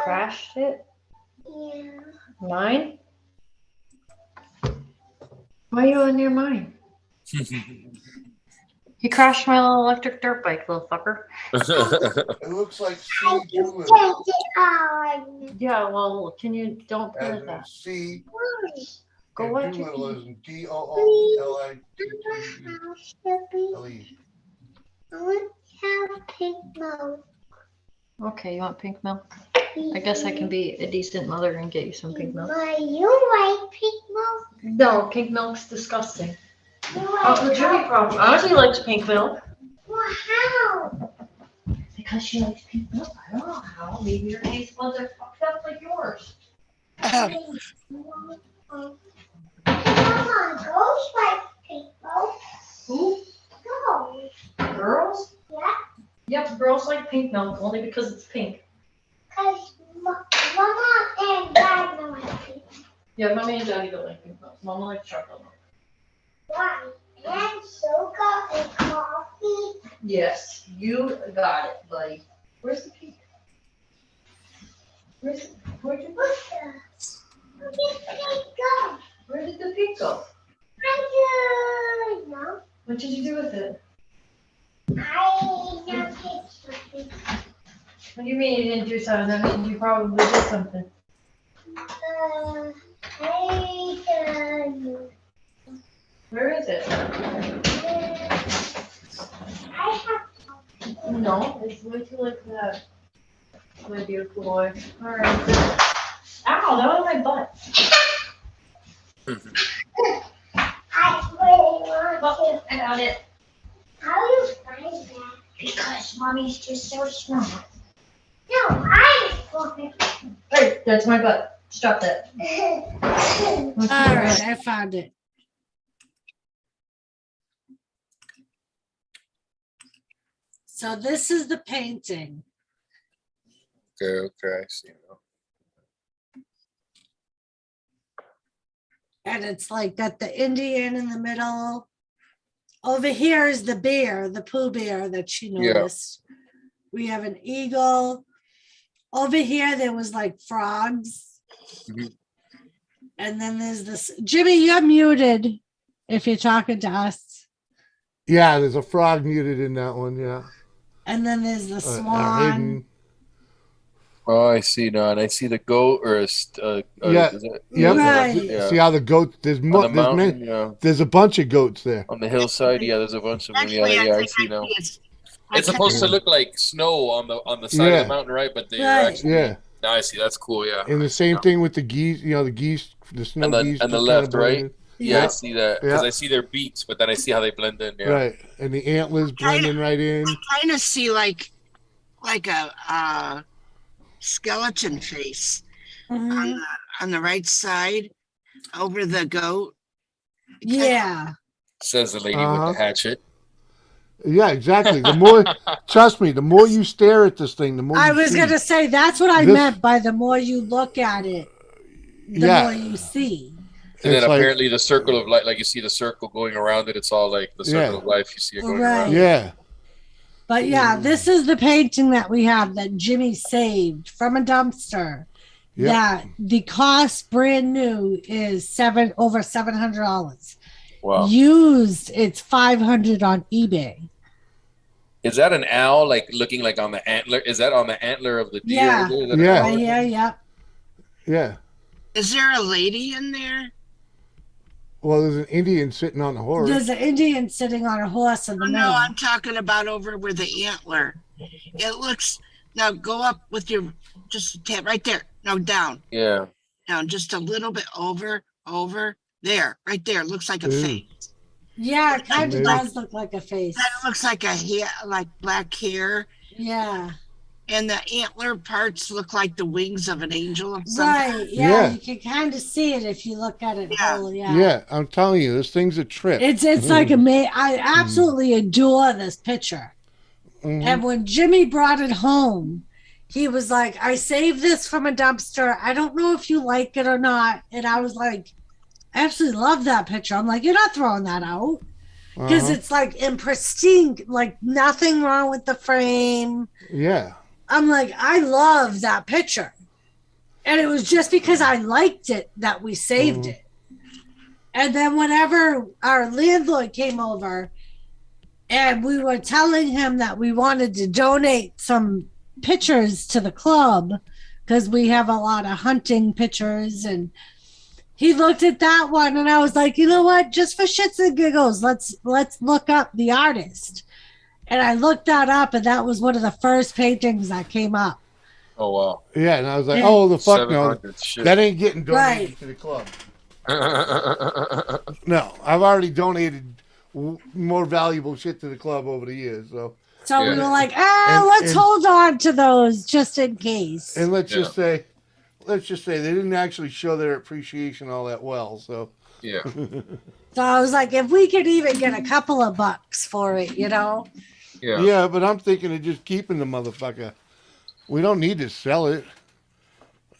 Speaker 7: crashed it? Yeah. Mine? Why are you on near mine? He crashed my little electric dirt bike, little fucker.
Speaker 1: It looks like C.
Speaker 7: Yeah, well, can you don't put it that?
Speaker 1: C.
Speaker 7: Go
Speaker 1: and
Speaker 7: watch
Speaker 1: Doolittle
Speaker 7: it.
Speaker 1: is Doolittle.
Speaker 9: I want to have pink milk.
Speaker 7: Okay, you want pink milk? I guess I can be a decent mother and get you some pink milk.
Speaker 9: You like pink milk?
Speaker 7: No, pink milk's disgusting.
Speaker 9: You
Speaker 7: Oh, the
Speaker 9: like
Speaker 7: Jimmy problem. Ozzy likes pink milk.
Speaker 9: Well, how?
Speaker 7: Because she likes pink milk. I don't know how. Maybe your taste buds are fucked up like yours.
Speaker 9: Come on, girls like pink milk.
Speaker 7: Who?
Speaker 9: Girls.
Speaker 7: Girls?
Speaker 9: Yeah.
Speaker 7: Yep, girls like pink milk only because it's pink.
Speaker 9: Because Mama and Dad don't like pink milk.
Speaker 7: Yeah, mommy and daddy don't like pink milk. Mama likes chocolate milk.
Speaker 9: Why? And sugar and coffee.
Speaker 7: Yes, you got it, buddy. Where's the pink? Where'd you put it?
Speaker 9: Where did it go?
Speaker 7: Where did the pink go?
Speaker 9: I don't know.
Speaker 7: What did you do with it?
Speaker 9: I don't think something.
Speaker 7: What do you mean you didn't do something? That means you probably did something.
Speaker 9: I don't know.
Speaker 7: Where is it?
Speaker 9: I have
Speaker 7: No, it's way too late for that. My beautiful boy. Alright. Ow, that was my butt.
Speaker 9: I really want
Speaker 7: Oh, I got it.
Speaker 9: How do you find that?
Speaker 7: Because mommy's just so smart.
Speaker 9: No, I want it.
Speaker 7: Hey, that's my butt. Stop that.
Speaker 3: All right, I found it. So this is the painting.
Speaker 8: Okay, I see now.
Speaker 3: And it's like got the Indian in the middle. Over here is the bear, the Pooh Bear that she
Speaker 8: Yeah.
Speaker 3: noticed. We have an eagle. Over here, there was like frogs.
Speaker 8: Mhm.
Speaker 3: And then there's this. Jimmy, you're muted if you're talking to us.
Speaker 1: Yeah, there's a frog muted in that one. Yeah.
Speaker 3: And then there's the
Speaker 1: Hidden.
Speaker 3: swan.
Speaker 8: Oh, I see now, and I see the goat or
Speaker 1: Yeah.
Speaker 8: is it-
Speaker 1: Yep.
Speaker 3: Right.
Speaker 8: Yeah.
Speaker 1: See how the goat? There's
Speaker 8: On the
Speaker 1: there's,
Speaker 8: mountain, yeah.
Speaker 1: there's a bunch of goats there.
Speaker 8: On the hillside, yeah. There's a bunch of them.
Speaker 5: Actually,
Speaker 8: Yeah, I
Speaker 5: think
Speaker 8: see now.
Speaker 5: It's
Speaker 8: It's supposed to look like snow on the side
Speaker 1: Yeah.
Speaker 8: of the mountain, right? But they're
Speaker 3: Right.
Speaker 8: actually.
Speaker 1: Yeah.
Speaker 8: Now I see. That's cool. Yeah.
Speaker 1: And the same thing with the geese. You know, the geese, the snow
Speaker 8: And the-
Speaker 1: geese.
Speaker 8: and the
Speaker 1: just
Speaker 8: left,
Speaker 1: kinda
Speaker 8: right?
Speaker 1: blend
Speaker 8: Yeah, I
Speaker 3: Yeah.
Speaker 8: see that because
Speaker 1: Yeah.
Speaker 8: I see their beaks, but then I see how they blend in.
Speaker 1: in.
Speaker 8: Yeah.
Speaker 1: Right. And the antlers blending right in.
Speaker 5: kind of see like a skeleton face
Speaker 3: Mhm.
Speaker 5: on the right side over the goat.
Speaker 3: Yeah.
Speaker 8: Says the lady with
Speaker 1: Uh-huh.
Speaker 8: the hatchet.
Speaker 1: Yeah, exactly. The more, trust me, the more you stare at this thing, the more
Speaker 3: I
Speaker 1: you
Speaker 3: was
Speaker 1: see.
Speaker 3: going to say, that's what I
Speaker 1: This-
Speaker 3: meant by the more you look at it, the
Speaker 1: Yeah.
Speaker 3: more you see.
Speaker 8: And then
Speaker 1: It's like-
Speaker 8: apparently the circle of light, like you see the circle going around it. It's all like the circle
Speaker 1: Yeah.
Speaker 8: of life. You see it going
Speaker 3: Right.
Speaker 8: around.
Speaker 1: Yeah.
Speaker 3: But yeah, this is the painting that we have that Jimmy saved from a dumpster.
Speaker 1: Yep.
Speaker 3: That the cost brand new is over $700.
Speaker 8: Wow.
Speaker 3: Used, it's $500 on eBay.
Speaker 8: Is that an owl like looking like on the antler? Is that on the antler of the deer?
Speaker 3: Yeah.
Speaker 8: Is that an
Speaker 1: Yeah.
Speaker 8: owl?
Speaker 3: Yeah.
Speaker 1: Yeah.
Speaker 5: Is there a lady in there?
Speaker 1: Well, there's an Indian sitting on a horse.
Speaker 3: There's an Indian sitting on a horse in the
Speaker 5: Oh,
Speaker 3: middle.
Speaker 5: no, I'm talking about over where the antler. It looks. Now go up with your just a tap right there. No, down,
Speaker 8: Yeah.
Speaker 5: down, just a little bit over there, right there. Looks like a
Speaker 1: Ooh.
Speaker 5: face.
Speaker 3: Yeah, it kind of
Speaker 1: Maybe.
Speaker 3: does look like a face.
Speaker 5: That looks like a hair, like black hair,
Speaker 3: Yeah.
Speaker 5: and the antler parts look like the wings of an angel of some
Speaker 3: Right. Yeah,
Speaker 1: Yeah.
Speaker 3: you can kind of see it if you look at it
Speaker 5: Yeah.
Speaker 3: whole.
Speaker 1: Yeah, I'm telling you, this thing's a trip.
Speaker 3: It's like I absolutely adore this picture.
Speaker 1: Mhm.
Speaker 3: And when Jimmy brought it home, he was like, I saved this from a dumpster. I don't know if you like it or not. And I was like, I absolutely love that picture. I'm like, you're not throwing that out. Because
Speaker 1: Uh-huh.
Speaker 3: it's like in pristine, like nothing wrong with the frame.
Speaker 1: Yeah.
Speaker 3: I'm like, I love that picture. And it was just because I liked it that we saved it. And then whenever our landlord came over and we were telling him that we wanted to donate some pictures to the club because we have a lot of hunting pictures, and he looked at that one and I was like, you know what, just for shits and giggles, let's look up the artist. And I looked that up, and that was one of the first paintings that came up.
Speaker 8: Oh wow.
Speaker 1: Yeah, and I was like, oh, the fuck no,
Speaker 8: 700, shit.
Speaker 1: that ain't getting donated to the club. No, I've already donated more valuable shit to the club over the years, so
Speaker 3: we were like, let's hold on to those just in case.
Speaker 1: And let's just say they didn't actually show their appreciation all that well, so
Speaker 8: yeah.
Speaker 3: So I was like, if we could even get a couple of bucks for it, you know.
Speaker 1: Yeah, but I'm thinking of just keeping the motherfucker. We don't need to sell it.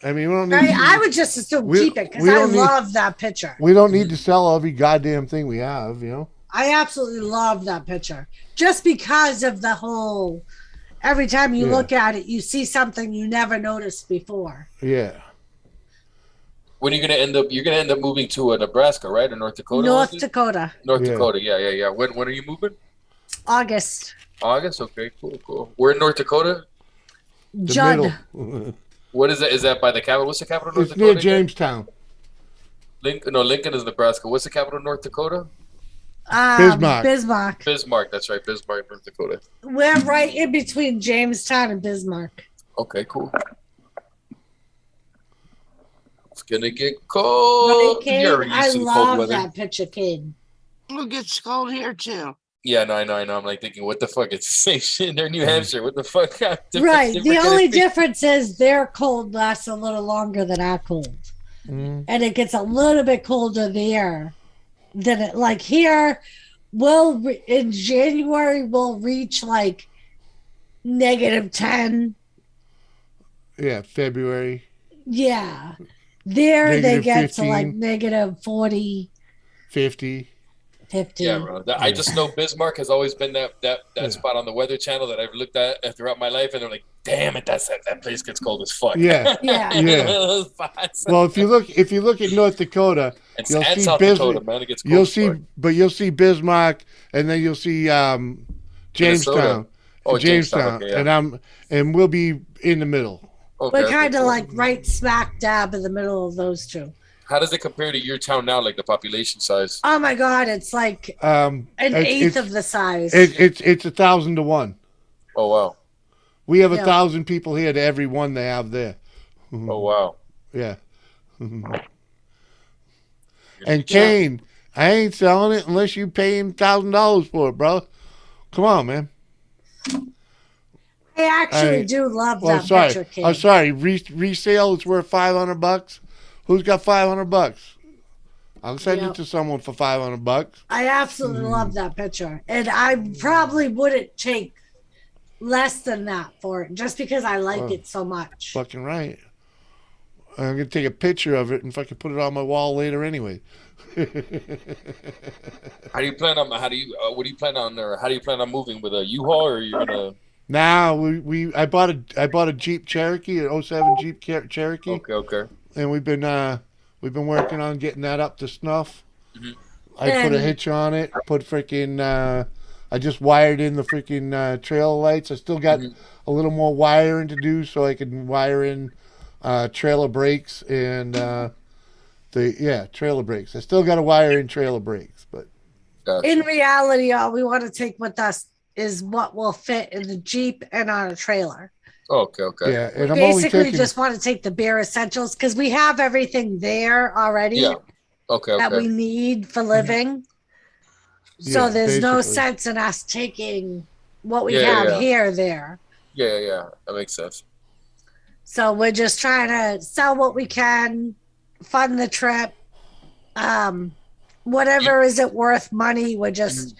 Speaker 1: I mean, we don't need.
Speaker 3: I would just assume keep it because I love that picture.
Speaker 1: We don't need to sell every goddamn thing we have, you know.
Speaker 3: I absolutely love that picture just because of the whole. Every time you look at it, you see something you never noticed before.
Speaker 1: Yeah.
Speaker 8: When are you gonna end up? You're gonna end up moving to Nebraska, right, or North Dakota?
Speaker 3: North Dakota.
Speaker 8: North Dakota. Yeah. When are you moving?
Speaker 3: August.
Speaker 8: August. Okay. Cool. We're in North Dakota.
Speaker 3: Judd.
Speaker 8: What is that? Is that by the capital? What's the capital of North
Speaker 1: It's
Speaker 8: Dakota?
Speaker 1: near Jamestown.
Speaker 8: Lincoln is Nebraska. What's the capital of North Dakota?
Speaker 3: Bismarck.
Speaker 8: Bismarck. That's right. Bismarck, North Dakota.
Speaker 3: We're right in between Jamestown and Bismarck.
Speaker 8: Okay, cool. It's gonna get cold.
Speaker 3: Right, Kate? I love that picture, kid.
Speaker 5: It gets cold here too.
Speaker 8: Yeah, no, I know. I'm like thinking, what the fuck? It's the same shit in New Hampshire. What the fuck?
Speaker 3: Right. The only difference is their cold lasts a little longer than our cold. And it gets a little bit colder there than it, like here, in January, we'll reach like -10.
Speaker 1: Yeah, February.
Speaker 3: Yeah. There they get 15, to like -40.
Speaker 1: 50.
Speaker 8: Yeah, bro. I just know Bismarck has always been that spot on the Weather Channel that I've looked at throughout my life, and they're like, "Damn it, that place gets cold as fuck."
Speaker 1: Yeah. Well, if you look at North Dakota, you'll see
Speaker 8: South Dakota, man, it gets cold.
Speaker 1: You'll see Bismarck, and then you'll see Jamestown. Jamestown, okay, and we'll be in the middle.
Speaker 3: Okay, we're kind of like right smack dab in the middle of those two.
Speaker 8: How does it compare to your town now, like the population size?
Speaker 3: Oh my God, it's like an eighth of the size.
Speaker 1: It's 1,000 to 1.
Speaker 8: Oh wow.
Speaker 1: We have 1,000 people here to every one they have there.
Speaker 8: Oh wow.
Speaker 1: Yeah. And Kane, I ain't selling it unless you pay him $1,000 for it, bro. Come on, man.
Speaker 3: I actually do love that picture, Kane.
Speaker 1: I'm sorry. Resale is worth $500. Who's got $500? I'll send it to someone for $500.
Speaker 3: I absolutely love that picture, and I probably wouldn't take less than that for it, just because I like it so much.
Speaker 1: Fucking right. I'm gonna take a picture of it and fucking put it on my wall later anyway.
Speaker 8: How do you plan on moving with a U-Haul, or are you gonna?
Speaker 1: Nah, I bought a Jeep Cherokee, an 07 Jeep Cherokee.
Speaker 8: Okay.
Speaker 1: And we've been working on getting that up to snuff.
Speaker 8: Mm-hmm.
Speaker 1: I put a hitch on it. I just wired in the freaking trailer lights. I still got a little more wiring to do so I can wire in trailer brakes and trailer brakes. I still got to wire in trailer brakes, but
Speaker 3: in reality, all we want to take with us is what will fit in the Jeep and on a trailer.
Speaker 8: Okay.
Speaker 1: Yeah,
Speaker 3: and we basically just want to take the bare essentials because we have everything there already.
Speaker 8: Yeah. Okay.
Speaker 3: That we need for living. So there's no sense in us taking what we have here there.
Speaker 8: Yeah. That makes sense.
Speaker 3: So we're just trying to sell what we can, fund the trip. Whatever isn't worth money, we're just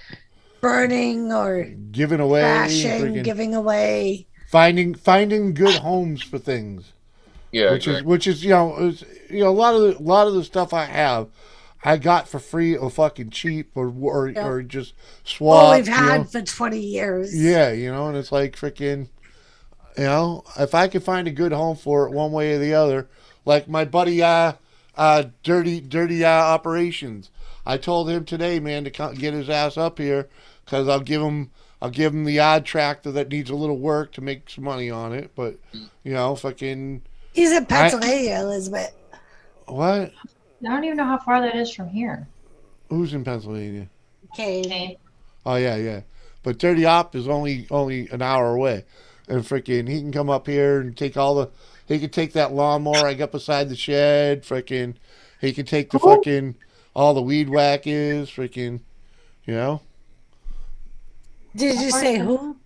Speaker 3: burning or
Speaker 1: giving away,
Speaker 3: crashing, giving away.
Speaker 1: Finding good homes for things.
Speaker 8: Yeah,
Speaker 1: which is a lot of the stuff I got for free or fucking cheap or just swap.
Speaker 3: We've had for 20 years.
Speaker 1: Yeah, and it's like freaking. You know, if I could find a good home for it one way or the other, like my buddy, dirty operations. I told him today, man, to get his ass up here because I'll give him the odd tractor that needs a little work to make some money on it. But you know, fucking.
Speaker 3: He's in Pennsylvania, Elizabeth.
Speaker 1: What?
Speaker 7: I don't even know how far that is from here.
Speaker 1: Who's in Pennsylvania?
Speaker 3: Okay.
Speaker 1: Oh yeah. But Dirty Op is only an hour away, and freaking he can come up here and take all the. He can take that lawnmower I got beside the shed. Freaking, he can take the fucking all the weed whackers. Freaking, you know.
Speaker 3: Did you say who?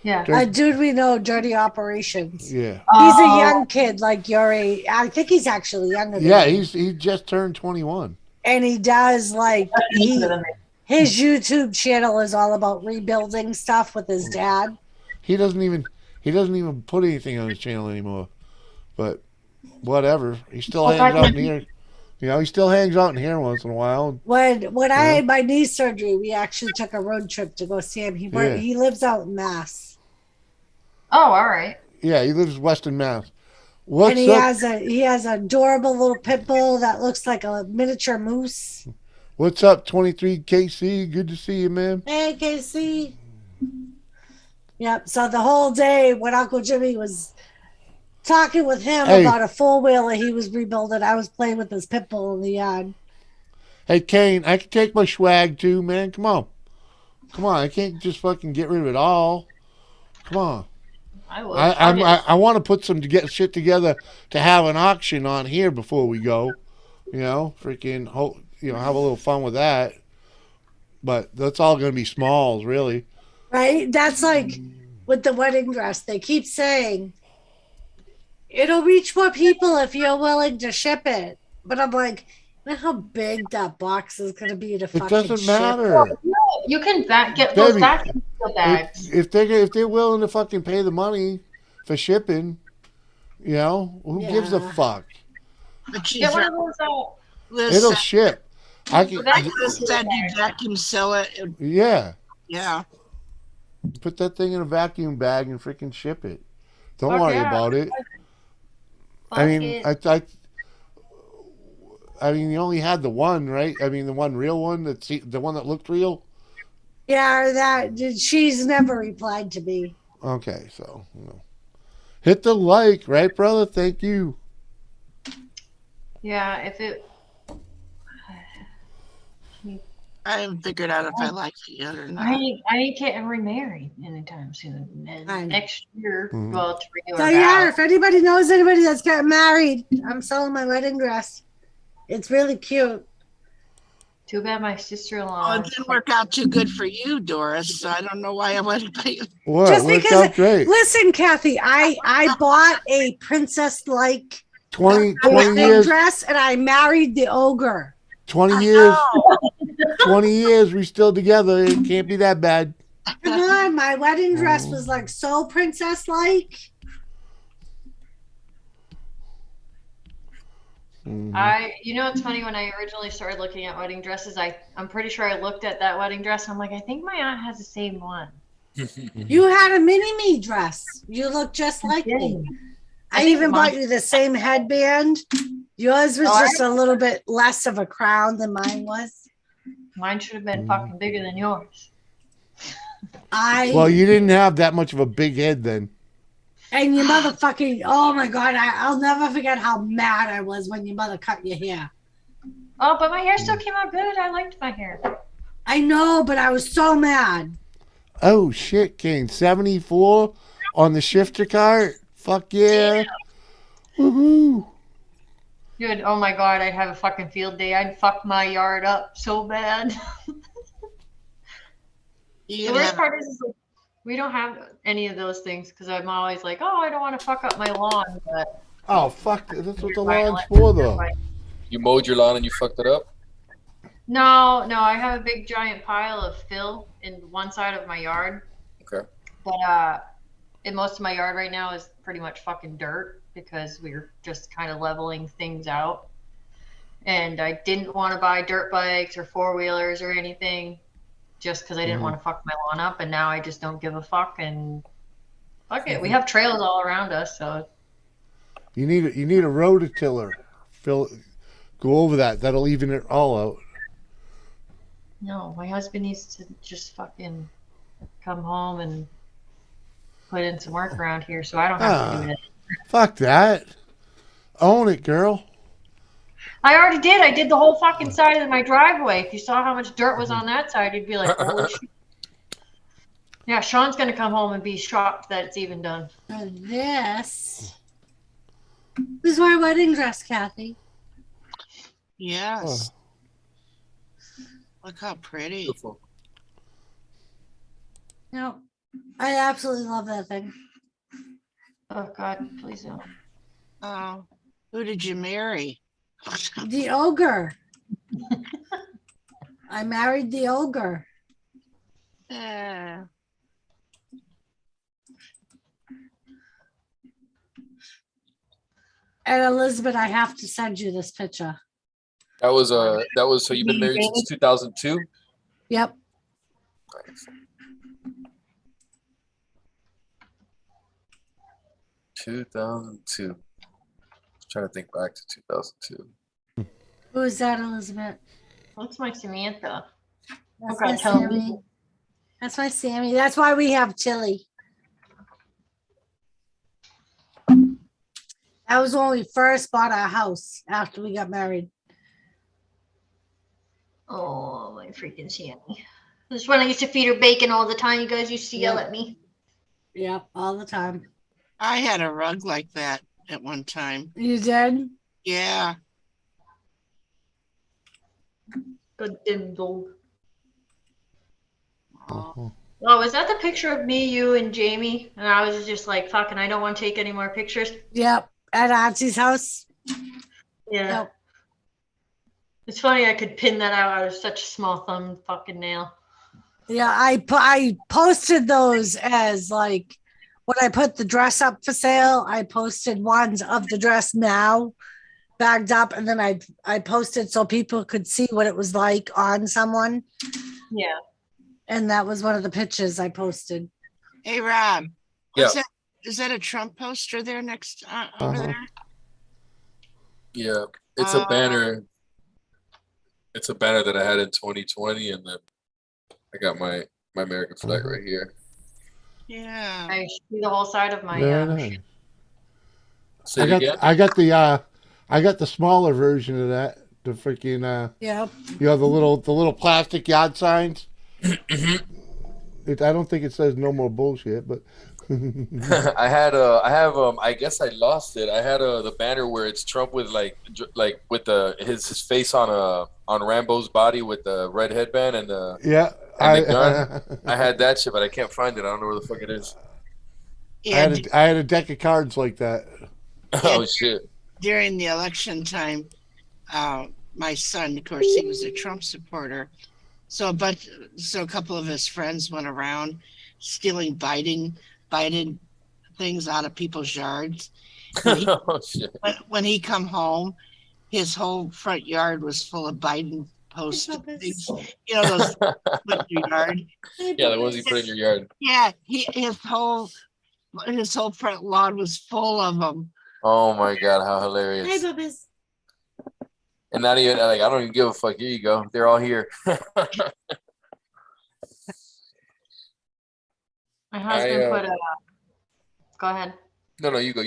Speaker 7: Yeah.
Speaker 3: A dude we know, Dirty Operations.
Speaker 1: Yeah.
Speaker 3: He's a young kid, like your age. I think he's actually younger.
Speaker 1: Yeah,
Speaker 3: than you.
Speaker 1: he just turned 21.
Speaker 3: And he does like his YouTube channel is all about rebuilding stuff with his dad.
Speaker 1: He doesn't even put anything on his channel anymore. But whatever. He still hangs out in here. You know, he still hangs out in here once in a while.
Speaker 3: When I had my knee surgery, we actually took a road trip to go see him. He lives out in Mass.
Speaker 7: Oh, all right.
Speaker 1: Yeah, he lives Western Mass.
Speaker 3: And he has an adorable little pit bull that looks like a miniature moose.
Speaker 1: What's up, 23 KC? Good to see you, man.
Speaker 3: Hey, KC. Yep. So the whole day when Uncle Jimmy was talking with him about a four-wheeler he was rebuilding, I was playing with his pit bull in the yard.
Speaker 1: Hey, Kane, I can take my swag too, man. Come on. I can't just fucking get rid of it all. Come on. I want to put some shit together to have an auction on here before we go. You know, freaking, have a little fun with that. But that's all going to be smalls, really.
Speaker 3: Right? That's like with the wedding dress. They keep saying, it'll reach more people if you're willing to ship it. But I'm like, you know how big that box is going to be to fucking ship?
Speaker 1: It doesn't matter.
Speaker 7: You can get those vacuum seal bags.
Speaker 1: If they're willing to fucking pay the money for shipping, you know, who gives a fuck?
Speaker 7: Get one of those
Speaker 1: It'll ship. I can.
Speaker 5: Said you vacuum seal it.
Speaker 1: Yeah.
Speaker 5: Yeah.
Speaker 1: Put that thing in a vacuum bag and freaking ship it. Don't worry about it. I mean, you only had the one, right? I mean, the one real one. The one that looked real.
Speaker 3: Yeah, she's never replied to me.
Speaker 1: Okay, so hit the like, right, brother? Thank you.
Speaker 7: Yeah, if it.
Speaker 5: I haven't figured out if I like it yet or not.
Speaker 7: I ain't getting remarried anytime soon. And next year, well, to renew
Speaker 3: So
Speaker 7: our
Speaker 3: yeah,
Speaker 7: vows.
Speaker 3: if anybody knows anybody that's getting married, I'm selling my wedding dress. It's really cute.
Speaker 7: Too bad my sister-in-law.
Speaker 5: It didn't work out too good for you, Doris. So I don't know why I went to you.
Speaker 1: What?
Speaker 3: Just
Speaker 1: Worked
Speaker 3: because,
Speaker 1: out great.
Speaker 3: listen, Kathy, I bought a princess-like
Speaker 1: 20
Speaker 3: wedding
Speaker 1: years.
Speaker 3: dress, and I married the ogre.
Speaker 1: 20 years. 20 years. We still together. It can't be that bad.
Speaker 3: Come on, my wedding dress was like so princess-like.
Speaker 7: You know, it's funny when I originally started looking at wedding dresses. I'm pretty sure I looked at that wedding dress. And I'm like, I think my aunt has the same one.
Speaker 3: You had a mini-me dress. You look just like me. I even bought you the same headband. Yours was just a little bit less of a crown than mine was.
Speaker 7: Mine should have been fucking bigger than yours.
Speaker 1: Well, you didn't have that much of a big head then.
Speaker 3: And your motherfucking, oh my God, I'll never forget how mad I was when your mother cut your hair.
Speaker 7: Oh, but my hair still came out good. I liked my hair.
Speaker 3: I know, but I was so mad.
Speaker 1: Oh, shit, Kane. 74 on the shifter cart? Fuck yeah. Woohoo.
Speaker 7: Dude, oh my God, I'd have a fucking field day. I'd fuck my yard up so bad. The worst part is like, we don't have any of those things because I'm always like, oh, I don't want to fuck up my lawn. But
Speaker 1: oh, fuck. That's what the lawn's for, though.
Speaker 8: You mowed your lawn and you fucked it up?
Speaker 7: No, I have a big giant pile of fill in one side of my yard.
Speaker 8: Okay.
Speaker 7: But most of my yard right now is pretty much fucking dirt because we're just kind of leveling things out. And I didn't want to buy dirt bikes or four-wheelers or anything just because I didn't want to fuck my lawn up. And now I just don't give a fuck. And Fuck it. We have trails all around us, so
Speaker 1: You need a rototiller. Go over that. That'll even it all out.
Speaker 7: no. My husband needs to just fucking come home and put in some work around here, so I don't have to do it.
Speaker 1: Fuck that. Own it, girl.
Speaker 7: I already did. I did the whole fucking side of my driveway. If you saw how much dirt was on that side, you'd be like, holy shit. Yeah, Sean's gonna come home and be shocked that it's even done.
Speaker 3: This is our wedding dress, Kathy.
Speaker 5: Yes. Look how pretty.
Speaker 8: Beautiful.
Speaker 3: No, I absolutely love that thing.
Speaker 7: Oh God, please don't.
Speaker 5: Oh, who did you marry?
Speaker 3: The ogre. I married the ogre.
Speaker 5: Yeah.
Speaker 3: And Elizabeth, I have to send you this picture.
Speaker 8: That was so you've been married since 2002?
Speaker 3: Yep.
Speaker 8: Nice. 2002. Trying to think back to 2002.
Speaker 3: Who is that, Elizabeth?
Speaker 7: What's my Samantha?
Speaker 3: That's
Speaker 7: Okay,
Speaker 3: my
Speaker 7: tell me.
Speaker 3: Sammy. That's my Sammy. That's why we have chili. That was when we first bought our house after we got married.
Speaker 7: Oh, my freaking Sammy. This is when I used to feed her bacon all the time. You guys used to yell at me.
Speaker 3: Yep, all the time.
Speaker 5: I had a rug like that at one time.
Speaker 3: You did?
Speaker 5: Yeah.
Speaker 7: Good dim dog.
Speaker 5: Oh,
Speaker 7: Oh, is that the picture of me, you, and Jamie? And I was just like, fucking, I don't want to take any more pictures.
Speaker 3: Yep. At Auntie's house.
Speaker 7: Yeah.
Speaker 3: Yep.
Speaker 7: It's funny I could pin that out of such a small thumb fucking nail.
Speaker 3: Yeah, I posted those as like when I put the dress up for sale. I posted ones of the dress now bagged up, and then I posted so people could see what it was like on someone.
Speaker 7: Yeah.
Speaker 3: And that was one of the pictures I posted.
Speaker 5: hey, Rob.
Speaker 8: Yeah.
Speaker 5: Is that a Trump poster there next over there?
Speaker 8: Yeah, it's a banner. It's a banner that I had in 2020, and then I got my American flag right here.
Speaker 5: Yeah.
Speaker 7: I see the whole side of my
Speaker 1: Very nice.
Speaker 8: Say it again?
Speaker 1: I got the smaller version of that. The freaking
Speaker 3: Yep.
Speaker 1: you know the little plastic yard signs. I don't think it says no more bullshit, but
Speaker 8: I guess I lost it. I had the banner where it's Trump with like with his face on Rambo's body with the red headband and the gun. I had that shit, but I can't find it. I don't know where the fuck it is.
Speaker 5: Yeah,
Speaker 1: I had a deck of cards like that.
Speaker 8: Oh shit!
Speaker 5: During the election time, my son, of course, he was a Trump supporter. So a couple of his friends went around stealing Biden things out of people's yards.
Speaker 8: Oh shit!
Speaker 5: When he come home, his whole front yard was full of Biden posted things. You know those put in your yard.
Speaker 8: Yeah, the ones you put in your yard.
Speaker 5: Yeah, his whole front lawn was full of them.
Speaker 8: Oh my god, how hilarious!
Speaker 3: Hey, Bubba's.
Speaker 8: And not even like I don't even give a fuck. Here you go. They're all here.
Speaker 7: My husband put a. Go ahead.
Speaker 8: No, you go.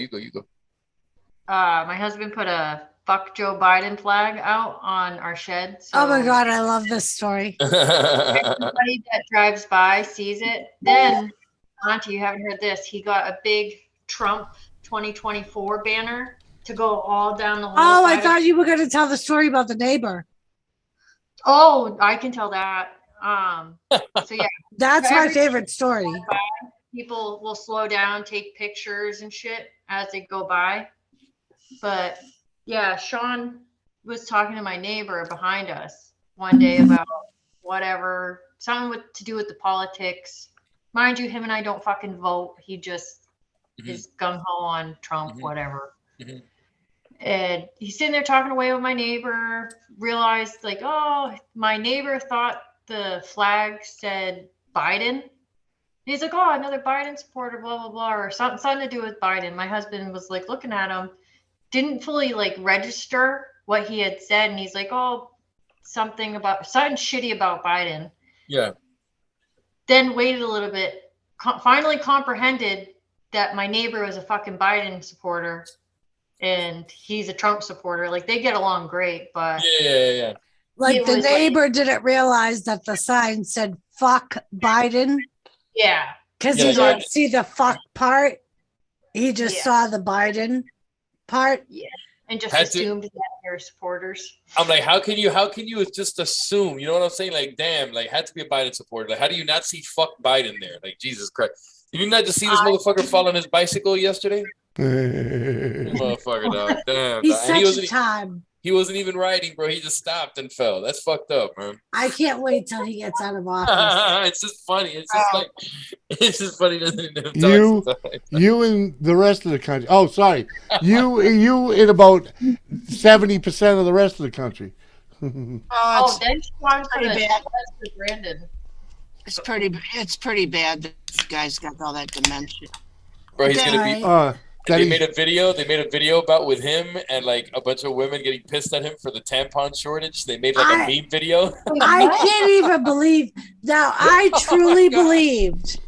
Speaker 7: My husband put a "fuck Joe Biden" flag out on our shed. So
Speaker 3: Oh my God, I love this story.
Speaker 7: everybody that drives by sees it. Then, Auntie, you haven't heard this. He got a big Trump 2024 banner to go all down the whole.
Speaker 3: Oh,
Speaker 7: side
Speaker 3: I thought you were going to tell the story about the neighbor.
Speaker 7: Oh, I can tell that. So yeah,
Speaker 3: That's my favorite story.
Speaker 7: people will slow down, take pictures and shit as they go by. But yeah, Sean was talking to my neighbor behind us one day about whatever, something to do with the politics. Mind you, him and I don't fucking vote. He just is gung ho on Trump, whatever. And he's sitting there talking away with my neighbor, realized like, oh, my neighbor thought the flag said Biden. He's like, oh, another Biden supporter, blah blah blah, or something to do with Biden. My husband was like looking at him, didn't fully like register what he had said, and he's like, oh, something shitty about Biden.
Speaker 8: Yeah.
Speaker 7: Then waited a little bit, finally comprehended that my neighbor was a fucking Biden supporter, and he's a Trump supporter. Like they get along great, but
Speaker 8: Yeah.
Speaker 3: Like the neighbor didn't realize that the sign said "fuck Biden."
Speaker 7: Yeah,
Speaker 3: because he didn't see the fuck part. He just saw the Biden part.
Speaker 7: Yeah, and just assumed that they're supporters.
Speaker 8: I'm like, how can you just assume? You know what I'm saying? Like, damn, like had to be a Biden supporter. Like, how do you not see fuck Biden there? Like, Jesus Christ. Did you not just see this motherfucker fall on his bicycle yesterday? Motherfucker, dog. Damn.
Speaker 3: He's such a time.
Speaker 8: He wasn't even riding, bro. He just stopped and fell. That's fucked up, man.
Speaker 3: I can't wait till he gets out of office.
Speaker 8: It's just funny. It's just funny.
Speaker 1: You and the rest of the country. Oh, sorry. You in about 70% of the rest of the country.
Speaker 7: Then Sean
Speaker 5: pretty bad.
Speaker 7: For Brandon.
Speaker 5: It's pretty bad that this guy's got all that dementia.
Speaker 8: Bro, he's gonna be. They made a video about with him and like a bunch of women getting pissed at him for the tampon shortage. They made like a meme video.
Speaker 3: I can't even believe. Now, I truly believed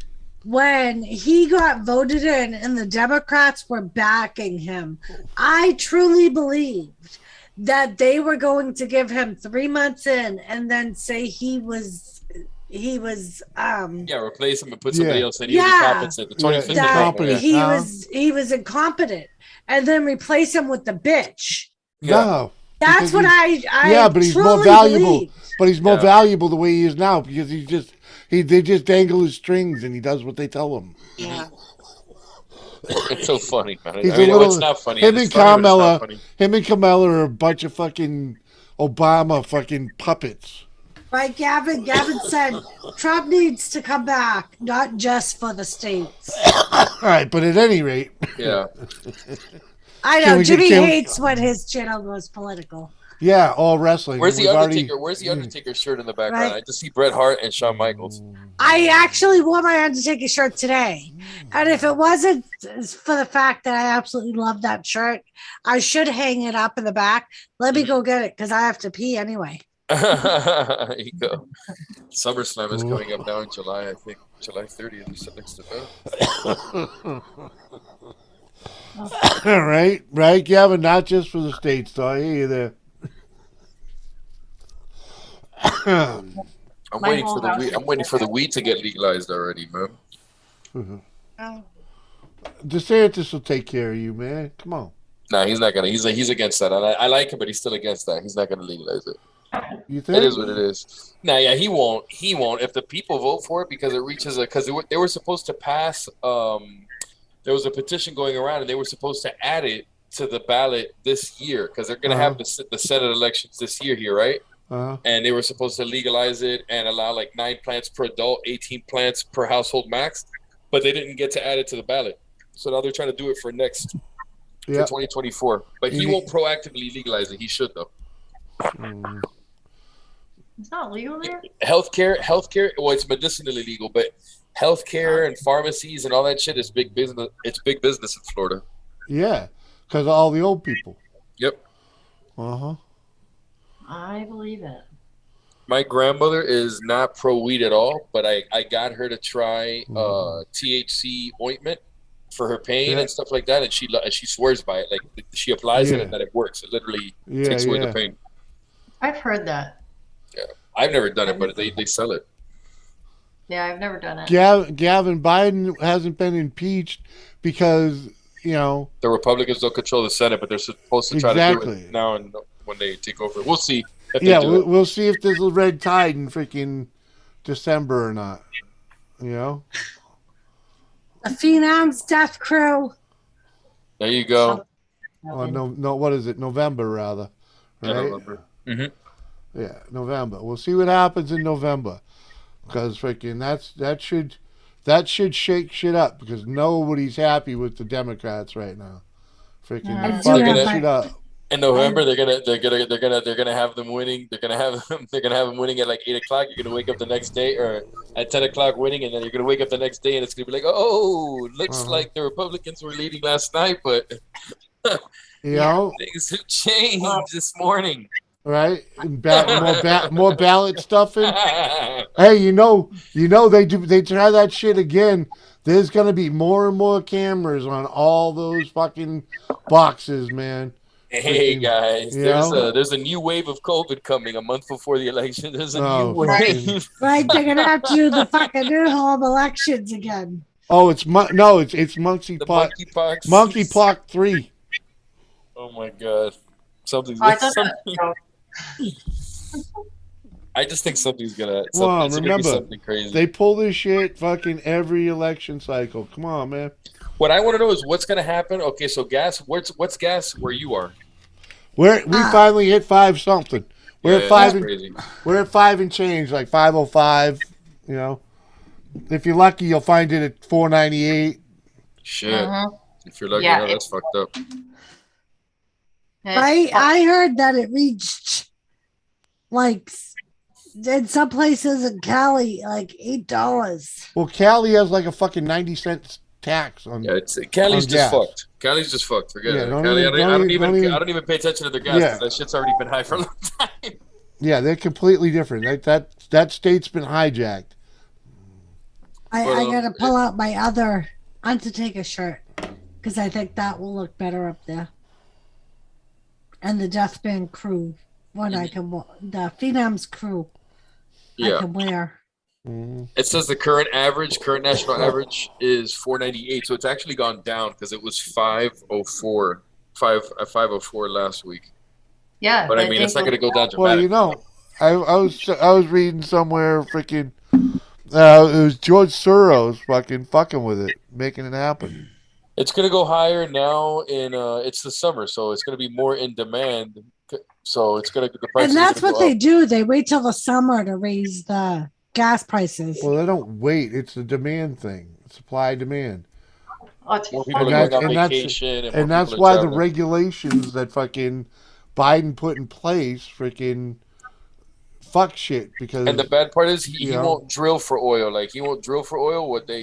Speaker 3: when he got voted in and the Democrats were backing him. I truly believed that they were going to give him 3 months in and then say he was
Speaker 8: replace him and put somebody else in. He was incompetent. The 25th
Speaker 3: he was incompetent, and then replace him with the bitch.
Speaker 1: No,
Speaker 3: that's what I
Speaker 1: but he's more valuable. Believed. But he's more valuable the way he is now because they just dangle his strings and he does what they tell him.
Speaker 5: Yeah.
Speaker 8: It's so funny, man.
Speaker 1: It's
Speaker 8: not funny.
Speaker 1: Him and Kamala are a bunch of fucking Obama fucking puppets.
Speaker 3: Right, Gavin said Trump needs to come back, not just for the states.
Speaker 1: All right, but at any rate.
Speaker 8: Yeah.
Speaker 3: I know, Jimmy hates when his channel goes political.
Speaker 1: Yeah, all wrestling.
Speaker 8: Where's the Undertaker? Where's the Undertaker shirt in the background? Right. I just see Bret Hart and Shawn Michaels.
Speaker 3: I actually wore my Undertaker shirt today. And if it wasn't for the fact that I absolutely love that shirt, I should hang it up in the back. Let me go get it because I have to pee anyway.
Speaker 8: There you go. SummerSlam is coming up now in July, I think. July 30th is next to that.
Speaker 1: Right, Gavin. Not just for the states, though. I hear you there.
Speaker 8: I'm waiting for the weed to get legalized already, man.
Speaker 5: Oh.
Speaker 1: DeSantis will take care of you, man. Come on.
Speaker 8: Nah, he's not gonna. He's against that. I like him, but he's still against that. He's not gonna legalize it.
Speaker 1: You think?
Speaker 8: It is what it is. Nah, yeah, he won't. He won't. If the people vote for it, because it reaches because they were supposed to pass. There was a petition going around, and they were supposed to add it to the ballot this year because they're gonna have the Senate elections this year here, right? And they were supposed to legalize it and allow like 9 plants per adult, 18 plants per household max, but they didn't get to add it to the ballot. So now they're trying to do it for 2024. But he won't proactively legalize it. He should though.
Speaker 7: It's not legal there?
Speaker 8: Healthcare, well, it's medicinally legal, but healthcare and pharmacies and all that shit is big business. It's big business in Florida.
Speaker 1: Yeah, because of all the old people.
Speaker 8: Yep.
Speaker 7: I believe it.
Speaker 8: My grandmother is not pro weed at all, but I got her to try THC ointment for her pain and stuff like that, and she swears by it. Like she applies it and that it works. It literally takes away the pain.
Speaker 7: I've heard that.
Speaker 8: Yeah, I've never done it, but they sell it.
Speaker 7: Yeah, I've never done it.
Speaker 1: Gavin, Biden hasn't been impeached because the
Speaker 8: Republicans don't control the Senate, but they're supposed to try to do it now and when they take over. We'll see.
Speaker 1: We'll see if there's a red tide in freaking December or not. The
Speaker 3: Phenom's Death Crew.
Speaker 8: There you go.
Speaker 1: Oh, no, what is it? November, rather. Right?
Speaker 8: Yeah, November. Mm-hmm.
Speaker 1: Yeah, November. We'll see what happens in November. Because freaking that should shake shit up because nobody's happy with the Democrats right now. Freaking fucking shit up.
Speaker 8: In November, they're gonna have them winning. They're gonna have them winning at like 8 o'clock. You're gonna wake up the next day, or at 10 o'clock winning, and then you're gonna wake up the next day, and it's gonna be like, oh, looks like the Republicans were leading last night, but
Speaker 1: you know,
Speaker 8: things have changed this morning.
Speaker 1: Right? More ballot stuffing. Hey, you know they try that shit again. There's gonna be more and more cameras on all those fucking boxes, man.
Speaker 8: Hey guys, there's a new wave of COVID coming a month before the election. There's a new wave.
Speaker 3: Right, they're gonna have to do the fucking new home elections again.
Speaker 1: Oh, it's monkeypox. Monkeypox 3.
Speaker 8: Oh my god, something's. I just think something's gonna.
Speaker 1: Remember,
Speaker 8: be something crazy.
Speaker 1: They pull this shit fucking every election cycle. Come on, man.
Speaker 8: What I want to know is what's gonna happen. Okay, so gas. What's gas where you are?
Speaker 1: We finally hit 5 something. We're at 5. We're at 5 and change, like 505. You know, if you're lucky, you'll find it at 498.
Speaker 8: Shit. If you're lucky, that's fucked up.
Speaker 3: I heard that it reached like in some places in Cali like $8.
Speaker 1: Well, Cali has like a fucking 90-cent tax on.
Speaker 8: Yeah, Cali's just fucked. Cali's just fucked. Forget it. Cali, I don't even pay attention to their gas because that shit's already been high for a long time.
Speaker 1: Yeah, they're completely different. That state's been hijacked.
Speaker 3: I gotta pull out my other Undertaker shirt because I think that will look better up there. And the Deathband crew, the Phenoms crew, I can wear.
Speaker 8: It says the current national average is 498, so it's actually gone down because it was 504 last week.
Speaker 7: Yeah,
Speaker 8: but I mean, it's not going to go down dramatically.
Speaker 1: Well, you know, I was reading somewhere, freaking, it was George Soros fucking with it, making it happen.
Speaker 8: It's going to go higher now it's the summer, so it's going to be more in demand. So it's going to the prices.
Speaker 3: And that's what they do. They wait till the summer to raise the gas prices.
Speaker 1: Well, they don't wait. It's a demand thing. Supply demand.
Speaker 7: Oh, it's
Speaker 8: more people are going on vacation,
Speaker 1: and that's why the regulations that fucking Biden put in place freaking fuck shit because.
Speaker 8: And the bad part is he won't drill for oil. Like he won't drill for oil. What they're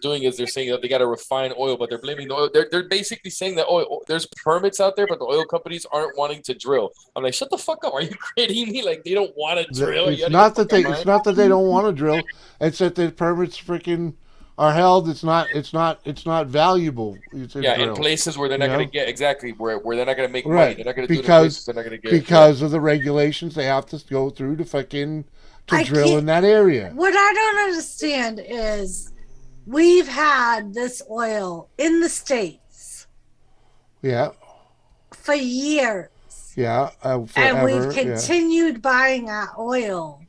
Speaker 8: doing is they're saying that they got to refine oil, but they're blaming the oil. They're basically saying that there's permits out there, but the oil companies aren't wanting to drill. I'm like, shut the fuck up! Are you kidding me? Like they don't want to drill.
Speaker 1: It's not that they don't want to drill. It's that the permits freaking are held. It's not valuable.
Speaker 8: In places where they're not going to get where they're not going to make money. They're not going to do it in places they're not going to get
Speaker 1: because of the regulations they have to go through to drill in that area.
Speaker 3: What I don't understand is we've had this oil in the States.
Speaker 1: Yeah.
Speaker 3: For years.
Speaker 1: Yeah.
Speaker 3: And we've continued buying our oil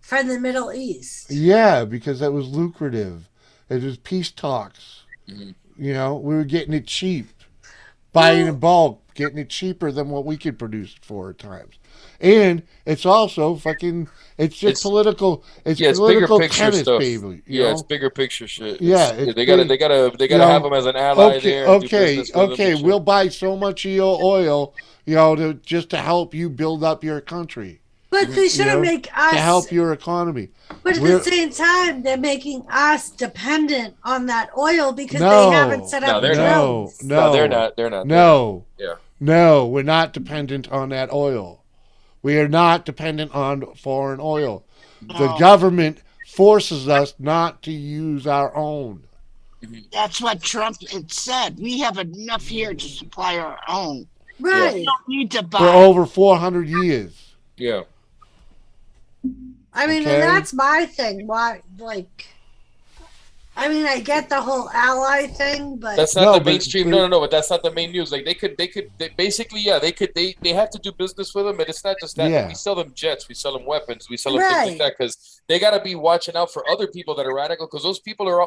Speaker 3: from the Middle East.
Speaker 1: Yeah, because that was lucrative. It was peace talks.
Speaker 8: Mm-hmm.
Speaker 1: You know, we were getting it cheap. Buying in bulk, getting it cheaper than what we could produce it for at times. And it's also it's political. It's political tennis, baby.
Speaker 8: It's bigger picture shit.
Speaker 1: Yeah,
Speaker 8: they gotta have them as an ally there.
Speaker 1: Okay. We'll buy so much of your oil, just to help you build up your country.
Speaker 3: But they shouldn't make us
Speaker 1: to help your economy.
Speaker 3: But at the same time, they're making us dependent on that oil because they haven't set up drills.
Speaker 8: No, they're not. They're not.
Speaker 1: No.
Speaker 8: Yeah.
Speaker 1: No, we're not dependent on that oil. We are not dependent on foreign oil. No. The government forces us not to use our own.
Speaker 5: That's what Trump had said. We have enough here to supply our own.
Speaker 3: Right.
Speaker 5: We don't need to buy.
Speaker 1: For over 400 years.
Speaker 8: Yeah.
Speaker 3: I mean, and that's my thing. Why, I get the whole ally thing, but
Speaker 8: that's not the mainstream. No, but that's not the main news. Like they basically, they have to do business with them, and it's not just that. Yeah. We sell them jets, we sell them weapons, we sell them things like that because they got to be watching out for other people that are radical because those people are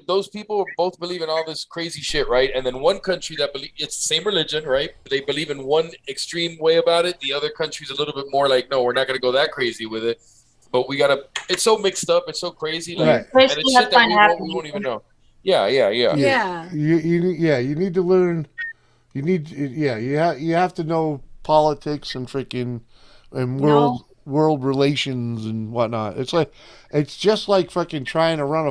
Speaker 8: those people both believe in all this crazy shit, right? And then one country that it's the same religion, right? They believe in one extreme way about it. The other country's a little bit more like, no, we're not going to go that crazy with it. But we gotta. It's so mixed up. It's so crazy. Like, and it's shit that we won't even know. Yeah.
Speaker 1: You need to learn. You need, yeah, you have to know politics and freaking and
Speaker 7: No.
Speaker 1: world relations and whatnot. It's just like fucking trying to run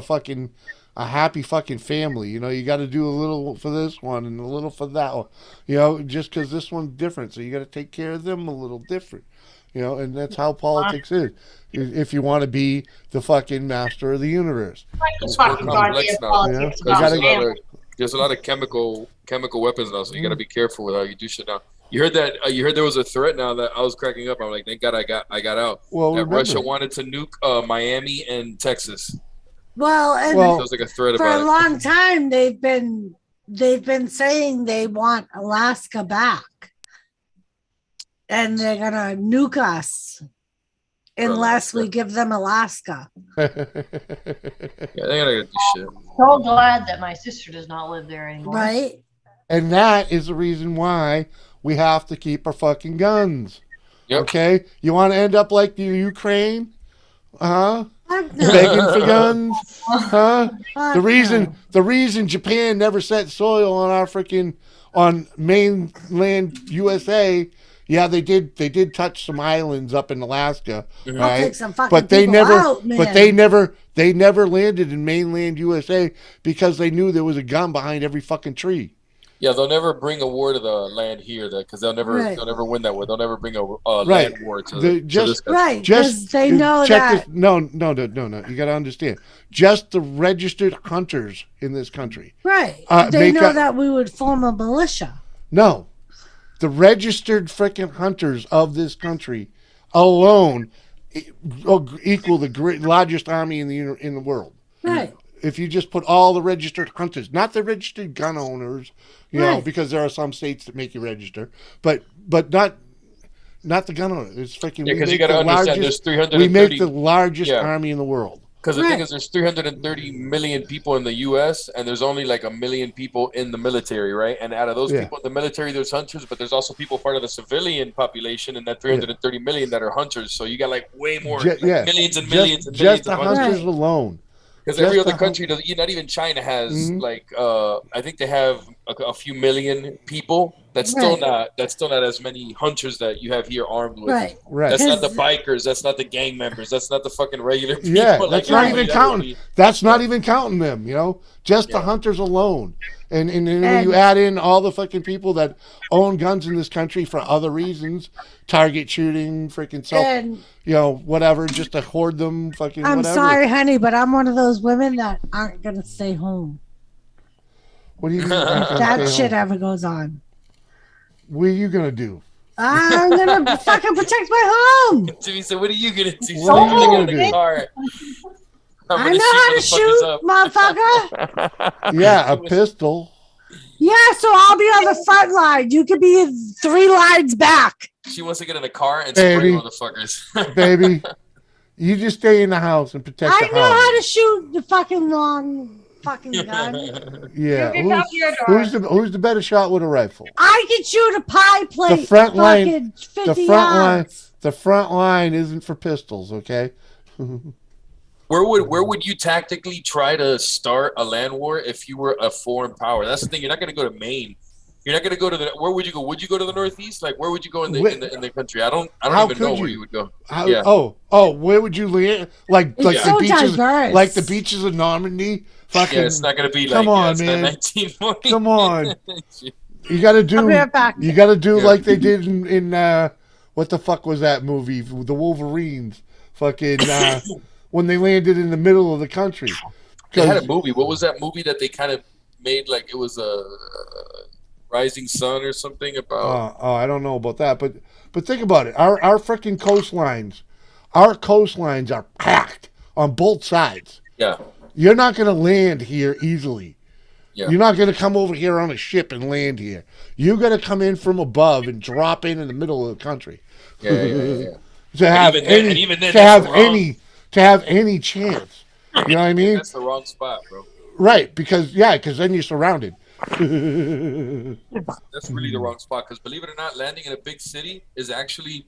Speaker 1: a happy fucking family. You know, you got to do a little for this one and a little for that one. You know, just because this one's different, so you got to take care of them a little different. You know, and that's how politics is. If you want to be the fucking master of the universe,
Speaker 8: It's more complex now.
Speaker 7: Politics
Speaker 1: Yeah.
Speaker 7: about
Speaker 1: You gotta-
Speaker 8: There's a lot of chemical weapons now, so you got to be careful with how you do shit now. You heard that? You heard there was a threat now that I was cracking up. I'm like, thank God I got out.
Speaker 1: Well,
Speaker 8: that
Speaker 1: remember-
Speaker 8: Russia wanted to nuke Miami and Texas.
Speaker 3: Well, and
Speaker 1: Well,
Speaker 8: There was like a threat
Speaker 3: for a
Speaker 8: about it.
Speaker 3: long time they've been saying they want Alaska back. And they're gonna nuke us unless we give them Alaska.
Speaker 8: Yeah, they gotta do shit.
Speaker 7: So glad that my sister does not live there anymore.
Speaker 3: Right?
Speaker 1: And that is the reason why we have to keep our fucking guns.
Speaker 8: Yep.
Speaker 1: Okay? You want to end up like the Ukraine? Huh?
Speaker 3: Fuck no.
Speaker 1: Begging for guns? Huh?
Speaker 3: Fuck
Speaker 1: The
Speaker 3: no.
Speaker 1: reason Japan never set soil on our freaking on mainland USA. Yeah, they did touch some islands up in Alaska,
Speaker 8: Mhm.
Speaker 3: I'll
Speaker 1: right?
Speaker 3: take some fucking
Speaker 1: But they
Speaker 3: people
Speaker 1: never
Speaker 3: out, man.
Speaker 1: but they never landed in mainland USA because they knew there was a gun behind every fucking tree.
Speaker 8: Yeah, they'll never bring a war to the land here, because they'll never
Speaker 3: Right.
Speaker 8: win that war. They'll never bring a
Speaker 1: Right.
Speaker 8: land war to
Speaker 1: The-
Speaker 8: to
Speaker 1: just-
Speaker 8: this country.
Speaker 3: Right, because they know
Speaker 1: check
Speaker 3: that.
Speaker 1: this, no. You got to understand. Just the registered hunters in this country.
Speaker 3: Right.
Speaker 1: make
Speaker 3: They know
Speaker 1: a-
Speaker 3: that we would form a militia.
Speaker 1: No, the registered freaking hunters of this country alone equal the largest army in the world.
Speaker 3: Right.
Speaker 1: If you just put all the registered hunters, not the registered gun owners, you know,
Speaker 3: Right.
Speaker 1: because there are some states that make you register, but not the gun owners. It's freaking.
Speaker 8: Yeah,
Speaker 1: we
Speaker 8: because you
Speaker 1: make
Speaker 8: got to
Speaker 1: the
Speaker 8: understand,
Speaker 1: largest-
Speaker 8: there's 330.
Speaker 1: We make the largest
Speaker 8: Yeah.
Speaker 1: army in the world.
Speaker 8: Because the thing
Speaker 3: Right.
Speaker 8: is, there's 330 million people in the U.S. and there's only like 1 million people in the military, right? And out of those
Speaker 1: Yeah.
Speaker 8: people in the military, there's hunters, but there's also people part of the civilian population in that 330 million that are hunters. So you got like way more,
Speaker 1: Ju-
Speaker 8: like
Speaker 1: yeah.
Speaker 8: millions and
Speaker 1: Just-
Speaker 8: millions and
Speaker 1: just
Speaker 8: millions
Speaker 1: the
Speaker 8: of hunters.
Speaker 1: hunters
Speaker 3: Right.
Speaker 1: alone.
Speaker 8: Because
Speaker 1: just
Speaker 8: every other
Speaker 1: the
Speaker 8: country, not even China has
Speaker 1: Mhm.
Speaker 8: like I think they have a few million people. That's still
Speaker 3: Right.
Speaker 8: not as many hunters that you have here armed with.
Speaker 3: Right.
Speaker 1: Right.
Speaker 8: That's not the
Speaker 3: Because-
Speaker 8: bikers. That's not the gang members. That's not the fucking regular people.
Speaker 1: Yeah,
Speaker 8: like
Speaker 1: that's not
Speaker 8: everybody
Speaker 1: even
Speaker 8: that would
Speaker 1: counting.
Speaker 8: be-
Speaker 1: That's not even counting them. You know, just the
Speaker 8: Yeah.
Speaker 1: hunters alone. And when you
Speaker 3: And-
Speaker 1: add in all the fucking people that own guns in this country for other reasons, target shooting, freaking self,
Speaker 3: And
Speaker 1: you know, whatever, just to hoard them, fucking
Speaker 3: I'm
Speaker 1: whatever.
Speaker 3: sorry, honey, but I'm one of those women that aren't going to stay home.
Speaker 1: What are you?
Speaker 3: That shit ever goes on.
Speaker 1: What are you gonna do?
Speaker 3: I'm going to fucking protect my home.
Speaker 8: Jimmy said, "What are you gonna do?"
Speaker 1: What are you
Speaker 8: I'm
Speaker 1: gonna
Speaker 8: in the
Speaker 1: do?
Speaker 8: car. I'm
Speaker 3: I
Speaker 8: gonna
Speaker 3: know how to
Speaker 8: motherfuckers
Speaker 3: shoot,
Speaker 8: up.
Speaker 3: motherfucker.
Speaker 1: Yeah, a pistol.
Speaker 3: Yeah, so I'll be on the front line. You could be 3 lines back.
Speaker 8: She wants to get in the car and spray
Speaker 1: Baby.
Speaker 8: motherfuckers.
Speaker 1: Baby. You just stay in the house and protect
Speaker 3: I
Speaker 1: the
Speaker 3: know
Speaker 1: house.
Speaker 3: how to shoot the fucking long fucking gun.
Speaker 1: Yeah.
Speaker 7: You can come to your door.
Speaker 1: Who's the better shot with a rifle?
Speaker 3: I can shoot a pie plate.
Speaker 1: The front line-
Speaker 3: fucking 50
Speaker 1: the front line-
Speaker 3: yards.
Speaker 1: The front line isn't for pistols, okay?
Speaker 8: Where would you tactically try to start a land war if you were a foreign power? That's the thing. You're not going to go to Maine. You're not going to go to the. Where would you go? Would you go to the Northeast? Like, where would you go in the country? I don't
Speaker 1: How
Speaker 8: even know
Speaker 1: could
Speaker 8: where
Speaker 1: you?
Speaker 8: you would go.
Speaker 1: How,
Speaker 8: Yeah.
Speaker 1: Oh, where would you land? Like
Speaker 3: It's
Speaker 1: the
Speaker 3: so
Speaker 1: beaches,
Speaker 3: diverse.
Speaker 1: like the beaches of Normandy. Fucking,
Speaker 8: Yeah, it's not going to be like.
Speaker 1: Come on,
Speaker 8: yeah, it's not
Speaker 1: man.
Speaker 8: 1940.
Speaker 1: Come on. You got to
Speaker 3: I'll
Speaker 1: do.
Speaker 3: be right back.
Speaker 1: You got to do
Speaker 8: Yeah.
Speaker 1: like they did in what the fuck was that movie? The Wolverines. Fucking when they landed in the middle of the country.
Speaker 8: They had a movie. What was that movie that they kind of made like it was a Rising Sun or something about?
Speaker 1: I don't know about that, but think about it. Our freaking coastlines, our coastlines are packed on both sides.
Speaker 8: Yeah.
Speaker 1: You're not going to land here easily.
Speaker 8: Yeah.
Speaker 1: You're not going to come over here on a ship and land here. You got to come in from above and drop in the middle of the country.
Speaker 8: Yeah.
Speaker 1: To have
Speaker 8: even then-
Speaker 1: any,
Speaker 8: and even then,
Speaker 1: to
Speaker 8: that's
Speaker 1: have
Speaker 8: wrong.
Speaker 1: any chance. You know what I mean?
Speaker 8: That's the wrong spot, bro.
Speaker 1: Right, because then you're surrounded.
Speaker 8: That's really the wrong spot. Because believe it or not, landing in a big city is actually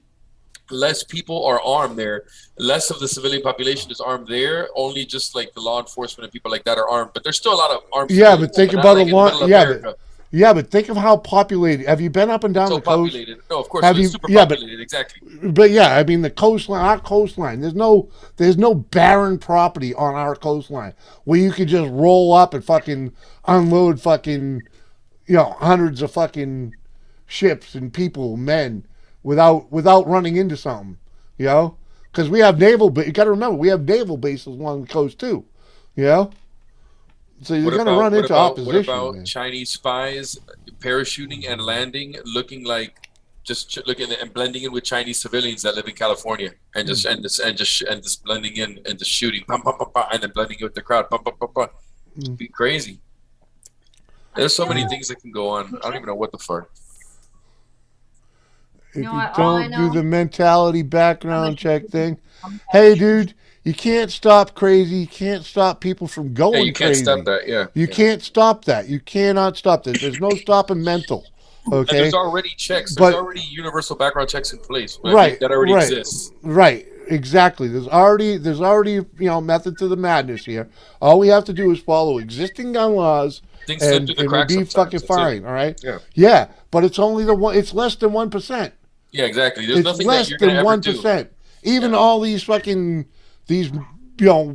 Speaker 8: less people are armed there. Less of the civilian population is armed there. Only just like the law enforcement and people like that are armed. But there's still a lot of armed.
Speaker 1: Yeah,
Speaker 8: civilians,
Speaker 1: but think
Speaker 8: not
Speaker 1: about
Speaker 8: like
Speaker 1: a
Speaker 8: in
Speaker 1: long.
Speaker 8: middle
Speaker 1: Yeah,
Speaker 8: America.
Speaker 1: Yeah, but think of how populated. Have you been up and down
Speaker 8: So
Speaker 1: the coast?
Speaker 8: populated. No, of course,
Speaker 1: Have
Speaker 8: it's
Speaker 1: you?
Speaker 8: super
Speaker 1: Yeah, but
Speaker 8: populated. Exactly.
Speaker 1: yeah, I mean the coastline, our coastline. There's no barren property on our coastline where you could just roll up and fucking unload fucking, hundreds of fucking ships and people, men, without running into something, because we have naval. But you got to remember, we have naval bases along the coast too, you know. So you're gonna run into opposition.
Speaker 8: What about
Speaker 1: man.
Speaker 8: Chinese spies parachuting and landing, looking like looking and blending in with Chinese civilians that live in California, and just blending in and just shooting, pum, pum, pum, pum, and then blending in with the crowd, pum, pum, pum, pum. It'd be crazy. There's so many things that can go on. I don't even know what the fuck.
Speaker 1: If
Speaker 7: know
Speaker 1: you
Speaker 7: what, all I
Speaker 1: don't do
Speaker 7: know-
Speaker 1: the mentality background check thing, hey, dude, you can't stop crazy. You can't stop people from going
Speaker 8: Yeah, you can't
Speaker 1: crazy.
Speaker 8: stop that. Yeah,
Speaker 1: You can't stop that. You cannot stop that. There's no stopping mental.
Speaker 8: And
Speaker 1: Okay.
Speaker 8: there's already checks.
Speaker 1: But-
Speaker 8: There's already universal background checks in place.
Speaker 1: Right.
Speaker 8: That already
Speaker 1: right,
Speaker 8: exists.
Speaker 1: Right. Exactly. There's already method to the madness here. All we have to do is follow existing gun laws,
Speaker 8: Things slip
Speaker 1: and
Speaker 8: through the
Speaker 1: we'll
Speaker 8: cracks
Speaker 1: be
Speaker 8: sometimes.
Speaker 1: fucking
Speaker 8: That's it.
Speaker 1: fine. All right.
Speaker 8: Yeah.
Speaker 1: Yeah, but it's only it's less than 1%.
Speaker 8: Yeah, exactly. There's
Speaker 1: It's
Speaker 8: nothing
Speaker 1: less
Speaker 8: that you're gonna
Speaker 1: than
Speaker 8: ever
Speaker 1: 1%. Even all these fucking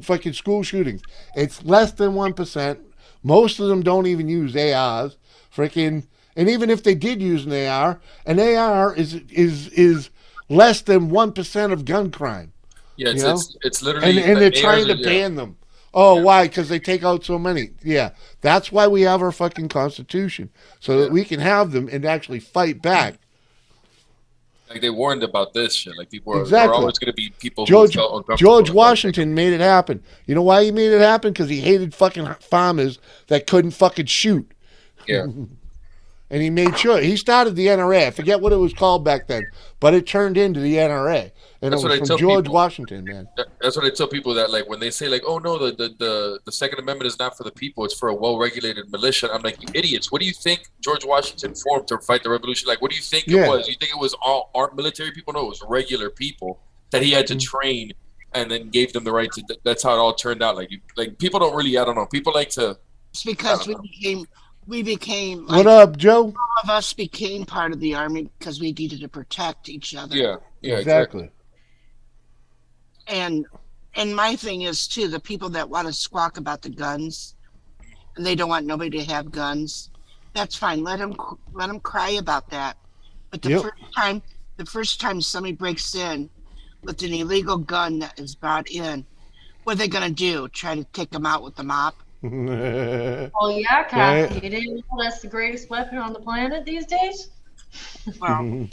Speaker 1: fucking school shootings, it's less than 1%. Most of them don't even use ARs. Freaking, and even if they did use an AR is less than 1% of gun crime.
Speaker 8: Yeah,
Speaker 1: you know?
Speaker 8: it's literally
Speaker 1: And they're trying to
Speaker 8: ARs are-
Speaker 1: ban them. Oh, why? Because they take out so many. Yeah, that's why we have our fucking Constitution, so that we can have them and actually fight back.
Speaker 8: Like they warned about this shit. Like people are
Speaker 1: Exactly.
Speaker 8: always going to be people
Speaker 1: George
Speaker 8: who felt uncomfortable.
Speaker 1: George
Speaker 8: about
Speaker 1: Washington made it happen. You know why he made it happen? Because he hated fucking farmers that couldn't fucking shoot.
Speaker 8: it. Yeah.
Speaker 1: And he made sure he started the NRA. I forget what it was called back then, but it turned into the NRA, and
Speaker 8: That's
Speaker 1: it
Speaker 8: what I
Speaker 1: was from
Speaker 8: tell
Speaker 1: George
Speaker 8: people.
Speaker 1: Washington, man.
Speaker 8: That's what I tell people, that like when they say like, oh no, the Second Amendment is not for the people, it's for a well-regulated militia. I'm like, you idiots. What do you think George Washington formed to fight the revolution? Like, what do you think
Speaker 1: Yeah.
Speaker 8: it was? You think it was all armed military people? No, it was regular people that he had to train and then gave them the right to. That's how it all turned out. Like people don't really. I don't know. People like to.
Speaker 5: It's because
Speaker 8: I
Speaker 5: we became
Speaker 1: What
Speaker 5: like,
Speaker 1: up, Joe?
Speaker 5: all of us became part of the army because we needed to protect each other.
Speaker 8: Yeah. Yeah.
Speaker 1: Exactly.
Speaker 5: And my thing is too, the people that want to squawk about the guns and they don't want nobody to have guns, that's fine. Let them cry about that. But the first time somebody breaks in with an illegal gun that is brought in, what are they gonna do? Try to take them out with the mop?
Speaker 7: Well, yeah, Kathy, you didn't know that's the greatest weapon on the planet these days?
Speaker 5: Well,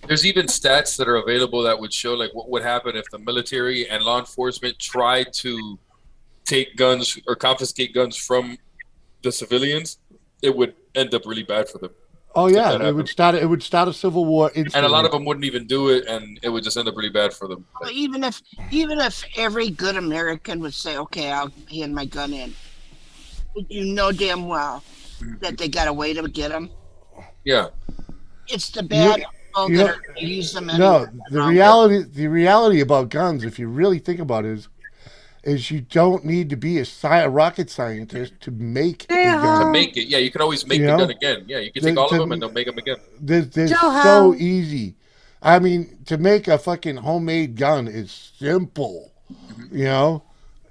Speaker 8: There's even stats that are available that would show like what would happen if the military and law enforcement tried to take guns or confiscate guns from the civilians. It would end up really bad for them.
Speaker 1: Oh
Speaker 8: If
Speaker 1: yeah,
Speaker 8: that
Speaker 1: it would start a civil war instantly.
Speaker 8: And a lot of them wouldn't even do it, and it would just end up really bad for them.
Speaker 5: well, even if every good American would say, "Okay, I'll hand my gun in," you know damn well that they got a way to get them.
Speaker 8: Yeah.
Speaker 5: It's the bad people
Speaker 1: you
Speaker 5: that
Speaker 1: know-
Speaker 5: are use them
Speaker 1: No,
Speaker 5: anyway.
Speaker 1: the reality about guns, if you really think about it, is you don't need to be a rocket scientist to make a
Speaker 8: To
Speaker 1: gun.
Speaker 8: make it, yeah, you can always make
Speaker 1: You
Speaker 8: the
Speaker 1: know?
Speaker 8: gun again. Yeah, you can take all of them and they'll make them again.
Speaker 1: There's
Speaker 3: Joe,
Speaker 1: so
Speaker 3: how-
Speaker 1: easy. I mean, to make a fucking homemade gun is simple, you know,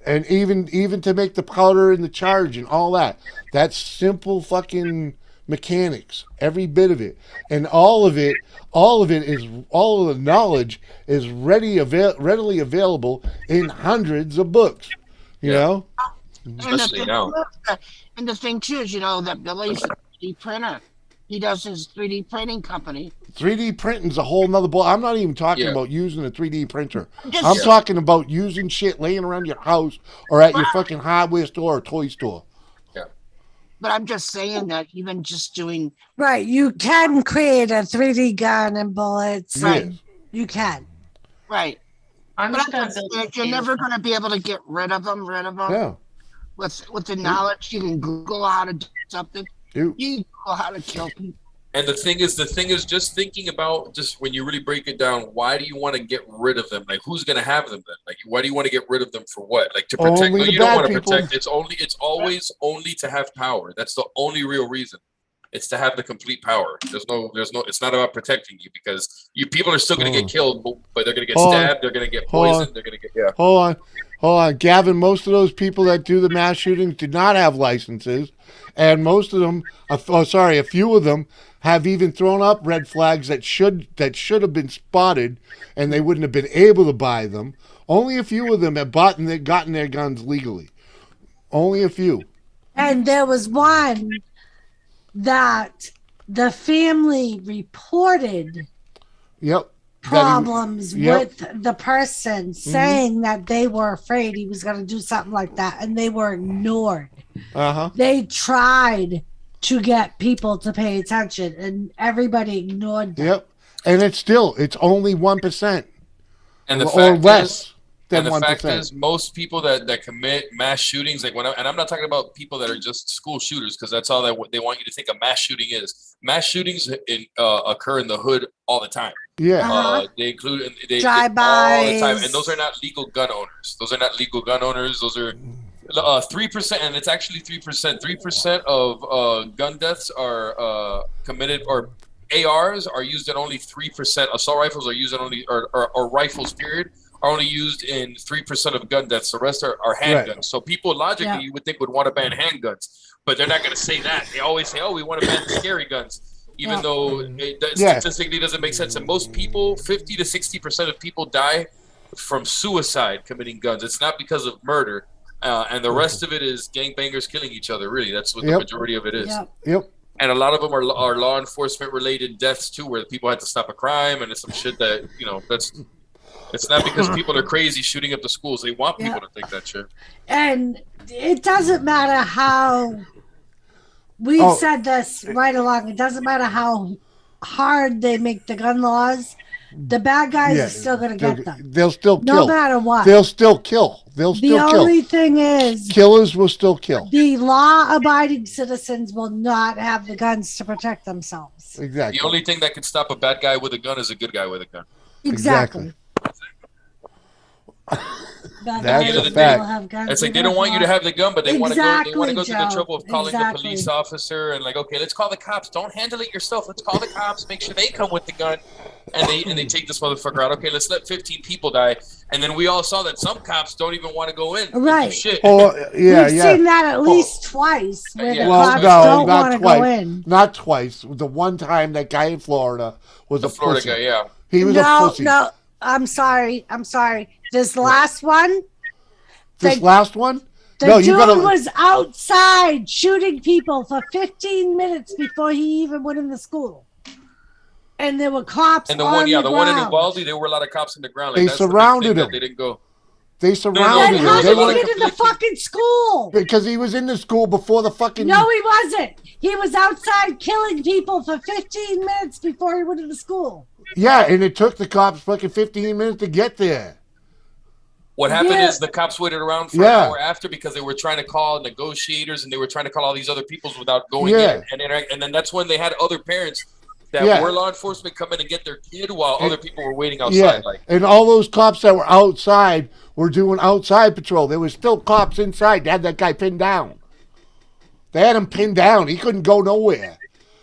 Speaker 1: and even to make the powder and the charge and all that, that's simple fucking mechanics, every bit of it, and all of the knowledge is readily available in hundreds of books, you know.
Speaker 8: Especially now.
Speaker 5: And the thing too is, that Billy's a 3D printer. He does his 3D printing company.
Speaker 1: 3D printing's a whole nother ball. I'm not even talking
Speaker 8: Yeah.
Speaker 1: about using a 3D printer.
Speaker 5: Just-
Speaker 1: I'm talking about using shit laying around your house or at your fucking hardware store or toy store.
Speaker 5: But I'm just saying that even just doing
Speaker 3: Right. You can create a 3D gun and bullets.
Speaker 5: Right.
Speaker 3: and You can.
Speaker 5: right.
Speaker 7: I'm
Speaker 5: But
Speaker 7: just
Speaker 5: I'm
Speaker 7: gonna
Speaker 5: just
Speaker 7: build
Speaker 5: saying,
Speaker 7: a
Speaker 5: you're
Speaker 7: cave.
Speaker 5: never going to be able to get rid of them.
Speaker 1: Yeah.
Speaker 5: With the knowledge, you can Google how to do something.
Speaker 1: You-
Speaker 5: You can Google how to kill people.
Speaker 8: And the thing is just thinking about, just when you really break it down, why do you want to get rid of them? Like, who's going to have them then? Like, why do you want to get rid of them for what? Like, to protect?
Speaker 1: Only
Speaker 8: No,
Speaker 1: the
Speaker 8: you don't
Speaker 1: bad
Speaker 8: want to
Speaker 1: people.
Speaker 8: protect. It's always only to have power. That's the only real reason. It's to have the complete power. There's no. It's not about protecting you because people are still going to get killed, but they're going to get stabbed. They're going to get poisoned. They're going to get
Speaker 1: Hold on, Gavin. Most of those people that do the mass shootings did not have licenses, and most of them, a few of them have even thrown up red flags that should have been spotted, and they wouldn't have been able to buy them. Only a few of them have gotten their guns legally. Only a few. And
Speaker 3: there was one that the family reported problems with the person saying that they were afraid he was going to do something like that, and they were ignored. They tried to get people to pay attention, and everybody ignored them.
Speaker 1: And it's only 1%.
Speaker 8: And the
Speaker 1: or
Speaker 8: fact
Speaker 1: less.
Speaker 8: And the fact is, most people that commit mass shootings, and I'm not talking about people that are just school shooters, because that's all that they want you to think a mass shooting is. Mass shootings occur in the hood all the time. They include
Speaker 3: drive-bys
Speaker 8: all the time, and those are not legal gun owners. Those are 3%, and it's actually 3%. 3% of gun deaths are committed, or ARs are used in only 3%. Assault rifles are used in only, or rifles, period, are only used in 3% of gun deaths. The rest are handguns. Right. So people logically you would think would want to ban handguns, but they're not going to say that. They always say, "Oh, we want to ban the scary guns," even though statistically doesn't make sense. And most people, 50 to 60% of people die from suicide committing guns. It's not because of murder, and the rest of it is gangbangers killing each other. Really, that's what the majority of it is. And a lot of them are law enforcement related deaths too, where people had to stop a crime, and it's some shit that that's. It's not because people are crazy shooting up the schools. They want people to think that shit.
Speaker 3: And it doesn't matter how said this right along. It doesn't matter how hard they make the gun laws. The bad guys are still going to get them.
Speaker 1: They'll still kill.
Speaker 3: No matter what.
Speaker 1: They'll still kill. The
Speaker 3: only thing is,
Speaker 1: killers will still kill.
Speaker 3: The law-abiding citizens will not have the guns to protect themselves.
Speaker 1: Exactly.
Speaker 8: The only thing that can stop a bad guy with a gun is a good guy with a gun.
Speaker 3: Exactly.
Speaker 1: That's a fact.
Speaker 8: It's like they don't want you to have the gun, but they want to go. They want to go through the trouble of calling the police officer and okay, let's call the cops. Don't handle it yourself. Let's call the cops. Make sure they come with the gun, and they take this motherfucker out. Okay, let's let 15 people die, and then we all saw that some cops don't even want to go in.
Speaker 3: Right.
Speaker 8: Shit.
Speaker 1: We've
Speaker 3: seen that at least twice. Where the cops don't want to go in.
Speaker 1: Not twice. The one time that guy in Florida was a
Speaker 8: Florida
Speaker 1: pussy.
Speaker 8: guy. Yeah.
Speaker 1: He was a pussy.
Speaker 3: No, I'm sorry. This last one?
Speaker 1: Last one?
Speaker 3: The dude was outside shooting people for 15 minutes before he even went in the school. And there were cops
Speaker 8: and the one in Uvalde, there were a lot of cops in the ground.
Speaker 1: They surrounded him.
Speaker 8: They didn't go.
Speaker 1: They surrounded him.
Speaker 3: How did he get in the fucking school?
Speaker 1: Because he was in the school before the fucking...
Speaker 3: No, he wasn't. He was outside killing people for 15 minutes before he went to the school.
Speaker 1: Yeah, and it took the cops fucking 15 minutes to get there.
Speaker 8: What happened is the cops waited around for an hour after because they were trying to call negotiators and they were trying to call all these other people without going in. And then that's when they had other parents that were law enforcement come in and get their kid while other people were waiting outside.
Speaker 1: And all those cops that were outside were doing outside patrol. There was still cops inside. They had that guy pinned down. They had him pinned down. He couldn't go nowhere.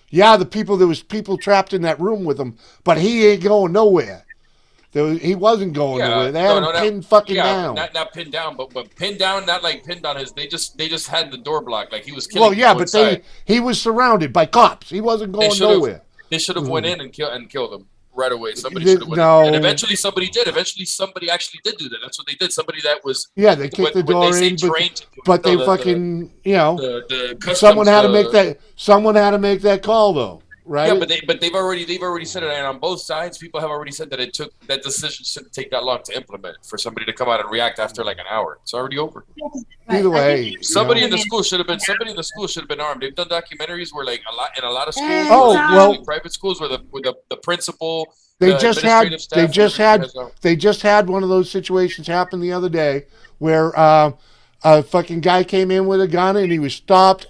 Speaker 1: Yeah, there was people trapped in that room with him, but he ain't going nowhere. He wasn't going nowhere. They had him pinned fucking down.
Speaker 8: Not pinned down, but pinned down, not like pinned on his. They just had the door blocked, like he was killing.
Speaker 1: Well, but he was surrounded by cops. He wasn't going nowhere.
Speaker 8: They should have went in and killed him right away. Somebody should have went in. And eventually somebody did. Eventually somebody actually did do that. That's what they did. Somebody that was
Speaker 1: they kicked the door in, but they fucking someone had to make that. Someone had to make that call though. Right.
Speaker 8: Yeah, but they've already said it, and on both sides, people have already said that that decision shouldn't take that long to implement for somebody to come out and react after like an hour. It's already over.
Speaker 1: Either way,
Speaker 8: somebody in the school should have been armed. They've done documentaries where in a lot of schools, private schools where the principal,
Speaker 1: they just had one of those situations happen the other day where a fucking guy came in with a gun and he was stopped.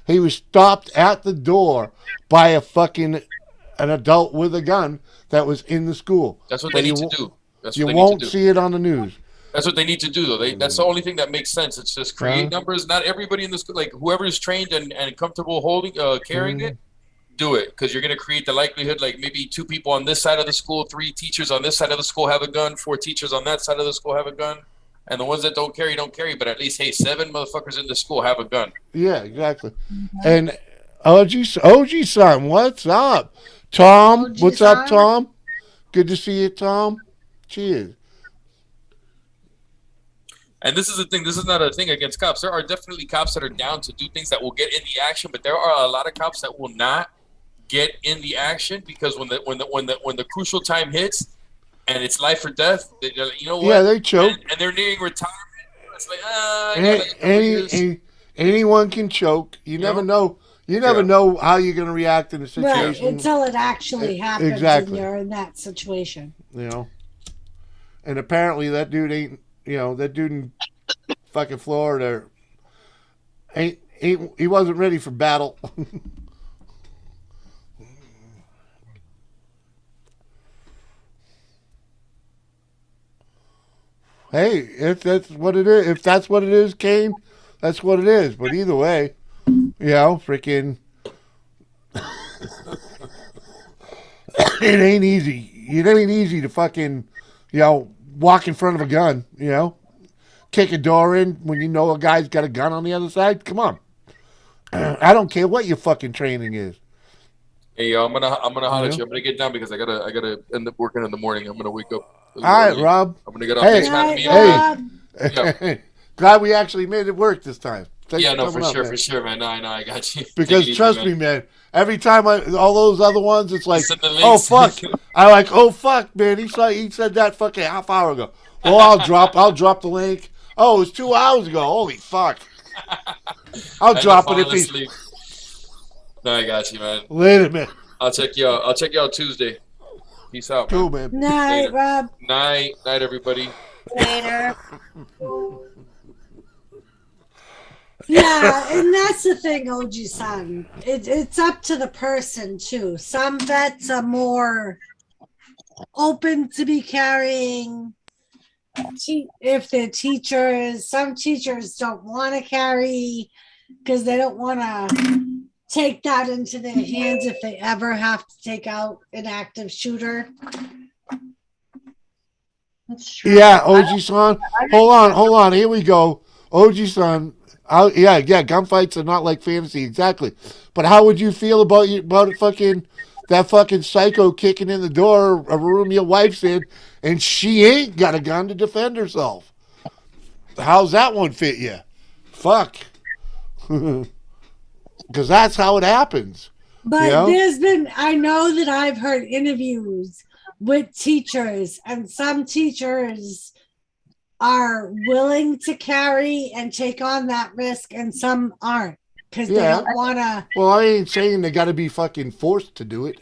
Speaker 1: He was stopped at the door by an adult with a gun that was in the school.
Speaker 8: That's what they need to do.
Speaker 1: You won't see it on the news.
Speaker 8: That's what they need to do, though. That's the only thing that makes sense. It's just create numbers. Not everybody in the school, like whoever's trained and comfortable holding, carrying it, do it. Because you're going to create the likelihood, like maybe 2 people on this side of the school, 3 teachers on this side of the school have a gun, 4 teachers on that side of the school have a gun. And the ones that don't carry, don't carry. But at least, hey, 7 motherfuckers in the school have a gun.
Speaker 1: Yeah, exactly. And OG son, what's up? Tom, what's up, Tom? Good to see you, Tom. Cheers.
Speaker 8: And this is the thing. This is not a thing against cops. There are definitely cops that are down to do things that will get in the action, but there are a lot of cops that will not get in the action because when the crucial time hits and it's life or death, you know what?
Speaker 1: Yeah, they choke.
Speaker 8: And they're nearing retirement. It's like
Speaker 1: anyone can choke. You never know. You never know how you're going to react in a situation.
Speaker 3: Right, until it actually happens and you're in that situation.
Speaker 1: You know? And apparently that dude ain't, that dude in fucking Florida he wasn't ready for battle. Hey, if that's what it is, Kane, that's what it is. But either way, freaking, it ain't easy. It ain't easy to fucking, walk in front of a gun, kick a door in when you know a guy's got a gun on the other side. Come on. I don't care what your fucking training is.
Speaker 8: Hey, I'm gonna holler at you. I'm gonna get down because I gotta end up working in the morning. I'm gonna wake up.
Speaker 1: All right, Rob.
Speaker 8: I'm gonna get off.
Speaker 1: Hey, glad we actually made it work this time.
Speaker 8: For sure, man. No, I got you.
Speaker 1: Because trust me, man. Every time all those other ones, it's like, oh fuck. I like, oh fuck, man. He said that fucking half hour ago. Oh, I'll drop the link. Oh, it's 2 hours ago. Holy fuck. I'll drop it if he's.
Speaker 8: No, I got you, man.
Speaker 1: Later, man.
Speaker 8: I'll check you out Tuesday. Peace out.
Speaker 1: Cool, man.
Speaker 3: Night,
Speaker 8: Later.
Speaker 3: Rob.
Speaker 8: Night, everybody.
Speaker 3: Later. Yeah, and that's the thing, OG son. It's up to the person too. Some vets are more open to be carrying. If they're teachers, some teachers don't want to carry because they don't want to take that into their hands if they ever have to take out an active shooter.
Speaker 7: That's true.
Speaker 1: Yeah, OG son. Hold on. Here we go. OG son. Yeah. Gunfights are not like fantasy, exactly. But how would you feel about that fucking psycho kicking in the door of a room your wife's in, and she ain't got a gun to defend herself? How's that one fit you? Fuck. Because that's how it happens.
Speaker 3: But I know that I've heard interviews with teachers, and some teachers are willing to carry and take on that risk, and some aren't because they don't want to.
Speaker 1: Well, I ain't saying they got to be fucking forced to do it.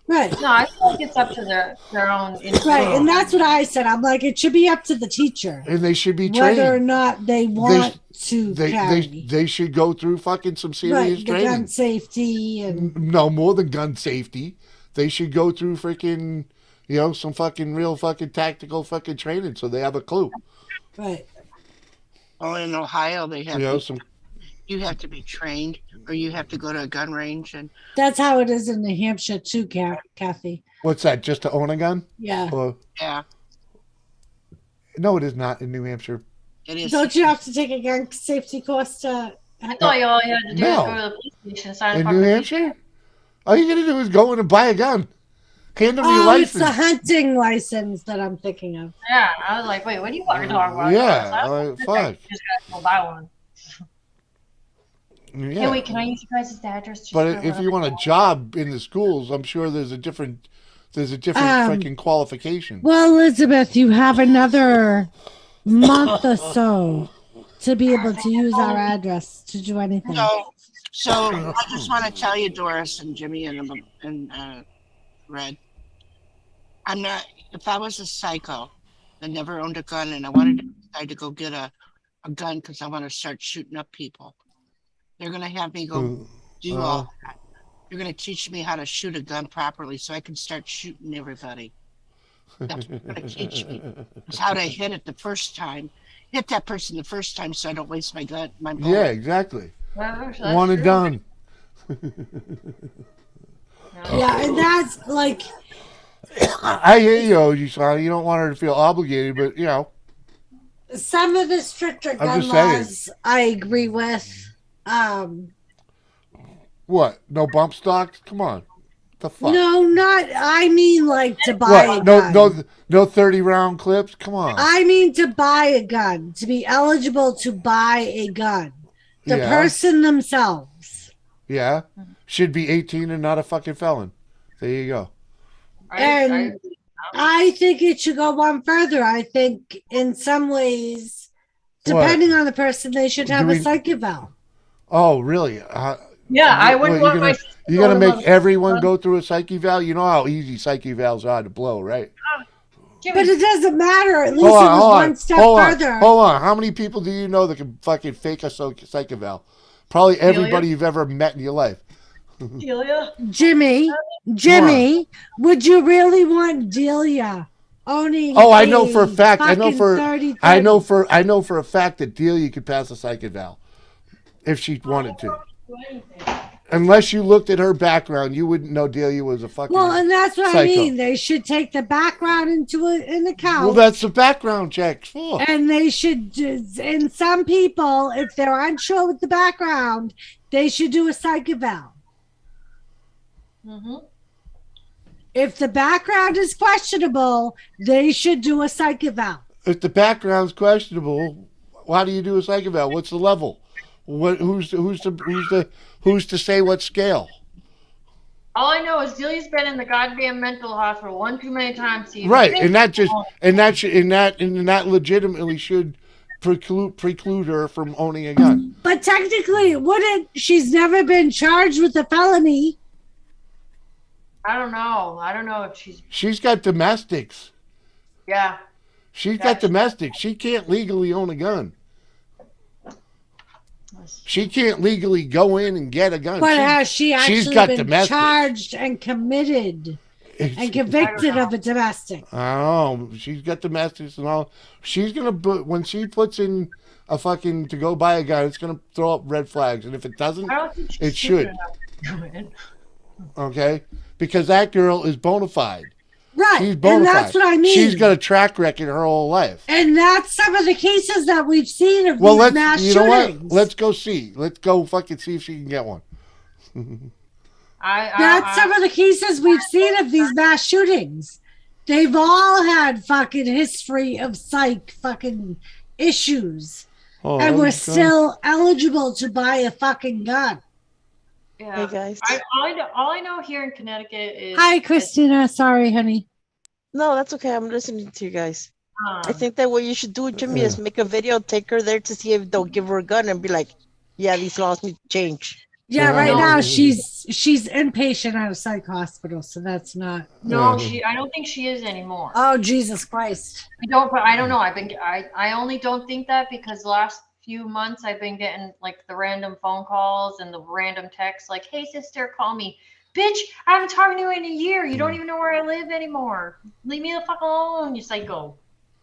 Speaker 3: Right.
Speaker 7: No, I feel like it's up to their own.
Speaker 3: Right, and that's what I said. I'm like, it should be up to the teacher,
Speaker 1: and they should be trained
Speaker 3: whether or not they want to carry.
Speaker 1: They should go through fucking some serious training.
Speaker 3: Gun safety and
Speaker 1: no more than gun safety. They should go through freaking, some fucking real fucking tactical fucking training so they have a clue.
Speaker 3: Right.
Speaker 5: Well, in Ohio, they have you have to be trained, or you have to go to a gun range, and
Speaker 3: that's how it is in New Hampshire too, Kathy.
Speaker 1: What's that? Just to own a gun?
Speaker 3: Yeah.
Speaker 5: Yeah.
Speaker 1: No, it is not in New Hampshire.
Speaker 5: It is.
Speaker 3: Don't you have to take a gun safety course to?
Speaker 7: I thought all you had to do was go to the police station and sign
Speaker 1: in New Hampshire. All you gotta do is go in and buy a gun. Hand them your license.
Speaker 3: It's the hunting license that I'm thinking of.
Speaker 7: Yeah, I was like, wait, what are you fucking talking about?
Speaker 1: Yeah, fuck.
Speaker 7: You just gotta go buy one.
Speaker 1: Yeah.
Speaker 7: Hey, wait, can I use your guys' address?
Speaker 1: But if you want a job in the schools, I'm sure there's a different freaking qualification.
Speaker 3: Well, Elizabeth, you have another month or so to be able to use our address to do anything.
Speaker 5: So I just want to tell you, Doris and Jimmy and Red, I'm not. If I was a psycho that never owned a gun and I wanted to decide to go get a gun because I want to start shooting up people, they're gonna have me go do all that. You're gonna teach me how to shoot a gun properly so I can start shooting everybody. That's what gonna teach me. Is how to hit it the first time. Hit that person the first time so I don't waste my gun, my bullet.
Speaker 1: Yeah, exactly.
Speaker 7: Well, that's
Speaker 1: One and
Speaker 7: true.
Speaker 1: done.
Speaker 3: Yeah, and that's like,
Speaker 1: I hear you, OG son. You don't want her to feel obligated, but you know.
Speaker 3: some of the stricter
Speaker 1: I'm
Speaker 3: gun
Speaker 1: just saying.
Speaker 3: laws I agree with.
Speaker 1: What? No bump stocks? Come on. The fuck?
Speaker 3: No, not. I mean, like to buy a
Speaker 1: What? No,
Speaker 3: gun.
Speaker 1: no 30-round clips? Come on.
Speaker 3: I mean to buy a gun, to be eligible to buy a gun. The
Speaker 1: Yeah.
Speaker 3: person themselves.
Speaker 1: Yeah. Should be 18 and not a fucking felon. There you go.
Speaker 3: And I think it should go one further. I think in some ways, depending on the person, they should have a psych eval.
Speaker 1: Oh, really?
Speaker 7: Yeah, I wouldn't want my.
Speaker 1: You're gonna make everyone go through a psych eval? You know how easy psych evals are to blow, right?
Speaker 3: But it doesn't matter. At least
Speaker 1: Hold
Speaker 3: it
Speaker 1: on,
Speaker 3: was
Speaker 1: hold
Speaker 3: one
Speaker 1: on,
Speaker 3: step
Speaker 1: hold on,
Speaker 3: further.
Speaker 1: hold on. How many people do you know that can fucking fake a psych eval? Probably everybody you've ever met in your life.
Speaker 7: Delia?
Speaker 3: Jimmy, would you really want Delia owning?
Speaker 1: Oh, I know for a fact. I know for a fact that Delia could pass a psych eval if she wanted to. Unless you looked at her background, you wouldn't know Delia was a fucking.
Speaker 3: Well, and that's what
Speaker 1: psycho.
Speaker 3: I mean. They should take the background into an account.
Speaker 1: Well, that's the background checks for.
Speaker 3: And they should, and some people, if they're unsure with the background, they should do a psych eval.
Speaker 7: Mm-hmm.
Speaker 3: If the background is questionable, they should do a psych eval.
Speaker 1: If the background's questionable, why do you do a psych eval? What's the level? Who's to say what scale?
Speaker 7: All I know is Delia's been in the goddamn mental hospital one too many times.
Speaker 1: Right, and that legitimately should preclude her from owning a gun.
Speaker 3: But technically, wouldn't she's never been charged with a felony?
Speaker 7: I don't know. I don't know if
Speaker 1: She's got domestics.
Speaker 7: Yeah.
Speaker 1: She's got domestics. She can't legally own a gun. She can't legally go in and get a gun.
Speaker 3: But has she
Speaker 1: she's
Speaker 3: actually
Speaker 1: got
Speaker 3: been
Speaker 1: domestics.
Speaker 3: charged and committed and convicted of a domestic?
Speaker 1: I don't know. She's got domestics and all. She's gonna when she puts in a fucking to go buy a gun, it's gonna throw up red flags, and if it doesn't,
Speaker 7: I don't think she's
Speaker 1: it should.
Speaker 7: stupid enough to do it.
Speaker 1: Okay, because that girl is bona fide.
Speaker 3: Right,
Speaker 1: She's bona
Speaker 3: and that's
Speaker 1: fide.
Speaker 3: what I mean.
Speaker 1: She's got a track record her whole life.
Speaker 3: And that's some of the cases that we've seen of
Speaker 1: Well,
Speaker 3: these mass
Speaker 1: you know
Speaker 3: shootings.
Speaker 1: what? Let's go see. Let's go fucking see if she can get one.
Speaker 3: That's some of the cases we've seen of these mass shootings. They've all had fucking history of psych fucking issues.
Speaker 1: Oh,
Speaker 3: and we're
Speaker 1: okay.
Speaker 3: still eligible to buy a fucking gun.
Speaker 7: Yeah.
Speaker 10: Hey, guys.
Speaker 7: All I know here in Connecticut is.
Speaker 3: Hi, Christina. Sorry, honey.
Speaker 10: No, that's okay. I'm listening to you guys. I think that what you should do, Jimmy, is make a video, take her there to see if they'll give her a gun and be like, yeah, these laws need to change.
Speaker 3: Yeah, right now she's inpatient at a psych hospital, so that's not.
Speaker 7: No, I don't think she is anymore.
Speaker 3: Oh, Jesus Christ!
Speaker 7: I don't know. I only don't think that because the last few months I've been getting like the random phone calls and the random texts like, "Hey, sister, call me." Bitch, I haven't talked to you in a year. You don't even know where I live anymore. Leave me the fuck alone, you psycho.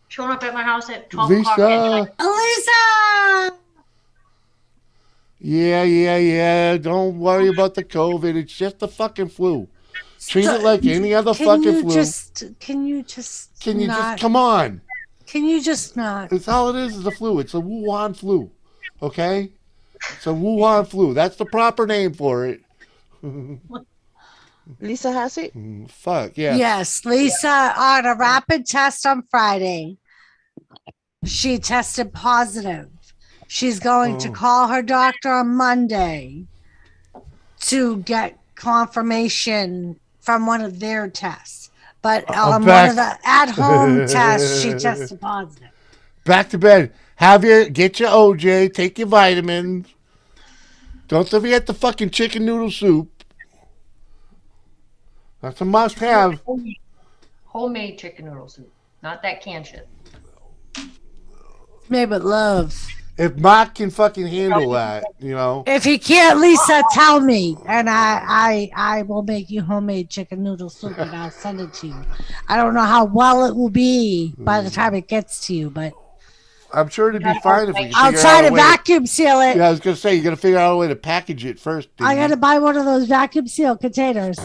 Speaker 7: Showing up at my house at 12 o'clock at night.
Speaker 3: Elisa!
Speaker 1: Yeah. Don't worry about the COVID. It's just the fucking flu. Treat it like any other fucking flu.
Speaker 3: Can you just
Speaker 1: come on?
Speaker 3: Can you just not?
Speaker 1: It's all it is a flu. It's a Wuhan flu. Okay? It's a Wuhan flu. That's the proper name for it.
Speaker 10: Lisa has it?
Speaker 1: Fuck, yeah.
Speaker 3: Yes, Lisa, on a rapid test on Friday, she tested positive. She's going to call her doctor on Monday to get confirmation from one of their tests. But on one of the at-home tests, she tested positive.
Speaker 1: Back to bed. Get your OJ, take your vitamins. Don't forget the fucking chicken noodle soup. That's a must-have.
Speaker 7: Homemade chicken noodle soup, not that canned shit.
Speaker 3: Made with love.
Speaker 1: If Mark can fucking handle that, you know.
Speaker 3: If he can't, Lisa, tell me, and I will make you homemade chicken noodle soup, and I'll send it to you. I don't know how well it will be by the time it gets to you, but
Speaker 1: I'm sure it'd be fine if we could
Speaker 3: I'll
Speaker 1: figure
Speaker 3: try
Speaker 1: out a
Speaker 3: to
Speaker 1: way
Speaker 3: vacuum seal it.
Speaker 1: Yeah, I was gonna say you gotta figure out a way to package it first.
Speaker 3: I gotta buy one of those vacuum seal containers.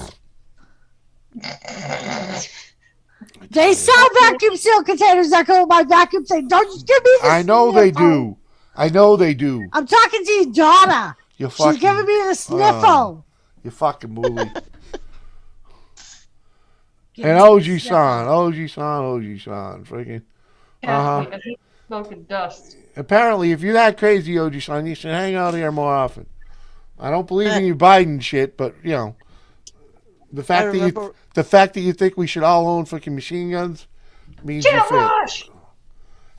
Speaker 3: They sell vacuum seal containers that go in my vacuum thing. Don't you give me this.
Speaker 1: I know they do. I know they do.
Speaker 3: I'm talking to your daughter.
Speaker 1: You fucking,
Speaker 3: She's giving me the sniffle.
Speaker 1: You fucking bully. And OG-san, OG-san, freaking.
Speaker 7: I hate smoking dust.
Speaker 1: Apparently, if you're that crazy, OG-san, you should hang out here more often. I don't believe in your Biden shit, but you know, the fact that you think we should all own freaking machine guns means you fit.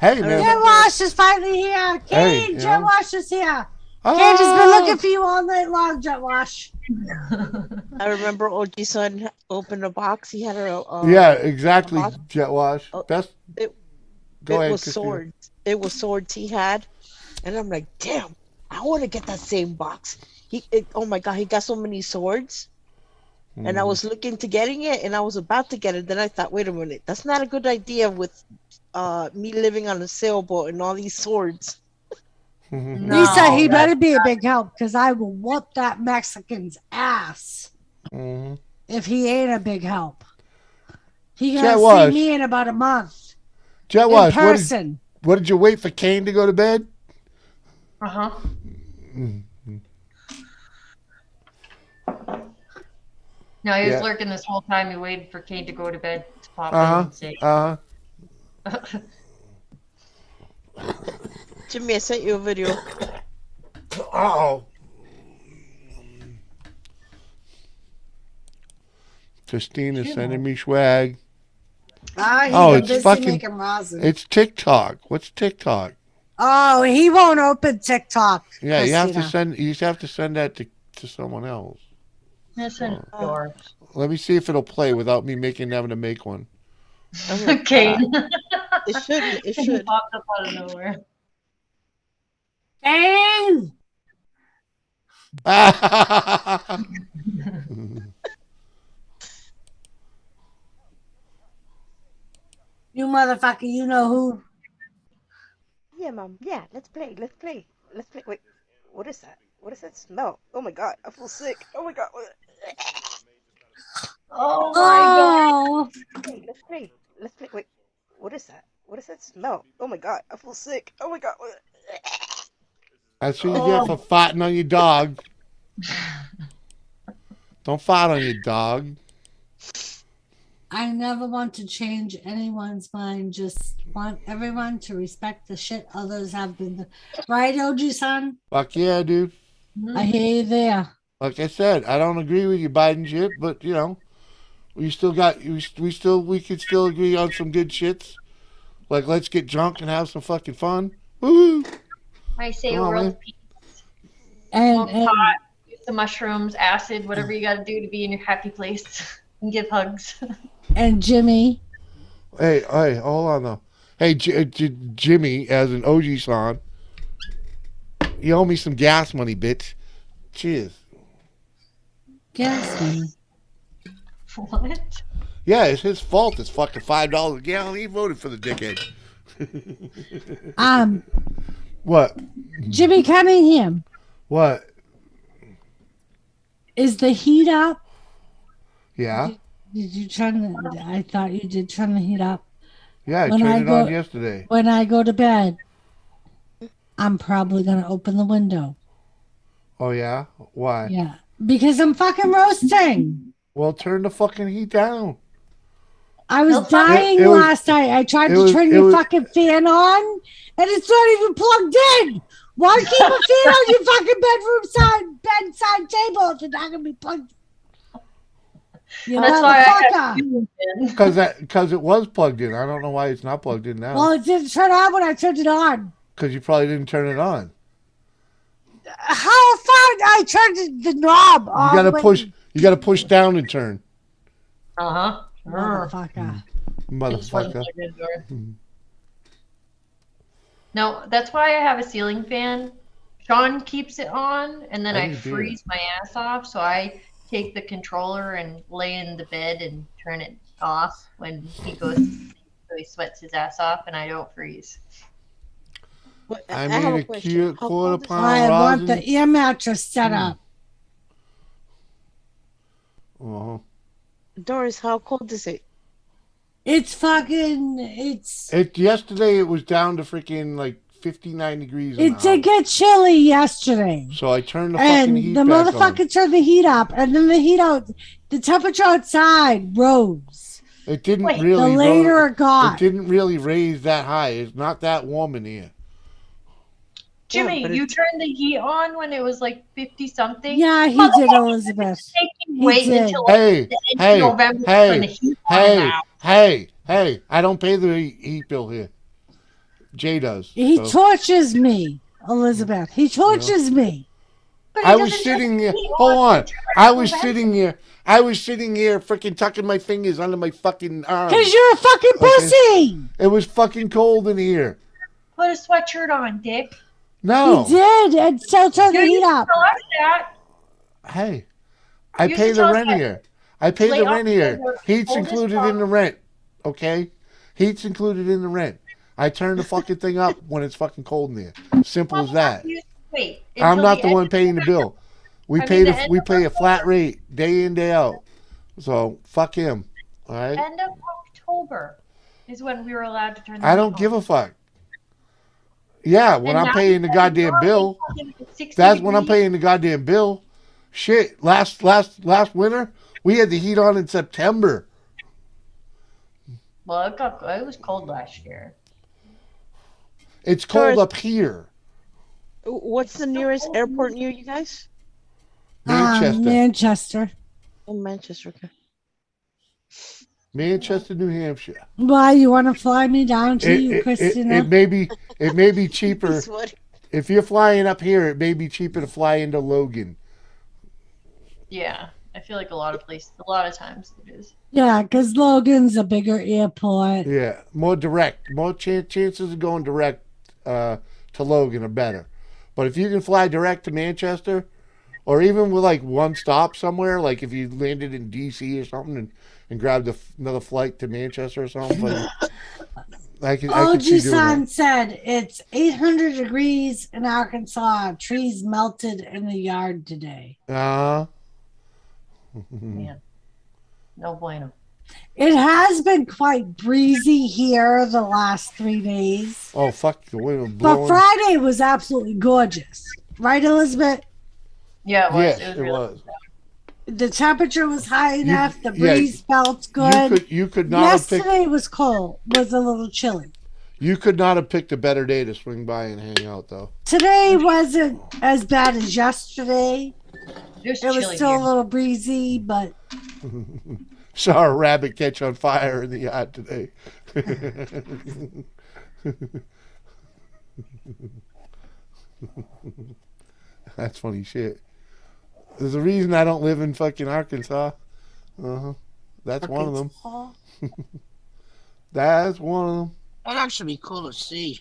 Speaker 1: Hey man,
Speaker 3: Jet Wash is finally here. Kane, Jet Wash is here. Kane has been looking for you all night long, Jet Wash.
Speaker 10: I remember OG-san opened a box. He had a
Speaker 1: yeah, exactly, Jet Wash. That's
Speaker 10: it
Speaker 1: ahead,
Speaker 10: was
Speaker 1: Christina.
Speaker 10: swords. It was swords he had, and I'm like, damn, I want to get that same box. Oh my god, he got so many swords. And I was looking to getting it, and I was about to get it. Then I thought, wait a minute, that's not a good idea with me living on a sailboat and all these swords.
Speaker 3: No, Lisa, he better be a big help because I will whoop that Mexican's ass if he ain't a big help. He gonna see me in about a month.
Speaker 1: Jet Wash,
Speaker 3: person.
Speaker 1: What did you wait for Kane to go to bed?
Speaker 7: No, he was lurking this whole time. He waited for Kane to go to bed to pop in and say.
Speaker 10: Jimmy, I sent you a video.
Speaker 1: Uh-oh. Christina's sending me swag.
Speaker 3: It's fucking.
Speaker 1: It's TikTok. What's TikTok?
Speaker 3: Oh, he won't open TikTok.
Speaker 1: Yeah,
Speaker 3: Christina.
Speaker 1: you have to send that to someone else. Let me see if it'll play without me having to make one.
Speaker 7: Okay.
Speaker 10: It should.
Speaker 7: Popped up out of nowhere.
Speaker 3: Kane! You motherfucker, you know who?
Speaker 10: Yeah, Mom. Yeah, let's play. Wait, what is that? What does that smell? Oh my god, I feel sick. Oh my god.
Speaker 7: Oh my
Speaker 10: god. Hey, let's play. Wait, what is that? What does that smell? Oh my god, I feel sick. Oh my god.
Speaker 1: That's what you get for farting on your dog. Don't fart on your dog.
Speaker 3: I never want to change anyone's mind. Just want everyone to respect the shit others have been. Right, OG-san?
Speaker 1: Fuck yeah, dude.
Speaker 3: I hear you there.
Speaker 1: Like I said, I don't agree with your Biden shit, but you know, we could still agree on some good shits. Like let's get drunk and have some fucking fun. Woo!
Speaker 7: I say world peace.
Speaker 3: And
Speaker 7: pot, use the mushrooms, acid, whatever you got to do to be in your happy place and give hugs.
Speaker 3: And Jimmy.
Speaker 1: Hey, hold on though. Hey, Jimmy, as an OG-san, you owe me some gas money, bitch. Cheers.
Speaker 3: Gas money?
Speaker 7: What?
Speaker 1: Yeah, it's his fault. It's fucking $5 a gallon. He voted for the dickhead. What?
Speaker 3: Jimmy Cunningham.
Speaker 1: What?
Speaker 3: Is the heat up?
Speaker 1: Yeah.
Speaker 3: Did you turn I thought you did turn the heat up.
Speaker 1: Yeah, I turned it on yesterday.
Speaker 3: When I go to bed, I'm probably going to open the window.
Speaker 1: Oh, yeah? Why?
Speaker 3: Yeah. Because I'm fucking roasting.
Speaker 1: Well, turn the fucking heat down.
Speaker 3: I was dying last night. I tried to turn your fucking fan on, and it's not even plugged in. Why keep a fan on your fucking bedside table if it's not going to be plugged?
Speaker 7: That's why I
Speaker 1: Because it was plugged in. I don't know why it's not plugged in now.
Speaker 3: Well, it didn't turn on when I turned it on.
Speaker 1: Because you probably didn't turn it on.
Speaker 3: How far? I turned the knob.
Speaker 1: You gotta push down and turn.
Speaker 3: Motherfucker.
Speaker 1: Motherfucker.
Speaker 7: No, that's why I have a ceiling fan. Sean keeps it on, and then
Speaker 1: I
Speaker 7: I
Speaker 1: need beer.
Speaker 7: freeze my ass off. So I take the controller and lay in the bed and turn it off when he goes to sleep, so he sweats his ass off, and I don't freeze.
Speaker 1: I
Speaker 10: have
Speaker 1: made
Speaker 10: a
Speaker 1: a
Speaker 10: question.
Speaker 1: cute
Speaker 10: How
Speaker 1: quarter
Speaker 10: cold is
Speaker 1: pound
Speaker 3: I want the
Speaker 1: rosin.
Speaker 3: air mattress set up.
Speaker 1: Uh-huh.
Speaker 10: Doris, how cold is it?
Speaker 3: It's fucking. It's.
Speaker 1: Yesterday it was down to freaking like 59 degrees in
Speaker 3: It
Speaker 1: the
Speaker 3: did
Speaker 1: house.
Speaker 3: get chilly yesterday.
Speaker 1: So I turned the fucking
Speaker 3: And
Speaker 1: heat
Speaker 3: the
Speaker 1: back on.
Speaker 3: motherfucker turned the heat up, and then the temperature outside rose.
Speaker 1: It didn't
Speaker 7: Wait,
Speaker 1: really.
Speaker 3: The later it got.
Speaker 1: It didn't really raise that high. It's not that warm in here.
Speaker 7: Jimmy,
Speaker 10: but
Speaker 7: you
Speaker 10: it's-
Speaker 7: turned the heat on when it was like 50 something.
Speaker 3: Yeah, he did, Elizabeth.
Speaker 7: Taking
Speaker 3: He
Speaker 7: wait
Speaker 3: did.
Speaker 7: until
Speaker 1: Hey,
Speaker 7: the end
Speaker 1: hey,
Speaker 7: of November to turn the
Speaker 1: hey,
Speaker 7: heat on
Speaker 1: hey,
Speaker 7: now.
Speaker 1: hey! I don't pay the heat bill here. Jay does.
Speaker 3: He
Speaker 1: so.
Speaker 3: tortures me, Elizabeth. He tortures me.
Speaker 7: But he
Speaker 1: I was
Speaker 7: doesn't turn
Speaker 1: sitting
Speaker 7: the
Speaker 1: here.
Speaker 7: heat
Speaker 1: Hold on.
Speaker 7: until
Speaker 1: I was
Speaker 7: November.
Speaker 1: sitting here, freaking tucking my fingers under my fucking arm.
Speaker 3: Because you're a fucking pussy.
Speaker 1: It was fucking cold in here.
Speaker 7: Put a sweatshirt on, Dick.
Speaker 1: No.
Speaker 3: He did, and still turned the
Speaker 7: You
Speaker 3: heat
Speaker 7: used to
Speaker 3: up.
Speaker 7: tell us that.
Speaker 1: Hey, I
Speaker 7: You
Speaker 1: pay
Speaker 7: used to
Speaker 1: the
Speaker 7: tell us
Speaker 1: rent
Speaker 7: that.
Speaker 1: here. I pay
Speaker 7: Lay
Speaker 1: the
Speaker 7: off
Speaker 1: rent here.
Speaker 7: the
Speaker 1: Heat's
Speaker 7: coldest
Speaker 1: included
Speaker 7: part.
Speaker 1: in the rent. Okay? Heat's included in the rent. I turn the fucking thing up when it's fucking cold in there. Simple as that.
Speaker 7: Wait,
Speaker 1: I'm
Speaker 7: until
Speaker 1: not the
Speaker 7: end
Speaker 1: one
Speaker 7: of
Speaker 1: paying the
Speaker 7: November.
Speaker 1: bill. We
Speaker 7: I
Speaker 1: pay
Speaker 7: mean,
Speaker 1: the
Speaker 7: the end
Speaker 1: we
Speaker 7: of
Speaker 1: pay a flat rate day in day out. So fuck him. All right.
Speaker 7: End of October is when we were allowed to turn the
Speaker 1: I
Speaker 7: heat
Speaker 1: don't
Speaker 7: on.
Speaker 1: give a fuck. Yeah, when
Speaker 7: And
Speaker 1: I'm
Speaker 7: now
Speaker 1: paying the
Speaker 7: it's
Speaker 1: goddamn
Speaker 7: fucking
Speaker 1: bill,
Speaker 7: 60
Speaker 1: that's when I'm
Speaker 7: degrees.
Speaker 1: paying the goddamn bill. Shit, last winter we had the heat on in September.
Speaker 7: Well, it was cold last year.
Speaker 1: It's cold
Speaker 10: Doris-
Speaker 1: up here,
Speaker 10: What's the nearest airport near you guys?
Speaker 1: Manchester,
Speaker 3: Manchester.
Speaker 10: Oh, Manchester. Okay.
Speaker 1: Manchester, New Hampshire.
Speaker 3: Why, you want to fly me down to you,
Speaker 1: It
Speaker 3: Christina?
Speaker 1: may be cheaper
Speaker 10: He's sweating.
Speaker 1: if you're flying up here. It may be cheaper to fly into Logan.
Speaker 7: Yeah, I feel like a lot of times it is.
Speaker 3: Yeah, because Logan's a bigger airport.
Speaker 1: Yeah, more direct. More chances of going direct to Logan are better. But if you can fly direct to Manchester, or even with like one stop somewhere, like if you landed in D.C. or something and grabbed another flight to Manchester or something, I could see doing
Speaker 3: Oji-san
Speaker 1: that.
Speaker 3: said it's 800 degrees in Arkansas. Trees melted in the yard today.
Speaker 7: Man, no bueno.
Speaker 3: It has been quite breezy here the last 3 days.
Speaker 1: Oh fuck, the wind was
Speaker 3: But
Speaker 1: blowing.
Speaker 3: Friday was absolutely gorgeous. Right, Elizabeth?
Speaker 7: Yeah, it was.
Speaker 1: Yes,
Speaker 7: it was
Speaker 1: it
Speaker 7: really
Speaker 1: was.
Speaker 3: The temperature was high enough. The
Speaker 1: yeah,
Speaker 3: breeze felt good.
Speaker 1: You could not have picked.
Speaker 3: Yesterday was cold. Was a little chilly.
Speaker 1: You could not have picked a better day to swing by and hang out, though.
Speaker 3: Today wasn't as bad as yesterday.
Speaker 7: It was
Speaker 3: It was
Speaker 7: chilly
Speaker 3: still
Speaker 7: here.
Speaker 3: a little breezy, but
Speaker 1: Saw a rabbit catch on fire in the yard today. That's funny shit. There's a reason I don't live in fucking Arkansas. That's one of them. That's one of them.
Speaker 5: That'd actually be cool to see.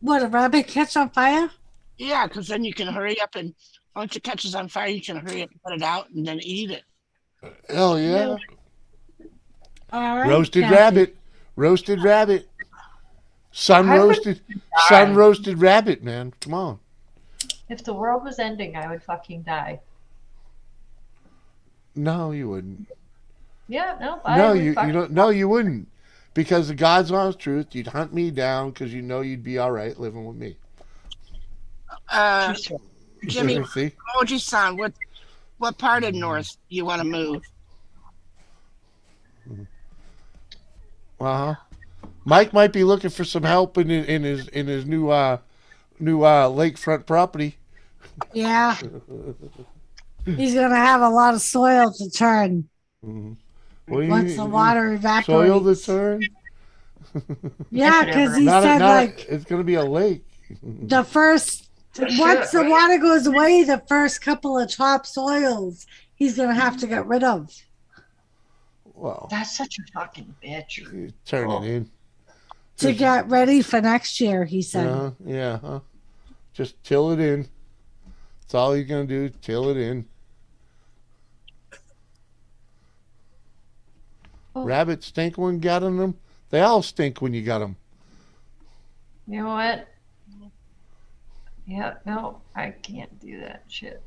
Speaker 3: what, a rabbit catch on fire?
Speaker 5: Yeah, because then you can hurry up and once it catches on fire, you can hurry up and put it out and then eat it.
Speaker 1: Hell yeah.
Speaker 3: All right,
Speaker 1: Roasted
Speaker 3: Kathy.
Speaker 1: rabbit. Roasted rabbit. Sun
Speaker 7: I would
Speaker 1: roasted.
Speaker 7: die.
Speaker 1: Sun roasted rabbit, man. Come on.
Speaker 7: If the world was ending, I would fucking die.
Speaker 1: No, you wouldn't.
Speaker 7: Yeah, no, I
Speaker 1: No,
Speaker 7: would
Speaker 1: you
Speaker 7: fucking
Speaker 1: don't. No, you wouldn't. Because the God's honest truth, you'd hunt me down because you know you'd be all right living with me.
Speaker 5: Jimmy,
Speaker 1: See?
Speaker 5: Oji-san, what part of North you want to move?
Speaker 1: Mike might be looking for some help in his new lakefront property.
Speaker 3: Yeah. He's going to have a lot of soil to turn
Speaker 1: What do you-
Speaker 3: once the water evaporates.
Speaker 1: Soil to turn?
Speaker 3: Yeah, because he
Speaker 1: Not
Speaker 3: said, like,
Speaker 1: it's going to be a lake.
Speaker 3: the first, once the water goes away, the first couple of topsoils, he's going to have to get rid of.
Speaker 1: Well,
Speaker 7: That's such a fucking bitch.
Speaker 1: you turn it in.
Speaker 3: To get ready for next year, he said.
Speaker 1: Yeah, huh? Just till it in. That's all you're gonna do. Till it in.
Speaker 7: Oh.
Speaker 1: Rabbits stink when you got them. They all stink when you got them.
Speaker 7: You know what? Yeah, no, I can't do that shit.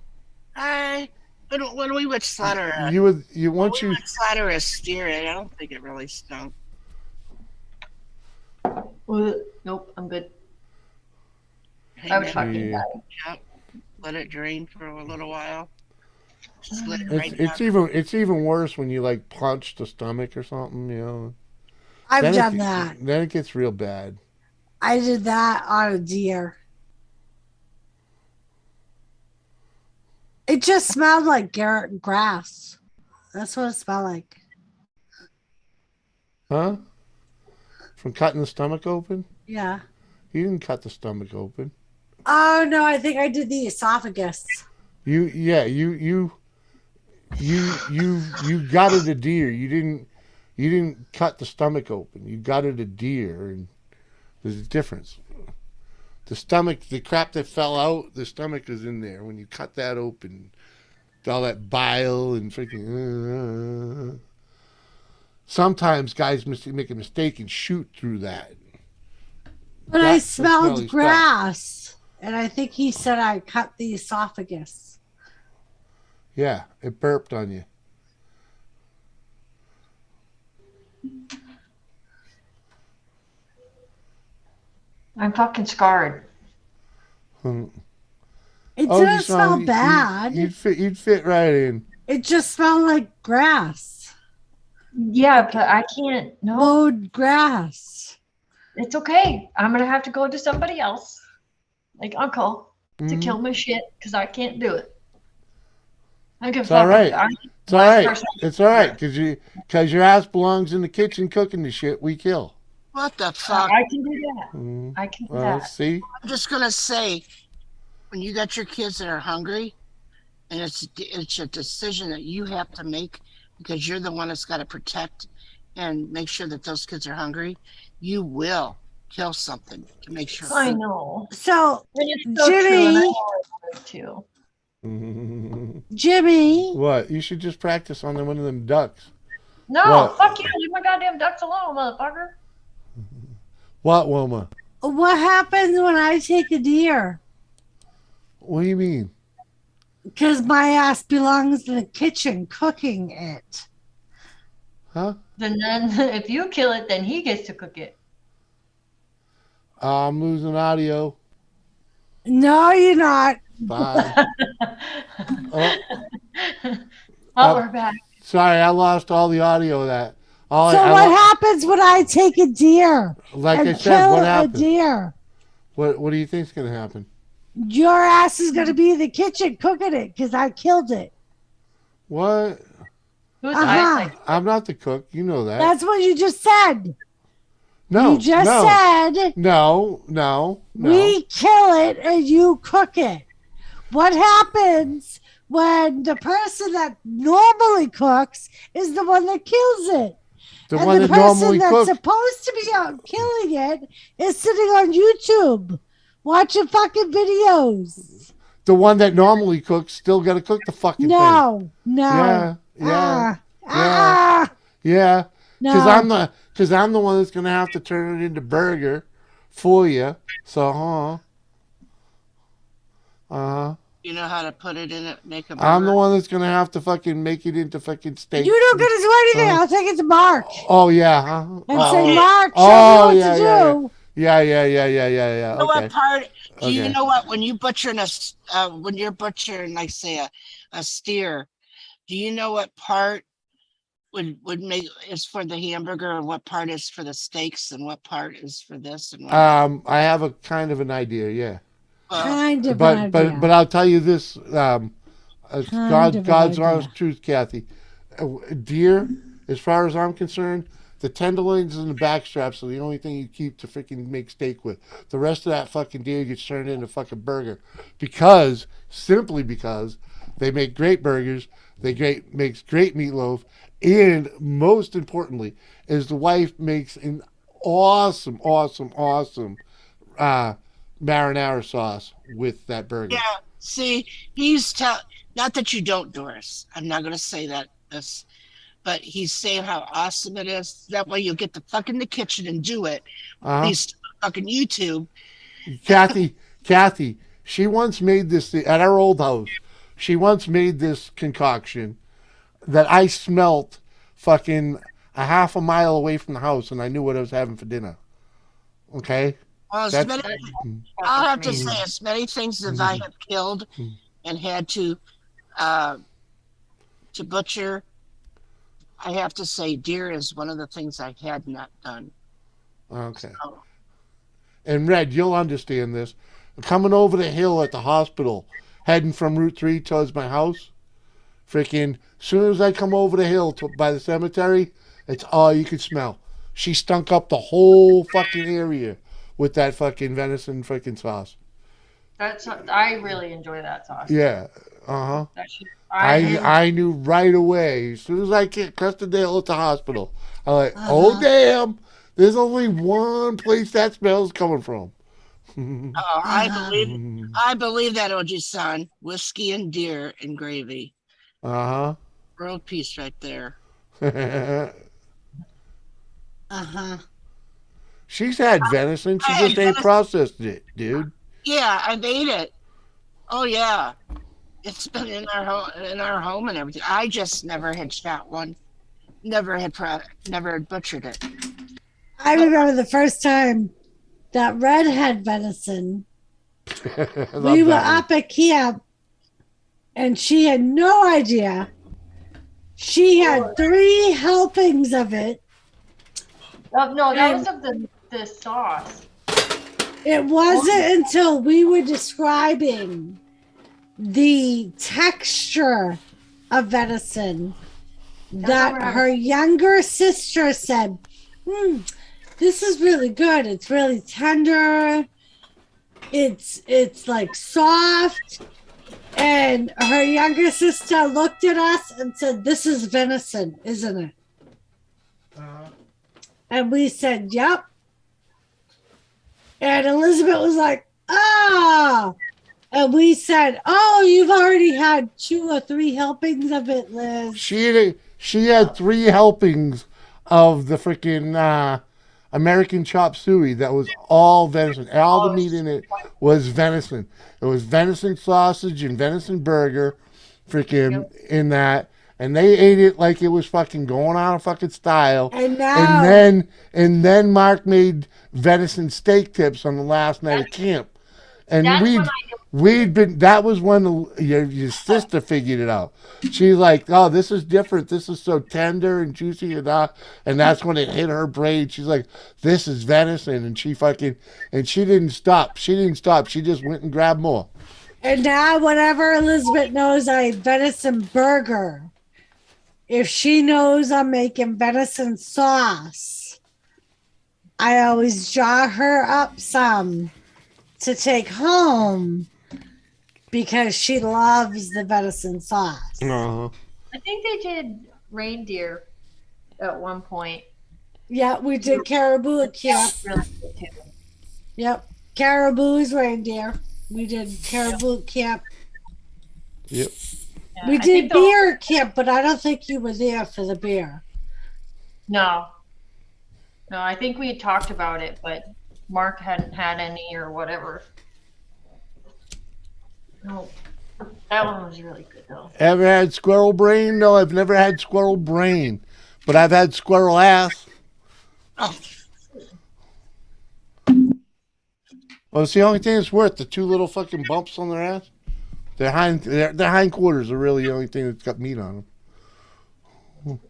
Speaker 5: When we would slaughter
Speaker 1: Once you
Speaker 5: slaughter a steer, I don't think it really stunk.
Speaker 7: Nope, I'm good.
Speaker 5: Hey,
Speaker 7: I would
Speaker 5: man,
Speaker 7: fucking die.
Speaker 5: Yep. Let it drain for a little while. Just let it
Speaker 1: it's even worse when you like punch the stomach or something, you know.
Speaker 3: I've done that.
Speaker 1: Then it gets real bad.
Speaker 3: I did that on a deer. It just smelled like grass. That's what it smelled like.
Speaker 1: Huh? From cutting the stomach open?
Speaker 3: Yeah.
Speaker 1: You didn't cut the stomach open.
Speaker 3: Oh no, I think I did the esophagus.
Speaker 1: You gutted a deer. You didn't cut the stomach open. You gutted a deer, and there's a difference. The stomach, the crap that fell out, the stomach is in there. When you cut that open, all that bile and freaking. Sometimes guys make a mistake and shoot through that.
Speaker 3: But I smelled grass, and I think he said I cut the esophagus.
Speaker 1: Yeah, it burped on you.
Speaker 7: I'm fucking scarred.
Speaker 3: It didn't smell bad.
Speaker 1: You'd fit right in.
Speaker 3: It just smelled like grass.
Speaker 7: Yeah, but I can't. No.
Speaker 3: Mowed grass.
Speaker 7: It's okay. I'm going to have to go to somebody else, like Uncle, to kill my shit because I can't do it.
Speaker 1: It's all right. It's all right. It's all right because your ass belongs in the kitchen cooking the shit we kill.
Speaker 5: What the fuck?
Speaker 7: I can do that. I can do that.
Speaker 1: See?
Speaker 5: I'm just gonna say, when you got your kids that are hungry, and it's a decision that you have to make because you're the one that's got to protect and make sure that those kids are hungry, you will kill something to make sure.
Speaker 7: I know.
Speaker 3: So,
Speaker 7: Jimmy.
Speaker 3: Jimmy.
Speaker 1: What? You should just practice on one of them ducks.
Speaker 7: No, fuck you. Leave my goddamn ducks alone, motherfucker.
Speaker 1: What, Wilma?
Speaker 3: What happens when I take a deer?
Speaker 1: What do you mean?
Speaker 3: Because my ass belongs in the kitchen cooking it.
Speaker 1: Huh?
Speaker 7: Then if you kill it, then he gets to cook it.
Speaker 1: I'm losing audio.
Speaker 3: No, you're not.
Speaker 1: Bye.
Speaker 7: We're back.
Speaker 1: Sorry, I lost all the audio of that.
Speaker 3: What happens when I take a deer?
Speaker 1: Like
Speaker 3: and
Speaker 1: I said, what
Speaker 3: kill
Speaker 1: happened?
Speaker 3: A deer?
Speaker 1: What do you think's gonna happen?
Speaker 3: Your ass is gonna be in the kitchen cooking it because I killed it.
Speaker 1: What? I'm not the cook. You know that.
Speaker 3: That's what you just said.
Speaker 1: No,
Speaker 3: you just said
Speaker 1: no.
Speaker 3: We kill it and you cook it. What happens when the person that normally cooks is the one that kills it?
Speaker 1: The
Speaker 3: and
Speaker 1: one
Speaker 3: the
Speaker 1: that
Speaker 3: person
Speaker 1: normally
Speaker 3: that's
Speaker 1: cooks
Speaker 3: supposed to be out killing it is sitting on YouTube watching fucking videos.
Speaker 1: The one that normally cooks still got to cook the fucking thing.
Speaker 3: No.
Speaker 1: Yeah.
Speaker 3: No.
Speaker 1: Because I'm the one that's gonna have to turn it into burger for you. So,
Speaker 5: You know how to put it in it, make a burger.
Speaker 1: I'm the one that's gonna have to fucking make it into fucking steak.
Speaker 3: You don't get to do anything. I'll take it to Mark.
Speaker 1: Oh yeah.
Speaker 3: And say, Mark, show me what to do.
Speaker 1: Yeah.
Speaker 5: You know what part? Do you know what when you're butchering like say a steer? Do you know what part would make is for the hamburger and what part is for the steaks and what part is for this and what?
Speaker 1: I have a kind of an idea. Yeah.
Speaker 3: But
Speaker 1: I'll tell you this, God's honest truth, Kathy. Deer, as far as I'm concerned, the tenderloins and the back straps are the only thing you keep to freaking make steak with. The rest of that fucking deer gets turned into fucking burger simply because they make great burgers, makes great meatloaf, and most importantly, is the wife makes an awesome marinara sauce with that burger.
Speaker 5: Yeah. See, not that you don't, Doris. I'm not gonna say that this, but he's saying how awesome it is. That way you'll get the fuck in the kitchen and do it.
Speaker 1: Uh-huh.
Speaker 5: These fucking YouTube.
Speaker 1: Kathy, she once made this at our old house. She once made this concoction that I smelt fucking a half a mile away from the house, and I knew what I was having for dinner. Okay?
Speaker 5: Well, I'll have to say, as many things as I have killed and had to butcher, I have to say deer is one of the things I had not done.
Speaker 1: Okay.
Speaker 5: So,
Speaker 1: And Red, you'll understand this. Coming over the hill at the hospital, heading from Route 3 towards my house, freaking, soon as I come over the hill by the cemetery, it's all you could smell. She stunk up the whole fucking area with that fucking venison freaking sauce.
Speaker 7: I really enjoy that sauce.
Speaker 1: Yeah. Uh-huh.
Speaker 7: I
Speaker 1: I knew right away. As soon as I crossed the hill at the hospital, I'm like, oh, damn. There's only one place that smell's coming from.
Speaker 5: I believe that, Oji-san. Whiskey and deer and gravy.
Speaker 1: Uh-huh.
Speaker 5: World peace right there.
Speaker 1: She's had venison. She just ain't processed it, dude.
Speaker 5: Yeah, I've ate it. Oh yeah, it's been in our home and everything. I just never had shot one. Never had butchered it.
Speaker 3: I remember the first time that Red had venison. We were up at camp, and she had no idea. She had 3 helpings of it.
Speaker 7: Oh, no, that was of the sauce.
Speaker 3: It wasn't until we were describing the texture of venison that her younger sister said, this is really good. It's really tender. It's like soft. And her younger sister looked at us and said, this is venison, isn't it? And we said, yep. And Elizabeth was like, ah. And we said, oh, you've already had 2 or 3 helpings of it, Liz.
Speaker 1: She had 3 helpings of the freaking American chop suey that was all venison. All the meat in it was venison. It was venison sausage and venison burger freaking in that. And they ate it like it was fucking going out of fucking style.
Speaker 3: And
Speaker 1: then Mark made venison steak tips on the last night of camp. And that was when your sister figured it out. She's like, oh, this is different. This is so tender and juicy and that's when it hit her brain. She's like, this is venison. And she didn't stop. She just went and grabbed more.
Speaker 3: And now whenever Elizabeth knows I venison burger, if she knows I'm making venison sauce, I always jar her up some to take home because she loves the venison sauce.
Speaker 1: Uh-huh.
Speaker 7: I think they did reindeer at one point.
Speaker 3: Yeah, we did caribou at camp. Yep, caribou is reindeer. We did caribou at camp.
Speaker 1: Yep.
Speaker 7: Yeah,
Speaker 3: We did beer at camp, but I don't think you were there for the beer.
Speaker 7: No, I think we had talked about it, but Mark hadn't had any or whatever. No, that one was really good though.
Speaker 1: Ever had squirrel brain? No, I've never had squirrel brain, but I've had squirrel ass.
Speaker 5: Oh.
Speaker 1: Well, it's the only thing that's worth the 2 little fucking bumps on their ass. Their hindquarters are really the only thing that's got meat on them.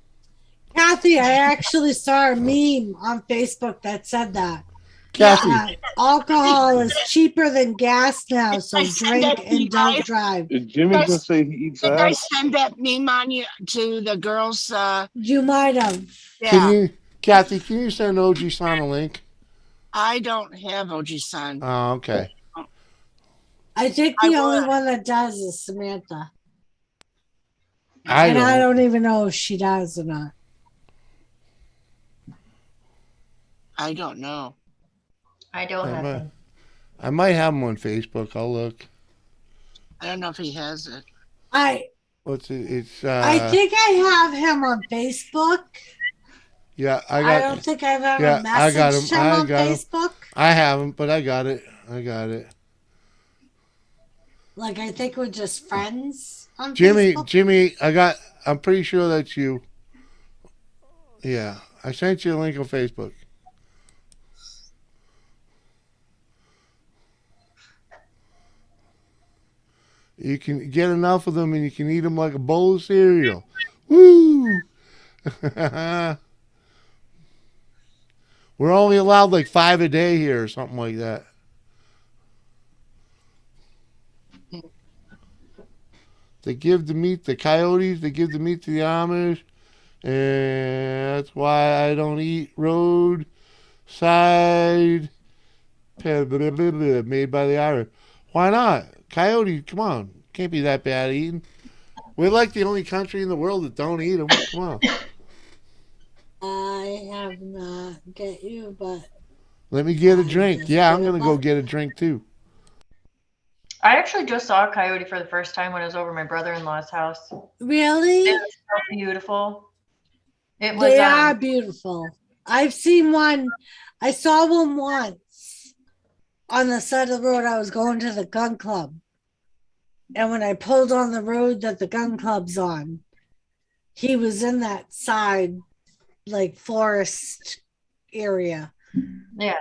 Speaker 3: Kathy, I actually saw a meme on Facebook that said that.
Speaker 1: Kathy.
Speaker 3: Alcohol is cheaper than gas now, so drink and don't drive.
Speaker 2: Did Jimmy just say he eats
Speaker 5: Did I
Speaker 2: ass?
Speaker 5: send that meme on you to the girls?
Speaker 3: You might have.
Speaker 5: Yeah.
Speaker 1: Kathy, can you send OG-san a link?
Speaker 5: I don't have Oji-san.
Speaker 1: Oh, okay.
Speaker 3: I think the only one that does is Samantha.
Speaker 1: I
Speaker 3: don't even know if she does or not.
Speaker 5: I don't know.
Speaker 7: I don't have him.
Speaker 1: I might have him on Facebook. I'll look.
Speaker 5: I don't know if he has it.
Speaker 1: What's it? It's.
Speaker 3: I think I have him on Facebook.
Speaker 1: Yeah,
Speaker 3: I don't think I've ever
Speaker 1: I got
Speaker 3: messaged
Speaker 1: him.
Speaker 3: him
Speaker 1: I
Speaker 3: on
Speaker 1: got him.
Speaker 3: Facebook.
Speaker 1: I haven't, but I got it.
Speaker 3: Like, I think we're just friends on
Speaker 1: Jimmy,
Speaker 3: Facebook.
Speaker 1: I'm pretty sure that's you. Yeah, I sent you a link on Facebook. You can get enough of them and you can eat them like a bowl of cereal. Woo! We're only allowed like 5 a day here or something like that. They give the meat to coyotes, they give the meat to the Amish, and that's why I don't eat roadside made by the Irish. Why not? Coyote, come on. Can't be that bad eating. We're like the only country in the world that don't eat them. Come on.
Speaker 3: I have not get you, but
Speaker 1: Let me get a drink. Yeah, I'm going to go get a drink too.
Speaker 7: I actually just saw a coyote for the first time when I was over at my brother-in-law's house.
Speaker 3: Really?
Speaker 7: It was so beautiful. It was.
Speaker 3: They are beautiful. I've seen one. I saw one once on the side of the road. I was going to the gun club. And when I pulled on the road that the gun club's on, he was in that side, like, forest area.
Speaker 7: Yeah.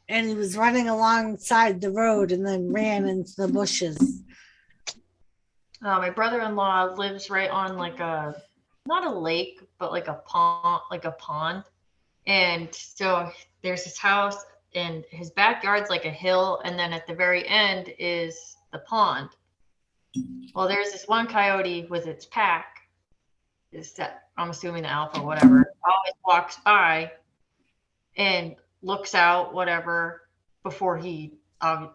Speaker 3: And he was running alongside the road and then ran into the bushes.
Speaker 7: My brother-in-law lives right on like not a lake, but like a pond. And so there's his house and his backyard's like a hill. And then at the very end is the pond. Well, there's this one coyote with its pack. I'm assuming the alpha, whatever, always walks by and looks out, whatever, before he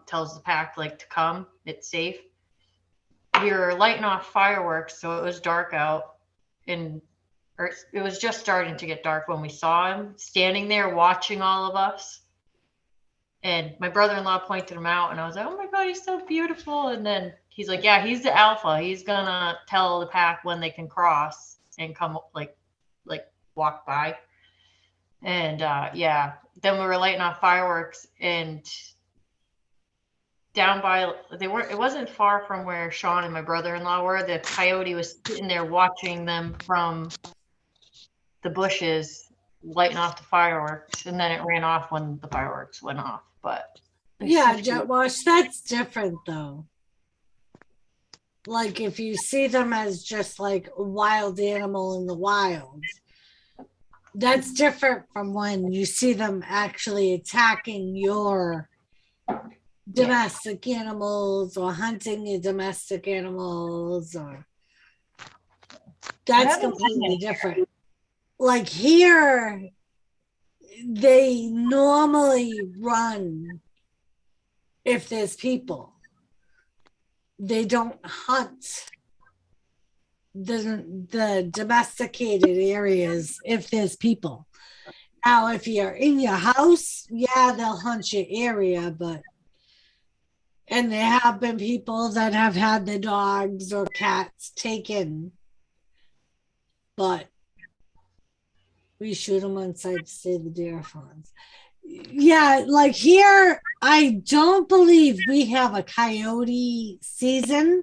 Speaker 7: tells the pack like to come. It's safe. We were lighting off fireworks, so it was dark out, or it was just starting to get dark when we saw him standing there watching all of us. And my brother-in-law pointed him out, and I was like, "Oh my God, he's so beautiful!" And then he's like, "Yeah, he's the alpha. He's gonna tell the pack when they can cross and come like walk by." And yeah, then we were lighting off fireworks, and down by it wasn't far from where Sean and my brother-in-law were. The coyote was sitting there watching them from the bushes, lighting off the fireworks, and then it ran off when the fireworks went off. But
Speaker 3: yeah, Jet Wash, that's different though. Like, if you see them as just like a wild animal in the wild, that's different from when you see them actually attacking your domestic animals or hunting your domestic animals, or that's completely different. Like, here they normally run if there's people. They don't hunt the domesticated areas if there's people. Now, if you're in your house, yeah, they'll hunt your area, and there have been people that have had their dogs or cats taken, but we shoot them on sight to save the deer fawns. Yeah, like here, I don't believe we have a coyote season.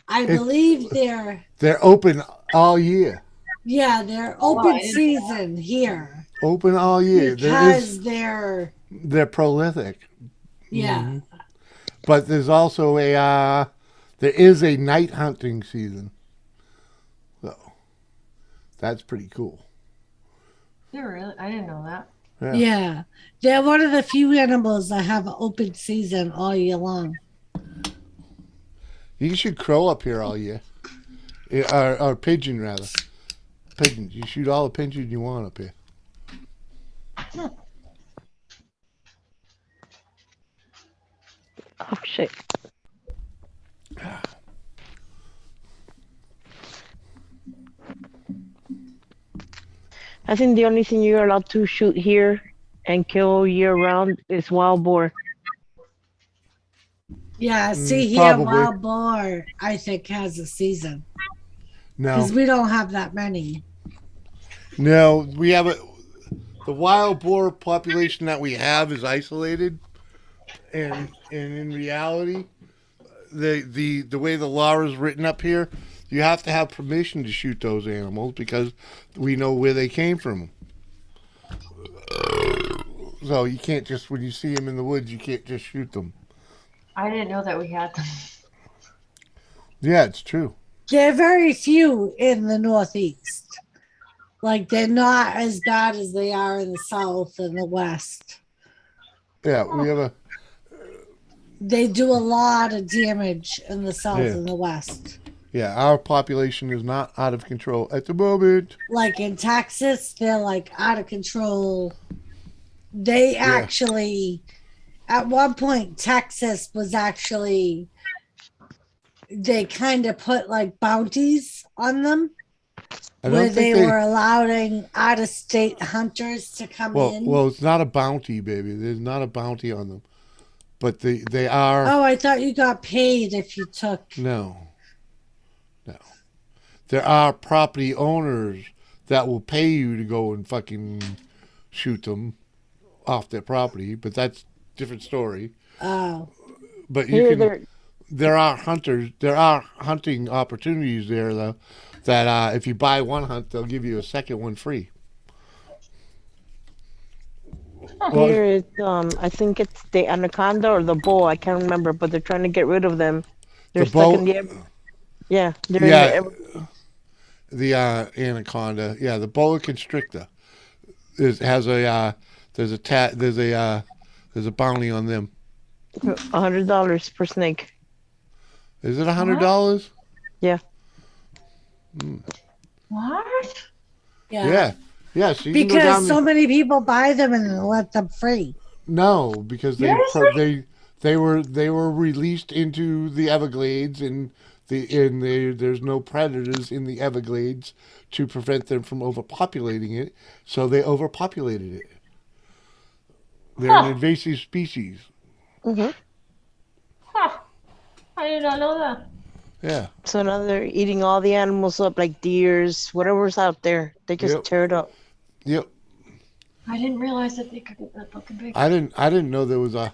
Speaker 3: I believe they're
Speaker 1: open all year.
Speaker 3: Yeah, they're open season here.
Speaker 1: Open all year.
Speaker 3: Because they're
Speaker 1: prolific.
Speaker 3: Yeah.
Speaker 1: Mm-hmm. But there's also there is a night hunting season. So that's pretty cool.
Speaker 7: Yeah, really? I didn't know that.
Speaker 3: Yeah. They're one of the few animals that have an open season all year long.
Speaker 1: You should crow up here all year. Or pigeon, rather. Pigeons. You shoot all the pigeons you want up here.
Speaker 10: Oh, shit. I think the only thing you're allowed to shoot here and kill year round is wild boar.
Speaker 3: Yeah, see here,
Speaker 1: Probably.
Speaker 3: wild boar, I think, has a season.
Speaker 1: No.
Speaker 3: Because we don't have that many.
Speaker 1: No, we have the wild boar population that we have is isolated, and in reality, the way the law is written up here, you have to have permission to shoot those animals because we know where they came from. So you can't just, when you see them in the woods, you can't just shoot them.
Speaker 7: I didn't know that we had them.
Speaker 1: Yeah, it's true.
Speaker 3: There are very few in the Northeast. Like, they're not as bad as they are in the South and the West.
Speaker 1: Yeah, we have
Speaker 3: They do a lot of damage in the South
Speaker 1: Yeah.
Speaker 3: and the West.
Speaker 1: Yeah, our population is not out of control at the moment.
Speaker 3: Like in Texas, they're like out of control. They actually, at one point, Texas was actually, they kind of put like bounties on them where they were allowing out of state hunters to come in.
Speaker 1: Well, it's not a bounty, baby. There's not a bounty on them. But they are.
Speaker 3: Oh, I thought you got paid if you took.
Speaker 1: No. There are property owners that will pay you to go and fucking shoot them off their property, but that's a different story.
Speaker 3: Oh.
Speaker 1: But there are hunters, there are hunting opportunities there, though, that if you buy one hunt, they'll give you a second one free.
Speaker 10: Here is, I think it's the anaconda or the bull. I can't remember, but they're trying to get rid of them. They're stuck in the. Yeah, they're in
Speaker 1: the anaconda. Yeah, the boa constrictor has a there's a bounty on them.
Speaker 10: $100 per snake.
Speaker 1: Is it $100?
Speaker 10: Yeah.
Speaker 7: What?
Speaker 3: Yeah.
Speaker 1: Yeah. So you can go
Speaker 3: Because
Speaker 1: down
Speaker 3: so many people buy them and let them free.
Speaker 1: No, because they were released into the Everglades and there's no predators in the Everglades to prevent them from overpopulating it, so they overpopulated it. They're an invasive species.
Speaker 10: Mm-hmm.
Speaker 7: Huh. I did not know that.
Speaker 1: Yeah.
Speaker 10: So now they're eating all the animals up, like deers, whatever's out there. They just tear it up.
Speaker 1: Yep.
Speaker 7: I didn't realize that they could get that fucking big.
Speaker 1: I didn't know there was a.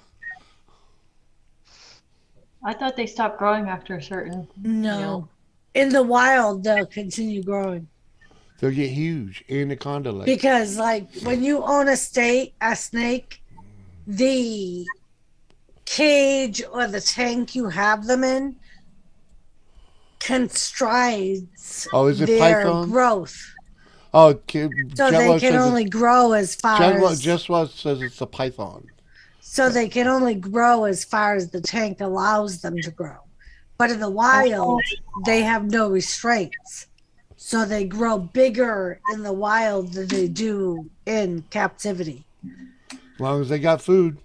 Speaker 7: I thought they stopped growing after a certain.
Speaker 3: No. In the wild, they'll continue growing.
Speaker 1: They'll get huge, anaconda-like.
Speaker 3: Because, like, when you own a snake, the cage or the tank you have them in constrides their
Speaker 1: python?
Speaker 3: growth.
Speaker 1: Oh,
Speaker 3: so they can only grow as far as.
Speaker 1: Just what says it's a python.
Speaker 3: So they can only grow as far as the tank allows them to grow. But in the wild, they have no restraints. So they grow bigger in the wild than they do in captivity.
Speaker 1: As long as they got food.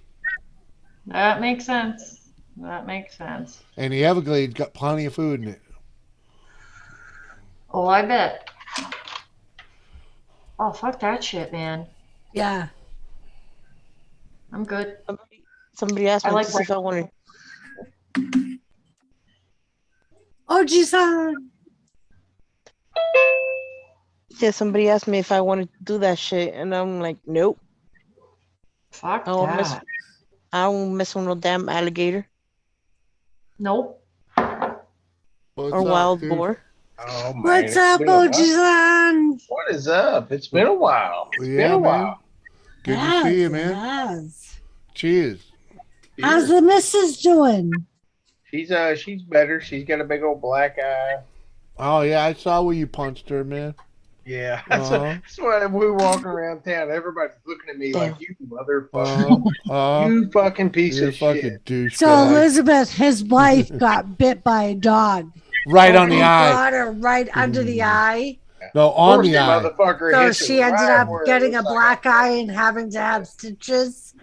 Speaker 7: That makes sense. That makes sense.
Speaker 1: And the Everglades got plenty of food in it.
Speaker 7: Oh, I bet. Oh, fuck that shit, man.
Speaker 3: Yeah.
Speaker 7: I'm good.
Speaker 10: Somebody asked me if I wanted.
Speaker 3: Oh, Jisan.
Speaker 10: Yeah, somebody asked me if I wanted to do that shit, and I'm like, nope.
Speaker 7: Fuck
Speaker 10: I won't
Speaker 7: that.
Speaker 10: I won't mess with no damn alligator.
Speaker 7: Nope.
Speaker 10: Or wild boar.
Speaker 2: Oh, man.
Speaker 3: What's up, Oji-san?
Speaker 2: What is up? It's been a while. It's been a while.
Speaker 1: Good to see you, man. Cheers.
Speaker 3: How's the missus doing?
Speaker 2: She's better. She's got a big old black eye.
Speaker 1: Oh yeah, I saw where you punched her, man.
Speaker 2: Yeah, that's why we walk around town. Everybody's looking at me like, you motherfucker. You fucking piece of shit.
Speaker 1: Douche
Speaker 3: So
Speaker 1: guy.
Speaker 3: Elizabeth, his wife, got bit by a dog.
Speaker 1: Right on the
Speaker 3: He
Speaker 1: eye.
Speaker 3: got her right under the eye.
Speaker 1: No, on the eye.
Speaker 2: Motherfucker
Speaker 3: So
Speaker 2: hits
Speaker 3: she
Speaker 2: it
Speaker 3: ended
Speaker 2: right
Speaker 3: up
Speaker 2: where it
Speaker 3: getting a
Speaker 2: looks like
Speaker 3: black eye and having to have stitches.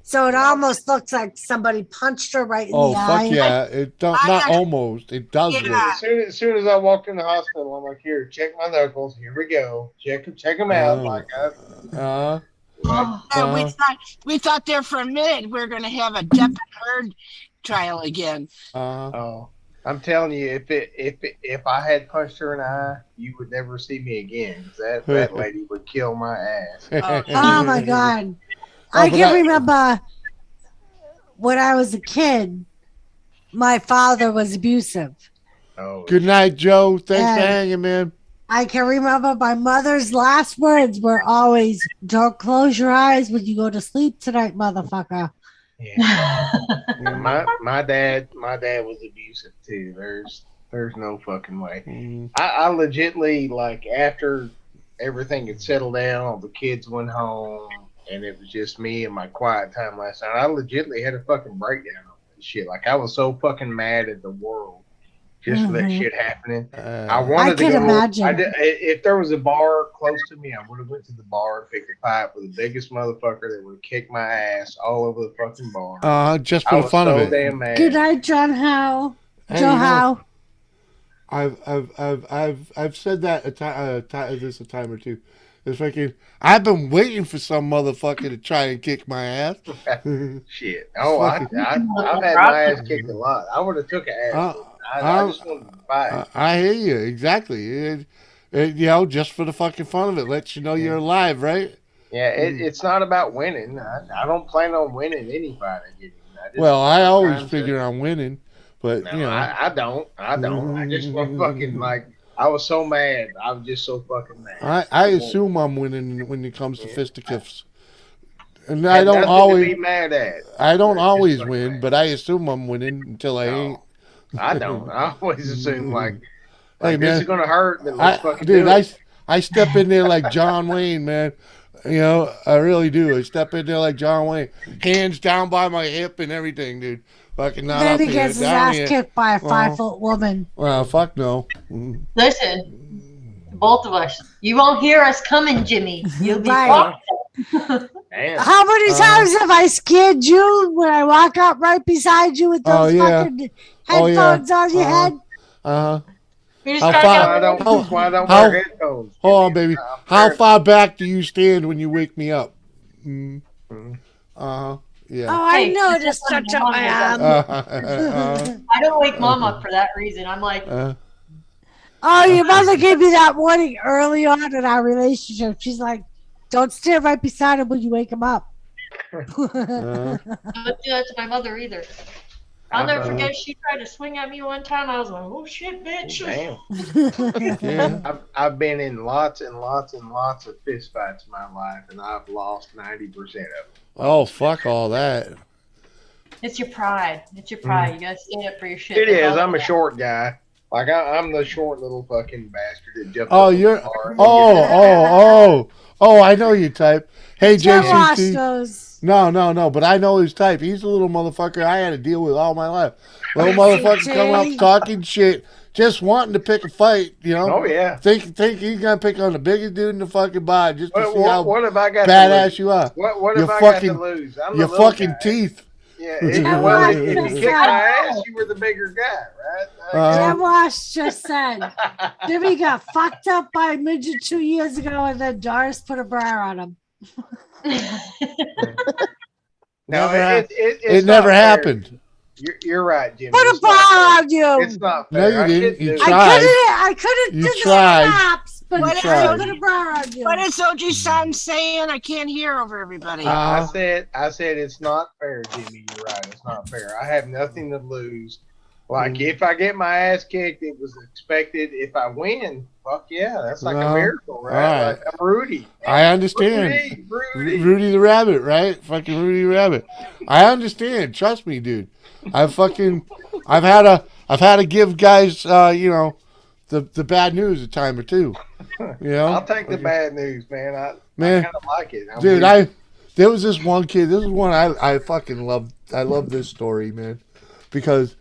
Speaker 3: So it almost looks like somebody punched her right in
Speaker 1: Oh
Speaker 3: the
Speaker 1: fuck
Speaker 3: eye.
Speaker 1: yeah! It don't, not almost. It does
Speaker 5: Yeah.
Speaker 1: look.
Speaker 6: As soon as I walked in the hospital, I'm like, here, check my knuckles. Here we go. Check them out. Like,
Speaker 5: we thought there for a minute we were going to have a deaf and heard trial again.
Speaker 6: Oh, I'm telling you, if I had punched her in the eye, you would never see me again. That lady would kill my ass.
Speaker 3: Oh my god! I can remember when I was a kid, my father was abusive.
Speaker 6: Oh.
Speaker 1: Good night, Joe. Thanks
Speaker 3: And
Speaker 1: for hanging, man.
Speaker 3: I can remember my mother's last words were always, "Don't close your eyes when you go to sleep tonight, motherfucker."
Speaker 6: Yeah. my dad was abusive too. There's no fucking way. I legitly, like, after everything had settled down, all the kids went home, and it was just me and my quiet time last night, I legitimately had a fucking breakdown on this shit. Like, I was so fucking mad at the world just for that shit happening. I wanted to go.
Speaker 3: Imagine.
Speaker 6: If there was a bar close to me, I would have went to the bar and picked a pipe with the biggest motherfucker that would have kicked my ass all over the fucking bar.
Speaker 1: Just for the fun of it.
Speaker 6: Damn mad.
Speaker 3: Good night, John Howe.
Speaker 1: Hey,
Speaker 3: Joe
Speaker 1: you know,
Speaker 3: Howe.
Speaker 1: I've said that a time or two. It's fucking. I've been waiting for some motherfucker to try and kick my ass.
Speaker 6: Shit. Oh, I've had my ass kicked a lot. I would have took an ass. I just wanted to fight.
Speaker 1: I hear you exactly. Just for the fucking fun of it, lets you know you're alive, right?
Speaker 6: Yeah, it's not about winning. I don't plan on winning any fight I get in.
Speaker 1: I always figure I'm winning, but
Speaker 6: no, I don't. I just want fucking, like, I was so mad. I was just so fucking mad.
Speaker 1: I assume I'm winning when it comes to fisticuffs. And
Speaker 6: I
Speaker 1: don't always
Speaker 6: be mad at.
Speaker 1: I don't always win, but I assume I'm winning until I ain't.
Speaker 6: I don't. I always assume, like
Speaker 1: hey,
Speaker 6: this
Speaker 1: man,
Speaker 6: is gonna hurt. Then let's fucking do it.
Speaker 1: I step in there like John Wayne, man. I really do. I step in there like John Wayne, hands down by my hip and everything, dude. Fucking not
Speaker 3: Then
Speaker 1: up
Speaker 3: he
Speaker 1: here,
Speaker 3: gets his
Speaker 1: down
Speaker 3: ass
Speaker 1: here.
Speaker 3: kicked by a 5-foot woman.
Speaker 1: Well, fuck no.
Speaker 7: Listen, both of us. You won't hear us coming, Jimmy. You'll be
Speaker 3: Right.
Speaker 7: fucked.
Speaker 3: How many times have I scared you when I walk up right beside you with those fucking headphones on your head?
Speaker 6: Why don't wear headphones?
Speaker 1: Hold on, baby. How far back do you stand when you wake me up? Yeah.
Speaker 3: Oh, I know. Just touch up my arm.
Speaker 7: I don't wake mom up for that reason. I'm like,
Speaker 3: oh, your mother gave me that warning early on in our relationship. She's like, don't stand right beside him when you wake him up.
Speaker 7: I don't do that to my mother either. I'll never forget. She tried to swing at me one time. I was like, "Oh shit, bitch!"
Speaker 6: Damn. I've been in lots and lots and lots of fist fights in my life, and I've lost 90% of them.
Speaker 1: Oh, fuck all that.
Speaker 7: It's your pride. It's your pride. You gotta stand up for your shit.
Speaker 6: It is. I'm a short guy. Like, I'm the short little fucking bastard that jumped
Speaker 1: Oh,
Speaker 6: up
Speaker 1: you're.
Speaker 6: the car and
Speaker 1: I know your type. Hey, JCT.
Speaker 3: Those.
Speaker 1: No, but I know his type. He's a little motherfucker I had to deal with all my life. Little motherfucker coming up talking shit, just wanting to pick a fight,
Speaker 6: Oh, yeah.
Speaker 1: Think he's gonna pick on the biggest dude in the fucking body just to see how
Speaker 6: what have I got
Speaker 1: badass you are.
Speaker 6: What have I got to lose? I'm
Speaker 1: your
Speaker 6: the little
Speaker 1: fucking
Speaker 6: guy.
Speaker 1: teeth.
Speaker 6: Yeah, if you kick my ass, you were the bigger guy, right?
Speaker 3: Jim Wash just said Jimmy got fucked up by a midget 2 years ago, and then Doris put a bra on him.
Speaker 6: No,
Speaker 1: it never happened.
Speaker 6: You're right, Jimmy.
Speaker 3: Put a bra on you.
Speaker 6: It's not fair.
Speaker 1: No, you didn't. You tried.
Speaker 3: I couldn't do the snaps, but
Speaker 6: You
Speaker 3: I
Speaker 6: tried.
Speaker 3: put a bra on you.
Speaker 5: What is OG-san saying? I can't hear over everybody.
Speaker 6: I said it's not fair, Jimmy. You're right. It's not fair. I have nothing to lose. Like, if I get my ass kicked, it was expected. If I win, fuck yeah, that's like a miracle, right? Like, I'm Rudy.
Speaker 1: I understand.
Speaker 6: Rudy.
Speaker 1: Rudy the Rabbit, right? Fucking Rudy the Rabbit. I understand. Trust me, dude. I've had to give guys, the bad news a time or two.
Speaker 6: I'll take the bad news, man. I kind of like it.
Speaker 1: There was this one kid. This is one I fucking loved. I love this story, man, because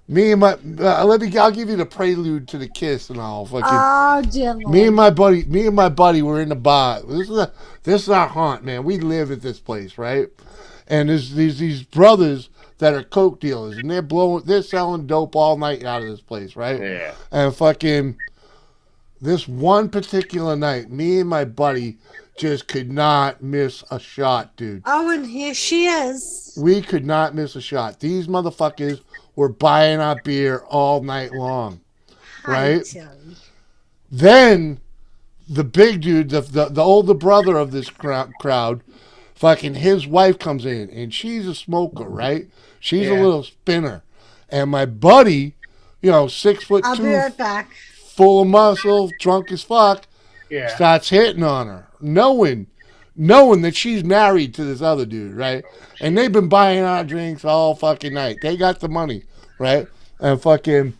Speaker 1: me and my I'll give you the prelude to the kiss and all. Fucking,
Speaker 3: oh, dear Lord.
Speaker 1: me and my buddy were in the bar. This is our haunt, man. We live at this place, right? and there's these brothers that are coke dealers, and they're selling dope all night out of this place, right?
Speaker 6: Yeah.
Speaker 1: And fucking this one particular night, me and my buddy just could not miss a shot, dude.
Speaker 3: Oh, and here she is.
Speaker 1: We could not miss a shot. These motherfuckers were buying our beer all night long, right? Then the big dude, the older brother of this crowd, fucking his wife comes in, and she's a smoker, right? She's a little spinner. And my buddy, 6'2",
Speaker 3: I'll be right back.
Speaker 1: full of muscle, drunk as fuck, starts hitting on her, knowing that she's married to this other dude, right? And they've been buying our drinks all fucking night. They got the money, right? And fucking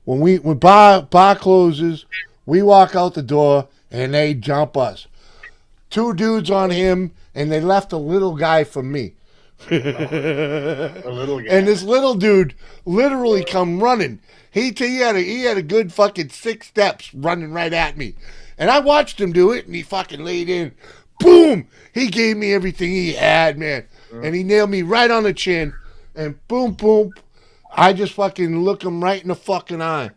Speaker 1: when bar closes, we walk out the door and they jump us. 2 dudes on him, and they left a little guy for me.
Speaker 6: A little guy.
Speaker 1: And this little dude literally come running. He had a good fucking 6 steps running right at me. And I watched him do it, and he fucking laid in. Boom! He gave me everything he had, man. And he nailed me right on the chin. And boom, boom. I just fucking look him right in the fucking eye.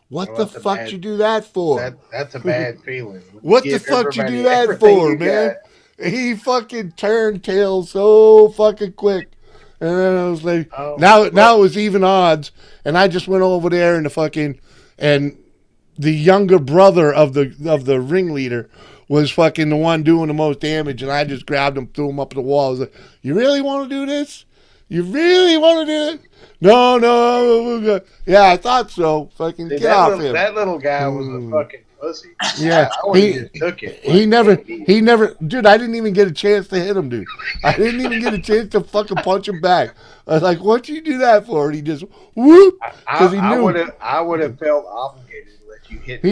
Speaker 1: What the fuck you do that for?
Speaker 6: That's a bad feeling.
Speaker 1: What the fuck you do that for, man? He fucking turned tail so fucking quick. And then I was like, now it was even odds. And I just went over there and the younger brother of the ringleader was fucking the one doing the most damage. And I just grabbed him, threw him up the wall. I was like, you really want to do this? You really want to do it? No. Yeah, I thought so. Fucking get off him.
Speaker 6: That little guy was a fucking pussy.
Speaker 1: Yeah,
Speaker 6: he just took it.
Speaker 1: He never, dude, I didn't even get a chance to hit him, dude. I didn't even get a chance to fucking punch him back. I was like, what'd you do that for? And he just, whoop, because he knew.
Speaker 6: I would have felt obligated to let you hit
Speaker 1: me.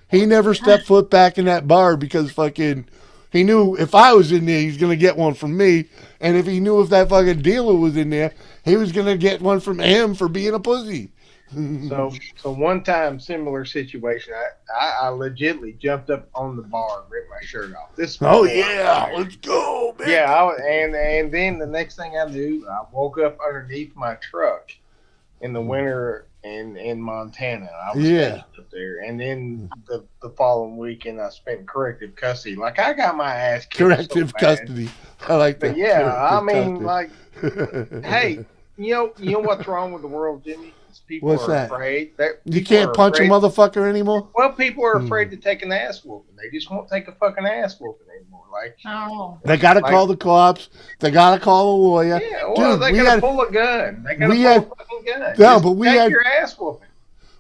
Speaker 1: He never stepped foot back in that bar because fucking, he knew if I was in there, he's going to get one from me. And if he knew if that fucking dealer was in there, he was going to get one from him for being a pussy.
Speaker 6: So one time, similar situation, I legitly jumped up on the bar and ripped my shirt off. Let's go, man. Yeah, and then the next thing I knew, I woke up underneath my truck in the winter in Montana. I was up there, and then the following weekend, I spent corrective custody. Like, I got my ass kicked.
Speaker 1: Corrective custody. I like that.
Speaker 6: But yeah, I mean, like, hey, you know what's wrong with the world, Jimmy? People are afraid.
Speaker 1: You can't punch a motherfucker anymore?
Speaker 6: Well, people are afraid to take an ass whooping. They just won't take a fucking ass whooping anymore. Like,
Speaker 1: they got to call the cops. They got to call a lawyer.
Speaker 6: Yeah, well, they got to pull a gun. They got to pull a fucking gun.
Speaker 1: No, but we had
Speaker 6: your ass whooping.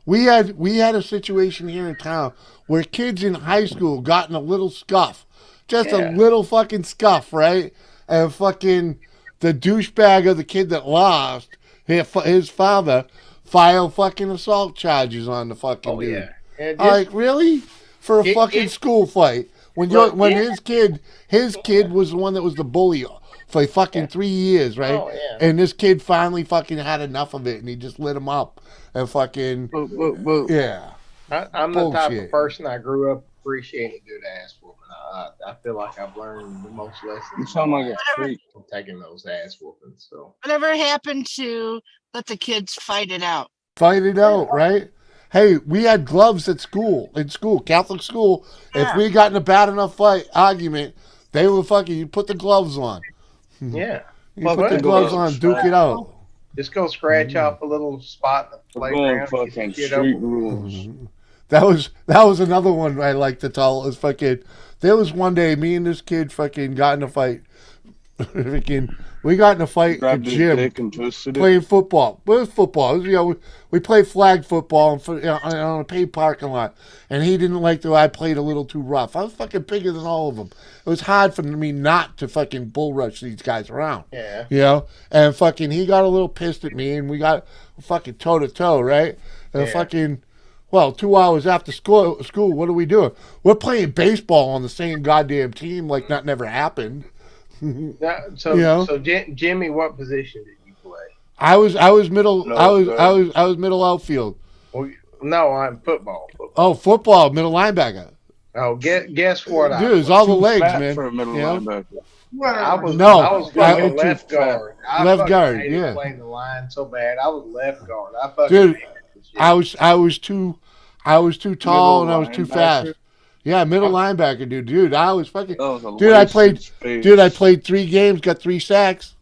Speaker 1: We had a situation here in town where kids in high school got in a little scuff. Just a little fucking scuff, right? And fucking the douchebag of the kid that lost, his father, filed fucking assault charges on the fucking dude.
Speaker 6: Yeah.
Speaker 1: Like, really? For a fucking school fight. When his kid was the one that was the bully for fucking 3 years, right?
Speaker 6: Oh, yeah.
Speaker 1: And this kid finally fucking had enough of it and he just lit him up and fucking yeah.
Speaker 6: I'm the type of person I grew up appreciating a good ass whooping. I feel like I've learned the most lessons.
Speaker 2: You sound like a freak.
Speaker 6: From taking those ass whoopings. So
Speaker 5: whatever happened to let the kids fight it out?
Speaker 1: Fight it out, right? Hey, we had gloves at school, Catholic school.
Speaker 5: Yeah.
Speaker 1: If we got in a bad enough argument, they would fucking, you put the gloves on.
Speaker 6: Yeah.
Speaker 1: You put the gloves on, duke it out.
Speaker 6: Just go scratch off a little spot in the playground.
Speaker 2: Fucking street rules.
Speaker 1: That was another one I like to tell. Is fucking, there was one day me and this kid fucking got in a fight. We got in a fight at gym playing football. It was football. It was, we played flag football on a paid parking lot, and he didn't like the way I played a little too rough. I was fucking bigger than all of them. It was hard for me not to fucking bull rush these guys around.
Speaker 6: Yeah.
Speaker 1: And fucking he got a little pissed at me, and we got fucking toe to toe, right? And fucking. Well, 2 hours after school, what are we doing? We're playing baseball on the same goddamn team like nothing ever happened.
Speaker 6: So Jimmy, what position did you play?
Speaker 1: I was middle. I was middle outfield.
Speaker 6: Well, no, I'm football.
Speaker 1: Oh, football, middle linebacker.
Speaker 6: Oh, guess what?
Speaker 1: Dude, it's all the legs, man.
Speaker 2: For a middle linebacker.
Speaker 6: I was
Speaker 1: No,
Speaker 6: fucking left guard. I
Speaker 1: left
Speaker 6: fucking
Speaker 1: guard,
Speaker 6: hated
Speaker 1: yeah.
Speaker 6: playing the line so bad. I was left guard. I fucking
Speaker 1: Dude,
Speaker 6: hated this shit.
Speaker 1: I was too tall
Speaker 2: Middle
Speaker 1: and I was too
Speaker 2: linebacker?
Speaker 1: fast. Yeah, middle linebacker, dude. Dude, I was fucking.
Speaker 2: That was a
Speaker 1: Dude, I played.
Speaker 2: wasted space.
Speaker 1: Dude, I played 3 games, got 3 sacks.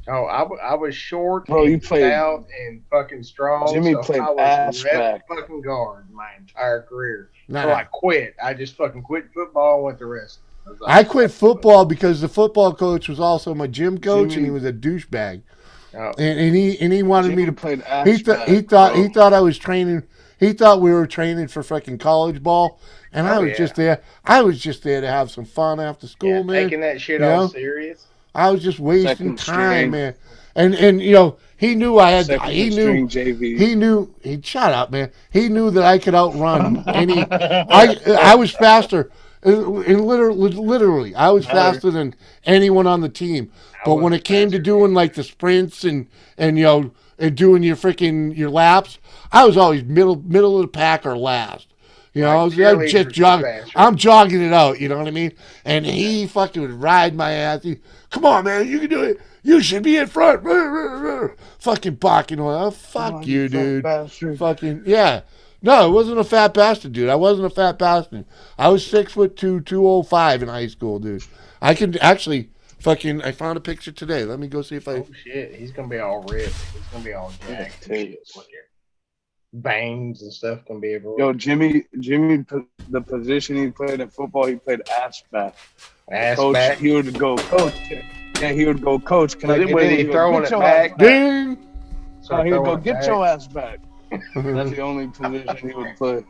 Speaker 6: Oh, I was short,
Speaker 2: Bro,
Speaker 6: and
Speaker 2: you played-
Speaker 6: stout, and fucking strong.
Speaker 2: Jimmy
Speaker 6: so
Speaker 2: played
Speaker 6: I was
Speaker 2: ass
Speaker 6: left
Speaker 2: back.
Speaker 6: fucking guard my entire career.
Speaker 1: Nah.
Speaker 6: So I quit. I just fucking quit football and went to wrestling. was like,
Speaker 1: I quit football because the football coach was also my gym coach, and
Speaker 2: Jimmy-
Speaker 1: he was a douchebag.
Speaker 6: Oh.
Speaker 1: And he wanted me
Speaker 2: Jimmy
Speaker 1: to.
Speaker 2: played
Speaker 1: He thought I was training. He thought we were training for fucking college ball, and I
Speaker 6: Oh,
Speaker 1: was
Speaker 6: yeah.
Speaker 1: just there. I was just there to have some fun after school,
Speaker 6: Yeah,
Speaker 1: man.
Speaker 6: taking that shit
Speaker 1: You
Speaker 6: all
Speaker 1: know?
Speaker 6: serious.
Speaker 1: I was just wasting
Speaker 2: Second
Speaker 1: time,
Speaker 2: string.
Speaker 1: man. And you know, he knew I had.
Speaker 2: Second
Speaker 1: He
Speaker 2: string
Speaker 1: knew.
Speaker 2: JV.
Speaker 1: He knew. He shut up, man. He knew that I could outrun any. I was faster. Literally, I was faster than anyone on the team. But when it came to doing like the sprints and you know and doing your laps, I was always middle of the pack or last. You know, I was
Speaker 6: cheerleaders
Speaker 1: just
Speaker 6: were
Speaker 1: jogging.
Speaker 6: faster.
Speaker 1: I'm jogging it out. You know what I mean? And he fucking would ride my ass. Come on, man, you can do it. You should be in front. Fucking barking. Oh, fuck you, dude. Fucking yeah. No, it wasn't a fat bastard, dude. I wasn't a fat bastard. I was 6'2", 205 in high school, dude. I can actually fucking. I found a picture today. Let me go see if I.
Speaker 6: Oh shit, he's gonna be all ripped. He's gonna be all jacked.
Speaker 2: Tell you.
Speaker 6: Bangs and stuff gonna be everywhere.
Speaker 2: Yo, Jimmy, the position he played in football, he played ass back.
Speaker 6: Ass
Speaker 2: Coach,
Speaker 6: back.
Speaker 2: he would go, coach. Yeah, he would go, coach. Can I get
Speaker 6: Was
Speaker 2: in?
Speaker 6: he
Speaker 2: He would
Speaker 6: throwing
Speaker 2: get
Speaker 6: it
Speaker 2: your
Speaker 6: back?
Speaker 2: ass
Speaker 1: Ding.
Speaker 2: So he would go,
Speaker 6: Throwing it
Speaker 2: get
Speaker 6: back.
Speaker 2: your ass back. That's the only position he would play.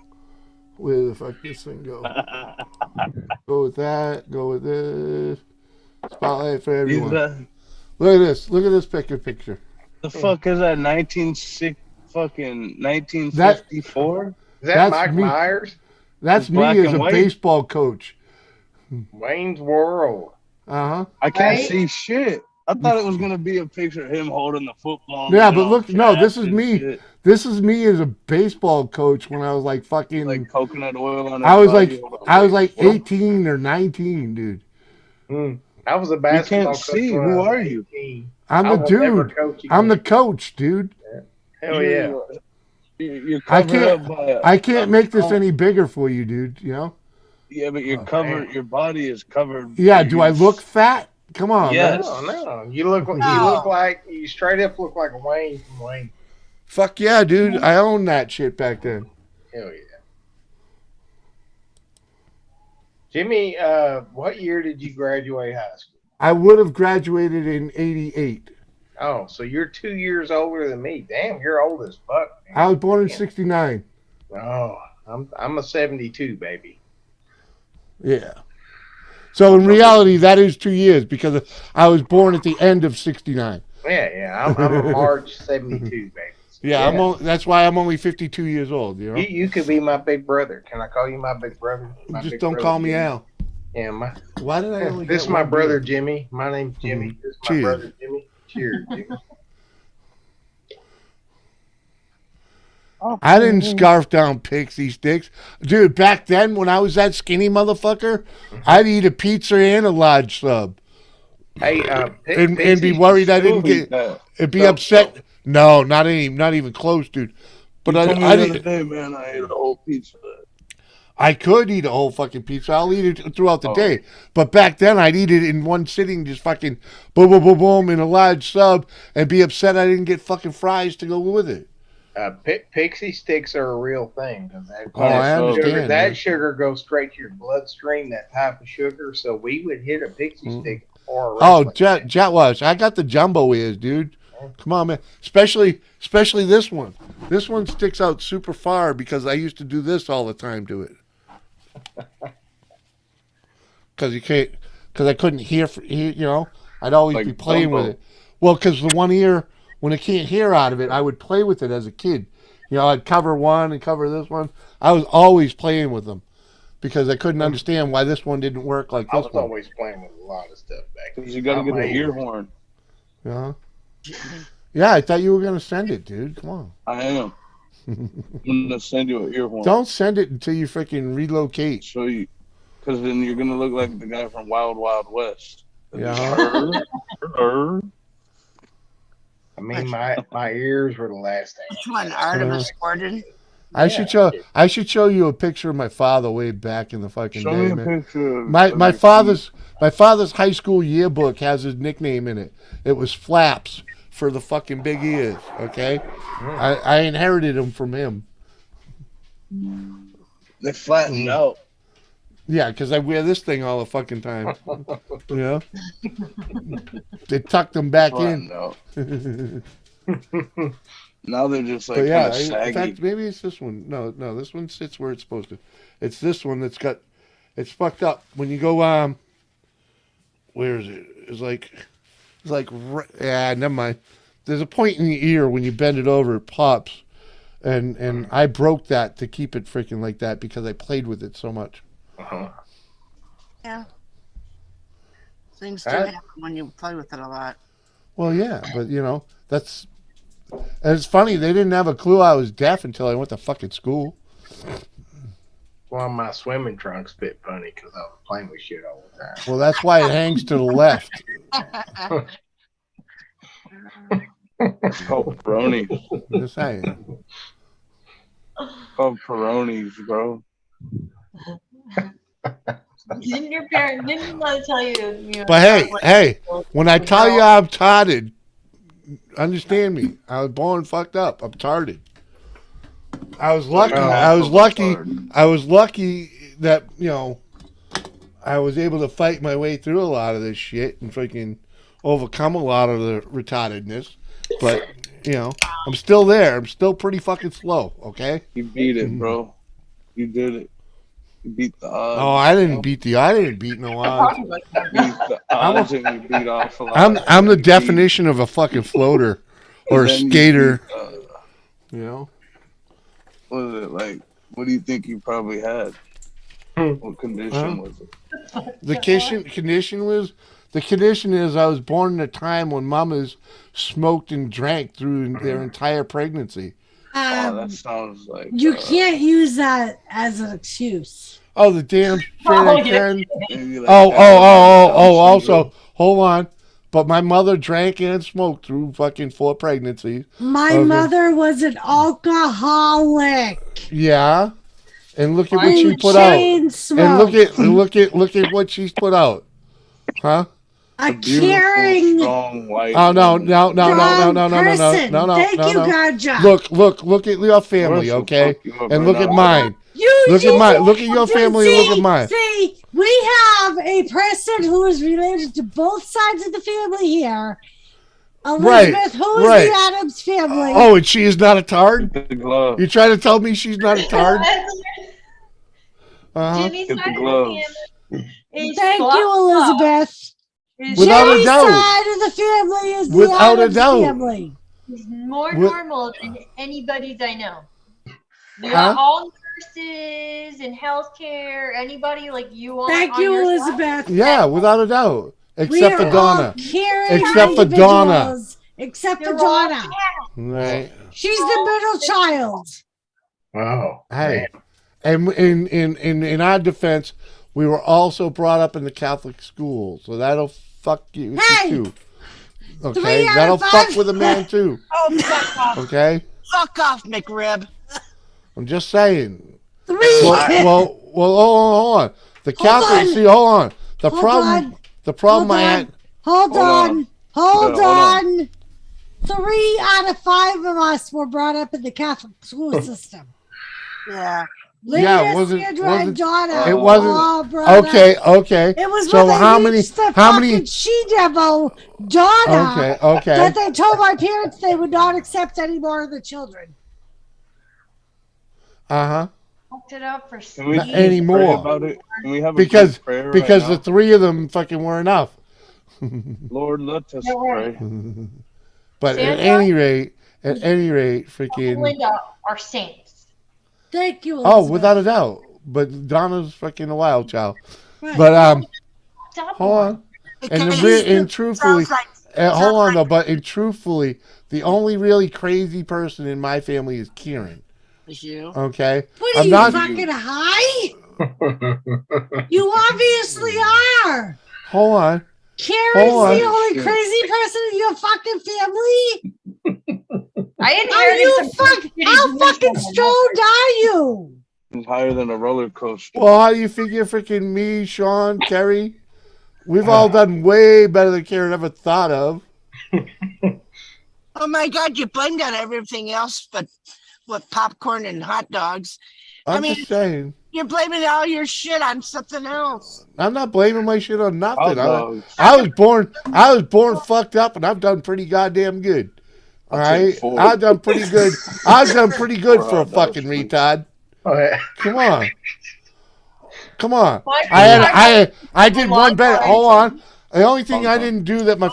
Speaker 1: Where the fuck this thing go? Go with that. Go with this. Spotlight for everyone. Look at this. Look at this picture.
Speaker 2: The fuck is that? 1954?
Speaker 6: Is that
Speaker 1: That's
Speaker 6: Mike
Speaker 1: me.
Speaker 6: Myers?
Speaker 1: That's
Speaker 2: It's
Speaker 1: me
Speaker 2: black
Speaker 1: as
Speaker 2: and
Speaker 1: a
Speaker 2: white.
Speaker 1: baseball coach.
Speaker 6: Wayne's World.
Speaker 1: Uh-huh.
Speaker 2: I can't
Speaker 7: Right?
Speaker 2: see shit. I thought it was gonna be a picture of him holding the football.
Speaker 1: Yeah,
Speaker 2: and
Speaker 1: but
Speaker 2: all
Speaker 1: look, no, this is
Speaker 2: jacked and
Speaker 1: me.
Speaker 2: shit,
Speaker 1: This is me as a baseball coach when I was like fucking.
Speaker 2: like coconut oil on his
Speaker 1: I was
Speaker 2: body.
Speaker 1: like 18 or 19, dude.
Speaker 6: I was a basketball
Speaker 2: can't
Speaker 6: coach.
Speaker 2: see.
Speaker 6: when I
Speaker 2: Who
Speaker 6: was
Speaker 2: are you?
Speaker 6: 18.
Speaker 1: I'm
Speaker 6: I
Speaker 1: the
Speaker 6: will never
Speaker 1: dude.
Speaker 6: coach
Speaker 1: I'm the
Speaker 6: again.
Speaker 1: coach, dude.
Speaker 6: Hell yeah.
Speaker 2: You're
Speaker 1: I
Speaker 2: covered
Speaker 1: can't.
Speaker 2: up by a,
Speaker 1: I can't make this
Speaker 2: oh,
Speaker 1: any bigger for you, dude. You know?
Speaker 2: Yeah, but you're
Speaker 6: Oh,
Speaker 2: covered.
Speaker 6: man.
Speaker 2: Your body is covered.
Speaker 1: Yeah. Do I look fat? Come on,
Speaker 2: Yes.
Speaker 1: man.
Speaker 6: No. You look like you straight up look like Wayne from Wayne.
Speaker 1: Fuck yeah, dude. I owned that shit back then.
Speaker 6: Hell yeah. Jimmy, what year did you graduate high school?
Speaker 1: I would have graduated in '88.
Speaker 6: Oh, so you're 2 years older than me. Damn, you're old as fuck. Man.
Speaker 1: I was born in '69.
Speaker 6: Oh, I'm a 72 baby.
Speaker 1: Yeah. So in reality, that is 2 years because I was born at the end of '69.
Speaker 6: Yeah. I'm a March 72 baby.
Speaker 1: Yeah, that's why I'm only 52 years old. You know.
Speaker 6: You could be my big brother. Can I call you my big brother? My
Speaker 1: Just
Speaker 6: big
Speaker 1: don't
Speaker 6: brother,
Speaker 1: call me
Speaker 6: Jimmy.
Speaker 1: Al.
Speaker 6: Yeah,
Speaker 1: Why did I only
Speaker 6: this
Speaker 1: get
Speaker 6: is my
Speaker 1: one
Speaker 6: brother
Speaker 1: beer?
Speaker 6: Jimmy. My name's Jimmy. This is my
Speaker 1: Cheers.
Speaker 6: brother Jimmy. Cheers, Jimmy.
Speaker 1: I didn't scarf down pixie sticks. Dude, back then when I was that skinny motherfucker, I'd eat a pizza and a large sub.
Speaker 6: Hey,
Speaker 1: And be worried I didn't get and be upset. No, not even close, dude. But
Speaker 2: You told me
Speaker 1: I
Speaker 2: the other
Speaker 1: didn't.
Speaker 2: day, man, I ate a whole pizza.
Speaker 1: I could eat a whole fucking pizza. I'll eat it throughout the day. But back then, I'd eat it in one sitting, just fucking boom, boom, boom, boom, in a large sub, and be upset I didn't get fucking fries to go with it.
Speaker 6: Pixie sticks are a real thing. 'Cause
Speaker 1: I understand.
Speaker 6: that
Speaker 1: man.
Speaker 6: sugar goes straight to your bloodstream. That type of sugar. So we would hit a pixie stick or a
Speaker 1: Oh,
Speaker 6: wrestling match.
Speaker 1: Jet was. I got the jumbo ears, dude. Come on, man. Especially this one. This one sticks out super far because I used to do this all the time to it. Because I couldn't hear, you know. I'd always
Speaker 2: Like
Speaker 1: be playing with
Speaker 2: Dumbo.
Speaker 1: it. Well, because the one ear, when I can't hear out of it, I would play with it as a kid. You know, I'd cover one and cover this one. I was always playing with them because I couldn't understand why this one didn't work like
Speaker 6: I
Speaker 1: this
Speaker 6: was
Speaker 1: one.
Speaker 6: always playing with a lot of stuff back then.
Speaker 2: Because you got to get
Speaker 6: My
Speaker 2: the ear
Speaker 6: ears.
Speaker 2: horn.
Speaker 1: Yeah. Yeah, I thought you were gonna send it, dude. Come on.
Speaker 2: I am. I'm gonna send you an ear horn.
Speaker 1: Don't send it until you freaking relocate.
Speaker 2: Show you, because then you're gonna look like the guy from Wild Wild West.
Speaker 1: Yeah.
Speaker 6: I mean, my ears were the last thing.
Speaker 5: Which one? Artemis Gordon?
Speaker 1: I should show you a picture of my father way back in the fucking
Speaker 2: Show
Speaker 1: day,
Speaker 2: me a
Speaker 1: man.
Speaker 2: picture.
Speaker 1: My father's high school yearbook has his nickname in it. It was Flaps for the fucking big ears. Okay, I inherited them from him.
Speaker 2: They flattened out.
Speaker 1: Yeah, because I wear this thing all the fucking time. You know, they tucked them back in.
Speaker 2: Now they're just like
Speaker 1: But yeah,
Speaker 2: kind of saggy.
Speaker 1: in fact, maybe it's this one. No, this one sits where it's supposed to. It's this one that's got. It's fucked up when you go. Where is it? It's like. Never mind. There's a point in the ear when you bend it over, it pops, and I broke that to keep it freaking like that because I played with it so much.
Speaker 5: Yeah. Things do happen when you play with it a lot.
Speaker 1: Well, yeah, but that's. And it's funny, they didn't have a clue I was deaf until I went to fucking school.
Speaker 6: Well, my swimming trunks bit funny because I was playing with shit all the time.
Speaker 1: Well, that's why it hangs to the left.
Speaker 2: It's called Peroni.
Speaker 1: Just saying.
Speaker 2: It's called Peronis, bro.
Speaker 7: Didn't your mother tell you?
Speaker 1: But hey, when I tell you I'm tarded, understand me. I was born fucked up. I'm tarded. I was lucky. I was lucky that I was able to fight my way through a lot of this shit and freaking overcome a lot of the retardedness. But I'm still there. I'm still pretty fucking slow. Okay.
Speaker 2: You beat it, bro. You did it. You beat the odds.
Speaker 1: Oh, I didn't beat no odds.
Speaker 2: You beat the odds and you beat off a lot.
Speaker 1: I'm the definition of a fucking floater or a skater.
Speaker 2: What was it like? What do you think you probably had? What condition was it?
Speaker 1: The condition is I was born in a time when mamas smoked and drank through their entire pregnancy.
Speaker 2: That sounds like
Speaker 3: you can't use that as an excuse.
Speaker 1: Oh, the damn straight
Speaker 7: Oh,
Speaker 1: can.
Speaker 7: yeah.
Speaker 1: Also, hold on. But my mother drank and smoked through fucking 4 pregnancies.
Speaker 3: My mother was an alcoholic.
Speaker 1: Yeah. And look at what she put out. And look at what she's put out. Huh?
Speaker 3: A caring,
Speaker 2: strong wife.
Speaker 1: Oh no!
Speaker 3: Thank you, Ganja.
Speaker 1: Look at your family, okay? And look at mine. Look at your family and look at mine.
Speaker 3: See, we have a person who is related to both sides of the family here. Elizabeth, who is the Adams family?
Speaker 1: Oh, and she is not a tard? You trying to tell me she's not a tard?
Speaker 7: Jimmy's
Speaker 2: Get the gloves.
Speaker 3: Thank you, Elizabeth.
Speaker 1: Without a doubt.
Speaker 3: Side of the family is
Speaker 1: Without
Speaker 3: the Adams
Speaker 1: a doubt.
Speaker 3: family.
Speaker 7: He's more normal than anybody's I know. They're all nurses and healthcare. Anybody like you want?
Speaker 3: Thank you, Elizabeth.
Speaker 1: Yeah, without a doubt. Except for Donna.
Speaker 3: Except for Donna. Except for Donna.
Speaker 1: Right.
Speaker 3: She's the middle child.
Speaker 6: Wow.
Speaker 1: Hey. And in our defense, we were also brought up in the Catholic school, so that'll fuck you too. Okay, that'll fuck with a man too.
Speaker 5: Oh, fuck off.
Speaker 1: Okay.
Speaker 5: Fuck off, McRib.
Speaker 1: I'm just saying.
Speaker 3: 3.
Speaker 1: Well, hold on. The Catholic. See, hold on. The problem I had.
Speaker 3: Hold on. 3 out of 5 of us were brought up in the Catholic school system.
Speaker 5: Yeah.
Speaker 3: Lydia,
Speaker 1: wasn't
Speaker 3: Sandra, and Donna.
Speaker 1: it wasn't
Speaker 3: all brought
Speaker 1: okay.
Speaker 3: up. It was
Speaker 1: so
Speaker 3: when
Speaker 1: how
Speaker 3: they
Speaker 1: many?
Speaker 3: reached the
Speaker 1: How
Speaker 3: fucking
Speaker 1: many?
Speaker 3: she-devil Donna.
Speaker 1: Okay.
Speaker 3: That they told my parents they would not accept any more of the children.
Speaker 7: Fucked it up for
Speaker 2: Can we
Speaker 1: Not
Speaker 2: just
Speaker 1: anymore.
Speaker 2: pray about it? Can we have a
Speaker 1: Because
Speaker 2: group prayer
Speaker 1: because
Speaker 2: right
Speaker 1: the 3 of them fucking were enough.
Speaker 2: now? Lord, let us pray.
Speaker 1: But at
Speaker 7: Sandra?
Speaker 1: any rate, freaking.
Speaker 7: Linda are saints.
Speaker 3: Thank you,
Speaker 1: Oh,
Speaker 3: Elizabeth.
Speaker 1: without a doubt. But Donna's fucking a wild child.
Speaker 3: Right.
Speaker 1: But
Speaker 7: Stop
Speaker 1: hold on. And truthfully, truthfully, the only really crazy person in my family is Kieran.
Speaker 5: Is you?
Speaker 1: Okay.
Speaker 3: What are
Speaker 1: I'm
Speaker 3: you
Speaker 1: not.
Speaker 3: fucking high? You obviously are.
Speaker 1: Hold on.
Speaker 3: Karen's
Speaker 1: Hold on.
Speaker 3: the only
Speaker 2: Shit.
Speaker 3: crazy person in your fucking family.
Speaker 7: I
Speaker 3: Are
Speaker 7: inherited
Speaker 3: you
Speaker 7: some
Speaker 3: how fucking stoned are you?
Speaker 2: It's higher than a roller coaster.
Speaker 1: Well, how do you figure freaking me, Sean, Kerry? We've all done way better than Karen ever thought of.
Speaker 5: Oh my God, you blamed on everything else but what popcorn and hot dogs.
Speaker 1: I'm
Speaker 5: I mean-
Speaker 1: just saying.
Speaker 5: You're blaming all your shit on something else.
Speaker 1: I'm not blaming my shit on
Speaker 2: Hot
Speaker 1: nothing.
Speaker 2: dogs.
Speaker 1: I was born fucked up, and I've done pretty goddamn good. All
Speaker 2: I'll take
Speaker 1: right,
Speaker 2: 4.
Speaker 1: I've done pretty good. I've done pretty good for a
Speaker 2: Hot dogs,
Speaker 1: fucking
Speaker 2: please.
Speaker 1: retard.
Speaker 6: Oh, yeah.
Speaker 1: Come on, come on.
Speaker 7: My
Speaker 1: I did one better. Hold on. The only thing I didn't do that my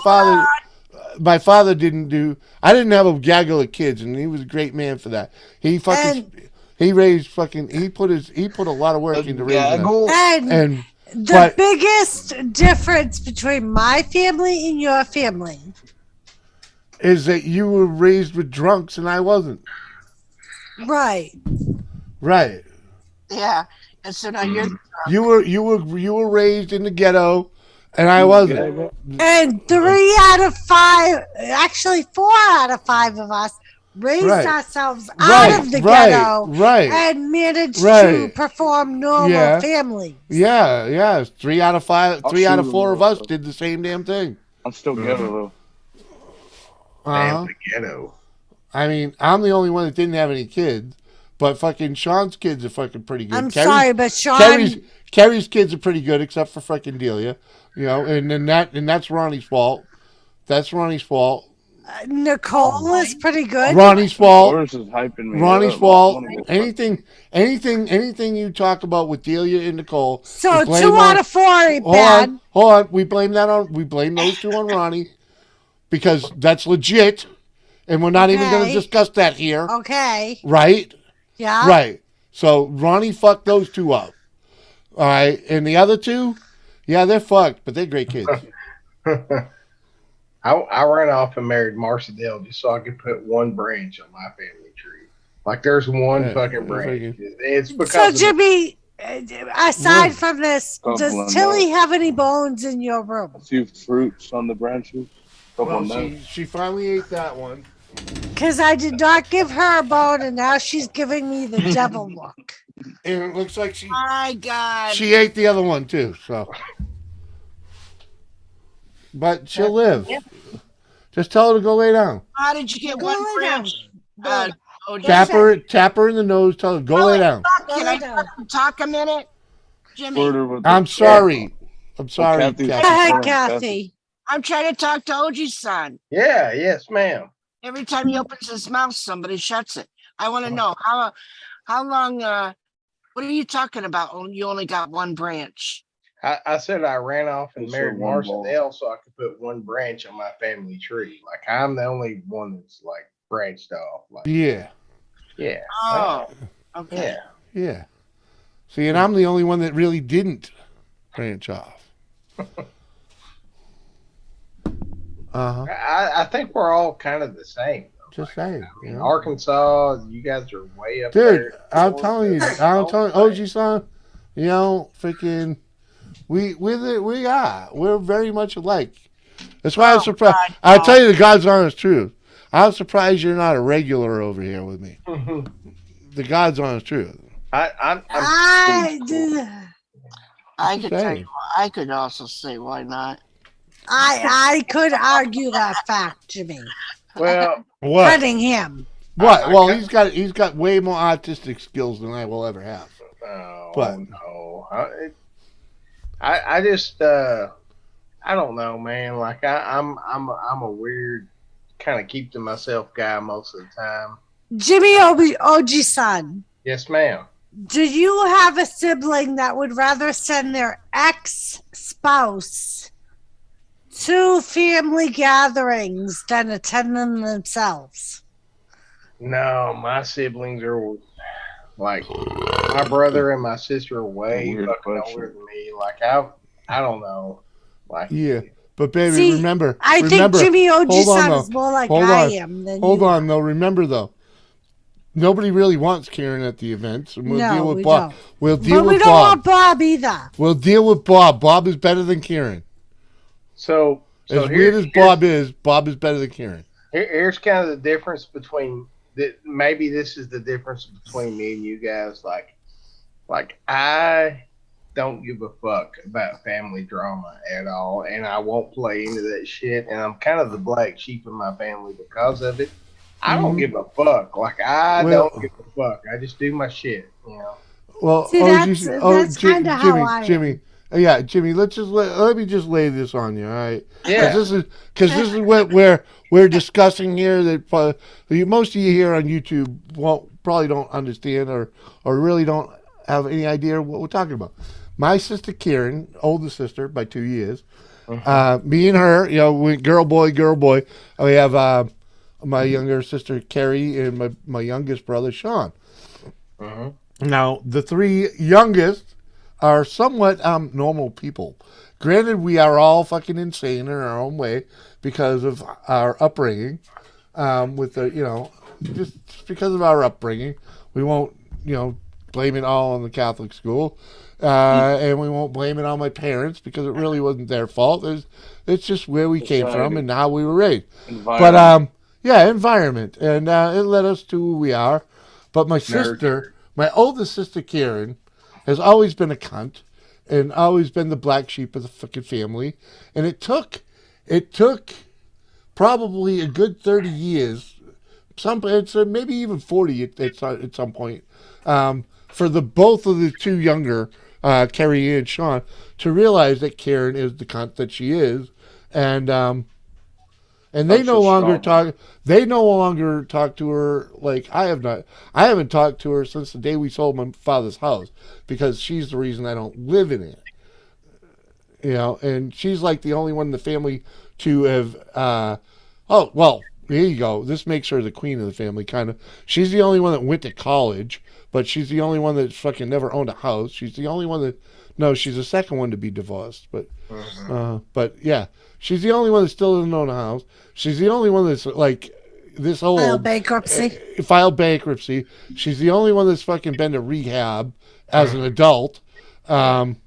Speaker 1: father didn't do. I didn't have a gaggle of kids, and he was a great man for that. He fucking he raised fucking he put a lot of work into raising them. And
Speaker 3: The biggest difference between my family and your family
Speaker 1: is that you were raised with drunks and I wasn't.
Speaker 3: right.
Speaker 1: Right.
Speaker 5: Yeah. And so now you're
Speaker 1: You were raised in the ghetto, and I wasn't.
Speaker 3: And 3 out of 5, actually 4 out of 5 of us raised
Speaker 1: Right.
Speaker 3: ourselves
Speaker 1: Right,
Speaker 3: out of the
Speaker 1: right,
Speaker 3: ghetto
Speaker 1: right.
Speaker 3: and managed to
Speaker 1: Right.
Speaker 3: perform normal
Speaker 1: Yeah.
Speaker 3: family.
Speaker 1: Yeah. 3 out of 5,
Speaker 2: I'll
Speaker 1: 3 out
Speaker 2: shoot
Speaker 1: of 4
Speaker 2: him.
Speaker 1: of us did the same damn thing.
Speaker 2: I'm still ghetto though.
Speaker 1: Uh-huh.
Speaker 6: Damn the ghetto.
Speaker 1: I mean, I'm the only one that didn't have any kids, but fucking Sean's kids are fucking pretty good.
Speaker 3: I'm sorry, but Sean,
Speaker 1: Kerry's kids are pretty good, except for fucking Delia, you know, and that's Ronnie's fault. That's Ronnie's fault.
Speaker 3: Nicole is pretty good.
Speaker 1: Ronnie's fault.
Speaker 2: Doris is hyping me
Speaker 1: Ronnie's
Speaker 2: up.
Speaker 1: fault.
Speaker 2: I wanna go
Speaker 1: Anything you talk about with Delia and Nicole.
Speaker 3: So
Speaker 1: we blame
Speaker 3: 2 out of 4 ain't bad.
Speaker 1: Hold on. We blame those two on Ronnie because that's legit, and we're not even going to
Speaker 3: Okay.
Speaker 1: discuss that here.
Speaker 3: Okay.
Speaker 1: Right?
Speaker 3: Yeah.
Speaker 1: Right. So Ronnie fucked those two up. All right, and the other two, yeah, they're fucked, but they're great kids.
Speaker 6: I ran off and married Marcel just so I could put one branch on my family tree. Like there's one
Speaker 1: Yeah,
Speaker 6: fucking branch.
Speaker 1: fucking-
Speaker 6: It's because
Speaker 3: So
Speaker 6: of
Speaker 3: Jimmy, aside from this,
Speaker 2: Couple
Speaker 3: does
Speaker 2: of
Speaker 3: Tilly have any bones in your room?
Speaker 2: A few fruits on the branches. Couple
Speaker 1: Well,
Speaker 2: of nuts.
Speaker 1: she finally ate that one.
Speaker 3: Because I did not give her a bone, and now she's giving me the devil look.
Speaker 1: And it looks like
Speaker 5: my God.
Speaker 1: she ate the other one too. So, but she'll live. Just tell her to go lay down.
Speaker 5: How did you get
Speaker 3: Go
Speaker 5: one
Speaker 3: lay down.
Speaker 5: branch?
Speaker 3: Go.
Speaker 1: Tap her in the nose. Tell her go lay down.
Speaker 5: Can I talk a minute? Jimmy,
Speaker 2: Squirt her with the-
Speaker 1: I'm sorry. I'm sorry,
Speaker 2: Kathy.
Speaker 1: Kathy.
Speaker 3: Go ahead,
Speaker 2: Kathy.
Speaker 3: Kathy.
Speaker 5: I'm trying to talk to OG's son.
Speaker 6: Yeah, yes, ma'am.
Speaker 5: Every time he opens his mouth, somebody shuts it. I want to know how long, what are you talking about? Oh, you only got one branch.
Speaker 6: I said I ran off and
Speaker 2: It's
Speaker 6: married
Speaker 2: a one ball.
Speaker 6: Marcel so I could put one branch on my family tree. Like I'm the only one that's like branched off. Like
Speaker 1: Yeah,
Speaker 6: yeah.
Speaker 5: Oh, okay.
Speaker 6: Yeah.
Speaker 1: yeah. See, and I'm the only one that really didn't branch off.
Speaker 6: I think we're all kind of the same.
Speaker 1: Just saying. You know?
Speaker 6: Arkansas, you guys are way up
Speaker 1: Dude,
Speaker 6: there.
Speaker 1: I'm telling you, OG son, you know, freaking, we're very much alike. That's why I'm surprised.
Speaker 5: God,
Speaker 1: I'll tell you the God's honest truth. I'm surprised you're not a regular over here with me. The God's honest truth.
Speaker 6: I'm
Speaker 3: I
Speaker 5: I could tell
Speaker 1: saying.
Speaker 5: you, I could also say why not.
Speaker 3: could argue that fact, Jimmy.
Speaker 6: well.
Speaker 1: What?
Speaker 3: Cunningham.
Speaker 1: What? Well, he's got way more artistic skills than I will ever have.
Speaker 6: Oh
Speaker 1: What?
Speaker 6: no! I just I don't know, man. Like I'm a weird kind of keep to myself guy most of the time.
Speaker 3: Jimmy OG son.
Speaker 6: Yes, ma'am.
Speaker 3: Do you have a sibling that would rather send their ex-spouse to family gatherings than attend them themselves?
Speaker 6: No, my siblings are like my brother and my sister are way
Speaker 2: Weird
Speaker 6: fucking
Speaker 2: question.
Speaker 6: older than me. Like I don't know. Like
Speaker 1: Yeah. But baby,
Speaker 3: See,
Speaker 1: remember.
Speaker 3: I think
Speaker 1: remember,
Speaker 3: Jimmy OG
Speaker 1: hold on,
Speaker 3: son
Speaker 1: though.
Speaker 3: is more like
Speaker 1: Hold
Speaker 3: I
Speaker 1: on.
Speaker 3: am than
Speaker 1: Hold
Speaker 3: you.
Speaker 1: on, though. Remember, though. Nobody really wants Karen at the events. And we'll
Speaker 3: No,
Speaker 1: deal with
Speaker 3: we
Speaker 1: Bob.
Speaker 3: don't.
Speaker 1: We'll deal
Speaker 3: But we
Speaker 1: with
Speaker 3: don't
Speaker 1: Bob.
Speaker 3: want Bob either.
Speaker 1: We'll deal with Bob. Bob is better than Karen.
Speaker 6: So
Speaker 1: As weird as Bob is better than Karen.
Speaker 6: Here's kind of the difference between maybe this is the difference between me and you guys. Like I don't give a fuck about family drama at all, and I won't play into that shit. And I'm kind of the black sheep of my family because of it. I don't give a fuck. Like I don't give a fuck. I just do my shit. You know.
Speaker 1: Well,
Speaker 3: see, that's kind of how I am.
Speaker 1: Jimmy. Yeah, Jimmy. Let me just lay this on you, all right?
Speaker 6: Yeah.
Speaker 1: Because this is what we're discussing here. That most of you here on YouTube probably don't understand or really don't have any idea what we're talking about. My sister Karen, older sister by 2 years. Me and her, we girl boy. We have my younger sister Carrie and my youngest brother Sean. Now the three youngest are somewhat normal people. Granted, we are all fucking insane in our own way because of our upbringing. Just because of our upbringing, we won't blame it all on the Catholic school. And we won't blame it on my parents because it really wasn't their fault. It's just where we came from and how we were raised. But environment, and it led us to who we are. But my sister, my oldest sister Karen, has always been a cunt and always been the black sheep of the fucking family. And it took probably a good 30 years, maybe even 40 at some point, for both of the two younger, Carrie and Sean, to realize that Karen is the cunt that she is, and they no longer talk. They no longer talk to her like I have not. I haven't talked to her since the day we sold my father's house because she's the reason I don't live in it. And she's like the only one in the family to have. Here you go. This makes her the queen of the family, kind of. She's the only one that went to college, but she's the only one that fucking never owned a house. She's the only one that. No, she's the second one to be divorced, but yeah, she's the only one that still doesn't own a house. She's the only one that's like this old. Filed bankruptcy. She's the only one that's fucking been to rehab as an adult. And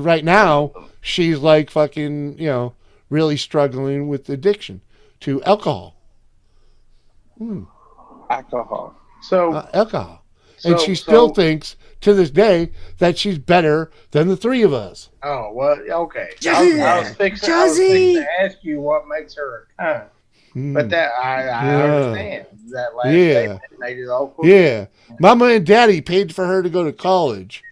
Speaker 1: right now she's like fucking, really struggling with addiction to alcohol.
Speaker 2: Alcohol.
Speaker 1: Alcohol. And she still thinks to this day that she's better than the three of us.
Speaker 6: Oh, well, okay. I was fixing to ask you what makes her a cunt. But that I understand. That last statement made it all cool.
Speaker 1: Yeah. Mama and Daddy paid for her to go to college.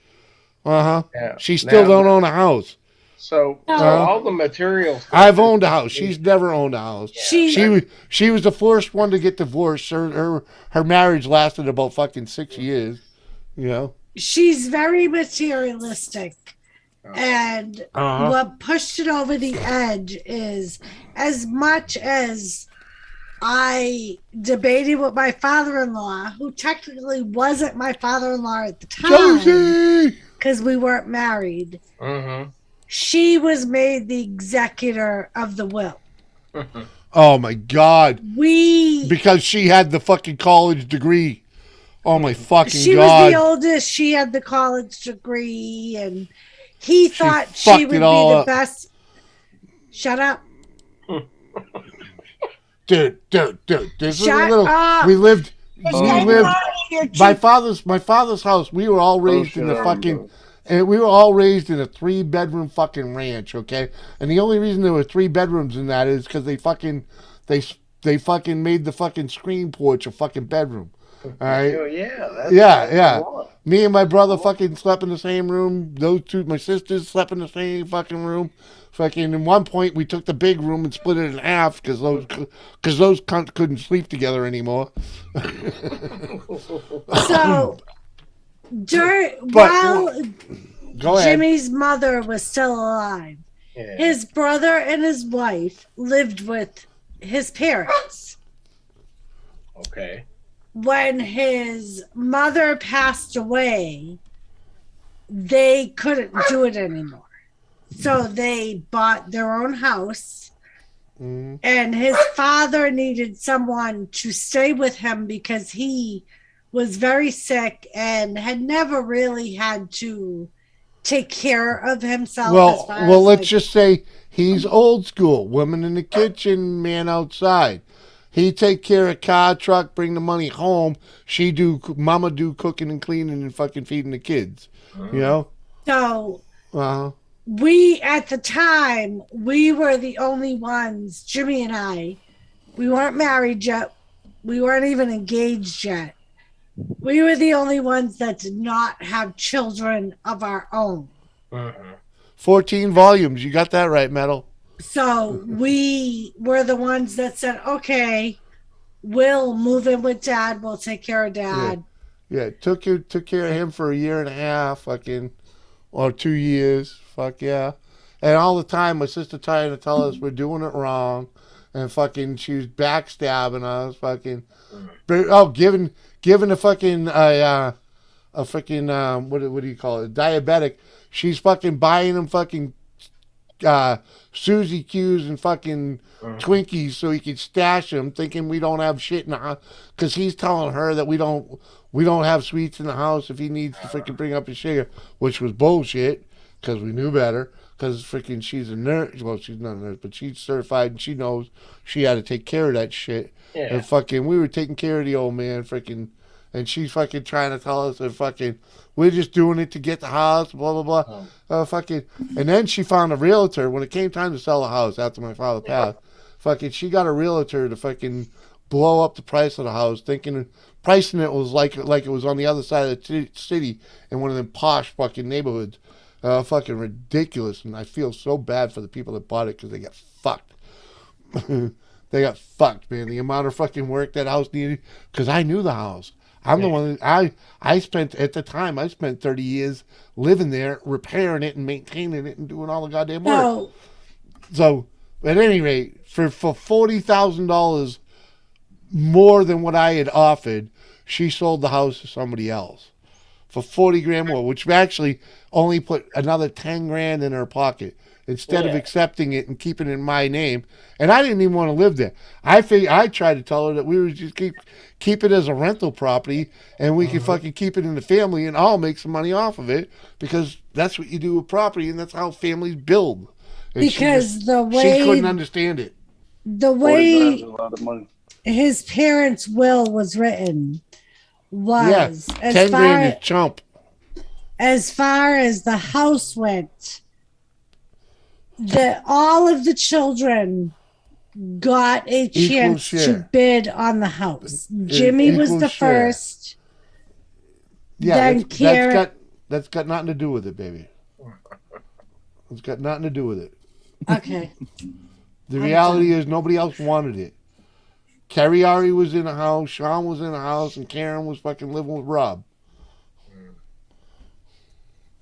Speaker 1: Yeah. She still don't own a house.
Speaker 6: So all the materials.
Speaker 1: I've owned a house. She's never owned a house. Yeah. She was the first one to get divorced. Her marriage lasted about fucking 6 years.
Speaker 3: She's very materialistic. And what pushed it over the edge is, as much as I debated with my father-in-law, who technically wasn't my father-in-law at the time, because we weren't married. She was made the executor of the will.
Speaker 1: Oh my God. Because she had the fucking college degree. Oh my fucking God.
Speaker 3: She was the oldest. She had the college degree, and he thought she would be the best. Shut up.
Speaker 1: Dude. This is a little. We lived. My father's house. We were all raised in the fucking. And we were all raised in a 3-bedroom fucking ranch, okay? And the only reason there were 3 bedrooms in that is because they fucking made the fucking screen porch a fucking bedroom. All right? Yeah. Me and my brother fucking slept in the same room. Those two, my sisters, slept in the same fucking room. Fucking, at one point, we took the big room and split it in half because those cunts couldn't sleep together anymore.
Speaker 3: So... while Jimmy's mother was still alive, his brother and his wife lived with his parents.
Speaker 6: Okay.
Speaker 3: When his mother passed away, they couldn't do it anymore. So they bought their own house, and his father needed someone to stay with him because he was very sick and had never really had to take care of himself.
Speaker 1: Well,
Speaker 3: as far as,
Speaker 1: let's
Speaker 3: like,
Speaker 1: just say he's old school. Women in the kitchen, man outside. He take care of car, truck, bring the money home. Mama do cooking and cleaning and fucking feeding the kids. You know?
Speaker 3: So
Speaker 1: Uh-huh.
Speaker 3: we, at the time, we were the only ones, Jimmy and I, we weren't married yet. We weren't even engaged yet. We were the only ones that did not have children of our own.
Speaker 1: 14 volumes. You got that right, Metal.
Speaker 3: So we were the ones that said, okay, we'll move in with Dad. We'll take care of Dad.
Speaker 1: Yeah, took care of him for a year and a half, fucking, or 2 years. Fuck yeah. And all the time, my sister trying to tell us we're doing it wrong. And fucking, she was backstabbing us, fucking. Giving a fucking, a freaking, what do you call it? Diabetic. She's fucking buying him fucking, Suzy Q's and fucking Twinkies so he could stash them, thinking we don't have shit in the house. Because he's telling her that we don't have sweets in the house if he needs to freaking bring up his sugar, which was bullshit. Because we knew better. Because freaking she's a nurse. Well, she's not a nurse, but she's certified and she knows she had to take care of that shit.
Speaker 6: Yeah.
Speaker 1: And fucking, we were taking care of the old man, freaking, and she's fucking trying to tell us that fucking, we're just doing it to get the house, blah, blah, blah. Fucking, and then she found a realtor when it came time to sell the house after my father passed. Fucking, she got a realtor to fucking blow up the price of the house, pricing it was like it was on the other side of the city in one of them posh fucking neighborhoods. Fucking ridiculous, and I feel so bad for the people that bought it because they got fucked. They got fucked, man. The amount of fucking work that house needed, because I knew the house. I'm the one that I spent, at the time, I spent 30 years living there, repairing it and maintaining it and doing all the goddamn work. So, at any rate, for $40,000 more than what I had offered, she sold the house to somebody else for 40 grand more, which actually only put another 10 grand in her pocket instead of accepting it and keeping it in my name. And I didn't even want to live there. I tried to tell her that we would just keep it as a rental property and we could fucking keep it in the family and I'll make some money off of it, because that's what you do with property and that's how families build. And
Speaker 3: because
Speaker 1: she couldn't understand it.
Speaker 3: The way
Speaker 2: a lot of money.
Speaker 3: his parents' will was written was,
Speaker 1: 10 grand is chump.
Speaker 3: As far as the house went, all of the children got a chance to bid on the house. Jimmy was the first.
Speaker 1: Yeah, that's got nothing to do with it, baby. It's got nothing to do with it.
Speaker 3: Okay.
Speaker 1: The reality is nobody else wanted it. Carrie was in a house, Sean was in a house, and Karen was fucking living with Rob.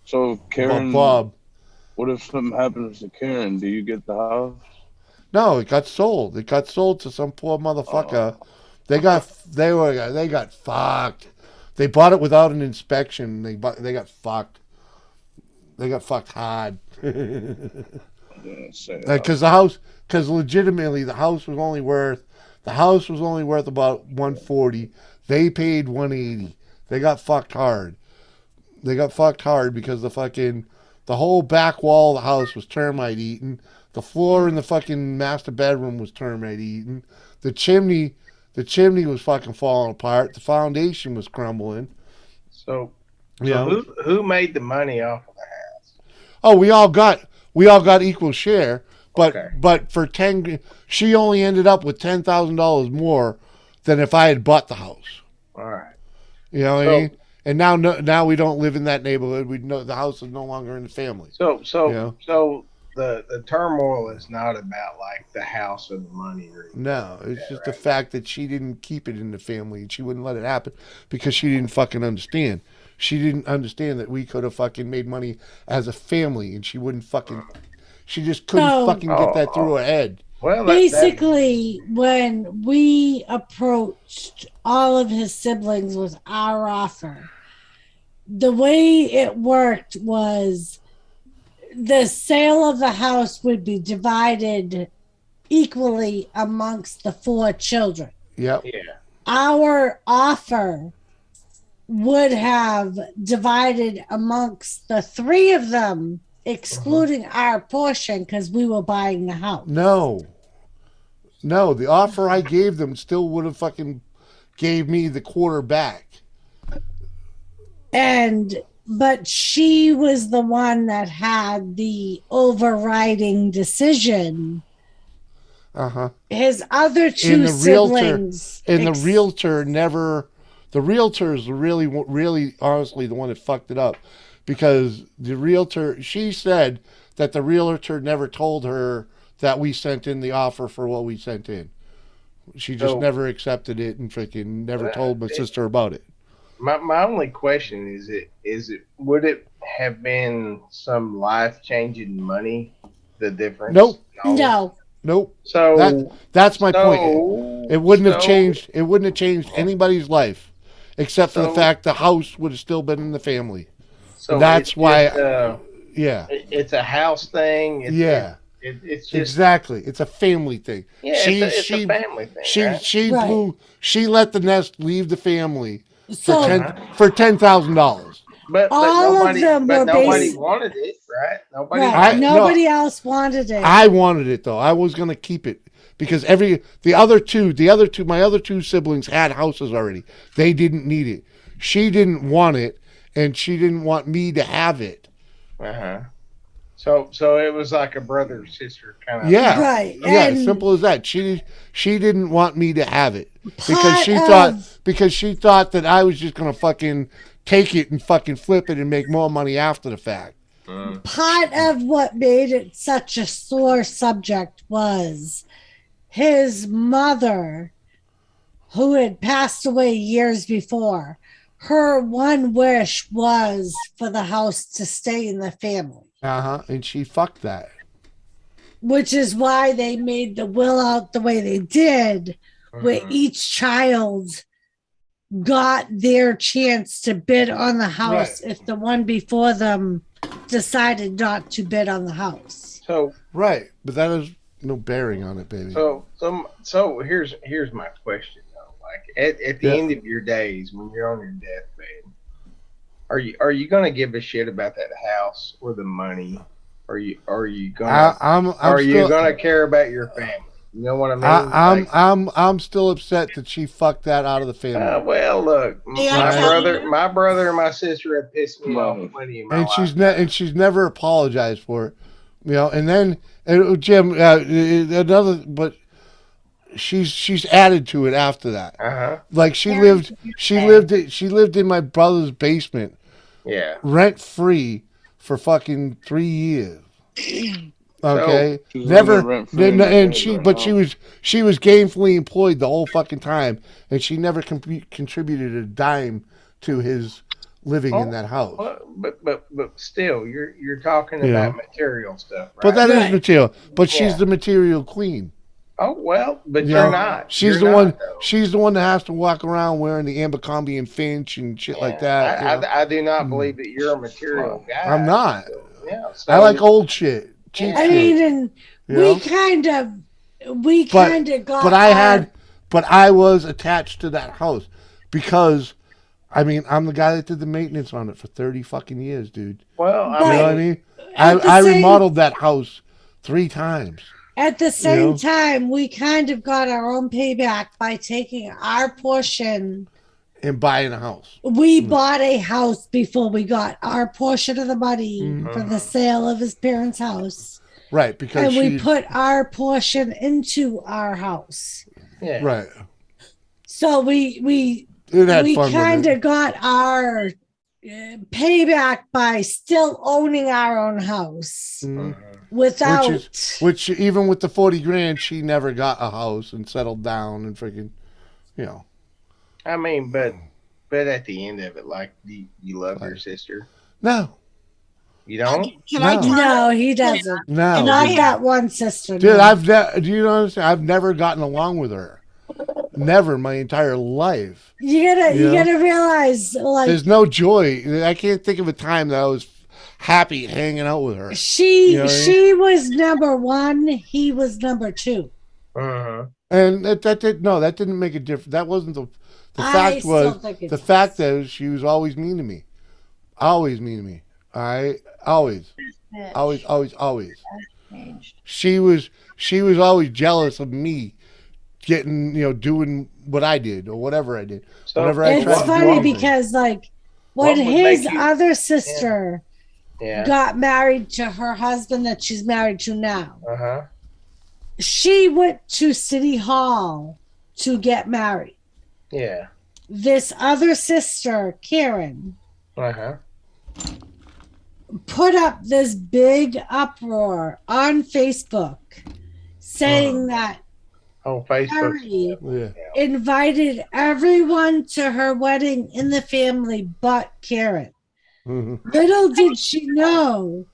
Speaker 2: So Karen,
Speaker 1: Bob.
Speaker 2: What if something happens to Karen? Do you get the house?
Speaker 1: No, it got sold. It got sold to some poor motherfucker. They got fucked. They bought it without an inspection. They got fucked. They got fucked hard. Because legitimately the house was only worth about 140. They paid 180. They got fucked hard. They got fucked hard because the whole back wall of the house was termite eaten. The floor in the fucking master bedroom was termite eaten. The chimney was fucking falling apart. The foundation was crumbling.
Speaker 6: So who made the money off of the house?
Speaker 1: Oh, we all got equal share, but for 10, she only ended up with $10,000 more than if I had bought the house.
Speaker 6: All right.
Speaker 1: You know what I mean? And now we don't live in that neighborhood. We know the house is no longer in the family.
Speaker 6: So the turmoil is not about like the house or the money or anything.
Speaker 1: No, it's just the fact that she didn't keep it in the family and she wouldn't let it happen because she didn't fucking understand. She didn't understand that we could have fucking made money as a family, and she just couldn't fucking get that through her head.
Speaker 6: Well,
Speaker 3: basically, when we approached all of his siblings with our offer, the way it worked was the sale of the house would be divided equally amongst the 4 children.
Speaker 1: Yep.
Speaker 6: Yeah.
Speaker 3: Our offer would have divided amongst the three of them, excluding our portion because we were buying the house.
Speaker 1: No, the offer I gave them still would have fucking gave me the quarter back.
Speaker 3: But she was the one that had the overriding decision. His other two siblings.
Speaker 1: The realtor is really honestly the one that fucked it up, because the realtor, she said that the realtor never told her that we sent in the offer for what we sent in. She just never accepted it and freaking never told my sister about it.
Speaker 6: My only question is it would it have been some life-changing money, the difference?
Speaker 3: No.
Speaker 1: Nope.
Speaker 6: So
Speaker 1: that's my point. It wouldn't have changed anybody's life, except for the fact the house would have still been in the family. So that's why.
Speaker 6: It's a house thing. It's just,
Speaker 1: exactly. It's a family thing.
Speaker 6: Yeah, it's a family thing.
Speaker 1: She let the nest leave the family for $10,000.
Speaker 6: But nobody wanted it, right?
Speaker 3: Nobody else wanted it.
Speaker 1: I wanted it though. I was gonna keep it because my other two siblings had houses already. They didn't need it. She didn't want it, and she didn't want me to have it.
Speaker 6: So it was like a brother sister kind of.
Speaker 1: Yeah,
Speaker 3: right.
Speaker 1: Yeah, simple as that. She didn't want me to have it because she thought that I was just gonna fucking take it and fucking flip it and make more money after the fact.
Speaker 3: Part of what made it such a sore subject was his mother, who had passed away years before. Her one wish was for the house to stay in the family.
Speaker 1: And she fucked that.
Speaker 3: Which is why they made the will out the way they did, where each child got their chance to bid on the house if the one before them decided not to bid on the house.
Speaker 6: So
Speaker 1: but that has no bearing on it, baby.
Speaker 6: So here's my question though. Like at the end of your days, when you're on your deathbed, are you gonna give a shit about that house or the money? Are you gonna care about your family? You know what I mean?
Speaker 1: I'm still upset that she fucked that out of the family.
Speaker 6: Well, look, my brother and my sister have pissed me off plenty in my life.
Speaker 1: And she's never apologized for it, you know. And then Jim, but she's added to it after that. Like she lived in my brother's basement, rent free for fucking 3 years. Okay, she was gainfully employed the whole fucking time, and she never contributed a dime to his living in that house.
Speaker 6: But still, you're talking about material stuff, right?
Speaker 1: But that is material. But she's the material queen.
Speaker 6: Oh well, but you're not.
Speaker 1: She's the one. Though. She's the one that has to walk around wearing the Abercrombie and Finch and shit like that.
Speaker 6: I do not believe that you're a material guy.
Speaker 1: I'm not.
Speaker 6: So
Speaker 1: I like old shit.
Speaker 3: I mean, and we kind of got.
Speaker 1: But I was attached to that house because, I mean, I'm the guy that did the maintenance on it for 30 fucking years, dude.
Speaker 6: Well,
Speaker 1: you know what I mean? I remodeled that house 3 times.
Speaker 3: At the same time, we kind of got our own payback by taking our portion
Speaker 1: and buying a house.
Speaker 3: We bought a house before we got our portion of the money for the sale of his parents' house.
Speaker 1: Right, because
Speaker 3: we put our portion into our house.
Speaker 6: Yeah.
Speaker 1: Right.
Speaker 3: So we kind of got our payback by still owning our own house. Without
Speaker 1: which even with the 40 grand, she never got a house and settled down and freaking, you know.
Speaker 6: I mean, but at the end of it, like, do you love your sister?
Speaker 1: No.
Speaker 6: You don't?
Speaker 3: No, he doesn't.
Speaker 1: No.
Speaker 3: Not that one sister.
Speaker 1: Dude, do you understand? I've never gotten along with her. Never in my entire life.
Speaker 3: You gotta realize, like,
Speaker 1: there's no joy. I can't think of a time that I was happy hanging out with her.
Speaker 3: She was number one. He was number 2.
Speaker 1: And that didn't make a difference. That wasn't the
Speaker 3: I
Speaker 1: fact
Speaker 3: still
Speaker 1: was
Speaker 3: think it
Speaker 1: the
Speaker 3: does.
Speaker 1: fact is she was always mean to me. Always mean to me. All right? Always. Always, always, always.
Speaker 7: Changed.
Speaker 1: She was always jealous of me getting, doing what I did or whatever I did.
Speaker 6: So
Speaker 1: Whenever I
Speaker 3: It's
Speaker 1: tried to do
Speaker 3: funny
Speaker 1: anything.
Speaker 3: because, like,
Speaker 6: What
Speaker 3: when
Speaker 6: would
Speaker 3: his
Speaker 6: make you-
Speaker 3: other sister
Speaker 6: Yeah.
Speaker 3: got married to her husband that she's married to now,
Speaker 6: She
Speaker 3: went to City Hall to get married.
Speaker 6: Yeah.
Speaker 3: This other sister, Karen, put up this big uproar on Facebook saying that
Speaker 6: On Facebook.
Speaker 3: Carrie
Speaker 1: Yeah.
Speaker 3: invited everyone to her wedding in the family but Karen.
Speaker 1: Mm-hmm.
Speaker 3: Little did she know,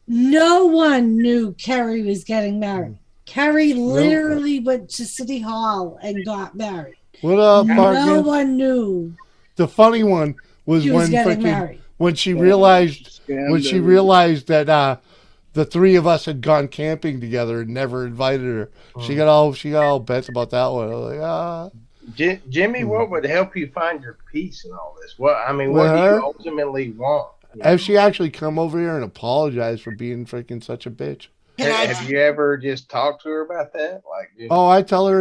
Speaker 3: no one knew Carrie was getting married. Carrie literally went to City Hall and got married.
Speaker 1: What up,
Speaker 3: No
Speaker 1: Parkins?
Speaker 3: one knew
Speaker 1: The funny one was
Speaker 3: she was
Speaker 1: when
Speaker 3: getting
Speaker 1: freaking
Speaker 3: married.
Speaker 1: when she realized that the three of us had gone camping together and never invited her. She got all bent about that one. I was like,
Speaker 6: Jimmy, what would help you find your peace in all this? What do
Speaker 1: her?
Speaker 6: you ultimately want?
Speaker 1: Have she actually come over here and apologized for being freaking such a bitch?
Speaker 6: Have you ever just talked to her about that?
Speaker 1: Oh, I've told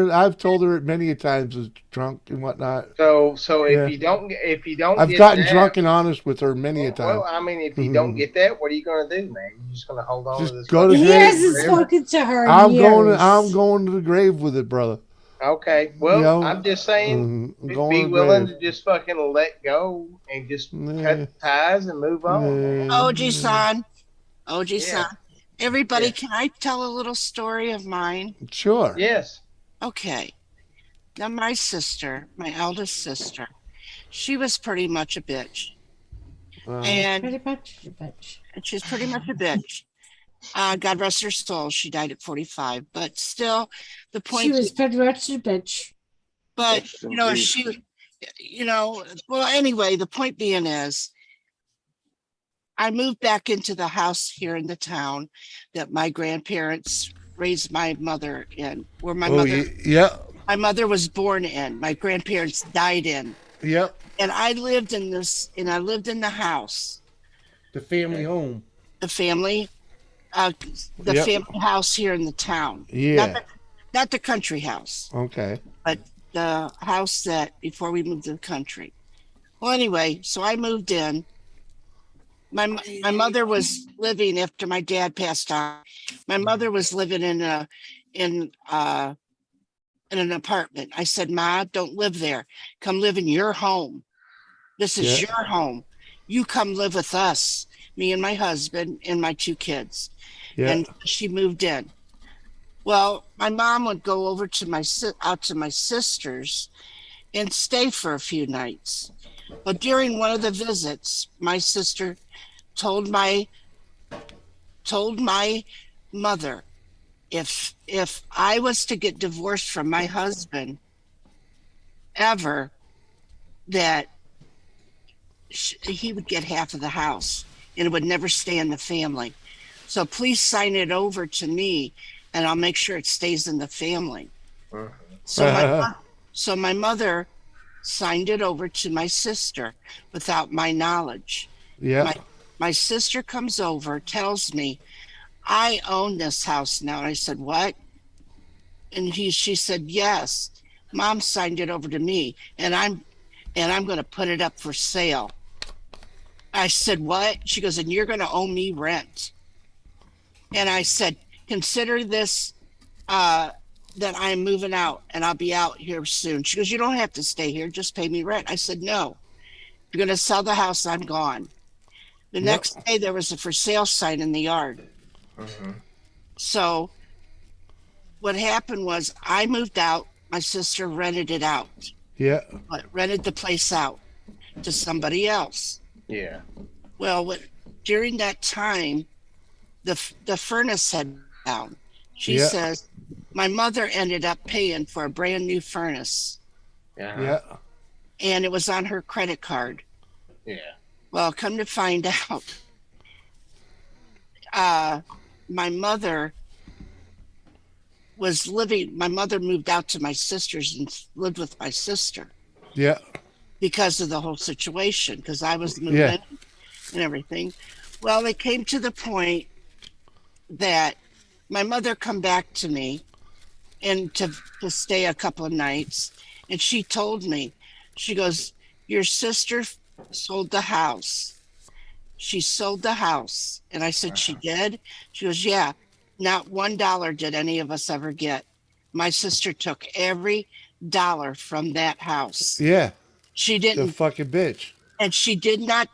Speaker 1: her it many a times as drunk and whatnot.
Speaker 6: So
Speaker 1: Yeah.
Speaker 6: if you don't
Speaker 1: I've
Speaker 6: get
Speaker 1: gotten
Speaker 6: that,
Speaker 1: drunk and honest with her many a time.
Speaker 6: Well, I mean, if you don't get that, what are you going to do, man? You're just going to hold on
Speaker 1: Just
Speaker 6: to this?
Speaker 1: go to
Speaker 3: He
Speaker 1: grave
Speaker 3: hasn't
Speaker 1: forever.
Speaker 3: spoken to her in
Speaker 1: I'm
Speaker 3: years.
Speaker 1: going to the grave with it, brother.
Speaker 6: Okay, well,
Speaker 1: You know,
Speaker 6: I'm just saying,
Speaker 1: going
Speaker 6: be
Speaker 1: to the
Speaker 6: willing
Speaker 1: grave.
Speaker 6: to just fucking let go and just
Speaker 1: Yeah.
Speaker 6: cut ties and move on.
Speaker 1: Yeah.
Speaker 5: OG son. Everybody, can I tell a little story of mine?
Speaker 1: Sure.
Speaker 6: Yes.
Speaker 5: Okay. Now, my sister, my eldest sister, she was pretty much a bitch. And
Speaker 3: Pretty much a bitch.
Speaker 5: she's pretty much a bitch. God rest her soul. She died at 45. But still, the point
Speaker 3: She was pretty much a bitch.
Speaker 5: But well, anyway, the point being is I moved back into the house here in the town that my grandparents raised my mother in, where my mother was born in, my grandparents died in.
Speaker 1: Yep.
Speaker 5: And I lived in the house.
Speaker 1: The family home.
Speaker 5: The family family house here in the town.
Speaker 1: Yeah.
Speaker 5: Not the country house.
Speaker 1: Okay.
Speaker 5: But the house that before we moved to the country. Well, anyway, so I moved in. My mother was living after my dad passed on. My mother was living in an apartment. I said, "Ma, don't live there. Come live in your home. This is your home. You come live with us, me and my husband and my two kids."
Speaker 1: Yeah.
Speaker 5: And she moved in. Well, my mom would go over to out to my sister's and stay for a few nights. But during one of the visits, my sister told my mother, if I was to get divorced from my husband ever, that he would get half of the house and it would never stay in the family. So please sign it over to me and I'll make sure it stays in the family. So my mother signed it over to my sister without my knowledge.
Speaker 1: Yeah.
Speaker 5: My sister comes over, tells me, "I own this house now." And I said, "What?" And she said, "Yes, Mom signed it over to me, and I'm going to put it up for sale." I said, "What?" She goes, "And you're going to owe me rent." And I said, "Consider this that I'm moving out and I'll be out here soon." She goes, "You don't have to stay here. Just pay me rent." I said, "No, if you're going to sell the house, I'm gone." The next day there was a for sale sign in the yard. So what happened was I moved out. My sister rented it out.
Speaker 1: Yeah.
Speaker 5: Rented the place out to somebody else.
Speaker 6: Yeah.
Speaker 5: Well, during that time, the furnace had down. She says, my mother ended up paying for a brand new furnace.
Speaker 1: Yeah.
Speaker 5: And it was on her credit card.
Speaker 6: Yeah.
Speaker 5: Well, come to find out, my mother was living. My mother moved out to my sister's and lived with my sister
Speaker 1: Yeah.
Speaker 5: because of the whole situation. Because I was moving
Speaker 1: Yeah.
Speaker 5: and everything. Well, it came to the point that my mother come back to me and to stay a couple of nights, and she told me, she goes, your sister sold the house. She sold the house. And I said, she did? She goes, yeah. Not $1 did any of us ever get. My sister took every dollar from that house.
Speaker 1: Yeah.
Speaker 5: She
Speaker 1: The
Speaker 5: didn't,
Speaker 1: fucking bitch.
Speaker 5: and she did not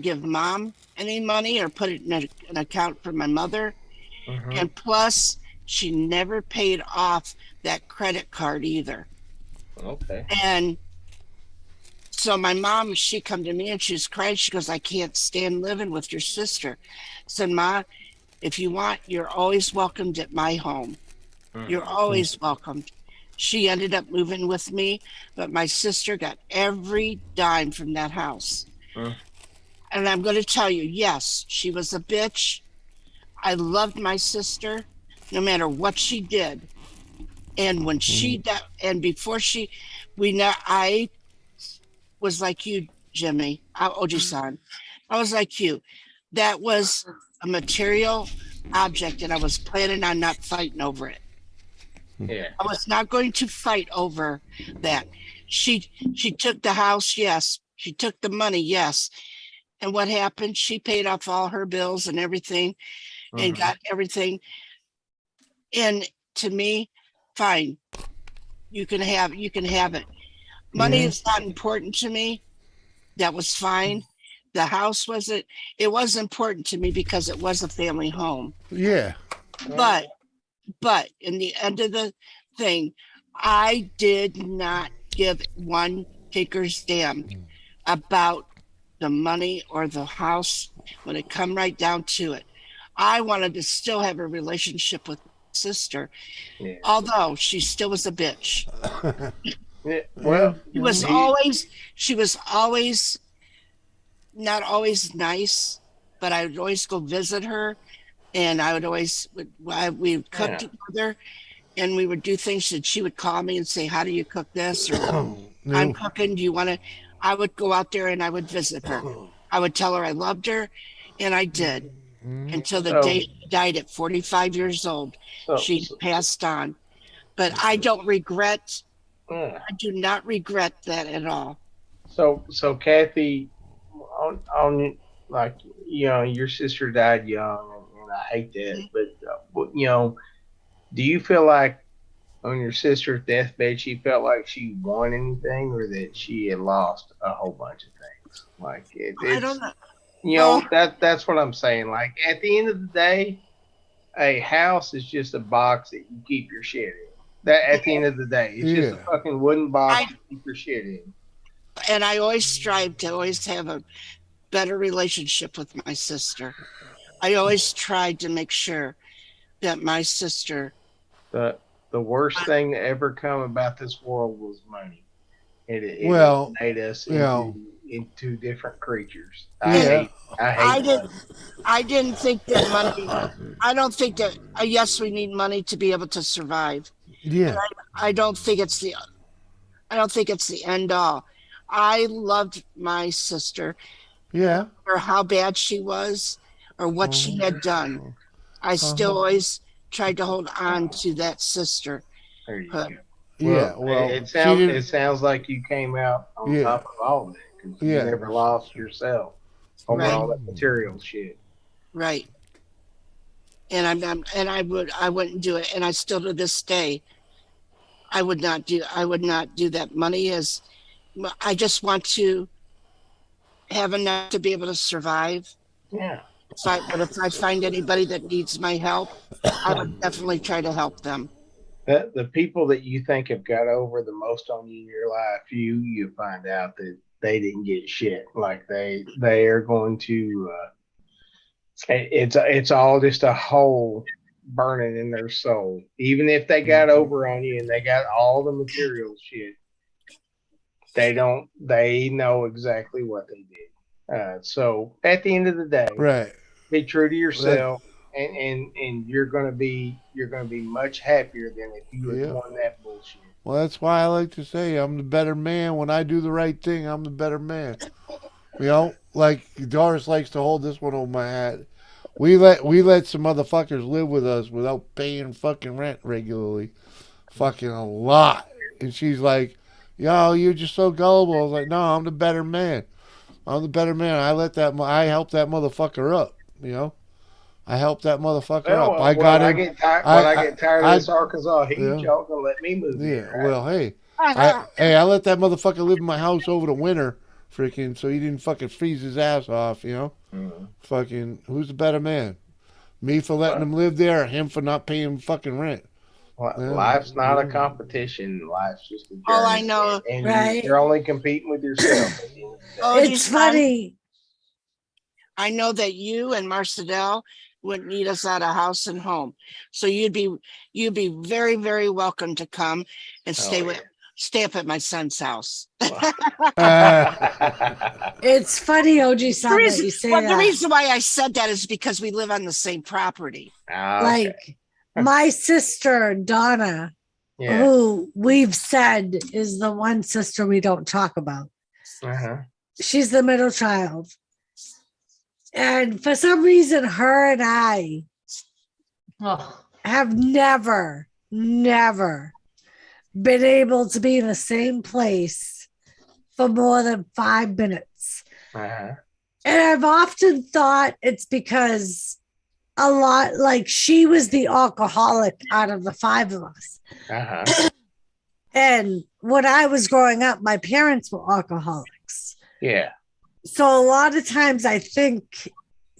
Speaker 5: give mom any money or put it in an account for my mother. And plus, she never paid off that credit card either.
Speaker 6: Okay.
Speaker 5: And so my mom, she come to me and she's crying. She goes, I can't stand living with your sister. I said, Ma, if you want, you're always welcomed at my home. You're always welcomed. She ended up moving with me, but my sister got every dime from that house. And I'm going to tell you, yes, she was a bitch. I loved my sister no matter what she did. And when she died, and before I was like you, Jimmy, Oji-san. I was like you. That was a material object, and I was planning on not fighting over it.
Speaker 6: Yeah.
Speaker 5: I was not going to fight over that. She took the house, yes. She took the money, yes. And what happened? She paid off all her bills and everything, and got everything. And to me, fine. You can have it. Money is not important to me. That was fine. The house wasn't. It was important to me because it was a family home.
Speaker 1: Yeah.
Speaker 5: But in the end of the thing, I did not give one tinker's damn about the money or the house when it come right down to it. I wanted to still have a relationship with my sister, although she still was a bitch.
Speaker 6: Well,
Speaker 5: she was always not always nice, but I would always go visit her, and I would always we would cook together, and we would do things that she would call me and say, how do you cook this? Or I'm cooking, do you want to? I would go out there and I would visit her. I would tell her I loved her, and I did until the day she died at 45 years old. She passed on. But I don't regret, I do not regret that at all.
Speaker 6: So Kathy, on like, you know, your sister died young, and I hate that. But you know, do you feel like on your sister's deathbed she felt like she won anything, or that she had lost a whole bunch of things? Like
Speaker 5: I don't know.
Speaker 6: You know, that's what I'm saying. Like at the end of the day, a house is just a box that you keep your shit in. That at the end of the day, it's just a fucking wooden box to keep your shit in.
Speaker 5: And I always strive to always have a better relationship with my sister. I always tried to make sure that my sister.
Speaker 6: The worst thing that ever come about this world was money. It made us into different creatures. I
Speaker 5: didn't think that money. I don't think that. Yes, we need money to be able to survive.
Speaker 1: Yeah.
Speaker 5: I don't think it's the end all. I loved my sister.
Speaker 1: Yeah.
Speaker 5: Or how bad she was, or what she had done. I still always tried to hold on to that sister.
Speaker 6: There you go.
Speaker 1: Well,
Speaker 6: it sounds like you came out on top of all that, because you never lost yourself over all that material shit.
Speaker 5: Right. And I wouldn't do it, and I still to this day, I would not do that. Money is, I just want to have enough to be able to survive.
Speaker 6: Yeah.
Speaker 5: But if I find anybody that needs my help, I would definitely try to help them.
Speaker 6: The people that you think have got over the most on you in your life, you find out that they didn't get shit. Like they are going to. It's all just a hole burning in their soul. Even if they got over on you and they got all the material shit, they know exactly what they did. So at the end of the day,
Speaker 1: right,
Speaker 6: be true to yourself and you're gonna be much happier than if you had
Speaker 1: Yeah.
Speaker 6: won that bullshit.
Speaker 1: Well, that's why I like to say I'm the better man. When I do the right thing, I'm the better man. You know, like Doris likes to hold this one over my head. We let some motherfuckers live with us without paying fucking rent regularly, fucking a lot. And she's like, "Yo, you're just so gullible." I was like, "No, I'm the better man. I'm the better man. I helped that motherfucker up. You know, I helped that motherfucker up. I got him.
Speaker 6: When I get tired of this
Speaker 1: I-
Speaker 6: Arkansas heat,
Speaker 1: yeah.
Speaker 6: y'all gonna let me move
Speaker 1: Yeah.
Speaker 6: here, right?
Speaker 1: Well, hey, I let that motherfucker live in my house over the winter, freaking, so he didn't fucking freeze his ass off. You know, fucking, who's the better man? Me for letting him live there, or him for not paying fucking rent?
Speaker 6: Life's not a competition. Life's just a journey.
Speaker 5: All I know,
Speaker 6: and
Speaker 3: right?
Speaker 6: you're only competing with yourself.
Speaker 3: It's funny.
Speaker 5: I know that you and Marcel wouldn't need us at a house and home, so you'd be very, very welcome to come and stay up at my son's house.
Speaker 3: It's funny, OG Sam, that you say that.
Speaker 5: The reason why I said that is because we live on the same property.
Speaker 3: Like my sister Donna, who we've said is the one sister we don't talk about. She's the middle child. And for some reason, her and I have never been able to be in the same place for more than 5 minutes. And I've often thought it's because she was the alcoholic out of the 5 of us. And when I was growing up, my parents were alcoholics.
Speaker 6: Yeah.
Speaker 3: So a lot of times I think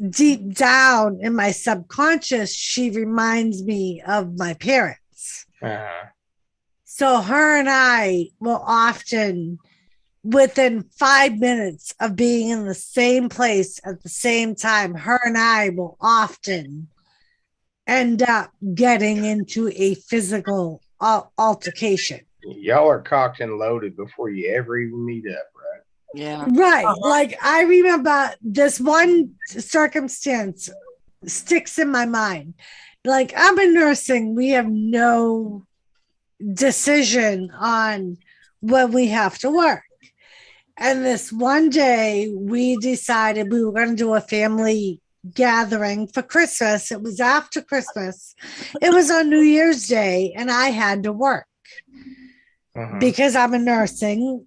Speaker 3: deep down in my subconscious, she reminds me of my parents. So her and I will often, within 5 minutes of being in the same place at the same time, her and I will often end up getting into a physical altercation.
Speaker 6: Y'all are cocked and loaded before you ever even meet up, right?
Speaker 5: Yeah.
Speaker 3: Right. Like I remember this one circumstance sticks in my mind. Like I'm in nursing. We have no decision on when we have to work. And this one day we decided we were going to do a family gathering for Christmas. It was after Christmas. It was on New Year's Day and I had to work because I'm in nursing.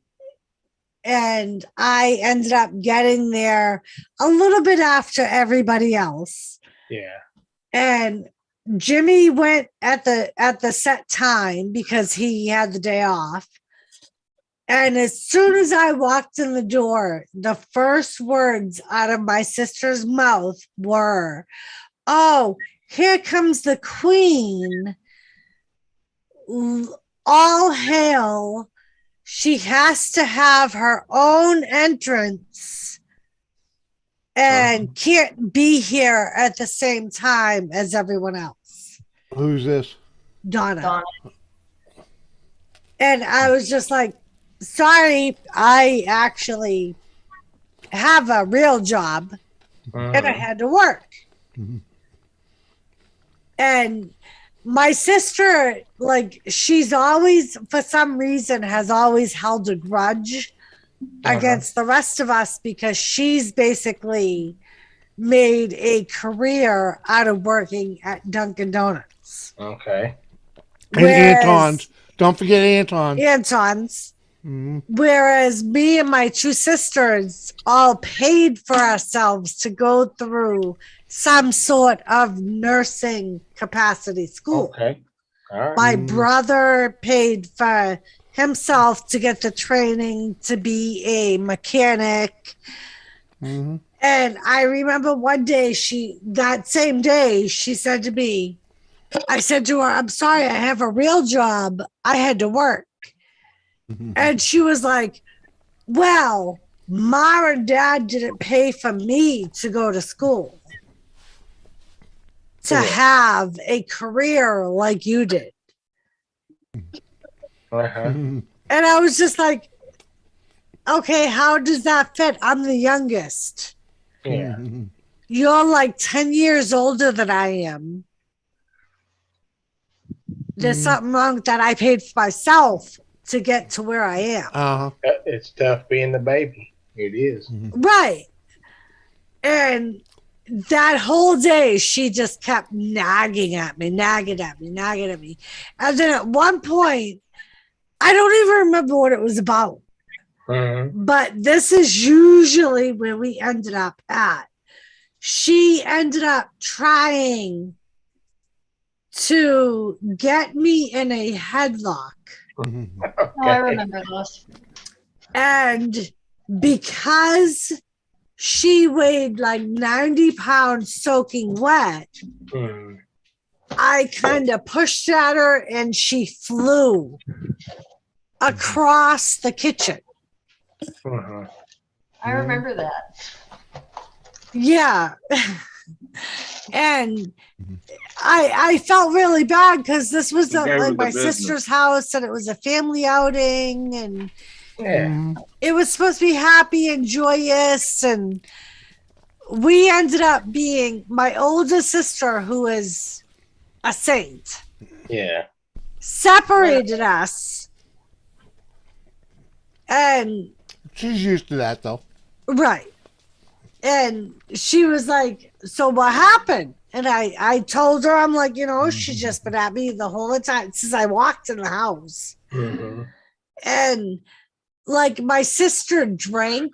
Speaker 3: And I ended up getting there a little bit after everybody else.
Speaker 6: Yeah.
Speaker 3: And Jimmy went at the set time because he had the day off. And as soon as I walked in the door, the first words out of my sister's mouth were, "Oh, here comes the queen. All hail. She has to have her own entrance and can't be here at the same time as everyone else."
Speaker 1: Who's this?
Speaker 3: Donna. And I was just like, sorry, I actually have a real job and I had to work. And my sister, like, she's always, for some reason, has always held a grudge against the rest of us because she's basically made a career out of working at Dunkin' Donuts.
Speaker 6: Okay.
Speaker 1: And Anton's. Don't forget Anton's.
Speaker 3: Anton's. Whereas me and my two sisters all paid for ourselves to go through some sort of nursing capacity school.
Speaker 6: Okay. All right.
Speaker 3: My brother paid for himself to get the training to be a mechanic. And I remember one day that same day, she said to me, I said to her, "I'm sorry, I have a real job. I had to work." And she was like, "Well, Mom and Dad didn't pay for me to go to school to have a career like you did." And I was just like, okay, how does that fit? I'm the youngest.
Speaker 6: Yeah.
Speaker 3: you're like 10 years older than I am. There's something wrong with that. I paid for myself to get to where I am.
Speaker 6: It's tough being the baby. It is.
Speaker 3: Right. And that whole day, she just kept nagging at me. And then at one point, I don't even remember what it was about. But this is usually where we ended up at. She ended up trying to get me in a headlock.
Speaker 7: Oh, I remember those.
Speaker 3: And because she weighed like 90 pounds soaking wet, I kind of pushed at her and she flew across the kitchen.
Speaker 7: I remember that.
Speaker 3: Yeah. And I felt really bad because this was like my sister's house and it was a family outing and it was supposed to be happy and joyous, and we ended up being my older sister, who is a saint, separated us, and
Speaker 1: she's used to that though.
Speaker 3: Right. And she was like, so what happened? And I told her, I'm like, she's just been at me the whole time since I walked in the house. And like my sister drank.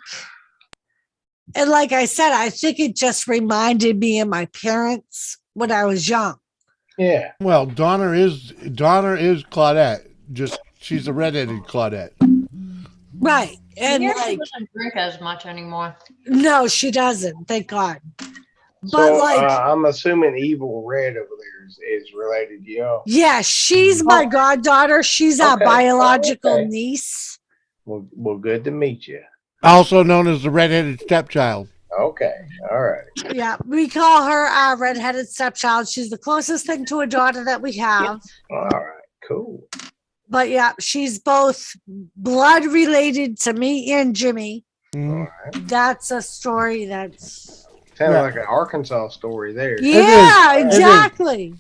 Speaker 3: And like I said, I think it just reminded me of my parents when I was young.
Speaker 1: Yeah. Well, Donna is Claudette. Just she's a redheaded Claudette.
Speaker 3: Right. And
Speaker 7: She
Speaker 3: like
Speaker 7: doesn't drink as much anymore.
Speaker 3: no, she doesn't. Thank God. But
Speaker 6: So
Speaker 3: like
Speaker 6: I'm assuming Evil Red over there is related to y'all.
Speaker 3: yeah, she's my goddaughter. She's our
Speaker 6: Okay.
Speaker 3: biological niece.
Speaker 6: Well, good to meet you.
Speaker 1: Also known as the redheaded stepchild.
Speaker 6: Okay. All right.
Speaker 3: Yeah, we call her our redheaded stepchild. She's the closest thing to a daughter that we have.
Speaker 6: All right. Cool.
Speaker 3: But yeah, she's both blood related to me and Jimmy. That's a story that's
Speaker 6: Sounds like an Arkansas story there.
Speaker 3: yeah, exactly.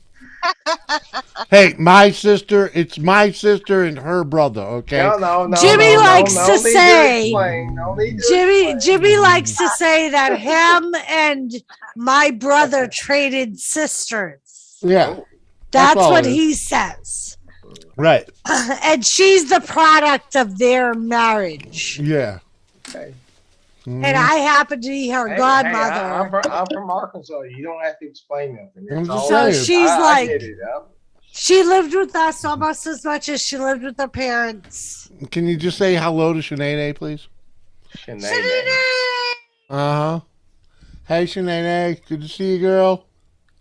Speaker 1: Hey, my sister, it's my sister and her brother, okay?
Speaker 6: No.
Speaker 3: Jimmy likes to
Speaker 6: need
Speaker 3: say
Speaker 6: explain. No need to
Speaker 3: Jimmy likes to say that him and my brother traded sisters.
Speaker 1: Yeah.
Speaker 3: That's
Speaker 1: all
Speaker 3: what
Speaker 1: it is.
Speaker 3: he says.
Speaker 1: Right.
Speaker 3: And she's the product of their marriage.
Speaker 1: Yeah.
Speaker 6: Okay.
Speaker 3: And I happen to be her godmother.
Speaker 6: I'm from Arkansas. You don't have to explain nothing.
Speaker 1: I'm
Speaker 6: It's
Speaker 1: just
Speaker 6: all-
Speaker 3: So
Speaker 1: saying.
Speaker 3: she's
Speaker 6: I
Speaker 3: like,
Speaker 6: get it.
Speaker 3: she lived with us almost as much as she lived with her parents.
Speaker 1: Can you just say hello to Shanae, please? Uh-huh. Hey, Shanae. Good to see you, girl.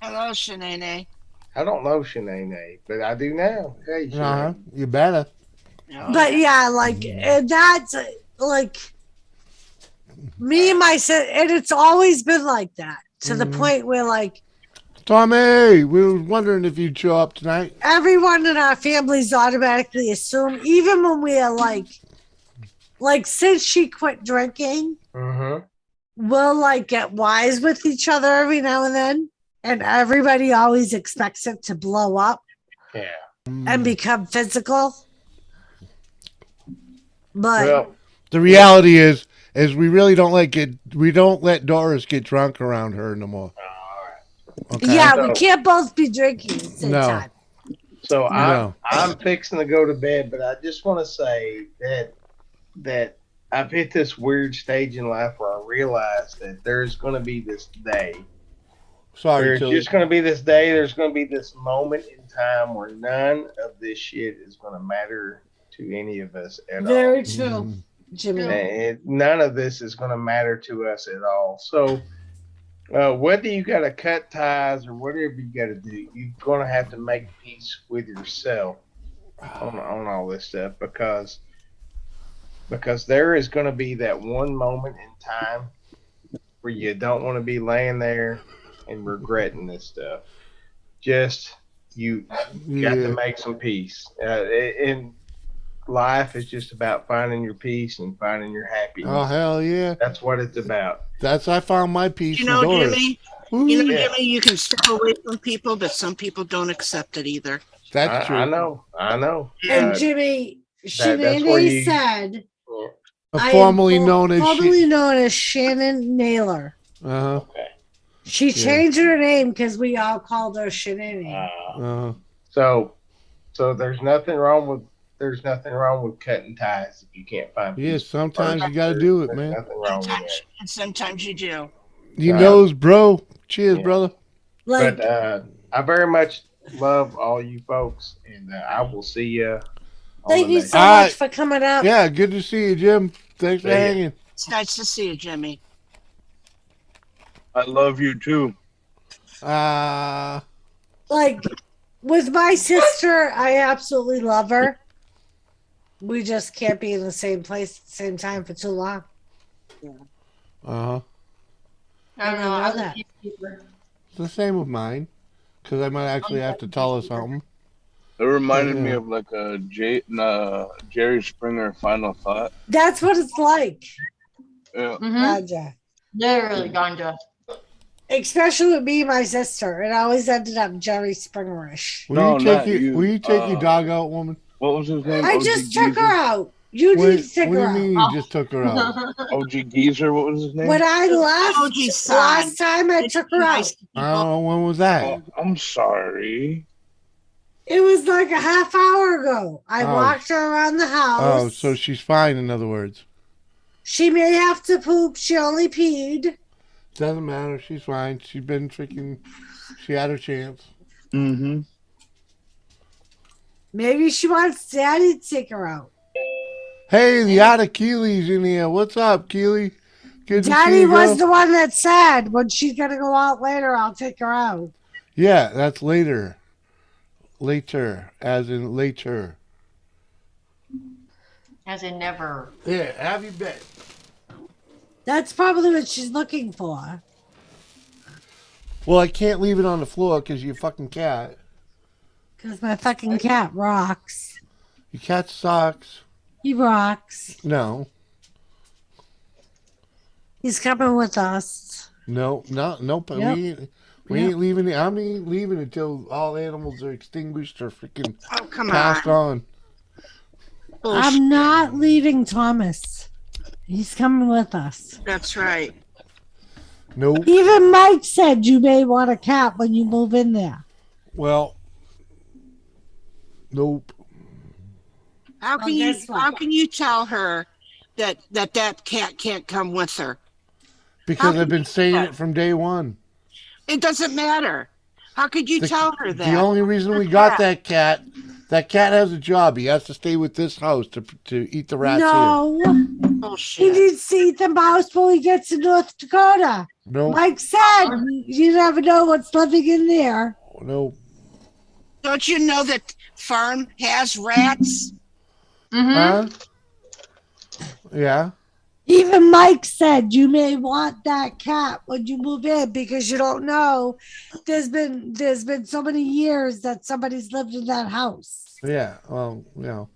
Speaker 5: Hello, Shanae.
Speaker 6: I don't know Shanae, but I do now. Hey, Shanae.
Speaker 1: Uh-huh. You better.
Speaker 3: But yeah, like, and that's like me and my sister, and it's always been like that to the point where like
Speaker 1: Tommy, we were wondering if you'd show up tonight.
Speaker 3: everyone in our families automatically assume, even when we are like since she quit drinking, we'll like get wise with each other every now and then, and everybody always expects it to blow up and become physical. But
Speaker 6: Well,
Speaker 1: The reality is we really don't let Doris get drunk around her no more. Okay?
Speaker 3: yeah,
Speaker 6: So-
Speaker 3: we can't both be drinking at the same
Speaker 1: No.
Speaker 3: time.
Speaker 6: so
Speaker 1: No.
Speaker 6: I'm fixing to go to bed, but I just want to say that I've hit this weird stage in life where I realize that there's going to be this day.
Speaker 1: Sorry,
Speaker 6: There's
Speaker 1: Tilly.
Speaker 6: just going to be this day. There's going to be this moment in time where none of this shit is going to matter to any of us at all.
Speaker 3: Very true, Jimmy.
Speaker 6: And none of this is going to matter to us at all. So, whether you got to cut ties or whatever you got to do, you're going to have to make peace with yourself on all this stuff because there is going to be that one moment in time where you don't want to be laying there and regretting this stuff. Just you got to make some peace. And life is just about finding your peace and finding your happiness.
Speaker 1: Oh hell yeah!
Speaker 6: That's what it's about.
Speaker 1: I found my peace
Speaker 5: You
Speaker 1: in
Speaker 5: know,
Speaker 1: Doris.
Speaker 5: Jimmy.
Speaker 1: Woo.
Speaker 5: You know,
Speaker 6: Yeah.
Speaker 5: Jimmy. You can step away from people, but some people don't accept it either.
Speaker 1: That's true.
Speaker 6: I know.
Speaker 3: And Jimmy,
Speaker 6: that's where
Speaker 3: Shanae
Speaker 6: you-
Speaker 3: said,
Speaker 1: Formerly known as
Speaker 3: formerly known as Shannon Naylor.
Speaker 1: Uh-huh.
Speaker 6: Okay.
Speaker 3: She changed her name because we all called her Shanae.
Speaker 1: Uh-huh.
Speaker 6: So there's nothing wrong with cutting ties if you can't find
Speaker 1: Yeah,
Speaker 6: peace.
Speaker 1: sometimes you gotta do it,
Speaker 6: There's
Speaker 1: man.
Speaker 6: nothing wrong with that.
Speaker 5: And sometimes you do.
Speaker 1: You knows, bro. Cheers, brother.
Speaker 3: Like,
Speaker 6: But I very much love all you folks, and I will see you.
Speaker 3: thank you so
Speaker 1: All
Speaker 3: much
Speaker 1: right.
Speaker 3: for coming up.
Speaker 1: Yeah, good to see you, Jim. Thanks for
Speaker 6: See ya.
Speaker 1: hanging.
Speaker 5: It's nice to see you, Jimmy.
Speaker 2: I love you too.
Speaker 3: Like, with my sister, I absolutely love her. We just can't be in the same place at the same time for too long.
Speaker 1: Uh-huh.
Speaker 7: I don't know. I was a peacekeeper.
Speaker 1: It's the same with mine. Because I might actually have to tell her something.
Speaker 2: It reminded me of like a Jerry Springer Final Thought.
Speaker 3: That's what it's like.
Speaker 2: Yeah.
Speaker 3: Ganja.
Speaker 7: Literally ganja.
Speaker 3: Especially with me and my sister. It always ended up Jerry Springerish.
Speaker 1: Will you take your dog out, woman?
Speaker 2: What was his name?
Speaker 3: I
Speaker 2: OG
Speaker 3: just took
Speaker 2: Geezer?
Speaker 3: her out. You
Speaker 1: What
Speaker 3: need to take
Speaker 1: do
Speaker 3: her
Speaker 1: you
Speaker 3: out.
Speaker 1: mean you just took her out?
Speaker 2: OG Geezer, what was his name?
Speaker 3: When I left
Speaker 5: OG son.
Speaker 3: last time, I took her out.
Speaker 1: I don't know, when was that?
Speaker 2: Oh, I'm sorry.
Speaker 3: It was like a half hour ago. I
Speaker 1: Oh.
Speaker 3: walked her around the house.
Speaker 1: Oh, so she's fine, in other words.
Speaker 3: She may have to poop. She only peed.
Speaker 1: Doesn't matter. She's fine. She's been freaking. She had her chance.
Speaker 2: Mm-hmm.
Speaker 3: Maybe she wants Daddy to take her out.
Speaker 1: Hey, the Otta Keely's in here. What's up, Keely? Good to see
Speaker 3: Daddy
Speaker 1: you,
Speaker 3: was
Speaker 1: girl.
Speaker 3: the one that said when she's gonna go out later, I'll take her out.
Speaker 1: Yeah, that's later. Later, as in later.
Speaker 7: As in never.
Speaker 1: Yeah, have you been?
Speaker 3: That's probably what she's looking for.
Speaker 1: Well, I can't leave it on the floor because your fucking cat.
Speaker 3: Because my fucking cat rocks.
Speaker 1: Your cat sucks.
Speaker 3: He rocks.
Speaker 1: No.
Speaker 3: He's coming with us.
Speaker 1: Nope.
Speaker 3: Yep.
Speaker 1: We ain't leaving it. I'm ain't leaving until all animals are extinguished or freaking
Speaker 5: come
Speaker 1: passed on.
Speaker 3: I'm not leaving Thomas. He's coming with us.
Speaker 5: That's right.
Speaker 1: Nope.
Speaker 3: Even Mike said you may want a cat when you move in there.
Speaker 1: Well, nope.
Speaker 5: How can you tell her that cat can't come with her?
Speaker 1: Because I've been saying it from day one.
Speaker 5: It doesn't matter. How could you tell her that?
Speaker 1: The only reason we got that cat has a job. He has to stay with this house to eat the rats here.
Speaker 3: No.
Speaker 5: Bullshit.
Speaker 3: He needs to eat the mouse when he gets to North Dakota.
Speaker 1: Nope.
Speaker 3: Mike said you never know what's living in there.
Speaker 1: Nope.
Speaker 5: Don't you know that farm has rats?
Speaker 1: Huh? Yeah.
Speaker 3: Even Mike said you may want that cat when you move in because you don't know. There's been so many years that somebody's lived in that house.
Speaker 1: Yeah. Well, you know.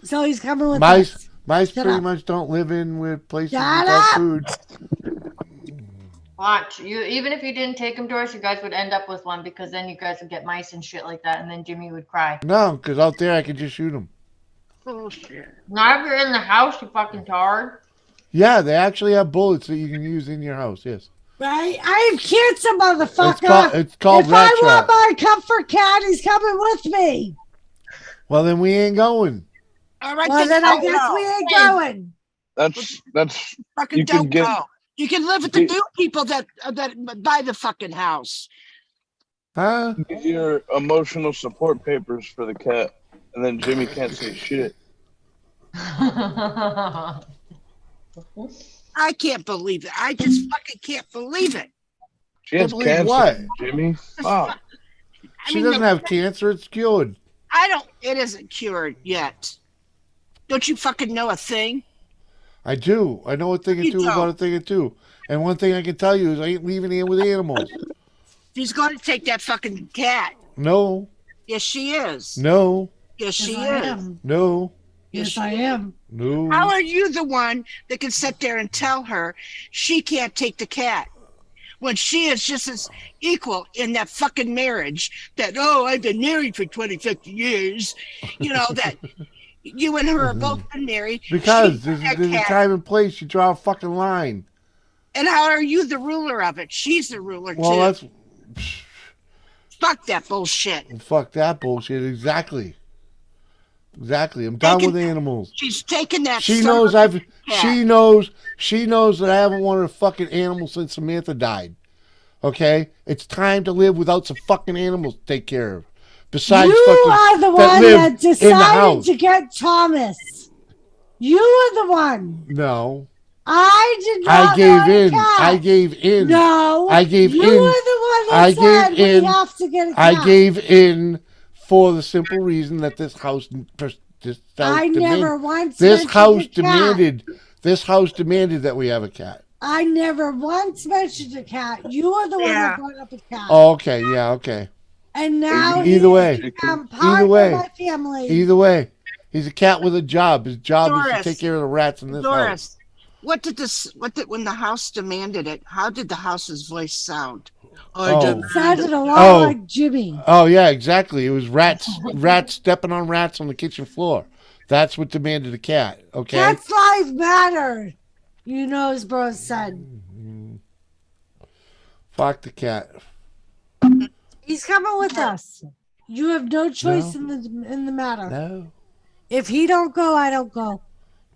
Speaker 3: So he's coming with us.
Speaker 1: Mice
Speaker 3: Shut
Speaker 1: pretty
Speaker 3: up.
Speaker 1: much don't live in with places
Speaker 3: Shut
Speaker 1: without
Speaker 3: up.
Speaker 1: food.
Speaker 7: Watch you. Even if you didn't take him to us, you guys would end up with one because then you guys would get mice and shit like that, and then Jimmy would cry.
Speaker 1: No, because out there I could just shoot them.
Speaker 5: Bullshit.
Speaker 7: Not if you're in the house, you fucking tard.
Speaker 1: Yeah, they actually have bullets that you can use in your house. Yes.
Speaker 3: Right? I am cancer, motherfucker.
Speaker 1: It's called
Speaker 3: if
Speaker 1: rat
Speaker 3: I want
Speaker 1: trap.
Speaker 3: my comfort cat, he's coming with me.
Speaker 1: Well, then we ain't going.
Speaker 5: All right,
Speaker 3: Well, then I
Speaker 5: don't
Speaker 3: guess
Speaker 5: go.
Speaker 3: we ain't going.
Speaker 2: That's
Speaker 5: Fucking
Speaker 2: you can
Speaker 5: don't
Speaker 2: get-
Speaker 5: go. You can live with the new people that buy the fucking house.
Speaker 1: Huh?
Speaker 2: get your emotional support papers for the cat, and then Jimmy can't say shit.
Speaker 5: I can't believe it. I just fucking can't believe it.
Speaker 2: She has
Speaker 1: believe
Speaker 2: cancer,
Speaker 1: what?
Speaker 2: Jimmy. Fuck.
Speaker 1: She doesn't have cancer. It's cured.
Speaker 5: It isn't cured yet. Don't you fucking know a thing?
Speaker 1: I do. I know a thing or
Speaker 5: You
Speaker 1: two about
Speaker 5: don't.
Speaker 1: a thing or two. And one thing I can tell you is I ain't leaving here with animals.
Speaker 5: She's going to take that fucking cat.
Speaker 1: No.
Speaker 5: Yes, she is.
Speaker 1: No.
Speaker 5: Yes, she
Speaker 3: Yes, I
Speaker 5: is.
Speaker 3: am.
Speaker 1: No.
Speaker 3: Yes, I am.
Speaker 1: No.
Speaker 5: How are you the one that can sit there and tell her she can't take the cat when she is just as equal in that fucking marriage that, oh, I've been married for 50 years, that you and her are both been married.
Speaker 1: Because there's a time and place. You draw a fucking line.
Speaker 5: And how are you the ruler of it? She's the ruler,
Speaker 1: Well,
Speaker 5: too.
Speaker 1: that's...
Speaker 5: Fuck that bullshit.
Speaker 1: Fuck that bullshit. Exactly. I'm done with animals.
Speaker 5: She's taken that.
Speaker 1: She knows
Speaker 5: cat.
Speaker 1: She knows that I haven't wanted a fucking animal since Samantha died. Okay? It's time to live without some fucking animals to take care of. Besides
Speaker 3: you are the one that decided to get Thomas. You are the one.
Speaker 1: No.
Speaker 3: I did not.
Speaker 1: I gave in. I gave in.
Speaker 3: No.
Speaker 1: I gave
Speaker 3: you
Speaker 1: in.
Speaker 3: You were the one that said we have to get a cat.
Speaker 1: I gave in for the simple reason that this house
Speaker 3: never once
Speaker 1: this house demanded that we have a cat.
Speaker 3: I never once mentioned a cat. You are the one that brought up a cat.
Speaker 1: Oh, okay. Yeah, okay.
Speaker 3: And now
Speaker 1: either way,
Speaker 3: my family.
Speaker 1: Either way, he's a cat with a job. His job is to take care of the rats in this house.
Speaker 5: When the house demanded it, how did the house's voice sound?
Speaker 3: It sounded a lot like Jimmy.
Speaker 1: Oh yeah, exactly. It was rats stepping on rats on the kitchen floor. That's what demanded a cat. Okay.
Speaker 3: Cat's life matter. His bro said.
Speaker 1: Fuck the cat.
Speaker 3: He's coming with us. You have no choice in the matter.
Speaker 1: No.
Speaker 3: If he don't go, I don't go.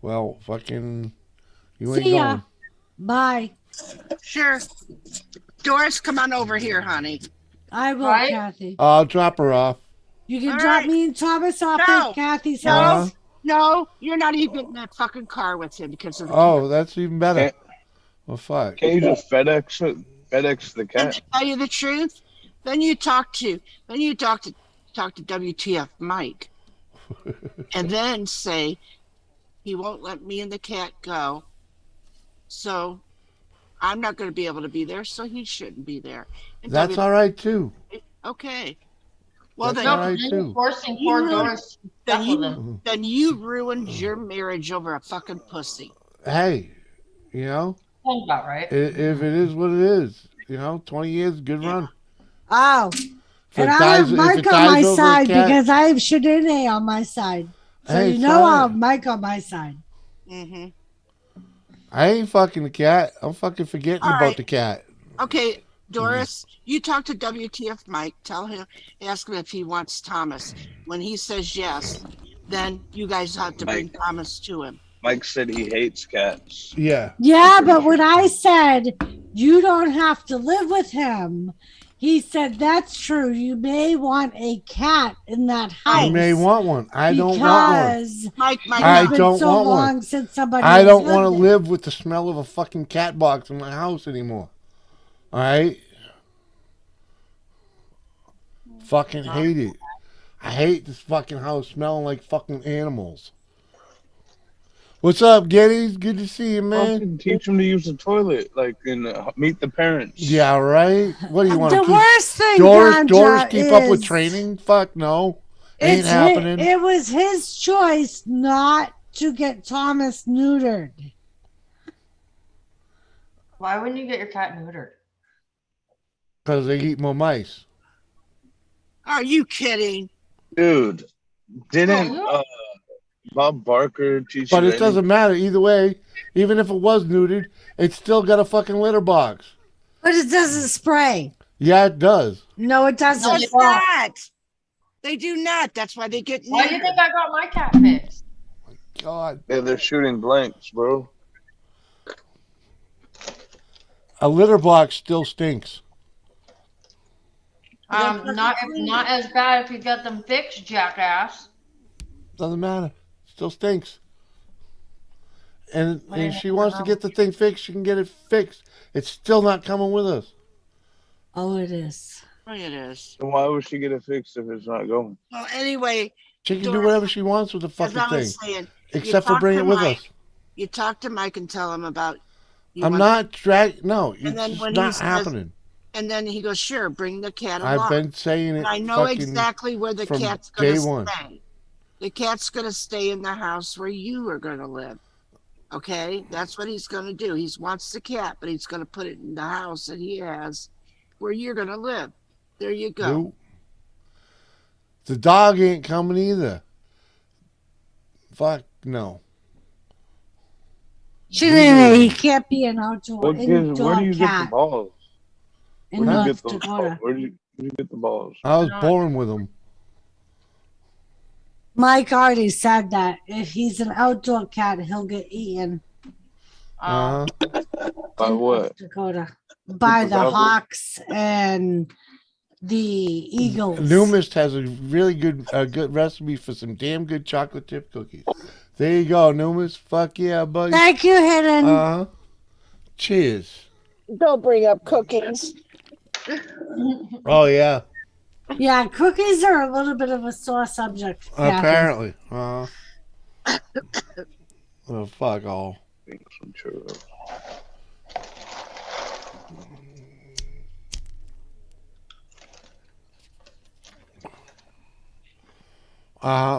Speaker 1: Well, fucking, you ain't
Speaker 3: See ya.
Speaker 1: going.
Speaker 3: Bye.
Speaker 5: Sure. Doris, come on over here, honey.
Speaker 3: I will, Kathy.
Speaker 1: I'll drop her off.
Speaker 3: You can drop me and Thomas off at Kathy's house.
Speaker 5: No, you're not even in that fucking car with him because of the
Speaker 1: cat. That's even better. Well, fuck.
Speaker 2: Can't you just FedEx the cat?
Speaker 5: And to tell you the truth, then you talk to WTF Mike, and then say he won't let me and the cat go, so I'm not going to be able to be there, so he shouldn't be there. And
Speaker 1: that's all right too.
Speaker 5: Okay. Well,
Speaker 1: that's
Speaker 5: then,
Speaker 1: all right too.
Speaker 7: Forcing poor Doris.
Speaker 5: Then you ruined your marriage over a fucking pussy.
Speaker 1: Hey,
Speaker 7: Sounds about right.
Speaker 1: If it is what it is, 20 years, good run.
Speaker 3: Oh. And I have Mike on my side because I have Shadene on my side. So I'll have Mike on my side.
Speaker 5: Mm-hmm.
Speaker 1: I ain't fucking the cat. I'm fucking forgetting about the cat.
Speaker 5: Okay, Doris, you talk to WTF Mike. Ask him if he wants Thomas. When he says yes, then you guys have to bring Thomas to him.
Speaker 2: Mike said he hates cats.
Speaker 1: Yeah.
Speaker 3: Yeah, but when I said you don't have to live with him, he said that's true. You may want a cat in that house.
Speaker 1: You may want one. I don't want one.
Speaker 5: I
Speaker 1: don't
Speaker 3: so
Speaker 1: want
Speaker 3: long
Speaker 1: one.
Speaker 3: Since somebody
Speaker 1: I don't want to live with the smell of a fucking cat box in my house anymore. All right? Fucking hate it. I hate this fucking house smelling like fucking animals. What's up, Geddes? Good to see you, man.
Speaker 2: Teach them to use the toilet, and meet the parents.
Speaker 1: Yeah, right. What do you want?
Speaker 3: The worst thing,
Speaker 1: Doris keep up with training? Fuck no, ain't happening.
Speaker 3: It was his choice not to get Thomas neutered.
Speaker 7: Why wouldn't you get your cat neutered?
Speaker 1: Because they eat more mice.
Speaker 5: Are you kidding,
Speaker 2: dude? Didn't Bob Barker teach?
Speaker 1: But it doesn't matter either way. Even if it was neutered, it's still got a fucking litter box.
Speaker 3: But it doesn't spray.
Speaker 1: Yeah, it does.
Speaker 3: No, it doesn't.
Speaker 5: No, it's not. They do not. That's why they get.
Speaker 7: Why do you think I got my cat fixed?
Speaker 1: God.
Speaker 2: Yeah, they're shooting blanks, bro.
Speaker 1: A litter box still stinks.
Speaker 7: Not as bad if you get them fixed, jackass.
Speaker 1: Doesn't matter. Still stinks. And if she wants to get the thing fixed, she can get it fixed. It's still not coming with us.
Speaker 3: Oh, it is.
Speaker 5: Oh, it is.
Speaker 2: Then why would she get it fixed if it's not going?
Speaker 5: Well, anyway.
Speaker 1: She can do whatever she wants with the fucking thing.
Speaker 5: Saying,
Speaker 1: except for bringing it with us.
Speaker 5: You talk to Mike and tell him about...
Speaker 1: I'm not no, it's not happening.
Speaker 5: And then he goes, sure, bring the cat along.
Speaker 1: I've been saying it.
Speaker 5: And I know exactly where the cat's going to stay. The cat's going to stay in the house where you are going to live. Okay? That's what he's going to do. He wants the cat, but he's going to put it in the house that he has where you're going to live. There you go.
Speaker 1: Nope. The dog ain't coming either. Fuck no.
Speaker 3: She didn't. He can't be an outdoor
Speaker 2: Where do you get the
Speaker 3: cat
Speaker 2: balls?
Speaker 3: in
Speaker 2: Where do you
Speaker 3: North
Speaker 2: get those
Speaker 3: Dakota.
Speaker 2: balls? Where do you get the balls?
Speaker 1: I was born with them.
Speaker 3: Mike already said that if he's an outdoor cat, he'll get eaten.
Speaker 1: Uh-huh.
Speaker 2: By
Speaker 3: in
Speaker 2: what?
Speaker 3: North Dakota. By the
Speaker 2: Hippocampus?
Speaker 3: hawks and the eagles.
Speaker 1: Numist has a really good recipe for some damn good chocolate chip cookies. There you go, Numist. Fuck yeah, buddy.
Speaker 3: Thank you, Hidden.
Speaker 1: Uh-huh. Cheers.
Speaker 10: Don't bring up cookies.
Speaker 1: Oh, yeah.
Speaker 3: Yeah, cookies are a little bit of a sore subject. for Kathy.
Speaker 1: Apparently. Oh, fuck all.
Speaker 2: Some churros.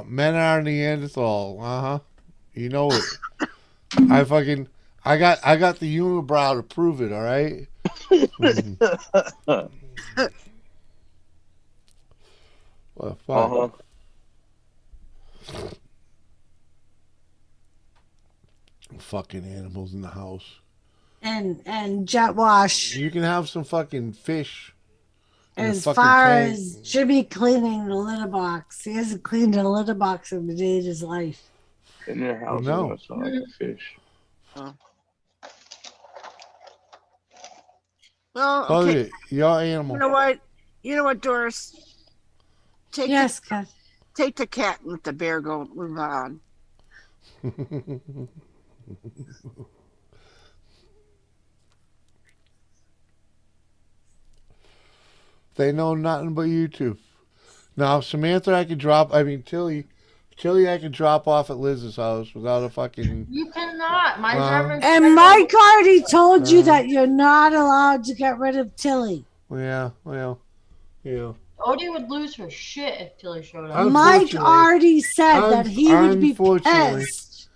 Speaker 1: Men are Neanderthal. You know it. I got the unibrow to prove it, all right? Well, fuck. Fucking animals in the house.
Speaker 3: And jet wash.
Speaker 1: You can have some fucking fish. in a
Speaker 3: As
Speaker 1: fucking
Speaker 3: far
Speaker 1: tank.
Speaker 3: as Jimmy cleaning the litter box, he hasn't cleaned a litter box in a day of his life.
Speaker 2: In your house,
Speaker 1: No.
Speaker 2: that's not like a fish.
Speaker 5: Well,
Speaker 1: Oh,
Speaker 5: okay.
Speaker 1: yeah, your animal.
Speaker 5: You know what, Doris? Take
Speaker 3: Yes, Kathy.
Speaker 5: take the cat and let the bear go move on.
Speaker 1: They know nothing but YouTube. Now, Samantha, Tilly, I could drop off at Liz's house without a fucking.
Speaker 7: You cannot. My German.
Speaker 3: And Mike already told you that you're not allowed to get rid of Tilly.
Speaker 1: Yeah.
Speaker 7: Odie would lose her shit if Tilly showed up.
Speaker 3: Mike already said that he would be
Speaker 1: Unfortunately.
Speaker 3: pissed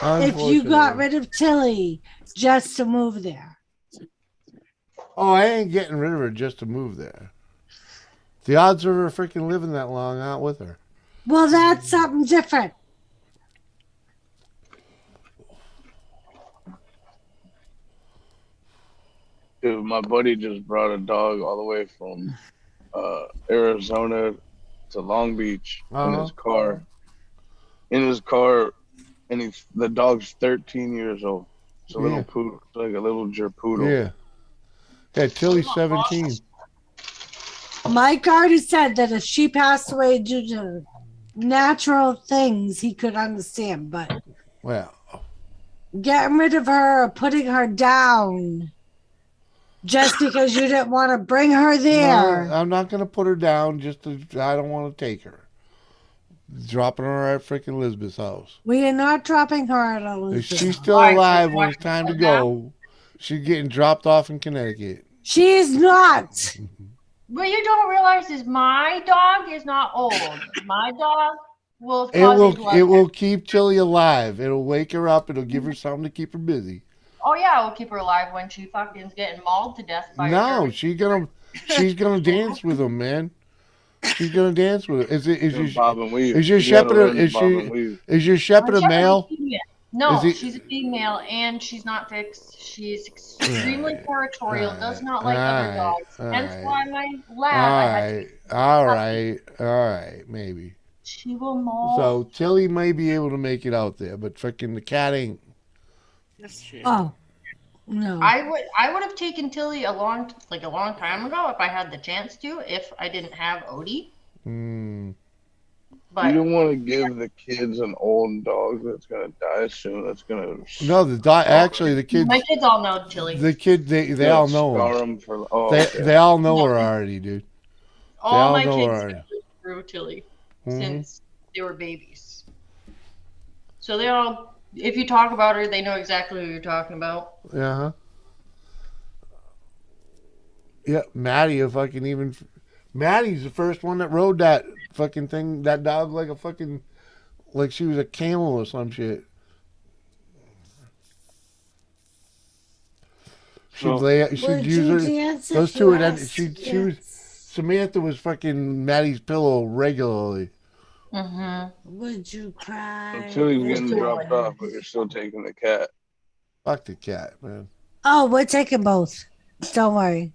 Speaker 3: if you got rid of Tilly just to move there.
Speaker 1: Oh, I ain't getting rid of her just to move there. The odds of her freaking living that long out with her.
Speaker 3: Well, that's something different.
Speaker 2: Dude, my buddy just brought a dog all the way from Arizona to Long Beach in his car. And the dog's 13 years old. It's a little poodle, it's like a little jerpoodle.
Speaker 1: Yeah, Tilly's 17.
Speaker 3: Mike already said that if she passed away due to natural things, he could understand. But
Speaker 1: Well,
Speaker 3: getting rid of her or putting her down just because you didn't want to bring her there.
Speaker 1: no, I'm not going to put her down I don't want to take her. Dropping her at freaking Elizabeth's house.
Speaker 3: We are not dropping her at all.
Speaker 1: If she's still alive when it's time to go, she's getting dropped off in Connecticut.
Speaker 3: She is not.
Speaker 7: What you don't realize is my dog is not old. My dog will.
Speaker 1: It will keep Tilly alive. It'll wake her up. It'll give her something to keep her busy.
Speaker 7: Oh yeah, it will keep her alive when she fucking getting mauled to death by.
Speaker 1: No, she's gonna dance with him, man. She's gonna dance with him. Is your shepherd a male?
Speaker 7: No, she's a female, and she's not fixed. She's extremely territorial, does not like other dogs. Hence why my lab.
Speaker 1: All right, maybe.
Speaker 7: She will maul.
Speaker 1: So Tilly may be able to make it out there, but freaking the cat ain't.
Speaker 3: Oh, no.
Speaker 7: I would have taken Tilly a long time ago if I had the chance to. If I didn't have Odie. But
Speaker 2: you don't want to give the kids an old dog that's gonna die soon. That's gonna.
Speaker 1: No, the dog. Actually, the kids.
Speaker 7: My kids all know Tilly.
Speaker 1: The kid, they all know her. They all know her already, dude.
Speaker 7: All my kids grew Tilly since they were babies. So they all, if you talk about her, they know exactly who you're talking about.
Speaker 1: Yeah, Maddie's the first one that rode that fucking thing, that dog like a fucking like she was a camel or some shit. She'd
Speaker 2: So-
Speaker 1: she'd
Speaker 3: Would
Speaker 1: use
Speaker 3: you
Speaker 1: her.
Speaker 3: dance
Speaker 1: Those
Speaker 3: if
Speaker 1: two
Speaker 3: you
Speaker 1: would end.
Speaker 3: asked?
Speaker 1: She was Samantha was fucking Maddie's pillow regularly.
Speaker 3: Would you cry?
Speaker 2: So Tilly's getting
Speaker 3: if-
Speaker 2: dropped off, but you're still taking the cat.
Speaker 1: Fuck the cat, man.
Speaker 3: Oh, we're taking both. Don't worry,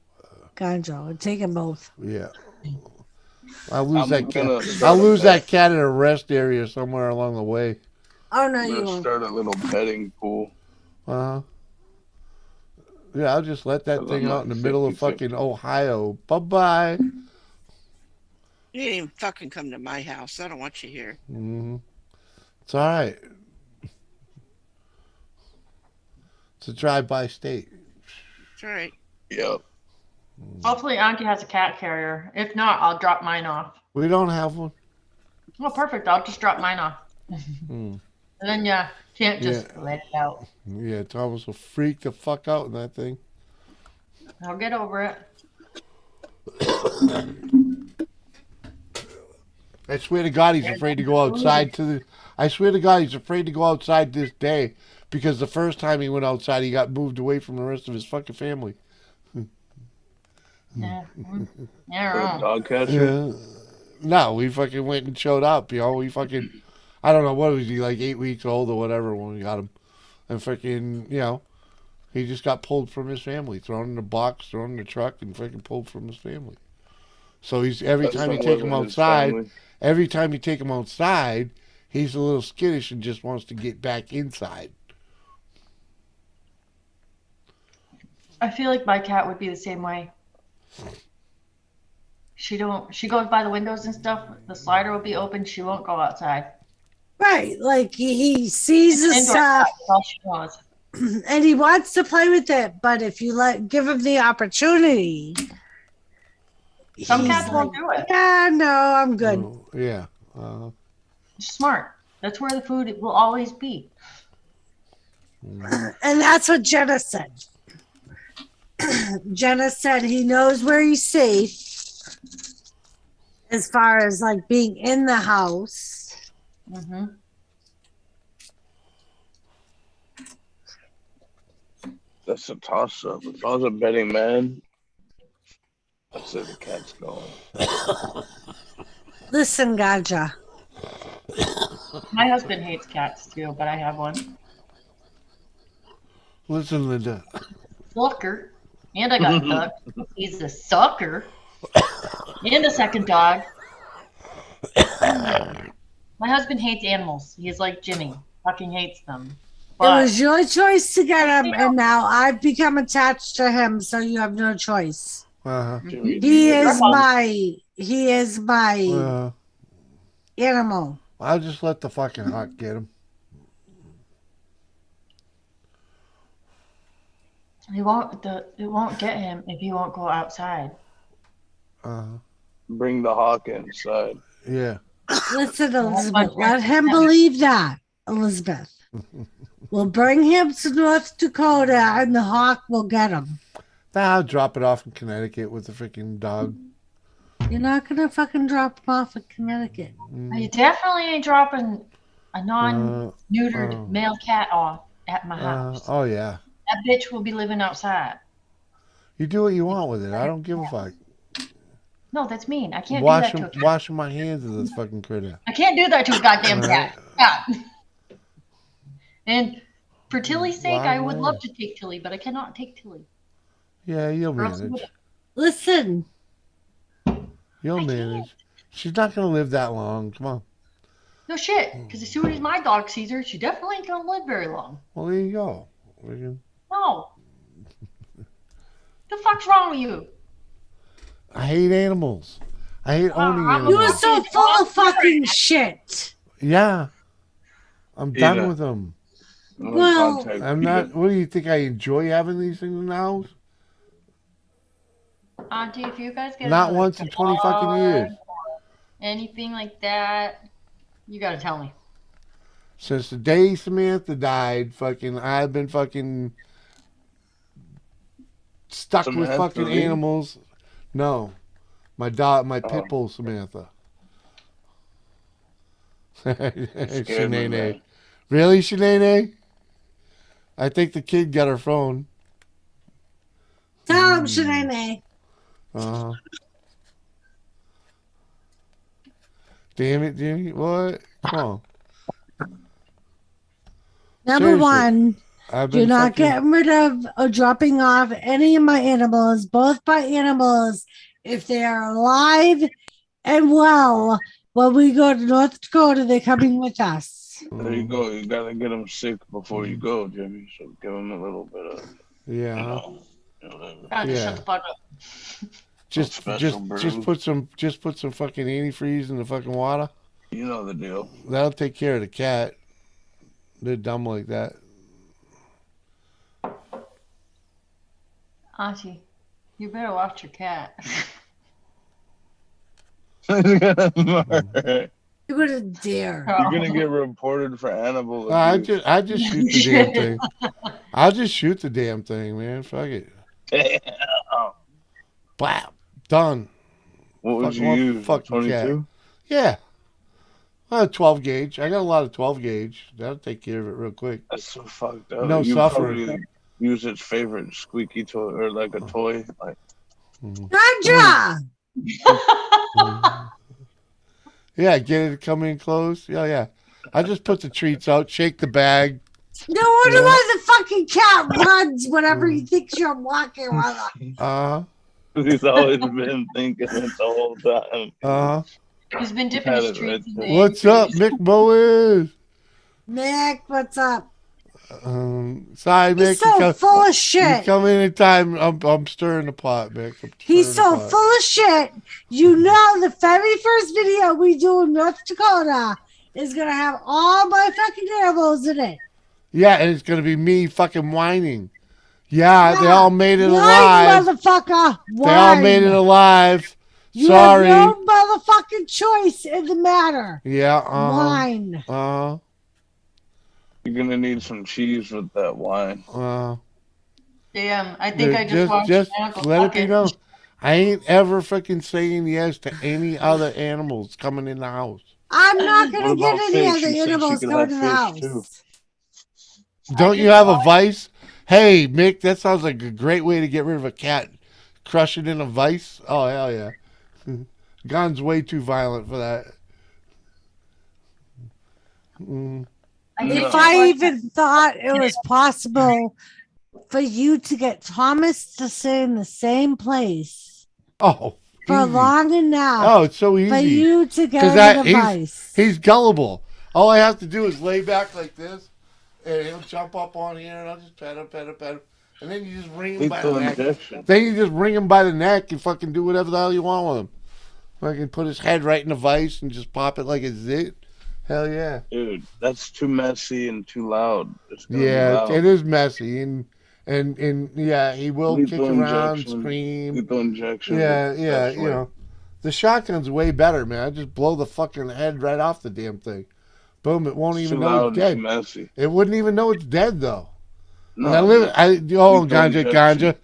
Speaker 3: Gonjo. We're taking both.
Speaker 1: Yeah. I'll lose
Speaker 2: I'm
Speaker 1: that
Speaker 2: gonna
Speaker 1: cat.
Speaker 2: start
Speaker 1: I'll
Speaker 2: a
Speaker 1: lose
Speaker 2: pet.
Speaker 1: that cat at a rest area somewhere along the way.
Speaker 3: Oh no,
Speaker 2: I'm
Speaker 3: you
Speaker 2: gonna
Speaker 3: won't.
Speaker 2: start a little petting pool.
Speaker 1: Uh-huh. Yeah, I'll just let that
Speaker 2: I'm
Speaker 1: thing out
Speaker 2: like
Speaker 1: in the middle of
Speaker 2: 50-50.
Speaker 1: fucking Ohio. Bye-bye.
Speaker 5: You didn't even fucking come to my house. I don't want you here.
Speaker 1: Mm-hmm. It's all right. It's a drive-by state.
Speaker 5: It's all right.
Speaker 2: Yep.
Speaker 7: Hopefully, Auntie has a cat carrier. If not, I'll drop mine off.
Speaker 1: We don't have one.
Speaker 7: Oh, perfect. I'll just drop mine off.
Speaker 1: Mm.
Speaker 7: And then, yeah, can't just let it out.
Speaker 1: Yeah, Thomas will freak the fuck out in that thing.
Speaker 7: I'll get over it.
Speaker 1: I swear to God, he's afraid to go outside I swear to God, he's afraid to go outside this day because the first time he went outside, he got moved away from the rest of his fucking family.
Speaker 7: Yeah.
Speaker 2: A dog catcher.
Speaker 1: Yeah. No, we fucking went and showed up. We fucking, I don't know, what was he, like 8 weeks old or whatever when we got him. And fucking, he just got pulled from his family, thrown in a box, thrown in the truck, and fucking pulled from his family. So every time you take him outside, he's a little skittish and just wants to get back inside.
Speaker 7: I feel like my cat would be the same way. She goes by the windows and stuff. The slider will be open. She won't go outside.
Speaker 3: Right, like he sees the
Speaker 7: Indoor
Speaker 3: stuff
Speaker 7: cat, that's all she knows.
Speaker 3: and he wants to play with it, but if you give him the opportunity,
Speaker 7: Some
Speaker 3: he's
Speaker 7: cats won't
Speaker 3: like,
Speaker 7: do it.
Speaker 3: Yeah, no, I'm good.
Speaker 1: Oh, yeah.
Speaker 7: Smart. That's where the food will always be.
Speaker 3: And that's what Jenna said. Jenna said he knows where he's safe as far as like being in the house.
Speaker 7: Mm-hmm.
Speaker 2: That's a toss up. If I was a betting man, I'd say the cat's going.
Speaker 3: Listen, Gaja.
Speaker 7: My husband hates cats too, but I have one.
Speaker 1: Listen, Linda.
Speaker 7: Sucker. And I got a duck. He's a sucker. And a second dog. My husband hates animals. He's like Jimmy. Fucking hates them.
Speaker 3: It was your choice to get him, and now I've become attached to him, so you have no choice.
Speaker 1: Uh-huh.
Speaker 3: He is my animal.
Speaker 1: I'll just let the fucking hawk get him.
Speaker 7: It won't get him if he won't go outside.
Speaker 1: Uh-huh.
Speaker 2: Bring the hawk inside.
Speaker 1: Yeah.
Speaker 3: Listen, Elizabeth, let him believe that, Elizabeth. We'll bring him to North Dakota, and the hawk will get him.
Speaker 1: I'll drop it off in Connecticut with the freaking dog.
Speaker 3: You're not going to fucking drop him off in Connecticut.
Speaker 7: You definitely ain't dropping a non-neutered male cat off at my house.
Speaker 1: Oh, yeah.
Speaker 7: That bitch will be living outside.
Speaker 1: You do what you want with it. I don't give a fuck.
Speaker 7: No, that's mean. I can't do that to a cat.
Speaker 1: Washing my hands of this fucking critter.
Speaker 7: I can't do that to a goddamn cat. God. And for Tilly's sake, I would love to take Tilly, but I cannot take Tilly.
Speaker 1: Yeah, you'll manage.
Speaker 3: Listen.
Speaker 1: You'll manage. She's not going to live that long. Come on.
Speaker 7: No shit, because as soon as my dog sees her, she definitely ain't gonna live very long.
Speaker 1: Well, there you go.
Speaker 7: No. The fuck's wrong with you?
Speaker 1: I hate animals. I hate owning animals.
Speaker 3: You are so full of fucking shit.
Speaker 1: Yeah. I'm done with them.
Speaker 3: Well,
Speaker 1: I'm not. What do you think? I enjoy having these things in the house?
Speaker 7: Auntie, if you guys get
Speaker 1: Not once in 20 fucking years.
Speaker 7: Anything like that, you gotta tell me.
Speaker 1: Since the day Samantha died, fucking, I've been fucking stuck with fucking animals. No, my dog, my pit bull Samantha. Shanae. Really, Shanae? I think the kid got her phone.
Speaker 3: Tell him, Shanae.
Speaker 1: Uh-huh. Damn it, Jimmy. What? Come on.
Speaker 3: Number
Speaker 1: Seriously.
Speaker 3: one,
Speaker 1: I've
Speaker 3: you're
Speaker 1: been
Speaker 3: not
Speaker 1: fucking...
Speaker 3: getting rid of or dropping off any of my animals, both my animals, if they are alive and well. When we go to North Dakota, they're coming with us.
Speaker 2: There you go. You gotta get them sick before you go, Jimmy. So give them a little bit of,
Speaker 1: Yeah.
Speaker 2: you know,
Speaker 7: Just
Speaker 1: Yeah.
Speaker 7: shut the fuck up.
Speaker 1: Just put some fucking antifreeze in the fucking water.
Speaker 2: You know the deal.
Speaker 1: That'll take care of the cat. They're dumb like that.
Speaker 7: Auntie, you better watch your cat.
Speaker 2: You're
Speaker 3: You wouldn't dare.
Speaker 2: gonna get reported for animal
Speaker 1: I
Speaker 2: abuse.
Speaker 1: just shoot the damn thing. I'll just shoot the damn thing, man. Fuck it.
Speaker 2: Damn.
Speaker 1: Blah. Done.
Speaker 2: What would
Speaker 1: Fucking
Speaker 2: you
Speaker 1: one
Speaker 2: use?
Speaker 1: fucking cat.
Speaker 2: 22?
Speaker 1: Yeah. 12 gauge. I got a lot of 12 gauge. That'll take care of it real quick.
Speaker 2: That's so fucked up.
Speaker 1: No
Speaker 2: you
Speaker 1: suffering.
Speaker 2: probably use its favorite squeaky toy or like a toy. Like
Speaker 3: Ganja!
Speaker 1: Yeah, get it to come in close. Yeah. I just put the treats out, shake the bag.
Speaker 3: No wonder why the fucking cat runs whenever he thinks you're walking around.
Speaker 2: he's always been thinking it the whole time.
Speaker 7: He's been dipping
Speaker 2: Had
Speaker 7: his
Speaker 2: it
Speaker 7: treats
Speaker 2: right
Speaker 7: in
Speaker 2: there.
Speaker 1: What's up, Mick Boaz?
Speaker 3: Mick, what's up?
Speaker 1: Sorry, Mick.
Speaker 3: He's so full of shit.
Speaker 1: You come anytime. I'm stirring the pot, Mick.
Speaker 3: He's so full of shit. You know, the very first video we do in North Dakota is going to have all my fucking animals in it.
Speaker 1: Yeah, and it's going to be me fucking whining. Yeah, they all made it alive.
Speaker 3: Motherfucker.
Speaker 1: They all made it alive.
Speaker 3: You
Speaker 1: Sorry.
Speaker 3: have no motherfucking choice in the matter.
Speaker 1: Yeah,
Speaker 3: Wine.
Speaker 2: You're gonna need some cheese with that wine.
Speaker 7: Damn, I think I just watched
Speaker 1: just
Speaker 7: an animal
Speaker 1: let it be
Speaker 7: bucket.
Speaker 1: known. I ain't ever freaking saying yes to any other animals coming in the house.
Speaker 3: I'm not going to
Speaker 2: What
Speaker 3: get
Speaker 2: about
Speaker 3: any
Speaker 2: fish?
Speaker 3: other
Speaker 2: You said she
Speaker 3: animals
Speaker 2: could
Speaker 3: coming
Speaker 2: have
Speaker 3: to the house.
Speaker 2: fish, too.
Speaker 1: Don't you have a vice? Hey, Mick, that sounds like a great way to get rid of a cat. Crush it in a vice? Oh, hell yeah. Gun's way too violent for that.
Speaker 3: If I even thought it was possible for you to get Thomas to stay in the same place
Speaker 1: for
Speaker 3: long enough.
Speaker 1: Oh, it's so easy.
Speaker 3: For you to get
Speaker 1: 'Cause
Speaker 3: him an advice.
Speaker 1: He's gullible. All I have to do is lay back like this, and he'll jump up on here, and I'll just pet him. And then you just ring him by the neck. Then you just ring him by the neck and fucking do whatever the hell you want with him. Fucking put his head right in the vice and just pop it like it's it. Hell yeah.
Speaker 2: Dude, that's too messy and too loud. It's gonna be
Speaker 1: Yeah,
Speaker 2: loud.
Speaker 1: it is messy. And yeah, he will
Speaker 2: Lethal
Speaker 1: kick around,
Speaker 2: injection.
Speaker 1: scream.
Speaker 2: Lethal injection.
Speaker 1: Yeah,
Speaker 2: That's
Speaker 1: you
Speaker 2: right.
Speaker 1: know. The shotgun's way better, man. I just blow the fucking head right off the damn thing. Boom, it won't
Speaker 2: It's
Speaker 1: even
Speaker 2: too
Speaker 1: know
Speaker 2: loud
Speaker 1: it's dead.
Speaker 2: and messy.
Speaker 1: It wouldn't even know it's dead though.
Speaker 2: No,
Speaker 1: And
Speaker 2: lethal
Speaker 1: ganja.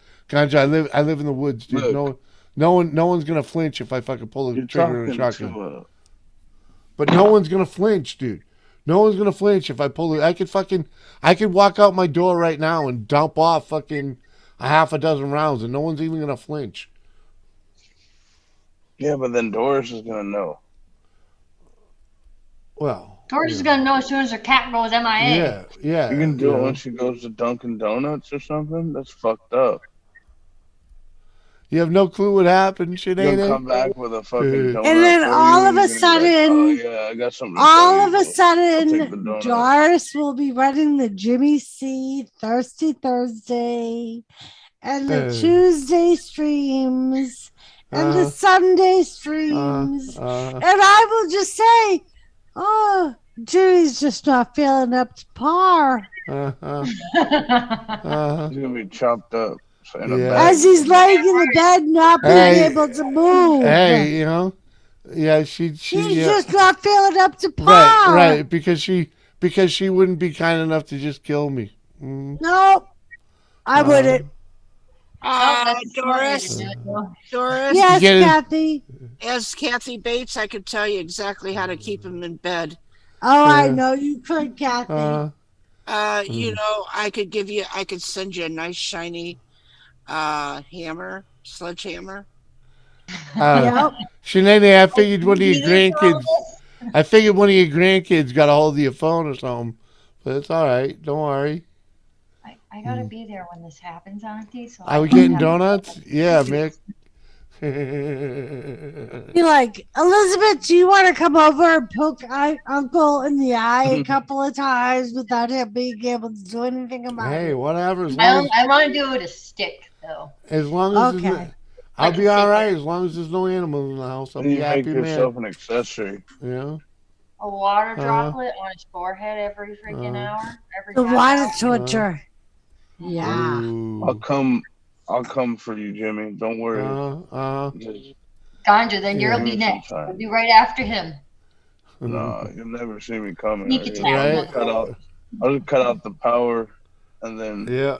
Speaker 1: I live in the woods, dude.
Speaker 2: Look.
Speaker 1: No one's gonna flinch if I fucking pull the
Speaker 2: You're
Speaker 1: trigger on a
Speaker 2: talking
Speaker 1: shotgun.
Speaker 2: to
Speaker 1: But no one's gonna flinch, dude. No one's gonna flinch if I pull it. I could walk out my door right now and dump off fucking a half a dozen rounds, and no one's even gonna flinch.
Speaker 2: Yeah, but then Doris is gonna know.
Speaker 1: Well,
Speaker 7: Doris is gonna know as soon as her cat goes MIA.
Speaker 1: Yeah.
Speaker 2: You can do it when she goes to Dunkin' Donuts or something. That's fucked up.
Speaker 1: You have no clue what happened, shit, ain't
Speaker 2: You'll
Speaker 1: it?
Speaker 2: come back with a fucking donut.
Speaker 3: And then
Speaker 2: for
Speaker 3: all
Speaker 2: you,
Speaker 3: of a
Speaker 2: and you're gonna be like,
Speaker 3: sudden,
Speaker 2: oh, yeah, I got something to
Speaker 3: all
Speaker 2: tell
Speaker 3: of
Speaker 2: you.
Speaker 3: a
Speaker 2: I'll take the
Speaker 3: sudden,
Speaker 2: donut.
Speaker 3: Doris will be running the Jimmy C Thirsty Thursday and the Tuesday streams and the Sunday streams. And I will just say, oh, Jimmy's just not feeling up to par.
Speaker 2: He's gonna be chopped up.
Speaker 3: As he's laying in the bed, not being able to move.
Speaker 1: Hey, you know, yeah, he's
Speaker 3: just not feeling up to par.
Speaker 1: Right, because she wouldn't be kind enough to just kill me.
Speaker 3: No, I wouldn't.
Speaker 5: Doris. Doris.
Speaker 3: Yes, Kathy.
Speaker 5: As Kathy Bates, I could tell you exactly how to keep him in bed.
Speaker 3: Oh, I
Speaker 1: Yeah.
Speaker 3: know you could, Kathy.
Speaker 5: I could send you a nice shiny hammer, sledgehammer.
Speaker 3: Yep.
Speaker 1: Sinead, I figured one of your
Speaker 7: Be there for all
Speaker 1: grandkids. I figured one of your grandkids got a hold of your phone or something. But it's all right. Don't worry.
Speaker 7: I gotta be there when this happens, Auntie. So
Speaker 1: Are we
Speaker 7: can
Speaker 1: getting
Speaker 7: have-
Speaker 1: donuts? Yeah, Mick.
Speaker 3: Be like, Elizabeth, do you want to come over and poke Uncle in the eye a couple of times without him being able to do anything about
Speaker 1: Hey,
Speaker 3: it?
Speaker 1: whatever.
Speaker 7: I want to do it with a stick, though.
Speaker 1: As long as
Speaker 3: Okay.
Speaker 1: I'll
Speaker 7: Like
Speaker 1: be
Speaker 7: a
Speaker 1: all
Speaker 7: stick.
Speaker 1: right. As long as there's no animals in the house, I'll
Speaker 2: Then
Speaker 1: be
Speaker 2: you make
Speaker 1: happy,
Speaker 2: yourself
Speaker 1: man.
Speaker 2: an accessory.
Speaker 1: You know.
Speaker 7: A water droplet on his forehead every freaking hour. Every
Speaker 3: The
Speaker 7: half
Speaker 3: water
Speaker 7: hour.
Speaker 3: torture. Yeah.
Speaker 1: Ooh.
Speaker 2: I'll come for you, Jimmy. Don't worry. Just
Speaker 7: Ganja, then
Speaker 1: Yeah.
Speaker 7: you'll be
Speaker 2: give me some
Speaker 7: next.
Speaker 2: time.
Speaker 7: I'll be right after him.
Speaker 2: No, you'll never see me coming.
Speaker 7: Sneak attack.
Speaker 1: Right.
Speaker 2: I'll just cut out the power and then
Speaker 1: Yeah.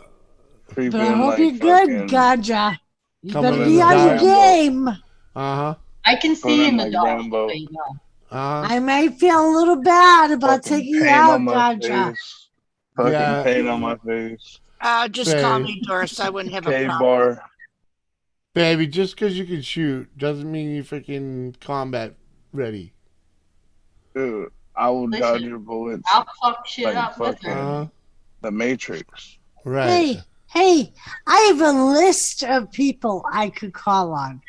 Speaker 2: creep
Speaker 3: But I
Speaker 2: in
Speaker 3: hope
Speaker 2: like
Speaker 3: you're good,
Speaker 2: fucking-
Speaker 3: Ganja. You
Speaker 1: Coming
Speaker 3: better
Speaker 1: in
Speaker 3: be
Speaker 1: the
Speaker 3: on your
Speaker 2: Rambo.
Speaker 3: game.
Speaker 7: I can see
Speaker 2: Going
Speaker 7: in the
Speaker 2: like
Speaker 7: dark.
Speaker 2: Rambo.
Speaker 7: but, you know.
Speaker 3: I may feel a little bad about
Speaker 2: Fucking
Speaker 3: taking you
Speaker 2: pain
Speaker 3: out,
Speaker 2: on my
Speaker 3: Ganja.
Speaker 2: face. Fucking
Speaker 1: Yeah.
Speaker 2: pain on my face.
Speaker 5: Just call
Speaker 1: Babe.
Speaker 5: me Doris. I wouldn't have a problem.
Speaker 2: K-bar.
Speaker 1: Baby, just because you can shoot doesn't mean you're freaking combat ready.
Speaker 2: Dude, I will
Speaker 7: Listen,
Speaker 2: dodge your bullets
Speaker 7: I'll fuck shit
Speaker 2: like
Speaker 7: up with her.
Speaker 2: fucking the Matrix.
Speaker 1: Right.
Speaker 3: Hey, I have a list of people I could call on.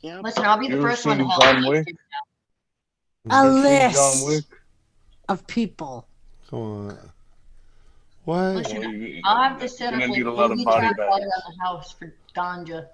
Speaker 5: Yep.
Speaker 7: Listen, I'll be the
Speaker 2: You ever
Speaker 7: first one to
Speaker 2: seen
Speaker 7: help
Speaker 2: John
Speaker 7: you.
Speaker 2: Wick?
Speaker 3: A
Speaker 2: You seen John
Speaker 3: list
Speaker 2: Wick?
Speaker 3: of people.
Speaker 1: Come on. What?
Speaker 7: Listen,
Speaker 2: Well, you-
Speaker 7: I'll have to set
Speaker 2: you're
Speaker 7: up
Speaker 2: gonna
Speaker 7: like
Speaker 2: need a lot of
Speaker 7: booby
Speaker 2: body
Speaker 7: trap
Speaker 2: bags.
Speaker 7: all around the house for Ganja.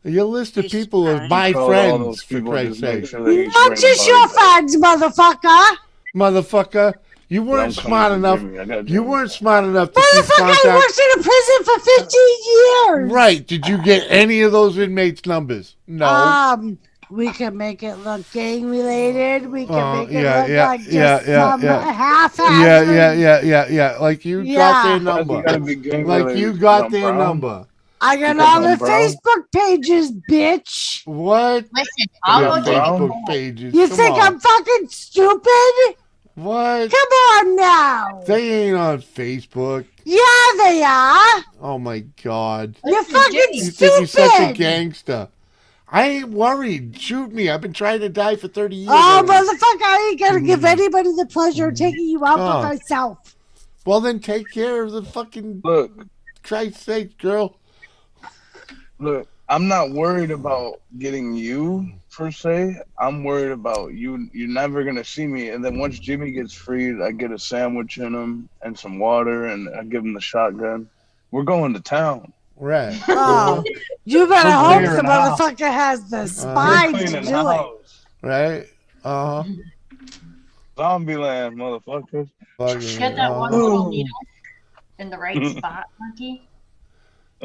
Speaker 1: Your list of
Speaker 5: He's
Speaker 1: people is
Speaker 5: fine.
Speaker 1: my
Speaker 2: Call all
Speaker 1: friends,
Speaker 2: those
Speaker 1: for
Speaker 2: people,
Speaker 1: Christ's
Speaker 2: just make
Speaker 1: sake.
Speaker 2: sure they each
Speaker 3: Not
Speaker 2: bring
Speaker 3: just
Speaker 2: body
Speaker 3: your
Speaker 2: bags.
Speaker 3: friends, motherfucker.
Speaker 1: Motherfucker, you
Speaker 2: I'm
Speaker 1: weren't
Speaker 2: coming
Speaker 1: smart
Speaker 2: for
Speaker 1: enough.
Speaker 2: Jimmy. I got
Speaker 1: You
Speaker 2: Jimmy.
Speaker 1: weren't smart enough to keep
Speaker 3: Motherfucker, I
Speaker 1: contact.
Speaker 3: worked in a prison for 15 years.
Speaker 1: Right. Did you get any of those inmates' numbers? No.
Speaker 3: We can make it look gang related. We can make it
Speaker 1: yeah,
Speaker 3: look
Speaker 1: yeah,
Speaker 3: like just
Speaker 1: yeah,
Speaker 3: some
Speaker 1: yeah.
Speaker 3: half-assed.
Speaker 1: Yeah. Like you
Speaker 3: Yeah.
Speaker 1: got their
Speaker 2: Why's it
Speaker 1: number.
Speaker 2: gotta be gang
Speaker 1: Like
Speaker 2: related?
Speaker 1: you
Speaker 2: 'Cause
Speaker 1: got
Speaker 2: I'm
Speaker 1: their
Speaker 2: brown?
Speaker 1: number.
Speaker 3: I got
Speaker 2: Because
Speaker 3: all the
Speaker 2: I'm brown?
Speaker 3: Facebook pages, bitch.
Speaker 1: What?
Speaker 7: Listen,
Speaker 2: Yeah,
Speaker 7: I'll
Speaker 1: Your
Speaker 7: go
Speaker 2: I'm
Speaker 7: take
Speaker 2: brown.
Speaker 1: Facebook pages.
Speaker 3: You
Speaker 1: Come
Speaker 3: think
Speaker 1: on.
Speaker 3: I'm fucking stupid?
Speaker 1: What?
Speaker 3: Come on now.
Speaker 1: They ain't on Facebook.
Speaker 3: Yeah, they are.
Speaker 1: Oh my God.
Speaker 3: You're
Speaker 7: Listen,
Speaker 3: fucking
Speaker 7: Jimmy.
Speaker 1: You
Speaker 3: stupid.
Speaker 1: think you're such a gangster. I ain't worried. Shoot me. I've been trying to die for 30 years.
Speaker 3: Oh,
Speaker 1: already.
Speaker 3: motherfucker, I ain't gonna give anybody the pleasure of taking you out
Speaker 1: Oh.
Speaker 3: for myself.
Speaker 1: Well, then take care of the fucking
Speaker 2: Look,
Speaker 1: Christ's sake, girl.
Speaker 2: look, I'm not worried about getting you per se. I'm worried about you. You're never gonna see me. And then once Jimmy gets freed, I get a sandwich in him and some water, and I give him the shotgun. We're going to town.
Speaker 1: Right.
Speaker 3: Oh, you better
Speaker 2: We're
Speaker 3: hope
Speaker 2: clearing
Speaker 3: the
Speaker 2: the house.
Speaker 3: motherfucker has the
Speaker 2: We're
Speaker 3: spine to
Speaker 2: cleaning the
Speaker 3: do it.
Speaker 2: house.
Speaker 1: Right? Uh-huh.
Speaker 2: Zombieland, motherfuckers.
Speaker 1: Fucking,
Speaker 7: Get that one little needle in the right spot, Monkey.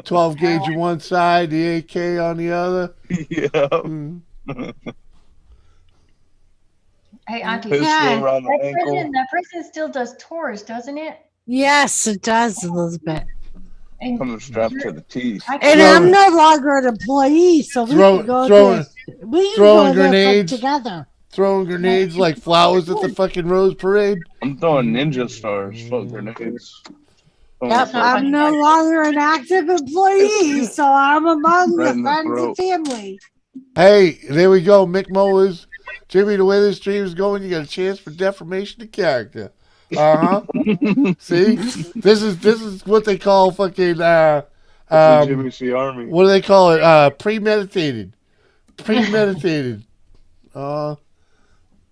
Speaker 1: 12 gauge on one side, the AK on the other.
Speaker 2: Yeah.
Speaker 1: Mm.
Speaker 7: Hey, Auntie,
Speaker 2: Pistol
Speaker 3: Yeah.
Speaker 2: around the ankle.
Speaker 7: that prison still does tours, doesn't it?
Speaker 3: Yes, it does, Elizabeth.
Speaker 7: And
Speaker 2: Coming strapped to the teeth.
Speaker 7: I
Speaker 3: And
Speaker 7: can-
Speaker 3: I'm no longer an employee, so we
Speaker 1: Throw-
Speaker 3: can go
Speaker 1: throwing-
Speaker 3: there. We can
Speaker 1: throwing
Speaker 3: go there
Speaker 1: grenades.
Speaker 3: together.
Speaker 1: Throwing grenades like flowers at the fucking Rose Parade.
Speaker 2: I'm throwing ninja stars. Fuck grenades.
Speaker 3: Yep, I'm no longer an active employee, so I'm among
Speaker 2: Right
Speaker 3: the
Speaker 2: in the
Speaker 3: friends
Speaker 2: throat.
Speaker 3: and family.
Speaker 1: Hey, there we go. Mick Mowers. Jimmy, the way this stream is going, you got a chance for defamation of character. Uh-huh. See? This is what they call fucking
Speaker 2: Jimmy C. Army.
Speaker 1: what do they call it? Premeditated. Premeditated.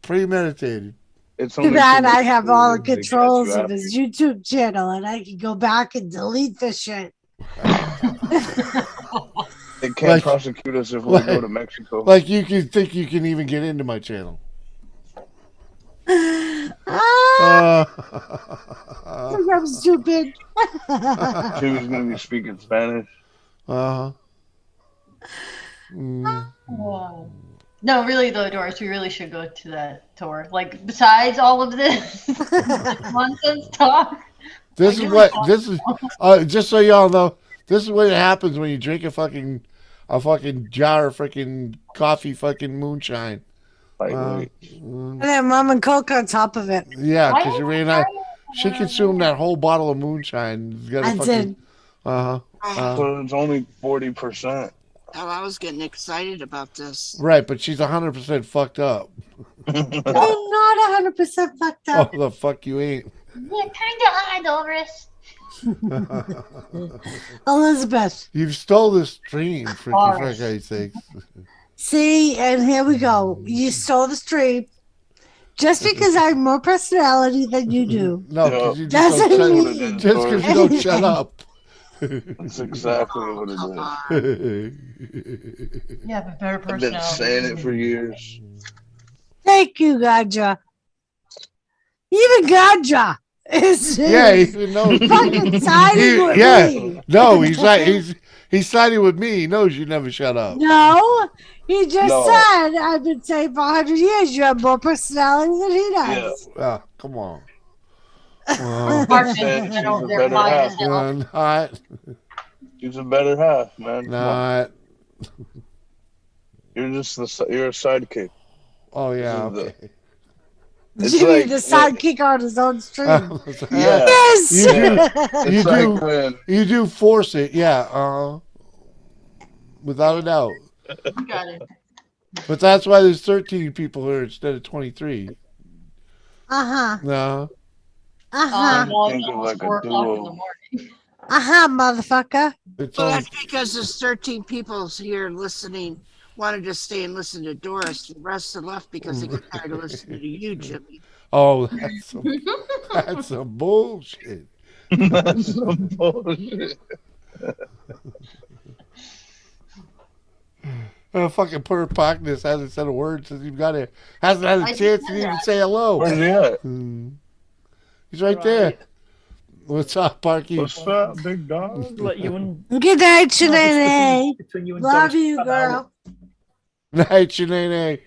Speaker 1: Premeditated.
Speaker 2: It's
Speaker 3: Too
Speaker 2: only
Speaker 3: bad
Speaker 2: too much
Speaker 3: I have all the
Speaker 2: food, they catch
Speaker 3: controls
Speaker 2: you
Speaker 3: of
Speaker 2: after.
Speaker 3: his YouTube channel and I can go back and delete the shit.
Speaker 2: They can't
Speaker 1: Like-
Speaker 2: prosecute us if we
Speaker 1: like-
Speaker 2: go to Mexico.
Speaker 1: Like you can think you can even get into my channel.
Speaker 3: Ah, I'm stupid.
Speaker 2: Jimmy's gonna be speaking Spanish.
Speaker 1: Uh-huh.
Speaker 7: Whoa. No, really though, Doris, we really should go to that tour. Like, besides all of this nonsense talk.
Speaker 1: This is what this is. Just so y'all know, this is what happens when you drink a fucking jar of freaking coffee, fucking moonshine.
Speaker 2: Lightweight.
Speaker 3: And then rum and coke on top of it.
Speaker 1: Yeah, because she ran out. She consumed that whole bottle of moonshine.
Speaker 3: I did.
Speaker 2: So it's only 40%.
Speaker 5: Oh, I was getting excited about this.
Speaker 1: Right, but she's 100% fucked up.
Speaker 3: I'm not 100% fucked up.
Speaker 1: Oh, the fuck you ain't.
Speaker 9: Yeah, kind of Doris.
Speaker 3: Elizabeth.
Speaker 1: You've stole this stream, for Christ's sake.
Speaker 3: See, and here we go. You stole the stream. Just because I have more personality than you do.
Speaker 1: No, because you
Speaker 3: doesn't mean
Speaker 1: just because you don't shut up.
Speaker 2: That's exactly what it is.
Speaker 7: You have a better
Speaker 2: I've been
Speaker 7: personality.
Speaker 2: saying it for years.
Speaker 3: Thank you, Gaja. Even Gaja is
Speaker 1: Even knows.
Speaker 3: fucking siding with me.
Speaker 1: No, he's siding with me. He knows you never shut up.
Speaker 3: No, he just
Speaker 2: No.
Speaker 3: said I've been saying for 100 years you have more personality than he does.
Speaker 1: Ah, come on.
Speaker 7: Mark
Speaker 2: Said
Speaker 7: is
Speaker 2: she's
Speaker 7: over
Speaker 2: a
Speaker 7: there
Speaker 2: better
Speaker 7: by
Speaker 2: half.
Speaker 7: himself.
Speaker 1: Not.
Speaker 2: She's a better half, man. Come on.
Speaker 1: Not.
Speaker 2: You're just you're a sidekick.
Speaker 1: Oh, yeah,
Speaker 2: This is
Speaker 1: okay.
Speaker 2: It's
Speaker 3: Jimmy,
Speaker 2: like-
Speaker 3: the sidekick on his own stream.
Speaker 2: Yeah.
Speaker 3: Yes.
Speaker 1: You
Speaker 2: It's
Speaker 1: do.
Speaker 2: like when
Speaker 1: You do force it, yeah. Without a doubt.
Speaker 7: Got it.
Speaker 1: But that's why there's 13 people here instead of 23.
Speaker 3: Uh-huh.
Speaker 1: No.
Speaker 3: Uh-huh.
Speaker 7: Well,
Speaker 2: think
Speaker 7: it's
Speaker 2: of
Speaker 7: almost
Speaker 2: like a
Speaker 7: 4 o'clock in the
Speaker 2: duo.
Speaker 7: morning.
Speaker 3: Uh-huh, motherfucker.
Speaker 1: It's
Speaker 5: Well,
Speaker 1: only,
Speaker 5: that's because there's 13 people here listening, wanted to stay and listen to Doris. The rest are left because they get tired of listening to you, Jimmy.
Speaker 1: oh, that's some bullshit.
Speaker 2: that's some bullshit.
Speaker 1: Fucking poor Pockness hasn't said a word since he got here. Hasn't had a
Speaker 7: I
Speaker 1: chance
Speaker 7: just
Speaker 1: to
Speaker 7: said
Speaker 1: even
Speaker 7: that.
Speaker 1: say hello.
Speaker 2: Where's he at?
Speaker 1: He's right there. What's up, Parky?
Speaker 2: What's up, big dog?
Speaker 11: Let you and
Speaker 3: Good night, Shanae.
Speaker 11: between you and
Speaker 3: Love
Speaker 11: Doris
Speaker 3: you,
Speaker 11: cut
Speaker 3: girl.
Speaker 11: out.
Speaker 1: Night, Shanae.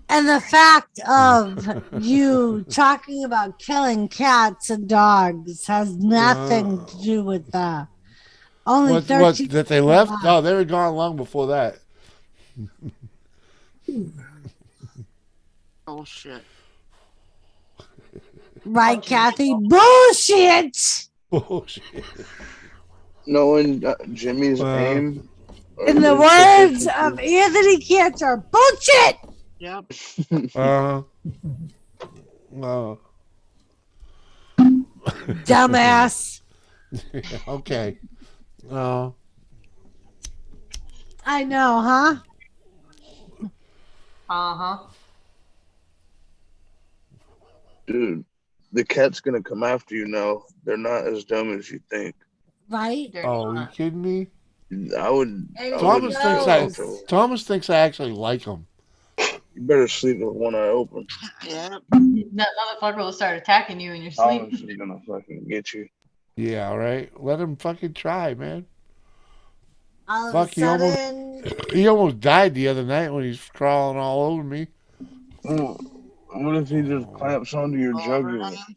Speaker 3: And the fact of you talking about killing cats and dogs has nothing to do with that. Only
Speaker 1: What,
Speaker 3: 13
Speaker 1: that they left? No, they were gone long before that.
Speaker 5: Bullshit.
Speaker 3: Right, Kathy? Bullshit!
Speaker 1: Bullshit.
Speaker 2: Knowing Jimmy's
Speaker 1: Wow.
Speaker 2: aim.
Speaker 3: In the words of Anthony Cantor, bullshit!
Speaker 5: Yep.
Speaker 3: Dumbass.
Speaker 1: Okay.
Speaker 3: I know, huh?
Speaker 7: Uh-huh.
Speaker 2: Dude, the cat's gonna come after you now. They're not as dumb as you think.
Speaker 3: Right?
Speaker 7: They're
Speaker 1: Oh, you
Speaker 7: not.
Speaker 1: kidding me?
Speaker 2: I would.
Speaker 3: And
Speaker 2: I
Speaker 1: Thomas
Speaker 2: wouldn't
Speaker 1: thinks
Speaker 2: feel
Speaker 1: I.
Speaker 2: comfortable.
Speaker 1: Thomas thinks I actually like him.
Speaker 2: You better sleep with one eye open.
Speaker 5: Yep.
Speaker 7: That motherfucker will start attacking you in your sleep.
Speaker 2: Thomas is gonna fucking get you.
Speaker 1: Yeah, all right. Let him fucking try, man.
Speaker 3: All of
Speaker 1: Fuck,
Speaker 3: a sudden,
Speaker 1: He almost died the other night when he's crawling all over me.
Speaker 2: What if he just clamps onto your
Speaker 5: Roll over on
Speaker 2: jugular?
Speaker 5: him?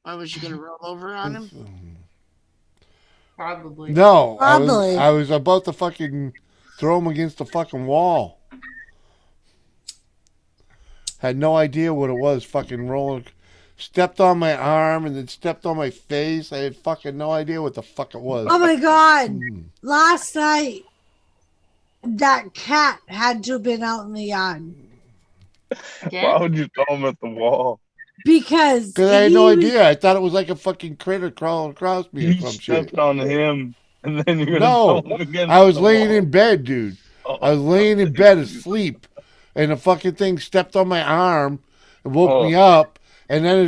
Speaker 5: Why was you gonna roll over on him?
Speaker 7: Probably.
Speaker 1: No,
Speaker 3: Probably.
Speaker 1: I was about to fucking throw him against the fucking wall. Had no idea what it was. Fucking rolling. Stepped on my arm and then stepped on my face. I had fucking no idea what the fuck it was.
Speaker 3: oh my God. Last night, that cat had to have been out in the yard.
Speaker 7: Again?
Speaker 2: Why would you throw him at the wall?
Speaker 3: Because
Speaker 1: Because I had no
Speaker 3: he was-
Speaker 1: idea. I thought it was like a fucking critter crawling across me or
Speaker 2: You
Speaker 1: some
Speaker 2: stepped
Speaker 1: shit.
Speaker 2: on him, and then you're gonna
Speaker 1: No,
Speaker 2: throw him against
Speaker 1: I was
Speaker 2: the
Speaker 1: laying
Speaker 2: wall.
Speaker 1: in bed, dude. I was laying in bed asleep, and the fucking thing stepped on my arm and woke me up, and then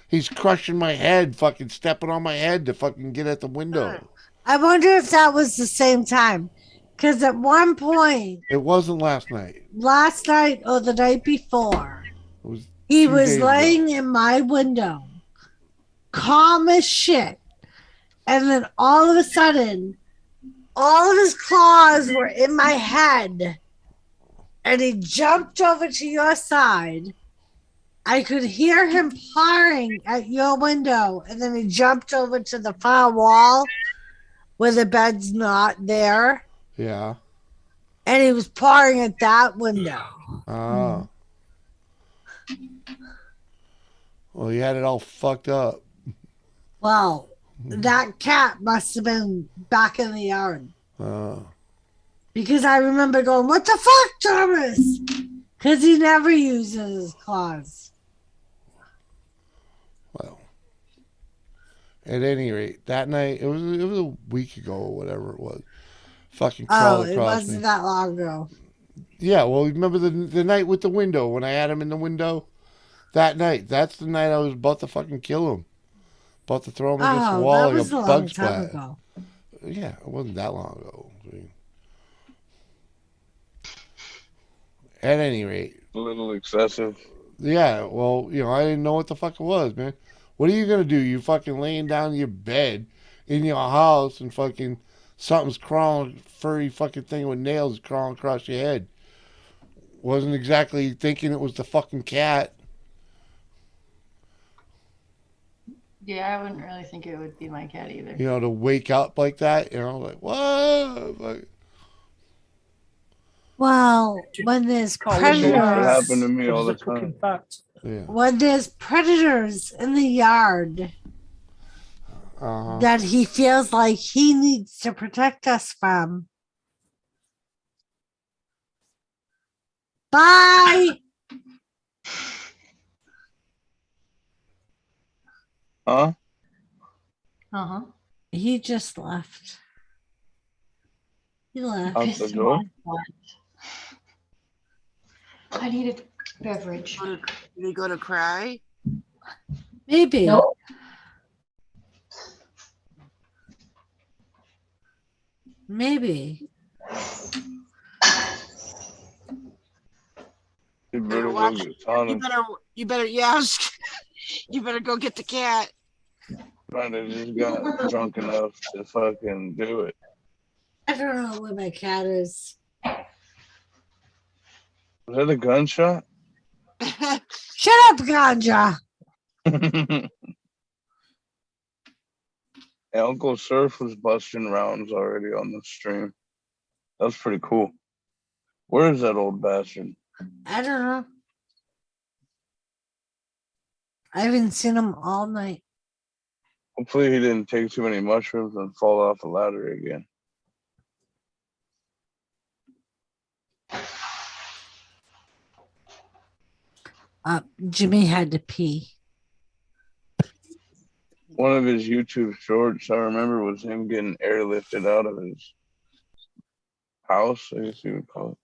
Speaker 1: he's crushing my head, fucking stepping on my head to fucking get at the window.
Speaker 3: I wonder if that was the same time. Because at one point,
Speaker 1: It wasn't last night.
Speaker 3: last night or the night before,
Speaker 1: It was
Speaker 3: he
Speaker 1: 2
Speaker 3: was
Speaker 1: days ago.
Speaker 3: laying in my window, calm as shit. And then all of a sudden, all of his claws were in my head. And he jumped over to your side. I could hear him pawing at your window. And then he jumped over to the far wall where the bed's not there.
Speaker 1: Yeah.
Speaker 3: and he was pouring at that window.
Speaker 1: Oh. Well, he had it all fucked up.
Speaker 3: Well, that cat must have been back in the yard. Because I remember going, "What the fuck, Thomas?" Because he never uses his claws.
Speaker 1: Well, at any rate, that night, it was a week ago or whatever it was. Fucking crawled
Speaker 3: it
Speaker 1: across
Speaker 3: wasn't
Speaker 1: me.
Speaker 3: that long ago.
Speaker 1: Yeah, well, remember the night with the window when I had him in the window? That night. That's the night I was about to fucking kill him. About to throw him against the wall
Speaker 3: that
Speaker 1: like
Speaker 3: was
Speaker 1: a
Speaker 3: a long
Speaker 1: bug
Speaker 3: time
Speaker 1: splat.
Speaker 3: ago.
Speaker 1: Yeah, it wasn't that long ago. At any rate.
Speaker 2: A little excessive.
Speaker 1: Yeah, well, I didn't know what the fuck it was, man. What are you gonna do? You fucking laying down in your bed in your house and fucking something's crawling, furry fucking thing with nails crawling across your head. Wasn't exactly thinking it was the fucking cat.
Speaker 7: Yeah, I wouldn't really think it would be my cat either.
Speaker 1: To wake up like that, like, what? Like,
Speaker 3: well, when there's predators,
Speaker 2: It happened to me all the time.
Speaker 1: Yeah.
Speaker 3: When there's predators in the yard that he feels like he needs to protect us from. Bye.
Speaker 2: Huh?
Speaker 7: Uh-huh.
Speaker 3: He just left. He left.
Speaker 2: Out the door?
Speaker 7: I need a beverage.
Speaker 5: Did he go to cry?
Speaker 3: Maybe.
Speaker 7: Nope.
Speaker 3: Maybe.
Speaker 2: You better go get Thomas.
Speaker 5: You better, yeah, you better go get the cat.
Speaker 2: Brandon just got drunk enough to fucking do it.
Speaker 3: I don't know where my cat is.
Speaker 2: Was that a gunshot?
Speaker 3: Shut up, Ganja.
Speaker 2: Hey, Uncle Surf was busting rounds already on the stream. That was pretty cool. Where is that old bastard?
Speaker 3: I don't know. I haven't seen him all night.
Speaker 2: Hopefully he didn't take too many mushrooms and fall off the ladder again.
Speaker 3: Jimmy had to pee.
Speaker 2: One of his YouTube shorts I remember was him getting airlifted out of his house, I guess you would call it.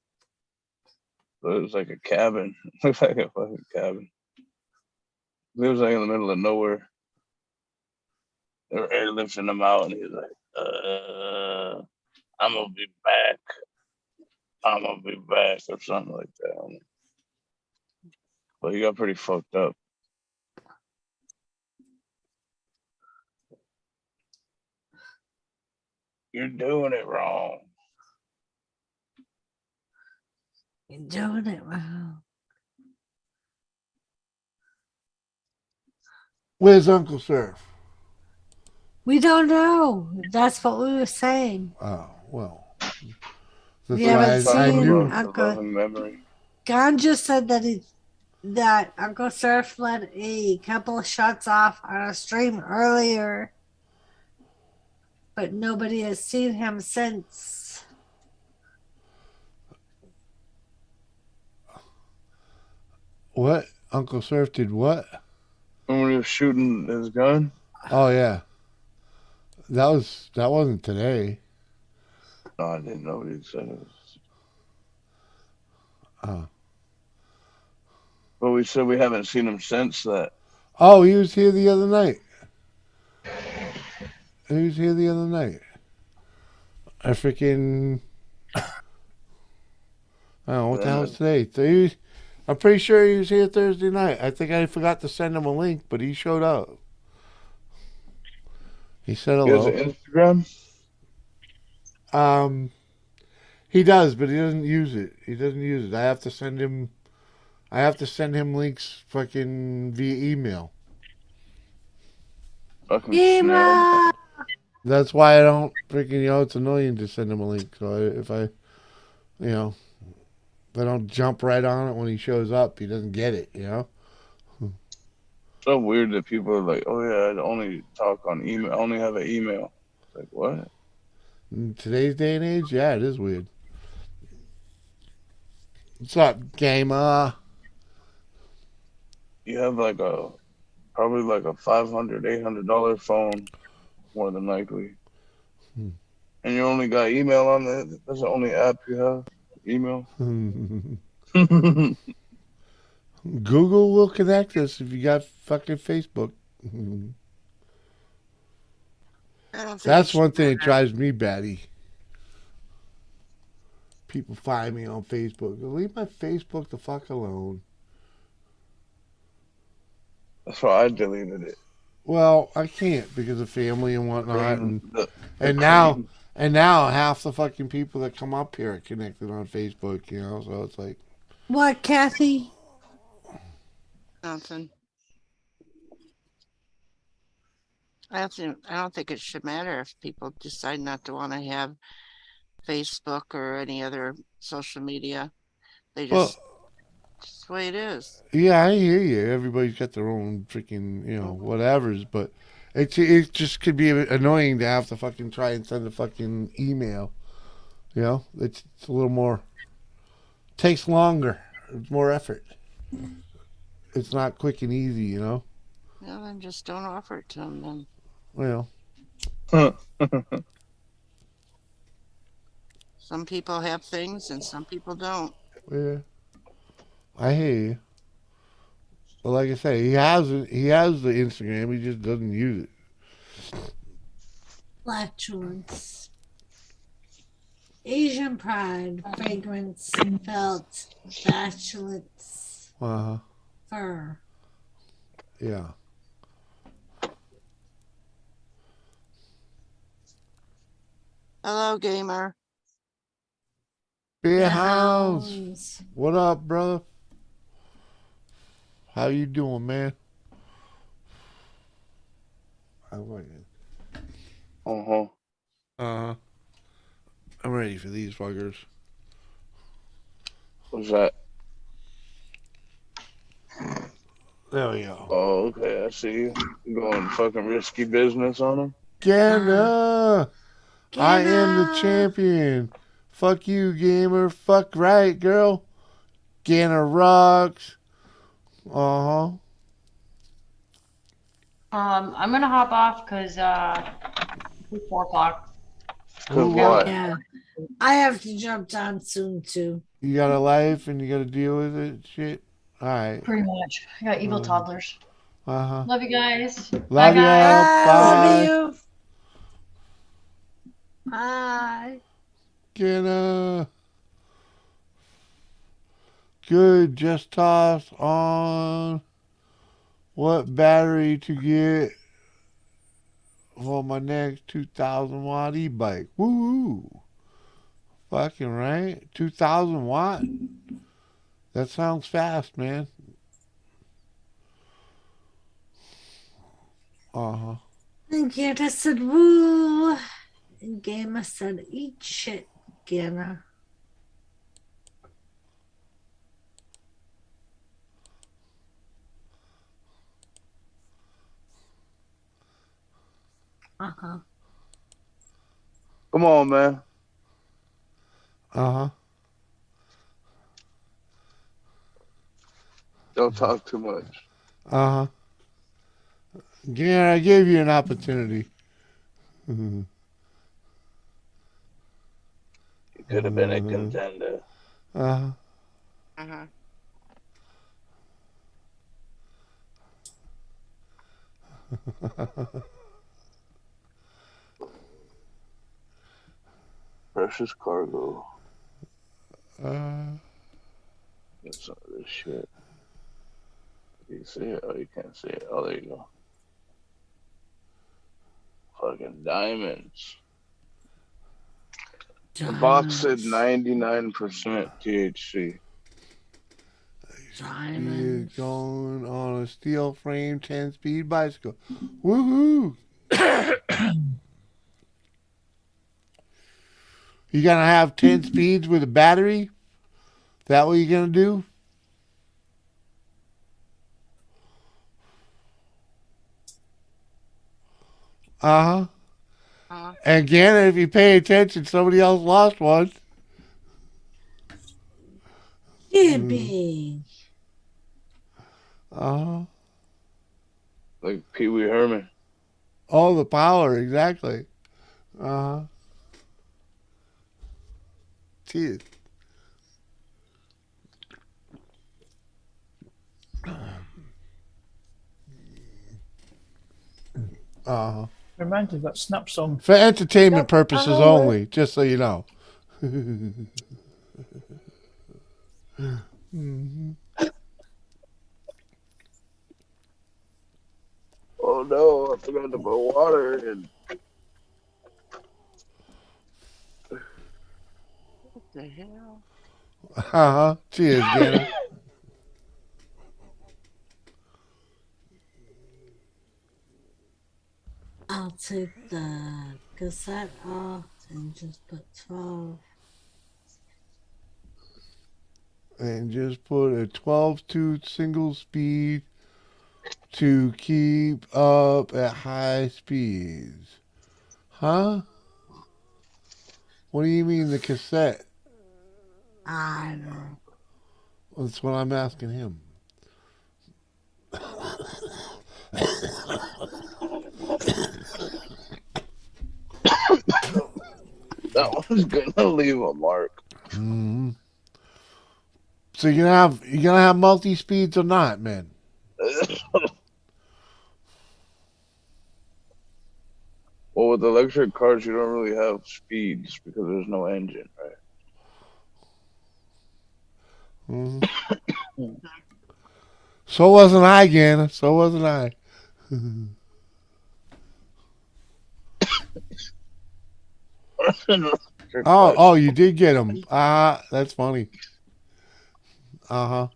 Speaker 2: So it was like a cabin. It looked like a fucking cabin. It was like in the middle of nowhere. They were airlifting him out and he was like, I'm gonna be back. I'm gonna be back or something like that. But he got pretty fucked up. You're doing it wrong.
Speaker 3: You're doing it wrong.
Speaker 1: Where's Uncle Surf?
Speaker 3: We don't know. That's what we were saying.
Speaker 1: Oh, well.
Speaker 3: We haven't seen
Speaker 2: Uncle.
Speaker 3: Ganja said that Uncle Surf let a couple of shots off on a stream earlier, but nobody has seen him since.
Speaker 1: What? Uncle Surf did what?
Speaker 2: When he was shooting his gun?
Speaker 1: Oh, yeah. That wasn't today.
Speaker 2: No, I didn't know what he said it was.
Speaker 1: Oh.
Speaker 2: But we said we haven't seen him since that.
Speaker 1: Oh, he was here the other night. I freaking... I don't know, what the hell is today? I'm pretty sure he was here Thursday night. I think I forgot to send him a link, but he showed up. He said hello.
Speaker 2: He has an Instagram?
Speaker 1: He does, but he doesn't use it. I have to send him links fucking via email.
Speaker 2: Fucking snail.
Speaker 1: That's why I don't freaking, it's annoying to send him a link. So You know, they don't jump right on it when he shows up. He doesn't get it. You know.
Speaker 2: So weird that people are like, oh yeah, I only talk on email. I only have an email. It's like, what?
Speaker 1: In today's day and age, yeah, it is weird. What's up, gamer?
Speaker 2: You have like probably like a $500, $800 phone, more than likely. And you only got email on it. That's the only app you have. Email.
Speaker 1: Google will connect us if you got fucking Facebook.
Speaker 5: I don't think
Speaker 1: That's
Speaker 5: it
Speaker 1: one
Speaker 5: should
Speaker 1: thing that
Speaker 5: matter.
Speaker 1: drives me batty. People find me on Facebook. Leave my Facebook the fuck alone.
Speaker 2: That's why I deleted it.
Speaker 1: Well, I can't because of family and whatnot,
Speaker 2: Cream, the
Speaker 1: and now half the fucking people that come up here are connected on Facebook. You know, so it's like,
Speaker 3: What, Kathy?
Speaker 5: Nothing. I don't think it should matter if people decide not to want to have Facebook or any other social media. They
Speaker 1: well,
Speaker 5: just the way it is.
Speaker 1: yeah, I hear you. Everybody's got their own freaking, whatevers, but it just could be annoying to have to fucking try and send a fucking email. You know, it's a little more, takes longer. It's more effort. It's not quick and easy, you know.
Speaker 5: Well, then just don't offer it to them then.
Speaker 1: Well,
Speaker 5: Some people have things and some people don't.
Speaker 1: yeah, I hear you. But like I say, he has the Instagram. He just doesn't use it.
Speaker 3: Flatulence. Asian pride, fragrance, felt, flatulence, fur.
Speaker 1: Yeah.
Speaker 5: Hello, gamer.
Speaker 1: Beer Hounds. What up, brother? How you doing, man? I like it. I'm ready for these fuckers.
Speaker 2: What's that?
Speaker 1: There we go.
Speaker 2: Oh, okay. I see you. You going fucking risky business on them?
Speaker 1: Ganna! I am the champion. Fuck you, gamer. Fuck right, girl. Ganna rocks.
Speaker 7: I'm gonna hop off because it's 4 o'clock.
Speaker 2: Cause what?
Speaker 3: Yeah. I have to jump down soon too.
Speaker 1: You got a life and you got to deal with it. Shit. All right.
Speaker 7: Pretty much. I got evil toddlers. Love you guys.
Speaker 1: Love
Speaker 7: Bye,
Speaker 1: you.
Speaker 7: guys.
Speaker 1: Bye.
Speaker 3: Love you. Bye.
Speaker 1: Ganna. Good. Just toss on what battery to get for my next 2,000 watt e-bike. Woo! Fucking right. 2,000 watt. That sounds fast, man.
Speaker 3: And Ganna said, woo. And Gamer said, eat shit, Ganna.
Speaker 2: Come on, man. Don't talk too much.
Speaker 1: Ganna, I gave you an opportunity.
Speaker 2: You could have been a contender. Precious cargo. Get some of this shit. You see it? Oh, you can't see it. Oh, there you go. Fucking diamonds. The box said 99% THC.
Speaker 1: He's going on a steel frame 10-speed bicycle. Woohoo! You gonna have 10 speeds with a battery? That what you're gonna do? Uh huh. And again, if you pay attention, somebody else lost one.
Speaker 3: Yippee.
Speaker 1: Uh huh.
Speaker 2: Like Pee Wee Herman.
Speaker 1: Oh, the power, exactly. Uh huh. Cheers. Uh huh.
Speaker 11: Reminds me of that Snap song.
Speaker 1: For entertainment
Speaker 11: Got
Speaker 1: purposes
Speaker 11: power.
Speaker 1: only, just so you know.
Speaker 2: Oh no, I forgot to put water in.
Speaker 5: What the hell?
Speaker 1: Uh huh. Cheers, Gana.
Speaker 3: I'll take the cassette off and just put 12.
Speaker 1: And just put a 12-tooth single speed to keep up at high speeds. Huh? What do you mean the cassette?
Speaker 3: I know.
Speaker 1: That's what I'm asking him.
Speaker 2: That one's gonna leave a mark.
Speaker 1: Mm-hmm. So you're gonna have multi speeds or not, man?
Speaker 2: Well, with electric cars, you don't really have speeds because there's no engine, right?
Speaker 1: Mm-hmm. So wasn't I, Gana. So wasn't I. Oh, you did get them. That's funny. Uh-huh.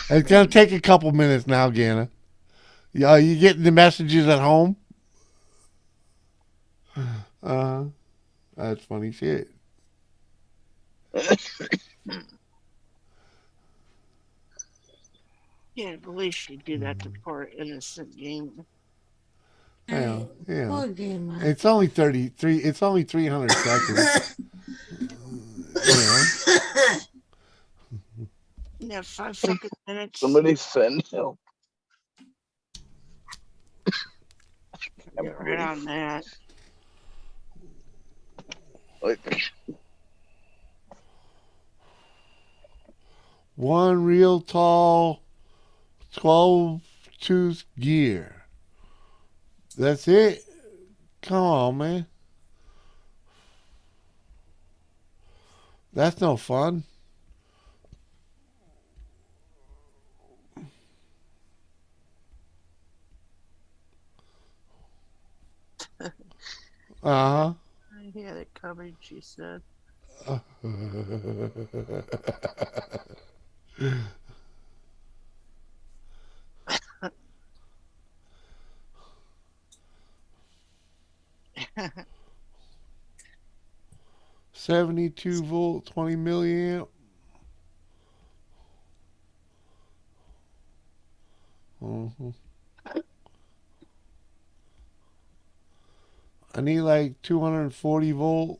Speaker 1: It's gonna take a couple minutes now, Gana. Yeah, you getting the messages at home? That's funny shit.
Speaker 5: Can't believe she'd do that to poor innocent game.
Speaker 1: Yeah, yeah.
Speaker 3: Poor game,
Speaker 1: It's only 33. It's only 300 seconds.
Speaker 5: Yeah, 5 fucking minutes.
Speaker 2: Somebody send help.
Speaker 5: Get right on that.
Speaker 2: Like,
Speaker 1: one real tall 12-tooth gear. That's it. Come on, man. That's no fun. Uh-huh.
Speaker 5: I had it covered, she said.
Speaker 1: $72 volt, 20 milliamp. Mm-hmm. I need like 240 volt.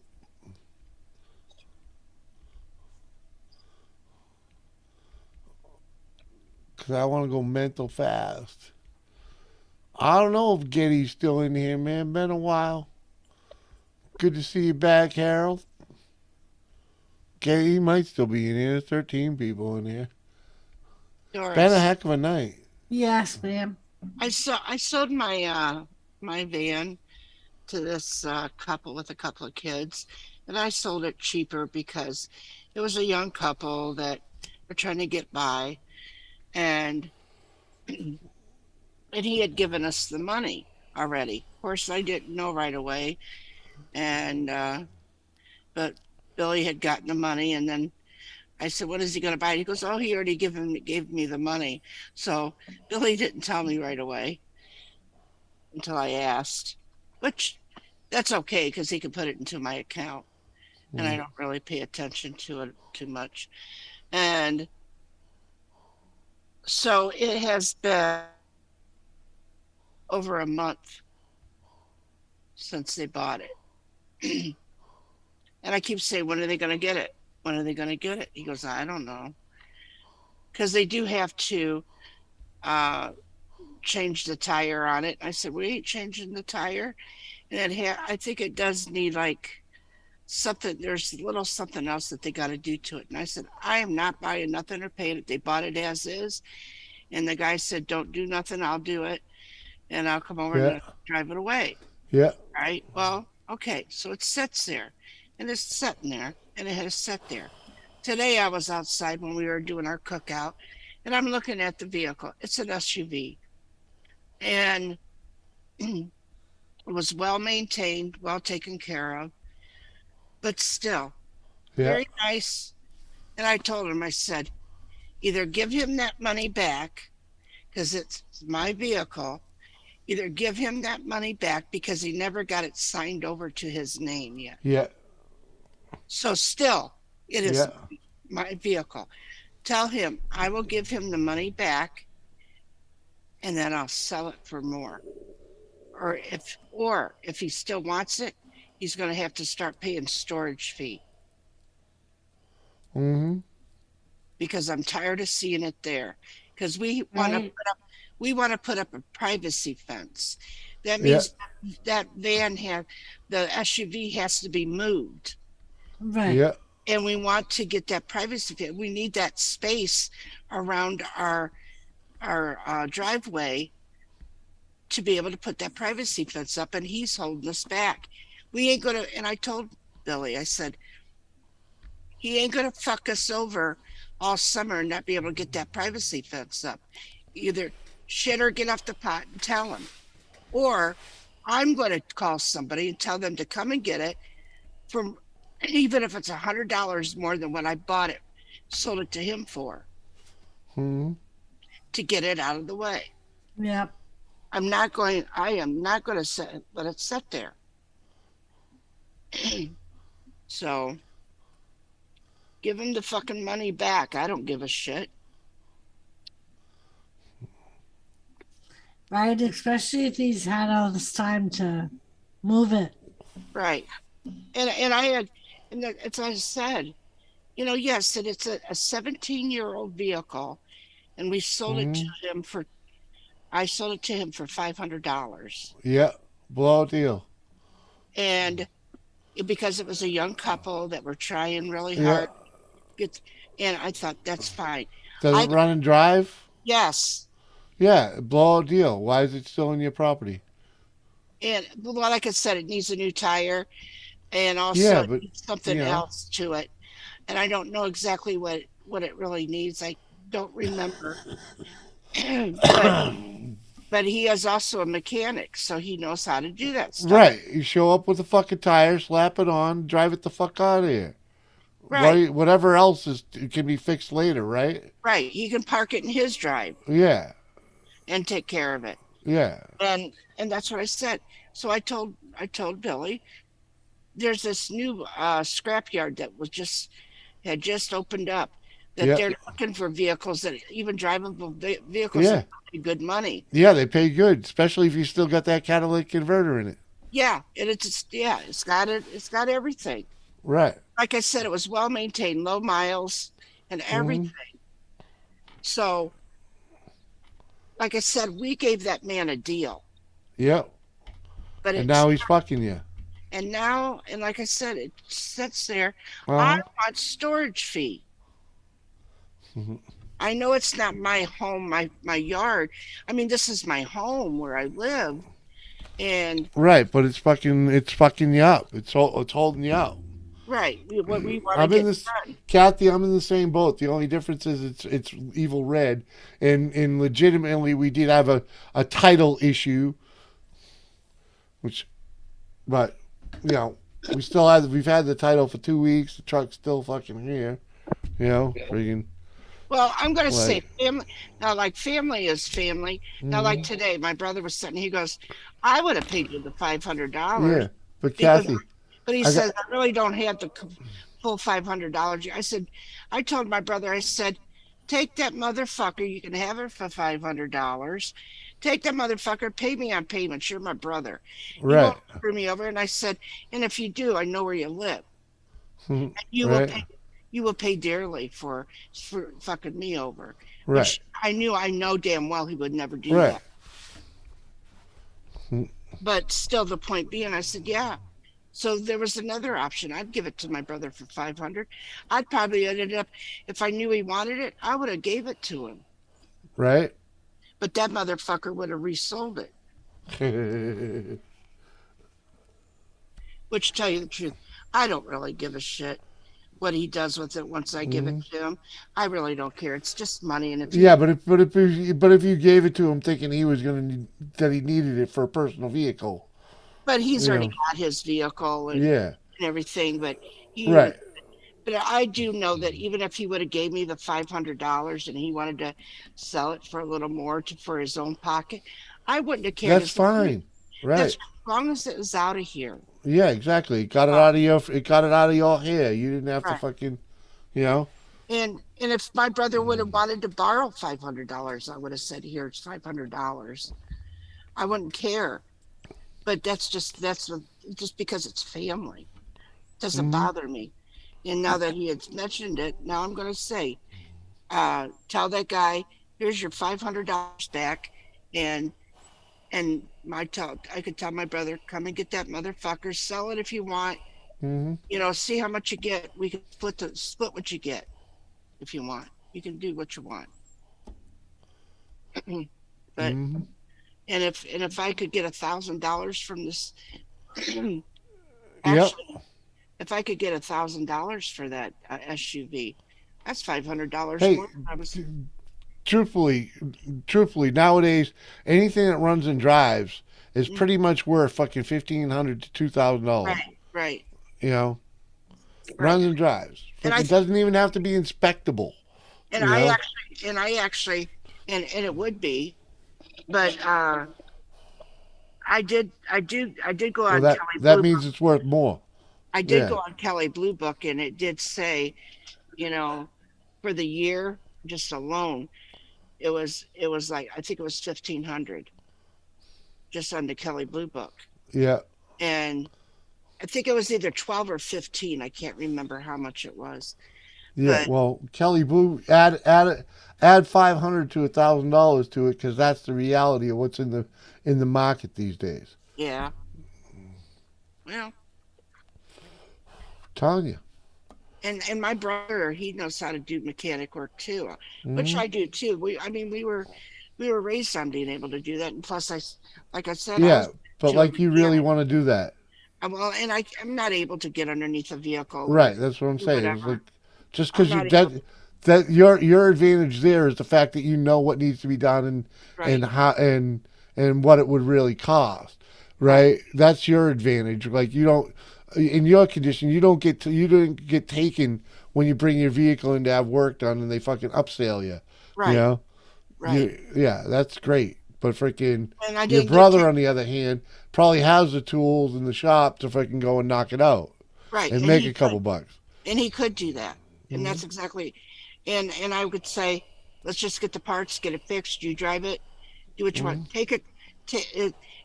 Speaker 1: Because I want to go mental fast. I don't know if Getty's still in here, man. Been a while. Good to see you back, Harold. Getty might still be in here. There's 13 people in here.
Speaker 5: Doris,
Speaker 1: Been a heck of a night.
Speaker 3: Yes, ma'am.
Speaker 5: I sold my my van to this couple with a couple of kids, and I sold it cheaper because it was a young couple that were trying to get by, and and he had given us the money already. Of course, I didn't know right away, and but Billy had gotten the money, and then I said, "What is he going to buy?" He goes, "Oh, he already gave me the money." So Billy didn't tell me right away until I asked, which that's okay because he can put it into my account, and I
Speaker 1: Mm.
Speaker 5: don't really pay attention to it too much. And so it has been over a month since they bought it. And I keep saying, when are they going to get it? When are they going to get it? He goes, I don't know. Because they do have to change the tire on it. I said, we ain't changing the tire. And I think it does need like something. There's a little something else that they got to do to it. And I said, I am not buying nothing or paying it. They bought it as is. And the guy said, don't do nothing. I'll do it. And I'll come over and drive it away.
Speaker 1: Yeah.
Speaker 5: Right. Well, okay. So it sits there. And it's sitting there, and it has sat there. Today I was outside when we were doing our cookout, and I'm looking at the vehicle. It's an SUV, and it was well maintained, well taken care of, but still very nice. And I told him, I said, either give him that money back because it's my vehicle. Either give him that money back because he never got it signed over to his name yet.
Speaker 1: Yeah.
Speaker 5: So still, it is my vehicle. Tell him I will give him the money back, and then I'll sell it for more. Or if he still wants it, he's going to have to start paying storage fee.
Speaker 1: Mm-hmm.
Speaker 5: Because I'm tired of seeing it there. Because we want to put up a privacy fence. That means that the SUV has to be moved.
Speaker 3: Right.
Speaker 1: Yeah.
Speaker 5: And we want to get that privacy. We need that space around our driveway to be able to put that privacy fence up, and he's holding us back. We ain't gonna. And I told Billy, I said, he ain't gonna fuck us over all summer and not be able to get that privacy fence up. Either shit or get off the pot and tell him, or I'm going to call somebody and tell them to come and get it from. Even if it's $100 more than what I bought it, sold it to him for, to get it out of the way.
Speaker 3: Yeah.
Speaker 5: I am not going to let it sit there. So give him the fucking money back. I don't give a shit.
Speaker 3: Right, especially if he's had all this time to move it.
Speaker 5: Right. And I had, and as I said, yes, and it's a 17-year-old vehicle, and we sold it to him for, I sold it to him for $500.
Speaker 1: Yeah, blow deal.
Speaker 5: And because it was a young couple that were trying really hard, and I thought that's fine.
Speaker 1: Does it run and drive?
Speaker 5: Yes.
Speaker 1: Yeah, blow deal. Why is it still in your property?
Speaker 5: And like I said, it needs a new tire. And also something else to it. And I don't know exactly what it really needs. I don't remember. but he is also a mechanic, so he knows how to do that stuff.
Speaker 1: Right. You show up with the fucking tire, slap it on, drive it the fuck out of here. Right. Whatever else can be fixed later, right?
Speaker 5: Right. He can park it in his drive.
Speaker 1: Yeah.
Speaker 5: And take care of it.
Speaker 1: Yeah.
Speaker 5: And that's what I said. So I told Billy, there's this new scrapyard that had just opened up, that they're looking for vehicles, that even drivable vehicles that pay good money.
Speaker 1: Yeah, they pay good, especially if you still got that catalytic converter in it.
Speaker 5: Yeah, and it's got it. It's got everything.
Speaker 1: Right.
Speaker 5: Like I said, it was well maintained, low miles, and everything. So, like I said, we gave that man a deal.
Speaker 1: Yep.
Speaker 5: And
Speaker 1: now he's fucking you.
Speaker 5: And now, and like I said, it sits there. I want storage fee. I know it's not my home, my yard. I mean, this is my home where I live. And
Speaker 1: right, but it's fucking you up. It's holding you up.
Speaker 5: Right. What we want to get done.
Speaker 1: Kathy, I'm in the same boat. The only difference is it's evil red, and legitimately we did have a title issue, but we've had the title for 2 weeks. The truck's still fucking here, freaking.
Speaker 5: Well, I'm going to say family. Now, like, family is family. Now, like today, my brother was sitting, he goes, I would have paid you the $500.
Speaker 1: But Kathy,
Speaker 5: but he says, I really don't have the full $500. I told my brother, I said, take that motherfucker. You can have it for $500. Take that motherfucker. Pay me on payments. You're my brother. You
Speaker 1: right?
Speaker 5: won't screw me over. And I said, and if you do, I know where you live. And you
Speaker 1: Right.
Speaker 5: will pay dearly for fucking me over.
Speaker 1: Right.
Speaker 5: Which I know damn well he would never do
Speaker 1: Right.
Speaker 5: that. But still, the point being, I said, yeah. So there was another option. I'd give it to my brother for $500. I'd probably ended up, if I knew he wanted it, I would have gave it to him.
Speaker 1: Right.
Speaker 5: But that motherfucker would have resold it. Which, tell you the truth, I don't really give a shit what he does with it once I give it to him. I really don't care. It's just money, and
Speaker 1: if you gave it to him thinking he was that he needed it for a personal vehicle.
Speaker 5: But he's already got his vehicle and everything. But
Speaker 1: right.
Speaker 5: But I do know that even if he would have gave me the $500 and he wanted to sell it for a little more for his own pocket, I wouldn't have cared.
Speaker 1: That's fine. Right.
Speaker 5: As long as it was out of here.
Speaker 1: Yeah, exactly. It got it out of your hair. You didn't have to fucking,
Speaker 5: And if my brother would have wanted to borrow $500, I would have said, here, it's $500. I wouldn't care. But that's just because it's family. It doesn't bother me. And now that he has mentioned it, now I'm going to say, tell that guy, here's your $500 back. And I could tell my brother, come and get that motherfucker, sell it if you want. See how much you get. We can split what you get if you want. You can do what you want. But and if I could get $1,000 from this, actually, if I could get $1,000 for that SUV, that's $500 more.
Speaker 1: Truthfully, nowadays anything that runs and drives is pretty much worth fucking $1,500 to $2,000.
Speaker 5: Right.
Speaker 1: Runs and drives. It doesn't even have to be inspectable.
Speaker 5: And I actually, and it would be, but I did go on Kelly Blue
Speaker 1: that means it's worth more.
Speaker 5: I did go on Kelly Blue Book, and it did say, for the year just alone, it was like, I think it was $1,500 just on the Kelly Blue Book.
Speaker 1: Yeah.
Speaker 5: And I think it was either 12 or 15. I can't remember how much it was.
Speaker 1: Yeah. Well, Kelly Blue, add $500 to $1,000 to it, because that's the reality of what's in the market these days.
Speaker 5: Yeah. Well,
Speaker 1: telling you.
Speaker 5: And my brother, he knows how to do mechanic work too, which I do too. We were raised on being able to do that, and plus, like I said,
Speaker 1: but like you really want to do that.
Speaker 5: Well, and I'm not able to get underneath a vehicle.
Speaker 1: Right, that's what I'm saying. It's like, just because that your advantage there is the fact that you know what needs to be done and how and what it would really cost. Right, that's your advantage. Like, you don't. In your condition, you don't get taken when you bring your vehicle in to have work done, and they fucking upsell you.
Speaker 5: Right. Right.
Speaker 1: That's great. But freaking your brother, on the other hand, probably has the tools in the shop to freaking go and knock it out.
Speaker 5: Right.
Speaker 1: And make a couple bucks.
Speaker 5: And he could do that. And that's exactly. And I would say, let's just get the parts, get it fixed. You drive it, do what you want. Take it.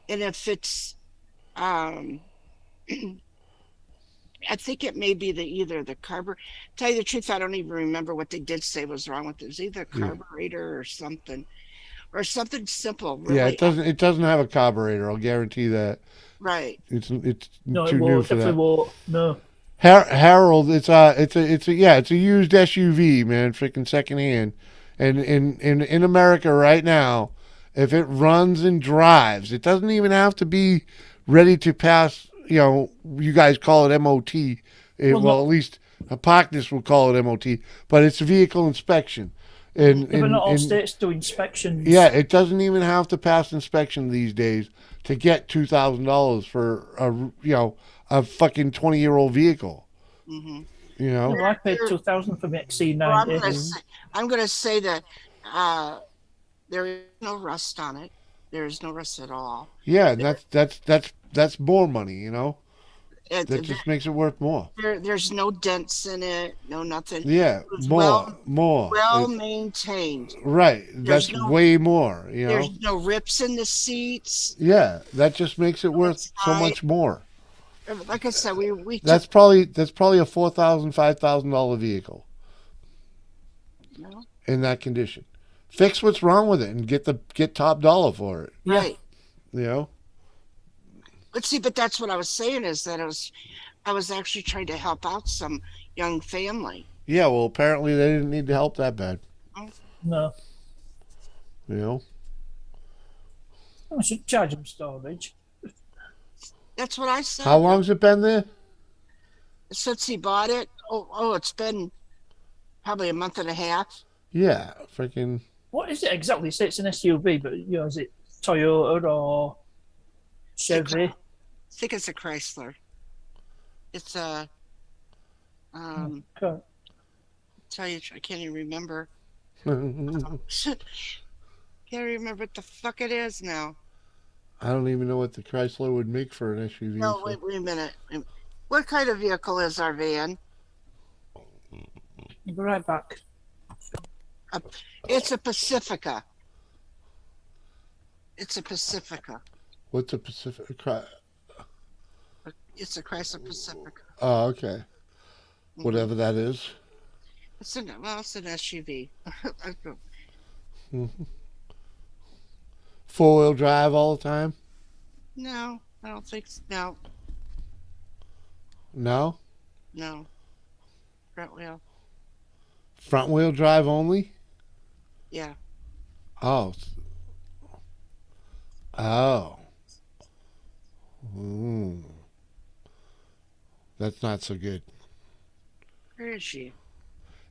Speaker 5: And if it's, I think it may be either the carburetor. Tell you the truth, I don't even remember what they did say was wrong with it. It was either a carburetor or something simple. Really.
Speaker 1: Yeah, it doesn't have a carburetor. I'll guarantee that.
Speaker 5: Right.
Speaker 1: It's
Speaker 11: no,
Speaker 1: too new for that.
Speaker 11: No.
Speaker 1: Harold, it's a used SUV, man, freaking secondhand, and in America right now, if it runs and drives, it doesn't even have to be ready to pass. You guys call it MOT. Well, at least Parkness will call it MOT, but it's vehicle inspection. And
Speaker 11: not all states do inspections.
Speaker 1: Yeah, it doesn't even have to pass inspection these days to get $2,000 for a fucking 20-year-old vehicle.
Speaker 11: Well, I paid $2,000 for my XC90.
Speaker 5: Well, I'm going to say that there is no rust on it. There is no rust at all.
Speaker 1: Yeah, and that's more money, That just makes it worth more.
Speaker 5: There's no dents in it, no nothing.
Speaker 1: Yeah,
Speaker 5: It's
Speaker 1: more.
Speaker 5: well maintained.
Speaker 1: Right, that's way more. You know,
Speaker 5: there's no rips in the seats.
Speaker 1: Yeah, that just makes it worth so much more.
Speaker 5: Like I said, we
Speaker 1: that's probably a $4,000, $5,000 vehicle.
Speaker 5: No.
Speaker 1: In that condition. Fix what's wrong with it and get top dollar for it.
Speaker 5: Right.
Speaker 1: You know.
Speaker 5: But that's what I was saying is that I was actually trying to help out some young family.
Speaker 1: Yeah, well, apparently they didn't need the help that bad.
Speaker 11: No.
Speaker 1: You know.
Speaker 11: I should charge them storage.
Speaker 5: That's what I said.
Speaker 1: How long's it been there?
Speaker 5: Since he bought it. Oh, it's been probably a month and a half.
Speaker 1: Yeah, freaking.
Speaker 11: What is it exactly? Say it's an SUV, but is it Toyota or Chevy?
Speaker 5: I think it's a Chrysler. It's a.
Speaker 11: Okay.
Speaker 5: Tell you, I can't even remember. Can't remember what the fuck it is now.
Speaker 1: I don't even know what the Chrysler would make for an SUV.
Speaker 5: No, wait a minute. What kind of vehicle is our van?
Speaker 11: I'll be right back.
Speaker 5: It's a Pacifica. It's a Pacifica.
Speaker 1: What's a Pacifica?
Speaker 5: It's a Chrysler Pacifica.
Speaker 1: Oh, okay. Whatever that is.
Speaker 5: It's an SUV.
Speaker 1: Four-wheel drive all the time?
Speaker 5: No, I don't think so. No.
Speaker 1: No?
Speaker 5: No. Front wheel.
Speaker 1: Front-wheel drive only?
Speaker 5: Yeah.
Speaker 1: Oh. Oh. That's not so good.
Speaker 5: Where is she?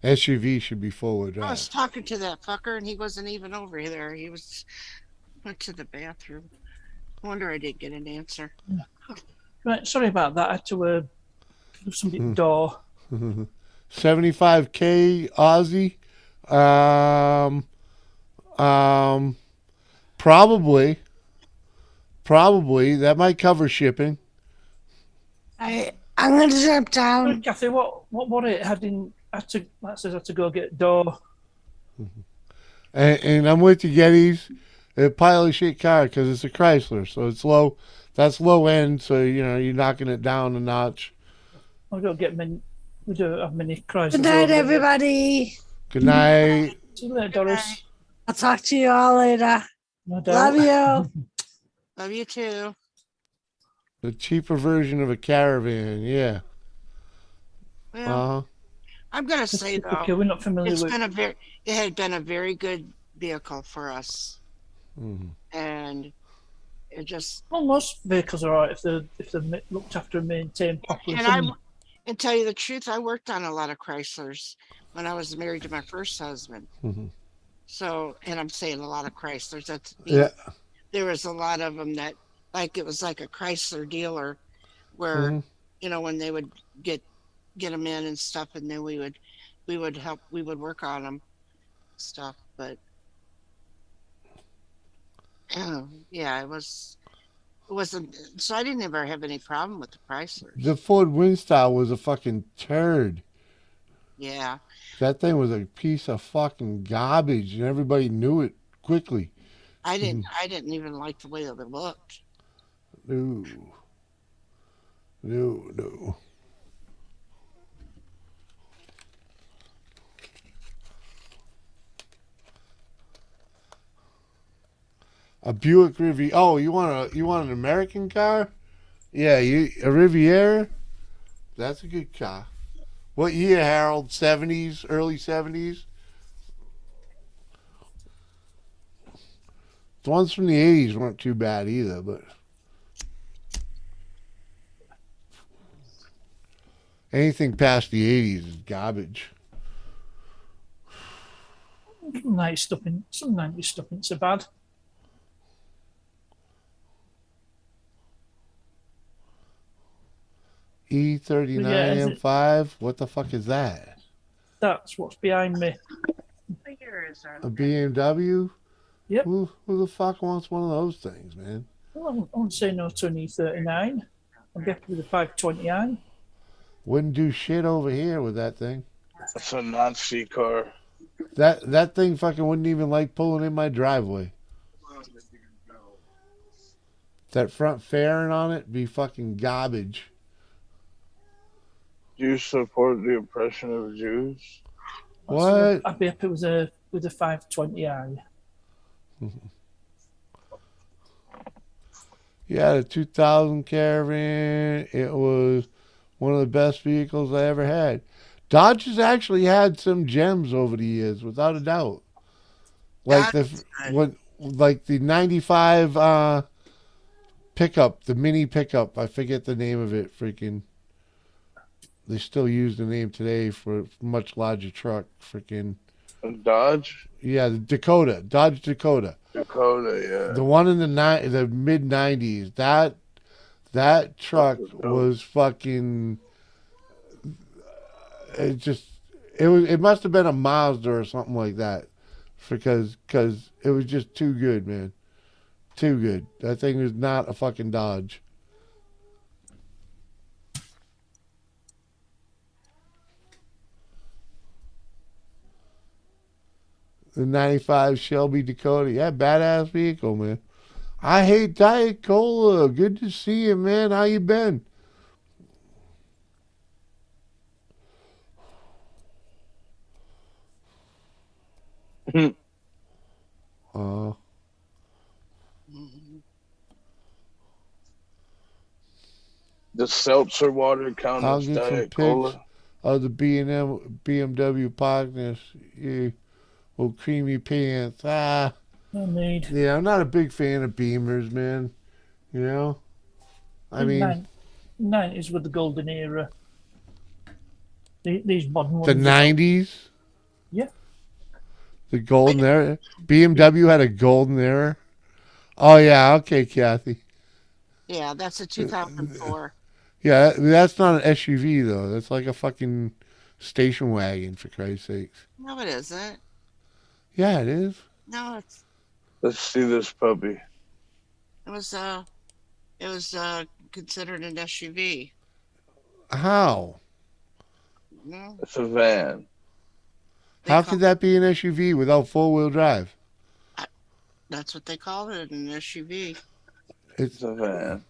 Speaker 1: SUV should be forward
Speaker 5: I
Speaker 1: drive.
Speaker 5: was talking to that fucker and he wasn't even over there. He went to the bathroom. I wonder I didn't get an answer.
Speaker 11: Right, sorry about that. I had to do something door.
Speaker 1: 75K Aussie. Probably that might cover shipping.
Speaker 3: I'm gonna jump down.
Speaker 11: Kathy, what it had in? That says I had to go get door.
Speaker 1: And I'm with you, Gettys. A pile of shit car because it's a Chrysler, so it's low. That's low end, so you're knocking it down a notch.
Speaker 11: I don't get many. We don't have many Chrysler.
Speaker 3: Good night, everybody.
Speaker 1: Good night.
Speaker 11: See you later, Doris.
Speaker 3: I'll talk to you all later.
Speaker 11: No doubt.
Speaker 3: Love you.
Speaker 5: Love you too.
Speaker 1: The cheaper version of a Caravan, yeah.
Speaker 5: Well, I'm gonna say though,
Speaker 11: Okay, we're not familiar with.
Speaker 5: It had been a very good vehicle for us, and it just.
Speaker 11: Well, most vehicles are alright if they're looked after and maintained properly.
Speaker 5: And tell you the truth, I worked on a lot of Chryslers when I was married to my first husband. So, and I'm saying a lot of Chryslers. There was a lot of them that, like, it was like a Chrysler dealer, where when they would get them in and stuff, and then we would work on them, stuff. But yeah, it wasn't. So I didn't ever have any problem with the Chrysler.
Speaker 1: The Ford Windstyle was a fucking turd.
Speaker 5: Yeah.
Speaker 1: That thing was a piece of fucking garbage, and everybody knew it quickly.
Speaker 5: I didn't even like the way that it looked.
Speaker 1: No. A Buick Riviera. Oh, you want an American car? Yeah, a Riviera. That's a good car. What year, Harold? 70s, early 70s. The ones from the 80s weren't too bad either, but anything past the 80s is garbage.
Speaker 11: Some 90s stuff isn't so bad.
Speaker 1: E39 M5. What the fuck is that?
Speaker 11: That's what's behind me.
Speaker 1: A BMW?
Speaker 11: Yep.
Speaker 1: Who the fuck wants one of those things, man?
Speaker 11: Well, I won't say no to an E39. I'd be happy with a 520i.
Speaker 1: Wouldn't do shit over here with that thing.
Speaker 2: That's a Nazi car.
Speaker 1: That thing fucking wouldn't even like pulling in my driveway. That front fairing on it be fucking garbage.
Speaker 2: Do you support the oppression of Jews?
Speaker 1: What?
Speaker 11: I'd be happy with a 520i.
Speaker 1: Yeah, the 2000 Caravan. It was one of the best vehicles I ever had. Dodge has actually had some gems over the years, without a doubt. Like the 95 pickup, the mini pickup. I forget the name of it. Freaking, they still use the name today for a much larger truck. Freaking
Speaker 2: Dodge.
Speaker 1: Yeah, the Dakota, Dodge Dakota.
Speaker 2: Dakota, yeah.
Speaker 1: The one in the mid '90s. That truck was fucking. It must have been a Mazda or something like that, because it was just too good, man. Too good. That thing was not a fucking Dodge. The 95 Shelby Dakota. Yeah, badass vehicle, man. I hate Diet Cola. Good to see you, man. How you been?
Speaker 2: The seltzer water count
Speaker 1: I'll
Speaker 2: as
Speaker 1: get some
Speaker 2: Diet
Speaker 1: pics
Speaker 2: Cola.
Speaker 1: of the BMW partners. You little creamy pants.
Speaker 11: No need.
Speaker 1: Yeah, I'm not a big fan of Beamers, man. You know? I mean...
Speaker 11: 90s with the golden era. These modern ones.
Speaker 1: The 90s?
Speaker 11: Yeah.
Speaker 1: The golden era? BMW had a golden era? Oh, yeah. Okay, Kathy.
Speaker 5: Yeah, that's a 2004.
Speaker 1: Yeah, that's not an SUV, though. That's like a fucking station wagon, for Christ's sakes.
Speaker 5: No, it isn't.
Speaker 1: Yeah, it is.
Speaker 5: No, it's.
Speaker 2: Let's see this puppy.
Speaker 5: It was considered an SUV.
Speaker 1: How?
Speaker 5: No.
Speaker 2: It's a van.
Speaker 1: How could that be an SUV without four-wheel drive?
Speaker 5: That's what they call it, an SUV.
Speaker 1: It's
Speaker 2: a van.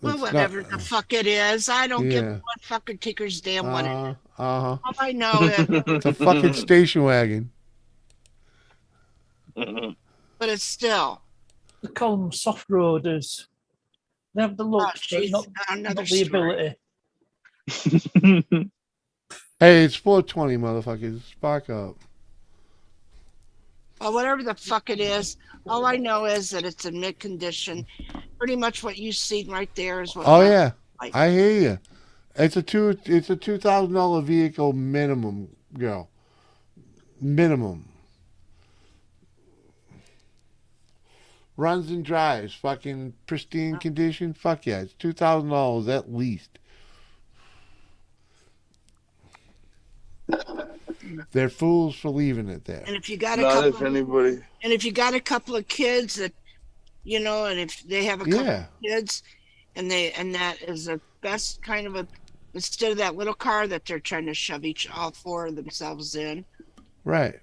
Speaker 5: Well, whatever the fuck it is, I don't give one fucking tinker's damn what it is. All I know is
Speaker 1: it's a fucking station wagon.
Speaker 5: But it's still.
Speaker 11: They call them soft roaders. They have the look, but not the ability.
Speaker 1: Hey, it's 420, motherfuckers. Spark up.
Speaker 5: Well, whatever the fuck it is, all I know is that it's in mid condition. Pretty much what you see right there is what.
Speaker 1: Oh yeah, I hear you. It's a $2,000 vehicle minimum, girl. Minimum. Runs and drives, fucking pristine condition. Fuck yeah, it's $2,000 at least. They're fools for leaving it there.
Speaker 5: And if you got if you got a couple of kids that, you know, and if they have a couple of kids, and that is the best kind of a, instead of that little car that they're trying to shove all four of themselves in.
Speaker 1: Right.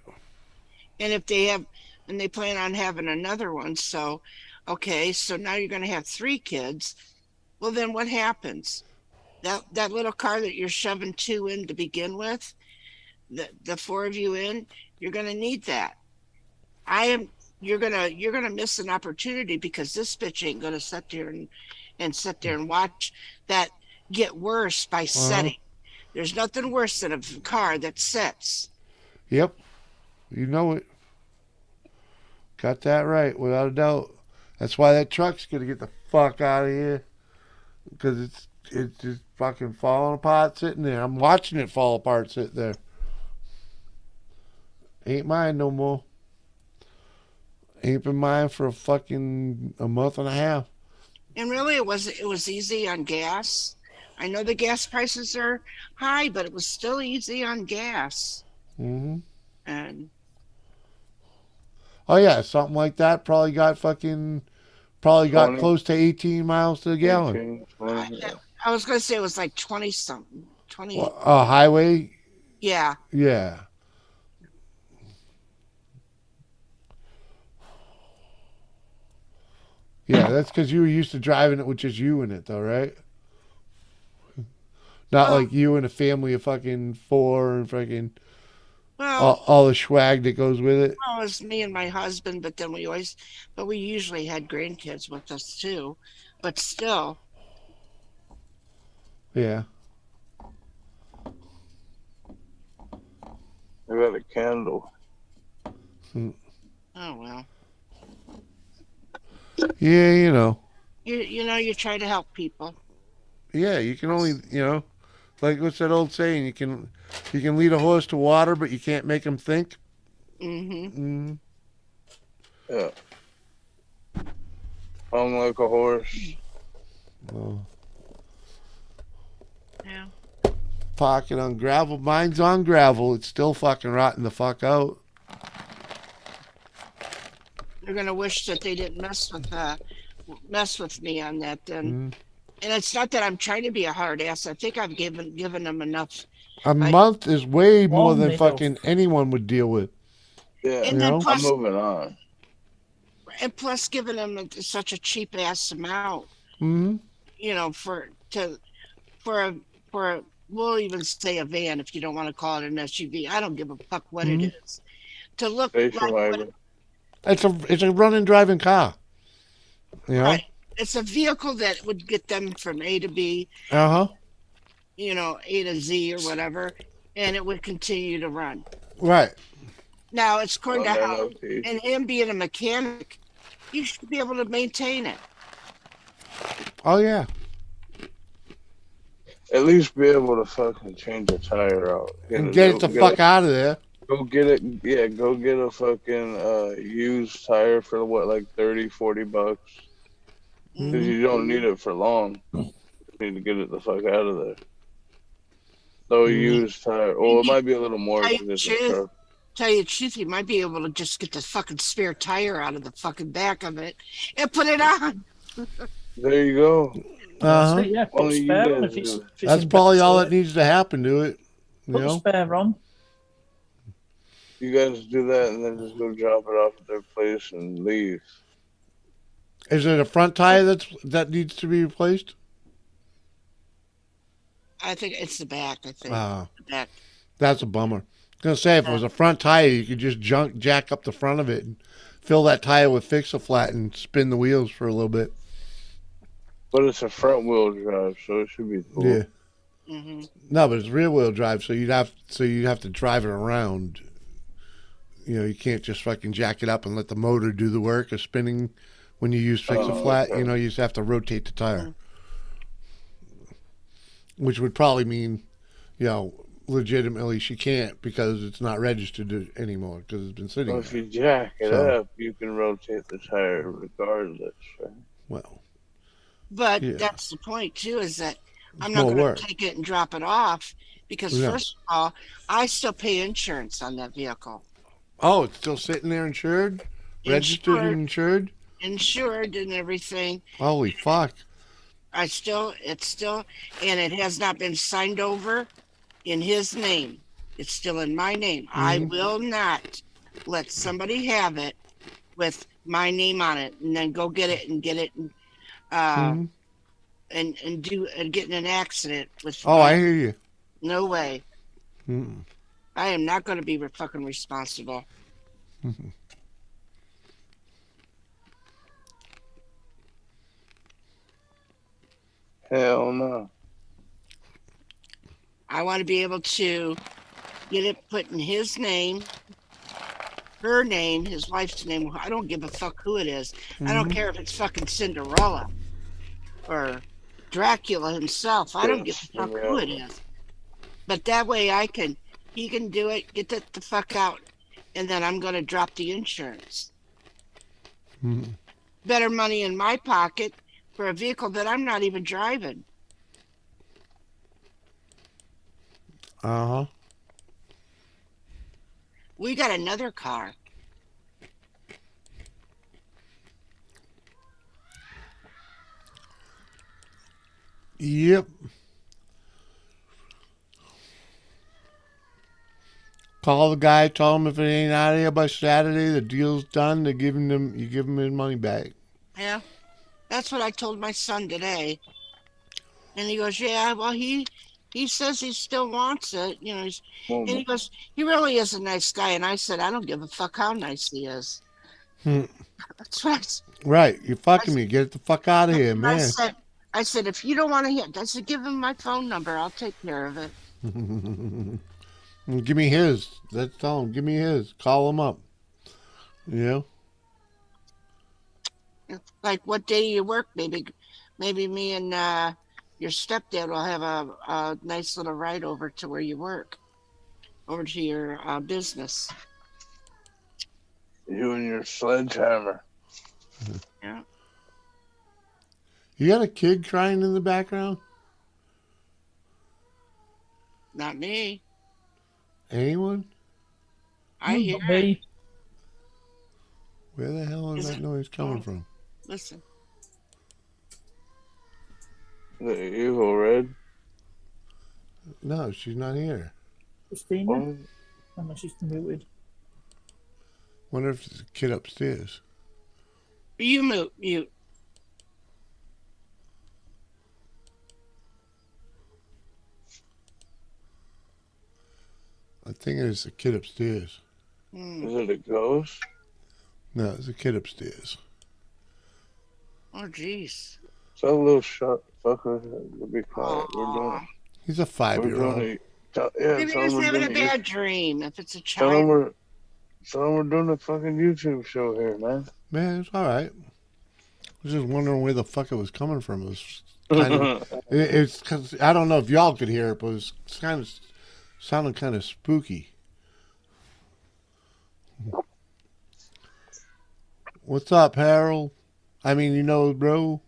Speaker 5: And if they have, and they plan on having another one, so okay, so now you're going to have 3 kids. Well, then what happens? That little car that you're shoving 2 in to begin with, the 4 of you in, you're going to need that. You're gonna miss an opportunity, because this bitch ain't gonna sit there and watch that get worse by setting. There's nothing worse than a car that sets.
Speaker 1: Yep, you know it. Got that right, without a doubt. That's why that truck's gonna get the fuck out of here, because it's just fucking falling apart sitting there. I'm watching it fall apart sitting there. Ain't mine no more. Ain't been mine for a month and a half.
Speaker 5: And really, it was easy on gas. I know the gas prices are high, but it was still easy on gas.
Speaker 1: Mm-hmm.
Speaker 5: And
Speaker 1: oh yeah, something like that probably Probably got
Speaker 2: 20,
Speaker 1: close to 18 miles to the gallon.
Speaker 2: 18, 20, yeah.
Speaker 5: I was going to say it was like 20 something. 20.
Speaker 1: Highway?
Speaker 5: Yeah.
Speaker 1: Yeah. Yeah, that's because you were used to driving it with just you in it, though, right? Not like you and a family of fucking 4 and fucking all the swag that goes with it.
Speaker 5: Well, it was me and my husband, but then we usually had grandkids with us too. But still.
Speaker 1: Yeah.
Speaker 2: I got a candle.
Speaker 5: Oh, well.
Speaker 1: Yeah, you know.
Speaker 5: You try to help people.
Speaker 1: Yeah, you can only, like what's that old saying? You can lead a horse to water, but you can't make him think.
Speaker 5: Mm-hmm.
Speaker 2: Yeah. Hung like a horse.
Speaker 1: Oh.
Speaker 5: Yeah.
Speaker 1: Pocket on gravel. Mine's on gravel. It's still fucking rotting the fuck out.
Speaker 5: They're gonna wish that they didn't mess with me on that then. And it's not that I'm trying to be a hard ass. I think I've given them enough.
Speaker 1: A month is way more than fucking anyone would deal with.
Speaker 2: Yeah,
Speaker 5: and then plus,
Speaker 2: I'm moving on.
Speaker 5: And plus, giving them such a cheap ass amount.
Speaker 1: Mm-hmm.
Speaker 5: For a we'll even say a van if you don't want to call it an SUV. I don't give a fuck what it is. To look like
Speaker 1: it's a running driving car. You know?
Speaker 5: Right. It's a vehicle that would get them from A to B.
Speaker 1: Uh-huh.
Speaker 5: A to Z or whatever, and it would continue to run.
Speaker 1: Right.
Speaker 5: Now it's according to how, and him being a mechanic, you should be able to maintain it.
Speaker 1: Oh yeah.
Speaker 2: At least be able to fucking change a tire out.
Speaker 1: And get it the fuck out of there.
Speaker 2: Go get it. Yeah, go get a fucking used tire for what, like $30-$40. Because you don't need it for long. You need to get it the fuck out of there. So used tire. Well, it might be a little more.
Speaker 5: Tell you the truth, you might be able to just get the fucking spare tire out of the fucking back of it and put it on.
Speaker 2: There you go.
Speaker 1: Uh-huh.
Speaker 11: Yeah, put spare on if it's
Speaker 1: that's probably all that needs to happen to it.
Speaker 11: Put spare on.
Speaker 2: You guys do that and then just go drop it off at their place and leave.
Speaker 1: Is it a front tire that needs to be replaced?
Speaker 5: I think it's the back. The back.
Speaker 1: That's a bummer. I was gonna say if it was a front tire, you could just jack up the front of it and fill that tire with Fix-A-Flat and spin the wheels for a little bit.
Speaker 2: But it's a front wheel drive, so it should be cool.
Speaker 1: Yeah.
Speaker 5: Mm-hmm.
Speaker 1: No, but it's rear wheel drive, so you'd have to drive it around. You can't just fucking jack it up and let the motor do the work of spinning. When you use Fix-A-Flat,
Speaker 2: okay.
Speaker 1: you just have to rotate the tire, which would probably mean, legitimately she can't because it's not registered anymore because it's been sitting.
Speaker 2: Well, if you jack it up, you can rotate the tire regardless. Right?
Speaker 1: Well.
Speaker 5: But that's the point too, is that I'm not going to take it and drop it off because first of all, I still pay insurance on that vehicle.
Speaker 1: Oh, it's still sitting there insured? Registered and insured?
Speaker 5: Insured and everything.
Speaker 1: Holy fuck.
Speaker 5: And it has not been signed over in his name. It's still in my name. Mm-hmm. I will not let somebody have it with my name on it and then go get it and and get in an accident with.
Speaker 1: I hear you.
Speaker 5: No way.
Speaker 1: Mm-mm.
Speaker 5: I am not going to be fucking responsible.
Speaker 1: Mm-hmm.
Speaker 2: Hell no.
Speaker 5: I want to be able to get it put in his name, her name, his wife's name. I don't give a fuck who it is. I don't care if it's fucking Cinderella or Dracula himself. I don't give a fuck who it is. But that way he can do it, get it the fuck out, and then I'm going to drop the insurance.
Speaker 1: Mm-hmm.
Speaker 5: Better money in my pocket for a vehicle that I'm not even driving.
Speaker 1: Uh-huh.
Speaker 5: We got another car.
Speaker 1: Yep. Call the guy, tell him if it ain't out of here by Saturday, the deal's done. You give him his money back.
Speaker 5: Yeah, that's what I told my son today. And he goes, yeah, well, he says he still wants it. You know, and he goes, he really is a nice guy. And I said, I don't give a fuck how nice he is. That's what
Speaker 1: Right. You're fucking me. Get the fuck out of here, man.
Speaker 5: I said, if you don't want to hear, I said, give him my phone number. I'll take care of it.
Speaker 1: Give me his. Let's tell him. Give me his. Call him up. You know?
Speaker 5: Like, what day you work? Maybe me and your stepdad will have a nice little ride over to where you work, over to your business.
Speaker 2: You and your sledgehammer.
Speaker 5: Yeah.
Speaker 1: You got a kid crying in the background?
Speaker 5: Not me.
Speaker 1: Anyone?
Speaker 5: I hear
Speaker 11: me.
Speaker 1: Where the hell is that noise coming from?
Speaker 5: Listen.
Speaker 2: The evil red.
Speaker 1: No, she's not here.
Speaker 11: Christina?
Speaker 2: What?
Speaker 11: Oh, no, she's muted.
Speaker 1: Wonder if there's a kid upstairs.
Speaker 5: You mute.
Speaker 1: I think it's a kid upstairs.
Speaker 2: Is it a ghost?
Speaker 1: No, it's a kid upstairs.
Speaker 5: Oh, jeez.
Speaker 2: So a little shut fucker. Be quiet. We're doing.
Speaker 1: He's a 5-year-old.
Speaker 2: Yeah,
Speaker 5: Maybe
Speaker 2: tell him
Speaker 5: he's
Speaker 2: we're
Speaker 5: having a
Speaker 2: doing
Speaker 5: bad dream. If it's a
Speaker 2: Tell him
Speaker 5: child.
Speaker 2: we're doing a fucking YouTube show here, man.
Speaker 1: Man, it's all right. I was just wondering where the fuck it was coming from. It was kind of. It's because I don't know if y'all could hear it, but it was kind of sounded kind of spooky. What's up, Harold? I mean, bro.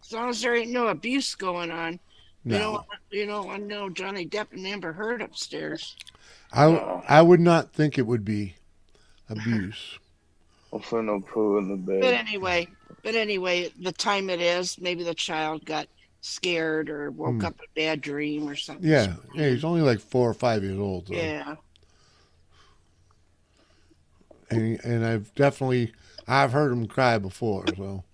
Speaker 5: As long as there ain't no abuse going on.
Speaker 1: No.
Speaker 5: You don't want to know Johnny Depp and Amber Heard upstairs.
Speaker 1: I would not think it would be abuse.
Speaker 2: Hopefully no poo in the bed.
Speaker 5: But anyway, the time it is, maybe the child got scared or woke up a bad dream or something.
Speaker 1: Yeah, he's only like 4 or 5 years old. Though.
Speaker 5: Yeah.
Speaker 1: And I've heard him cry before, so.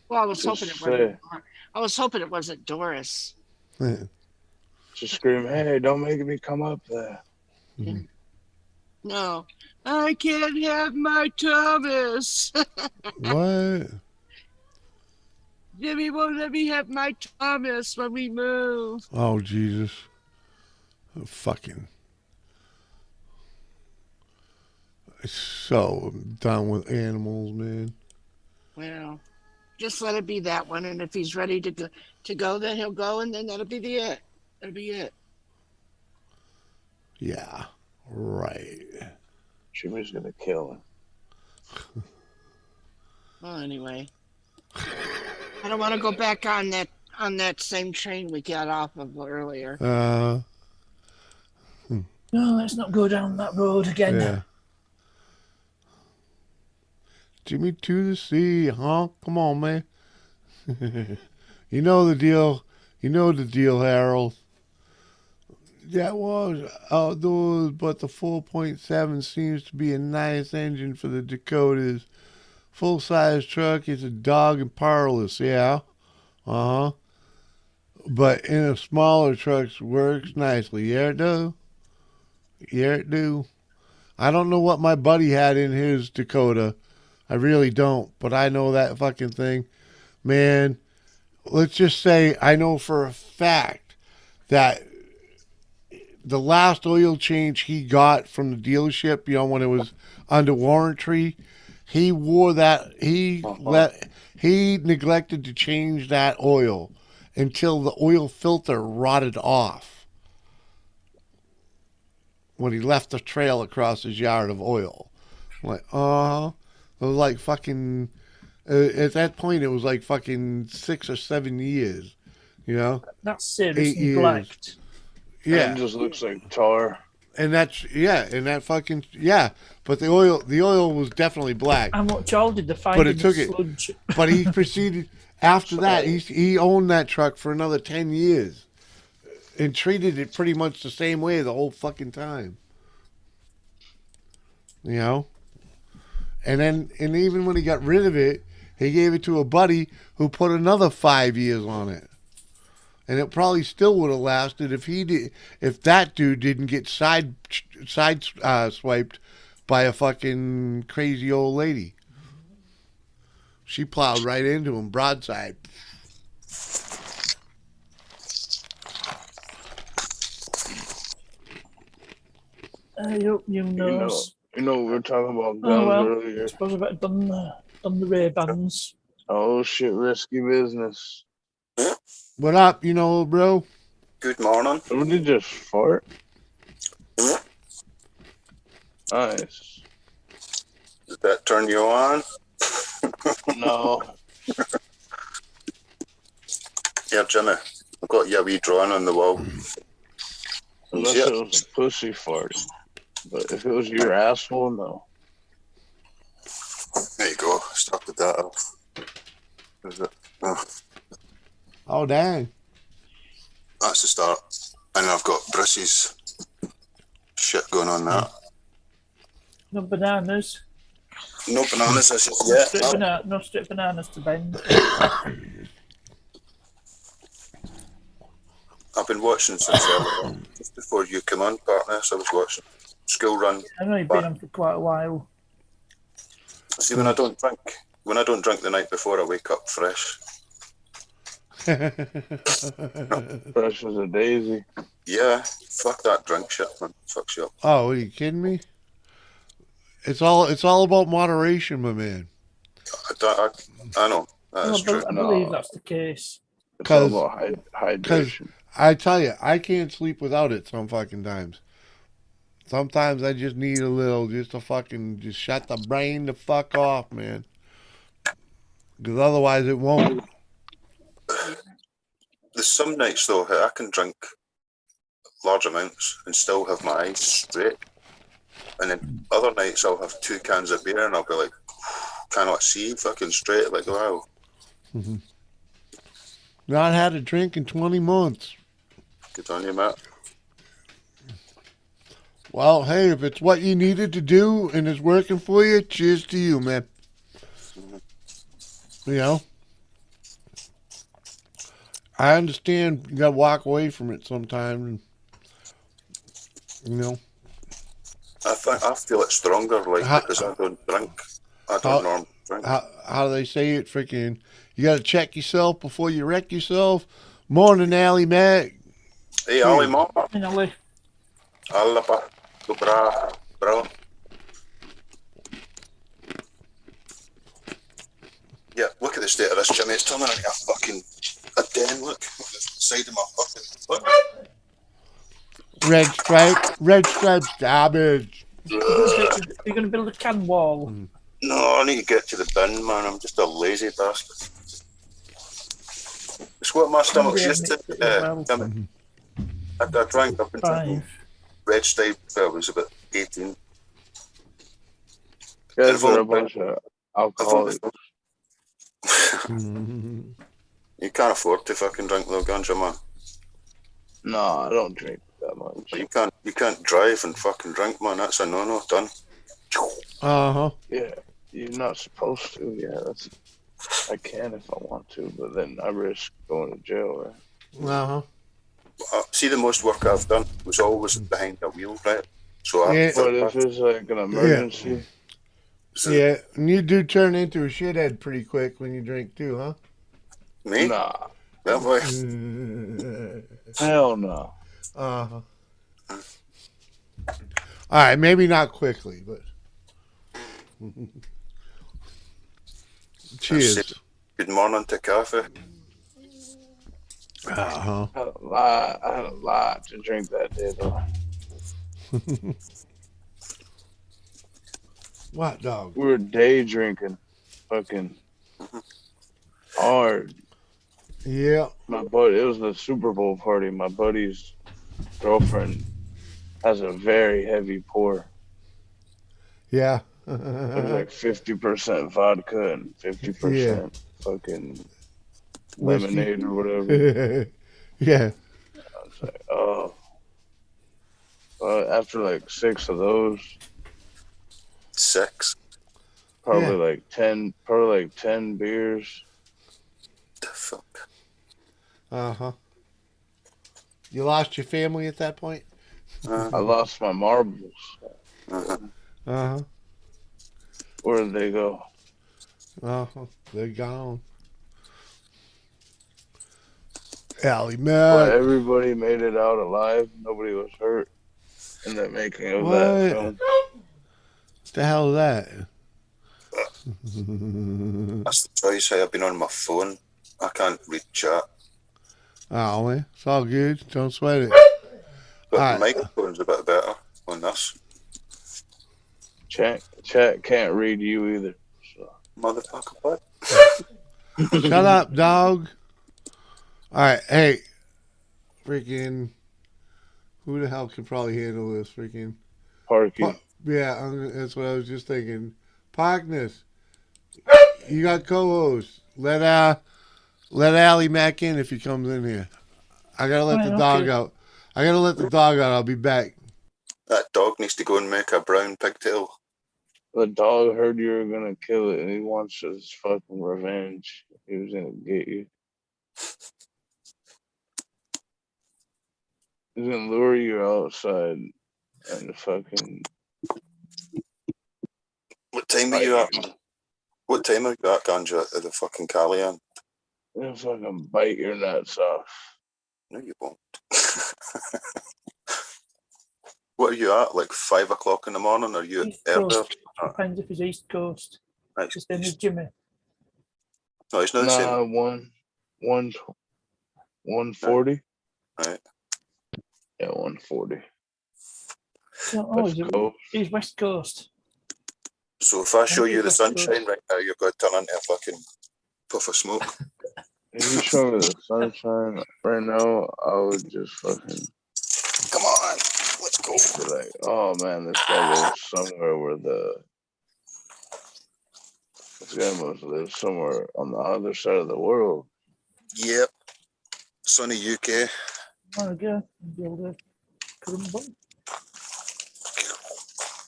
Speaker 5: Well, I was hoping it wasn't Doris.
Speaker 2: Just scream, hey, don't make me come up there.
Speaker 1: Mm-hmm.
Speaker 5: No, I can't have my Thomas.
Speaker 1: What?
Speaker 5: Jimmy won't let me have my Thomas when we move.
Speaker 1: Oh, Jesus. Fucking. So done with animals, man.
Speaker 5: Well, just let it be that one. And if he's ready to go, then he'll go. And then that'll be it. That'll be it.
Speaker 1: Yeah. Right.
Speaker 2: Jimmy's going to kill him.
Speaker 5: Well, anyway. I don't want to go back on that same train we got off of earlier.
Speaker 11: No, let's not go down that road again.
Speaker 1: Yeah. Jimmy to the sea, huh? Come on, man. You know the deal. You know the deal, Harold. That was outdoors, but the 4.7 seems to be a nice engine for the Dakotas. Full-size truck is a dog and powerless, yeah. Uh-huh. But in a smaller truck works nicely. Yeah, it do. Yeah, it do. I don't know what my buddy had in his Dakota. I really don't, but I know that fucking thing. Man, let's just say I know for a fact that the last oil change he got from the dealership, when it was under warranty, he wore that, he neglected to change that oil until the oil filter rotted off when he left the trail across his yard of oil. I'm like, it was like fucking, at that point, it was like fucking 6 or 7 years,
Speaker 11: That's serious
Speaker 1: 8 years.
Speaker 11: neglect.
Speaker 1: Yeah.
Speaker 2: It just looks like tar.
Speaker 1: And that's and that fucking But the oil was definitely black.
Speaker 11: How much oil did they find
Speaker 1: But
Speaker 11: in
Speaker 1: it took
Speaker 11: the
Speaker 1: it.
Speaker 11: sludge?
Speaker 1: But he proceeded after that. He owned that truck for another 10 years, and treated it pretty much the same way the whole fucking time. You know. And even when he got rid of it, he gave it to a buddy who put another 5 years on it. And it probably still would have lasted if that dude didn't get swiped by a fucking crazy old lady. She plowed right into him, broadside.
Speaker 11: I hope you know.
Speaker 2: You know, we were talking about guns earlier.
Speaker 11: I suppose I better done the Ray-Bans.
Speaker 2: Oh shit, risky business.
Speaker 1: What up, bro?
Speaker 12: Good morning.
Speaker 2: Somebody just fart. Nice.
Speaker 12: Does that turn you on?
Speaker 2: No.
Speaker 12: Yeah, Jimmy. I've got your wee drawing on the wall.
Speaker 2: Unless it was a pussy fart. But if it was your asshole, no.
Speaker 12: There you go. Start with that off. Is it?
Speaker 1: Oh, dang.
Speaker 12: That's the start. And I've got Briss's shit going on that.
Speaker 11: No bananas.
Speaker 12: No bananas as yet.
Speaker 11: No straight bananas to bend.
Speaker 12: I've been watching since just before you come on, partner. So I was watching School Run.
Speaker 11: I know you've been on for quite a while.
Speaker 12: See, when I don't drink the night before, I wake up fresh.
Speaker 2: Fresh as a daisy.
Speaker 12: Yeah, fuck that drink shit, man. Fucks you up.
Speaker 1: Oh, are you kidding me? It's all about moderation, my man.
Speaker 12: I know. That's true.
Speaker 11: I believe that's the case.
Speaker 2: It's all about hydration.
Speaker 1: I tell you, I can't sleep without it some fucking times. Sometimes I just need a little, just shut the brain the fuck off, man. Because otherwise it won't.
Speaker 12: There's some nights though I can drink large amounts and still have my eyes straight, and then other nights I'll have 2 cans of beer and I'll be like, cannot see fucking straight. Like, wow.
Speaker 1: Mm-hmm. Not had a drink in 20 months.
Speaker 12: Good on you, Matt.
Speaker 1: Well, hey, if it's what you needed to do and it's working for you, cheers to you, man. Mm-hmm. I understand you got to walk away from it sometimes.
Speaker 12: I feel it stronger, because I don't drink. I don't normally drink.
Speaker 1: How do they say it? Freaking, you got to check yourself before you wreck yourself. Morning, Allie, Matt.
Speaker 12: Hey, Allie, Mom.
Speaker 11: Hey, Allie.
Speaker 12: Alapa. Bro. Yeah, look at the state of this, Jimmy. It's turning into a den. Look at the side of my fucking foot.
Speaker 1: Red stripes garbage.
Speaker 11: You're going to build a can wall.
Speaker 12: No, I need to get to the bin, man. I'm just a lazy bastard. It's what my stomach's used to. Jimmy. I drank up until red stripe till I was about 18.
Speaker 2: Guys are a bunch of alcoholics.
Speaker 12: You can't afford to fucking drink though, ganja, man.
Speaker 2: No, I don't drink that much.
Speaker 12: You can't drive and fucking drink, man. That's a no-no. Done.
Speaker 2: Yeah, you're not supposed to. Yeah, I can if I want to, but then I risk going to jail, right?
Speaker 12: See, the most work I've done was always behind the wheel, right? So
Speaker 2: but if it's like an emergency.
Speaker 1: Yeah, and you do turn into a shithead pretty quick when you drink too, huh?
Speaker 12: Me?
Speaker 2: Nah.
Speaker 12: That way.
Speaker 2: Hell no.
Speaker 1: All right, maybe not quickly, but cheers.
Speaker 12: Good morning to coffee.
Speaker 1: Uh-huh.
Speaker 2: I had a lot to drink that day, though.
Speaker 1: What dog?
Speaker 2: We were day drinking, fucking hard.
Speaker 1: Yeah.
Speaker 2: My buddy, it was the Super Bowl party. My buddy's girlfriend has a very heavy pour.
Speaker 1: Yeah.
Speaker 2: There's like 50% vodka and 50% fucking
Speaker 1: Whiskey.
Speaker 2: lemonade or whatever.
Speaker 1: Yeah.
Speaker 2: I was like, oh. After like 6 of those,
Speaker 12: 6.
Speaker 2: probably like 10 beers.
Speaker 12: The fuck.
Speaker 1: Uh-huh. You lost your family at that point?
Speaker 2: I lost my marbles.
Speaker 1: Uh-huh.
Speaker 2: Where did they go?
Speaker 1: Uh-huh. They're gone. Allie
Speaker 2: But
Speaker 1: Mac.
Speaker 2: everybody made it out alive. Nobody was hurt in the making of that film.
Speaker 1: What the hell is that?
Speaker 12: That's the choice. I've been on my phone. I can't read chat.
Speaker 1: Oh, man. It's all good. Don't sweat it.
Speaker 12: But the microphone's a bit better on this.
Speaker 2: Chat can't read you either. So.
Speaker 12: Motherfucker, what?
Speaker 1: Shut up, dog. All right. Hey. Freaking. Who the hell can probably handle this? Freaking.
Speaker 2: Parky.
Speaker 1: Yeah, that's what I was just thinking. Parkness. You got co-host. Let Allie Mac in if he comes in here. I gotta let the dog out. I'll be back.
Speaker 12: That dog needs to go and make a brown pigtail.
Speaker 2: The dog heard you were gonna kill it and he wants his fucking revenge. He was gonna get you. He's gonna lure you outside and fucking.
Speaker 12: What time are you at? What time are you at, Ganja, at the fucking Callian?
Speaker 2: He'll fucking bite your nuts off.
Speaker 12: No, you won't. What are you at? Like 5 o'clock in the morning? Are you
Speaker 11: East
Speaker 12: earlier?
Speaker 11: Coast. Depends if it's East Coast.
Speaker 12: Right.
Speaker 11: Just in with Jimmy.
Speaker 12: No, it's not the same.
Speaker 2: 140.
Speaker 12: Right.
Speaker 2: Yeah, 140.
Speaker 11: He's West Coast.
Speaker 12: So if I show you the sunshine right now, you're going to turn into a fucking puff of smoke.
Speaker 2: If you show me the sunshine right now, I would just fucking.
Speaker 12: Come on, let's go.
Speaker 2: Be like, oh man, this guy lives somewhere where this guy must live somewhere on the other side of the world.
Speaker 12: Yep. Sunny UK.
Speaker 11: Oh, yeah. Be able to crumble.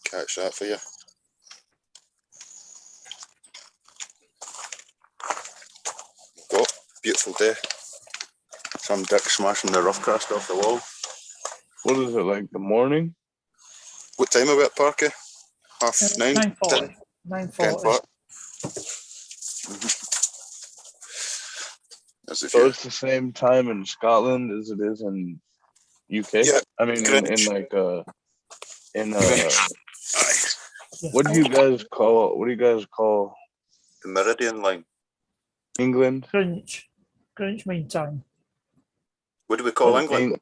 Speaker 12: Catch that for you. Go. Beautiful day. Some dick smashing the rough crust off the wall.
Speaker 2: What is it, like the morning?
Speaker 12: What time are we at, Parky? 9:30?
Speaker 11: 9:40. 9:40.
Speaker 2: So it's the same time in Scotland as it is in UK?
Speaker 12: Yeah.
Speaker 2: I mean, what do you guys call
Speaker 12: the Meridian line?
Speaker 2: England?
Speaker 11: Greenwich Mean Time.
Speaker 12: What do we call England?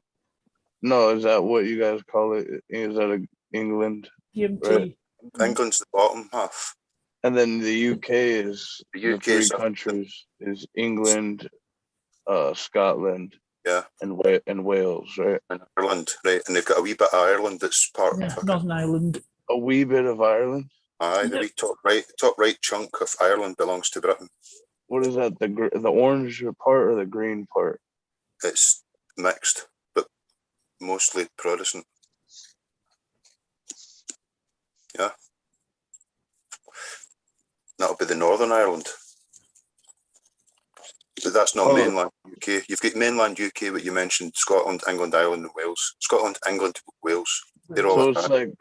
Speaker 2: No, is that what you guys call it? Is that England?
Speaker 11: GMT.
Speaker 12: Right. England's the bottom half.
Speaker 2: And then the UK is the three countries is England, Scotland, and Wales, right?
Speaker 12: And Ireland, right? And they've got a wee bit of Ireland that's part of
Speaker 11: Northern Ireland.
Speaker 2: A wee bit of Ireland.
Speaker 12: Aye, the wee top right chunk of Ireland belongs to Britain.
Speaker 2: What is that? The orange part or the green part?
Speaker 12: It's mixed, but mostly Protestant. Yeah. That'll be the Northern Ireland. But that's not mainland UK. You've got mainland UK, but you mentioned Scotland, England, Ireland, and Wales. Scotland, England, Wales. They're all
Speaker 2: so it's like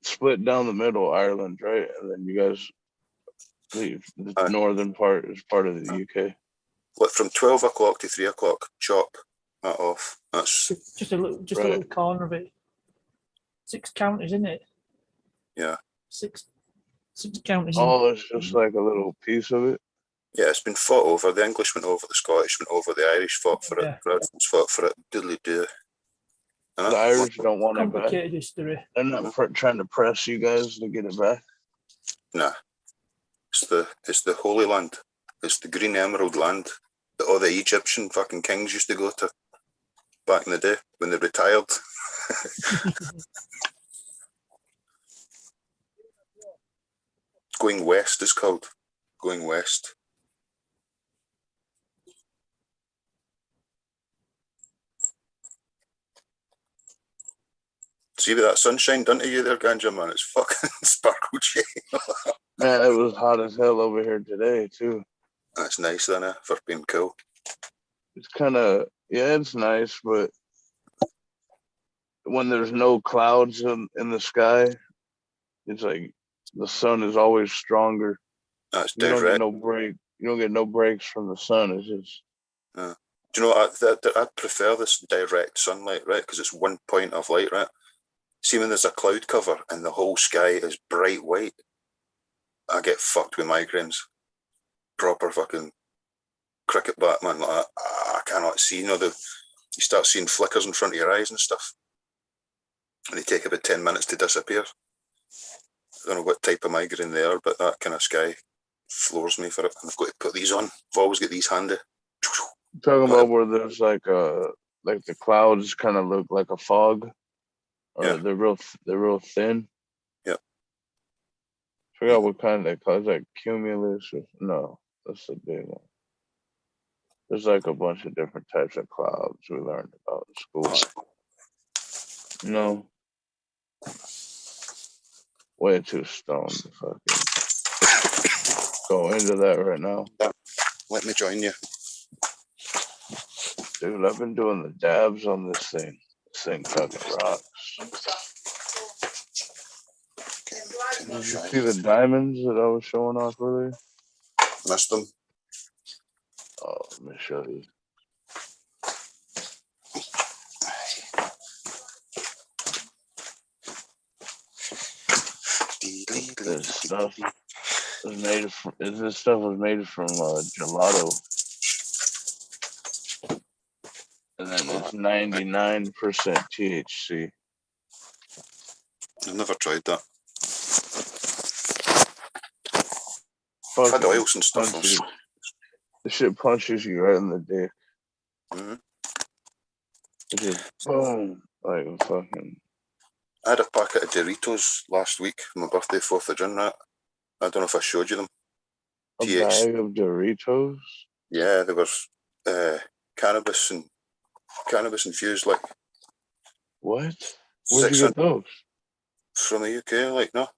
Speaker 2: split down the middle, Ireland, right? And then you guys leave. The northern part is part of the UK.
Speaker 12: What, from 12 o'clock to 3 o'clock, chop that off. That's
Speaker 11: just a little corner of it. 6 counties, isn't it?
Speaker 12: Yeah.
Speaker 11: Six counties.
Speaker 2: Oh, it's just like a little piece of it.
Speaker 12: Yeah, it's been fought over. The English went over, the Scottish went over, the Irish fought for it, the Protestants fought for it. Diddly do.
Speaker 2: The Irish don't want it back.
Speaker 11: Complicated history.
Speaker 2: They're not trying to press you guys to get it back.
Speaker 12: Nah. It's the Holy Land. It's the Green Emerald Land that all the Egyptian fucking kings used to go to back in the day when they retired. Going west is called. Going west. See what that sunshine done to you there, Ganja, man? It's fucking sparkled shit.
Speaker 2: Man, it was hot as hell over here today, too.
Speaker 12: That's nice, then, for being cool.
Speaker 2: It's kind of, yeah, it's nice, but when there's no clouds in the sky, it's like the sun is always stronger.
Speaker 12: That's
Speaker 2: You don't get
Speaker 12: direct.
Speaker 2: no break. You don't get no breaks from the sun. It's just.
Speaker 12: Do you know what? I prefer this direct sunlight, right? Because it's one point of light, right? See, when there's a cloud cover and the whole sky is bright white, I get fucked with migraines. Proper fucking cricket bat, man. Like that. I cannot see. You know, you start seeing flickers in front of your eyes and stuff. And they take about 10 minutes to disappear. I don't know what type of migraine they are, but that kind of sky floors me for it. And I've got to put these on. I've always got these handy.
Speaker 2: Talking about where there's like the clouds kind of look like a fog, or
Speaker 12: Yeah.
Speaker 2: they're real thin.
Speaker 12: Yeah.
Speaker 2: Forgot what kind of clouds, like cumulus. No, that's the big one. There's like a bunch of different types of clouds we learned about in school. No. Way too stoned to fucking go into that right now.
Speaker 12: Let me join you.
Speaker 2: Dude, I've been doing the dabs on this thing. This thing fucking rocks. Did you see the diamonds that I was showing off earlier?
Speaker 12: Missed them.
Speaker 2: Oh, let me show you. This stuff was made from. This stuff was made from gelato, and then it's 99% THC.
Speaker 12: I've never tried that.
Speaker 2: Fucking
Speaker 12: I've had oils and stuff.
Speaker 2: The shit punches you right in the dick.
Speaker 12: Mm-hmm.
Speaker 2: It just boom, like fucking.
Speaker 12: I had a packet of Doritos last week for my birthday, 4th of June. That I don't know if I showed you them.
Speaker 2: A bag of Doritos?
Speaker 12: Yeah, they were cannabis infused, like.
Speaker 2: What? Where'd you get those?
Speaker 12: From the UK, like, no.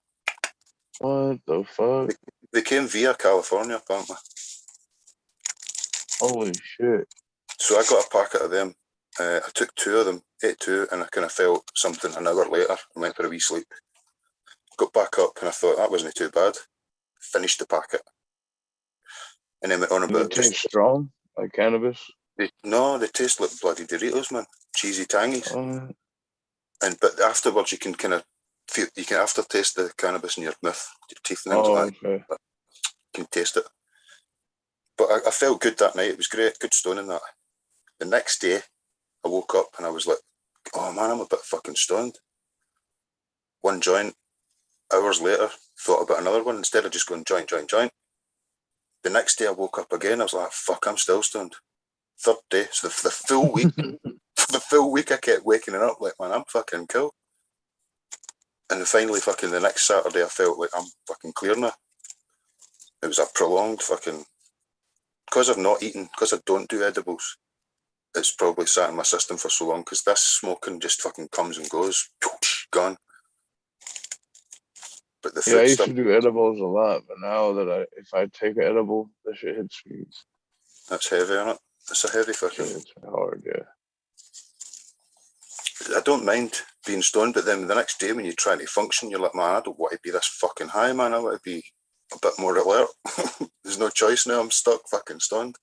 Speaker 2: What the fuck?
Speaker 12: They came via California, apparently.
Speaker 2: Holy shit.
Speaker 12: So I got a packet of them. I took 2 of them, ate 2, and I kind of felt something an hour later. I went for a wee sleep. Got back up and I thought that wasn't too bad. Finished the packet. And then went on about
Speaker 2: it. Taste strong? Like cannabis?
Speaker 12: No, they taste like bloody Doritos, man. Cheesy tangies. But afterwards you can kind of feel, you can aftertaste the cannabis in your mouth, your teeth and things like that.
Speaker 2: Okay.
Speaker 12: But you can taste it. But I felt good that night. It was great, good stoning that. The next day I woke up and I was like, oh man, I'm a bit fucking stoned. One joint, hours later, thought about another one instead of just going joint. The next day I woke up again, I was like, fuck, I'm still stoned. Third day, so the full week, for the full week I kept waking up like, man, I'm fucking cool. And then finally fucking the next Saturday I felt like I'm fucking clear now. It was a prolonged fucking, because I've not eaten, because I don't do edibles, it's probably sat in my system for so long because this smoking just fucking comes and goes, gone. But the food
Speaker 2: I used
Speaker 12: stuff,
Speaker 2: to do edibles a lot, but now that if I take an edible, that shit hits me.
Speaker 12: that's heavy, isn't it? It's a heavy fucking.
Speaker 2: It's hard, yeah.
Speaker 12: I don't mind being stoned, but then the next day when you're trying to function, you're like, man, I don't want to be this fucking high, man. I want to be a bit more alert. There's no choice now. I'm stuck fucking stoned.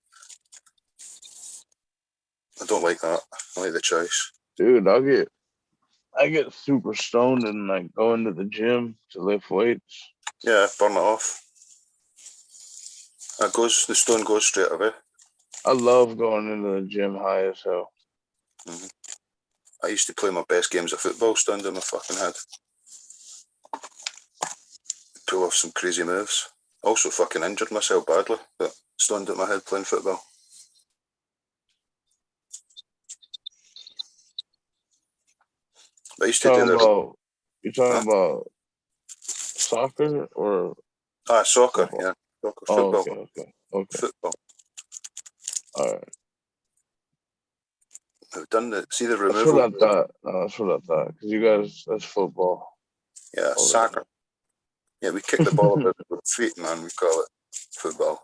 Speaker 12: I don't like that. I like the choice.
Speaker 2: Dude, I get super stoned and like go into the gym to lift weights.
Speaker 12: Yeah, burn it off. The stone goes straight away.
Speaker 2: I love going into the gym high as hell.
Speaker 12: Mm-hmm. I used to play my best games of football stoned in my fucking head. Pull off some crazy moves. Also fucking injured myself badly, but stoned at my head playing football. I used to do that.
Speaker 2: You're talking about soccer or
Speaker 12: soccer?
Speaker 2: football?
Speaker 12: Yeah, soccer,
Speaker 2: Oh,
Speaker 12: football.
Speaker 2: okay.
Speaker 12: Football.
Speaker 2: All right.
Speaker 12: I've done the
Speaker 2: That's what
Speaker 12: removal.
Speaker 2: I thought. No, that's what I thought. Because you guys, that's football.
Speaker 12: Yeah, soccer. Yeah, we kick the ball about with feet, man. We call it football.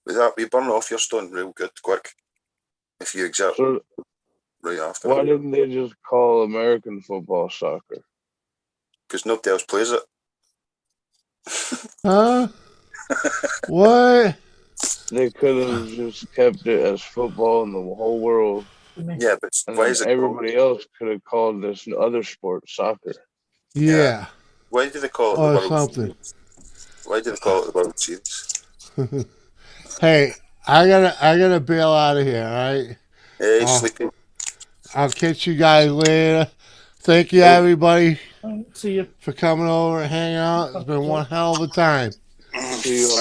Speaker 12: With that, we burn off your stone real good, quick. If you exert
Speaker 2: So
Speaker 12: right after.
Speaker 2: why didn't they just call American football soccer?
Speaker 12: Because nobody else plays it.
Speaker 1: Huh? What?
Speaker 2: They could have just kept it as football in the whole world.
Speaker 12: Yeah, but
Speaker 2: And
Speaker 12: why
Speaker 2: then
Speaker 12: is it
Speaker 2: everybody else could have called this other sport soccer.
Speaker 1: Yeah.
Speaker 12: Why do they call it the
Speaker 1: Or
Speaker 12: World
Speaker 1: something.
Speaker 12: Series? Why do they call it the World Series?
Speaker 1: Hey, I gotta bail out of here, all right?
Speaker 12: Hey, sleepy.
Speaker 1: I'll catch you guys later. Thank you, everybody,
Speaker 11: See you.
Speaker 1: for coming over and hanging out. It's been one hell of a time.
Speaker 2: See you on the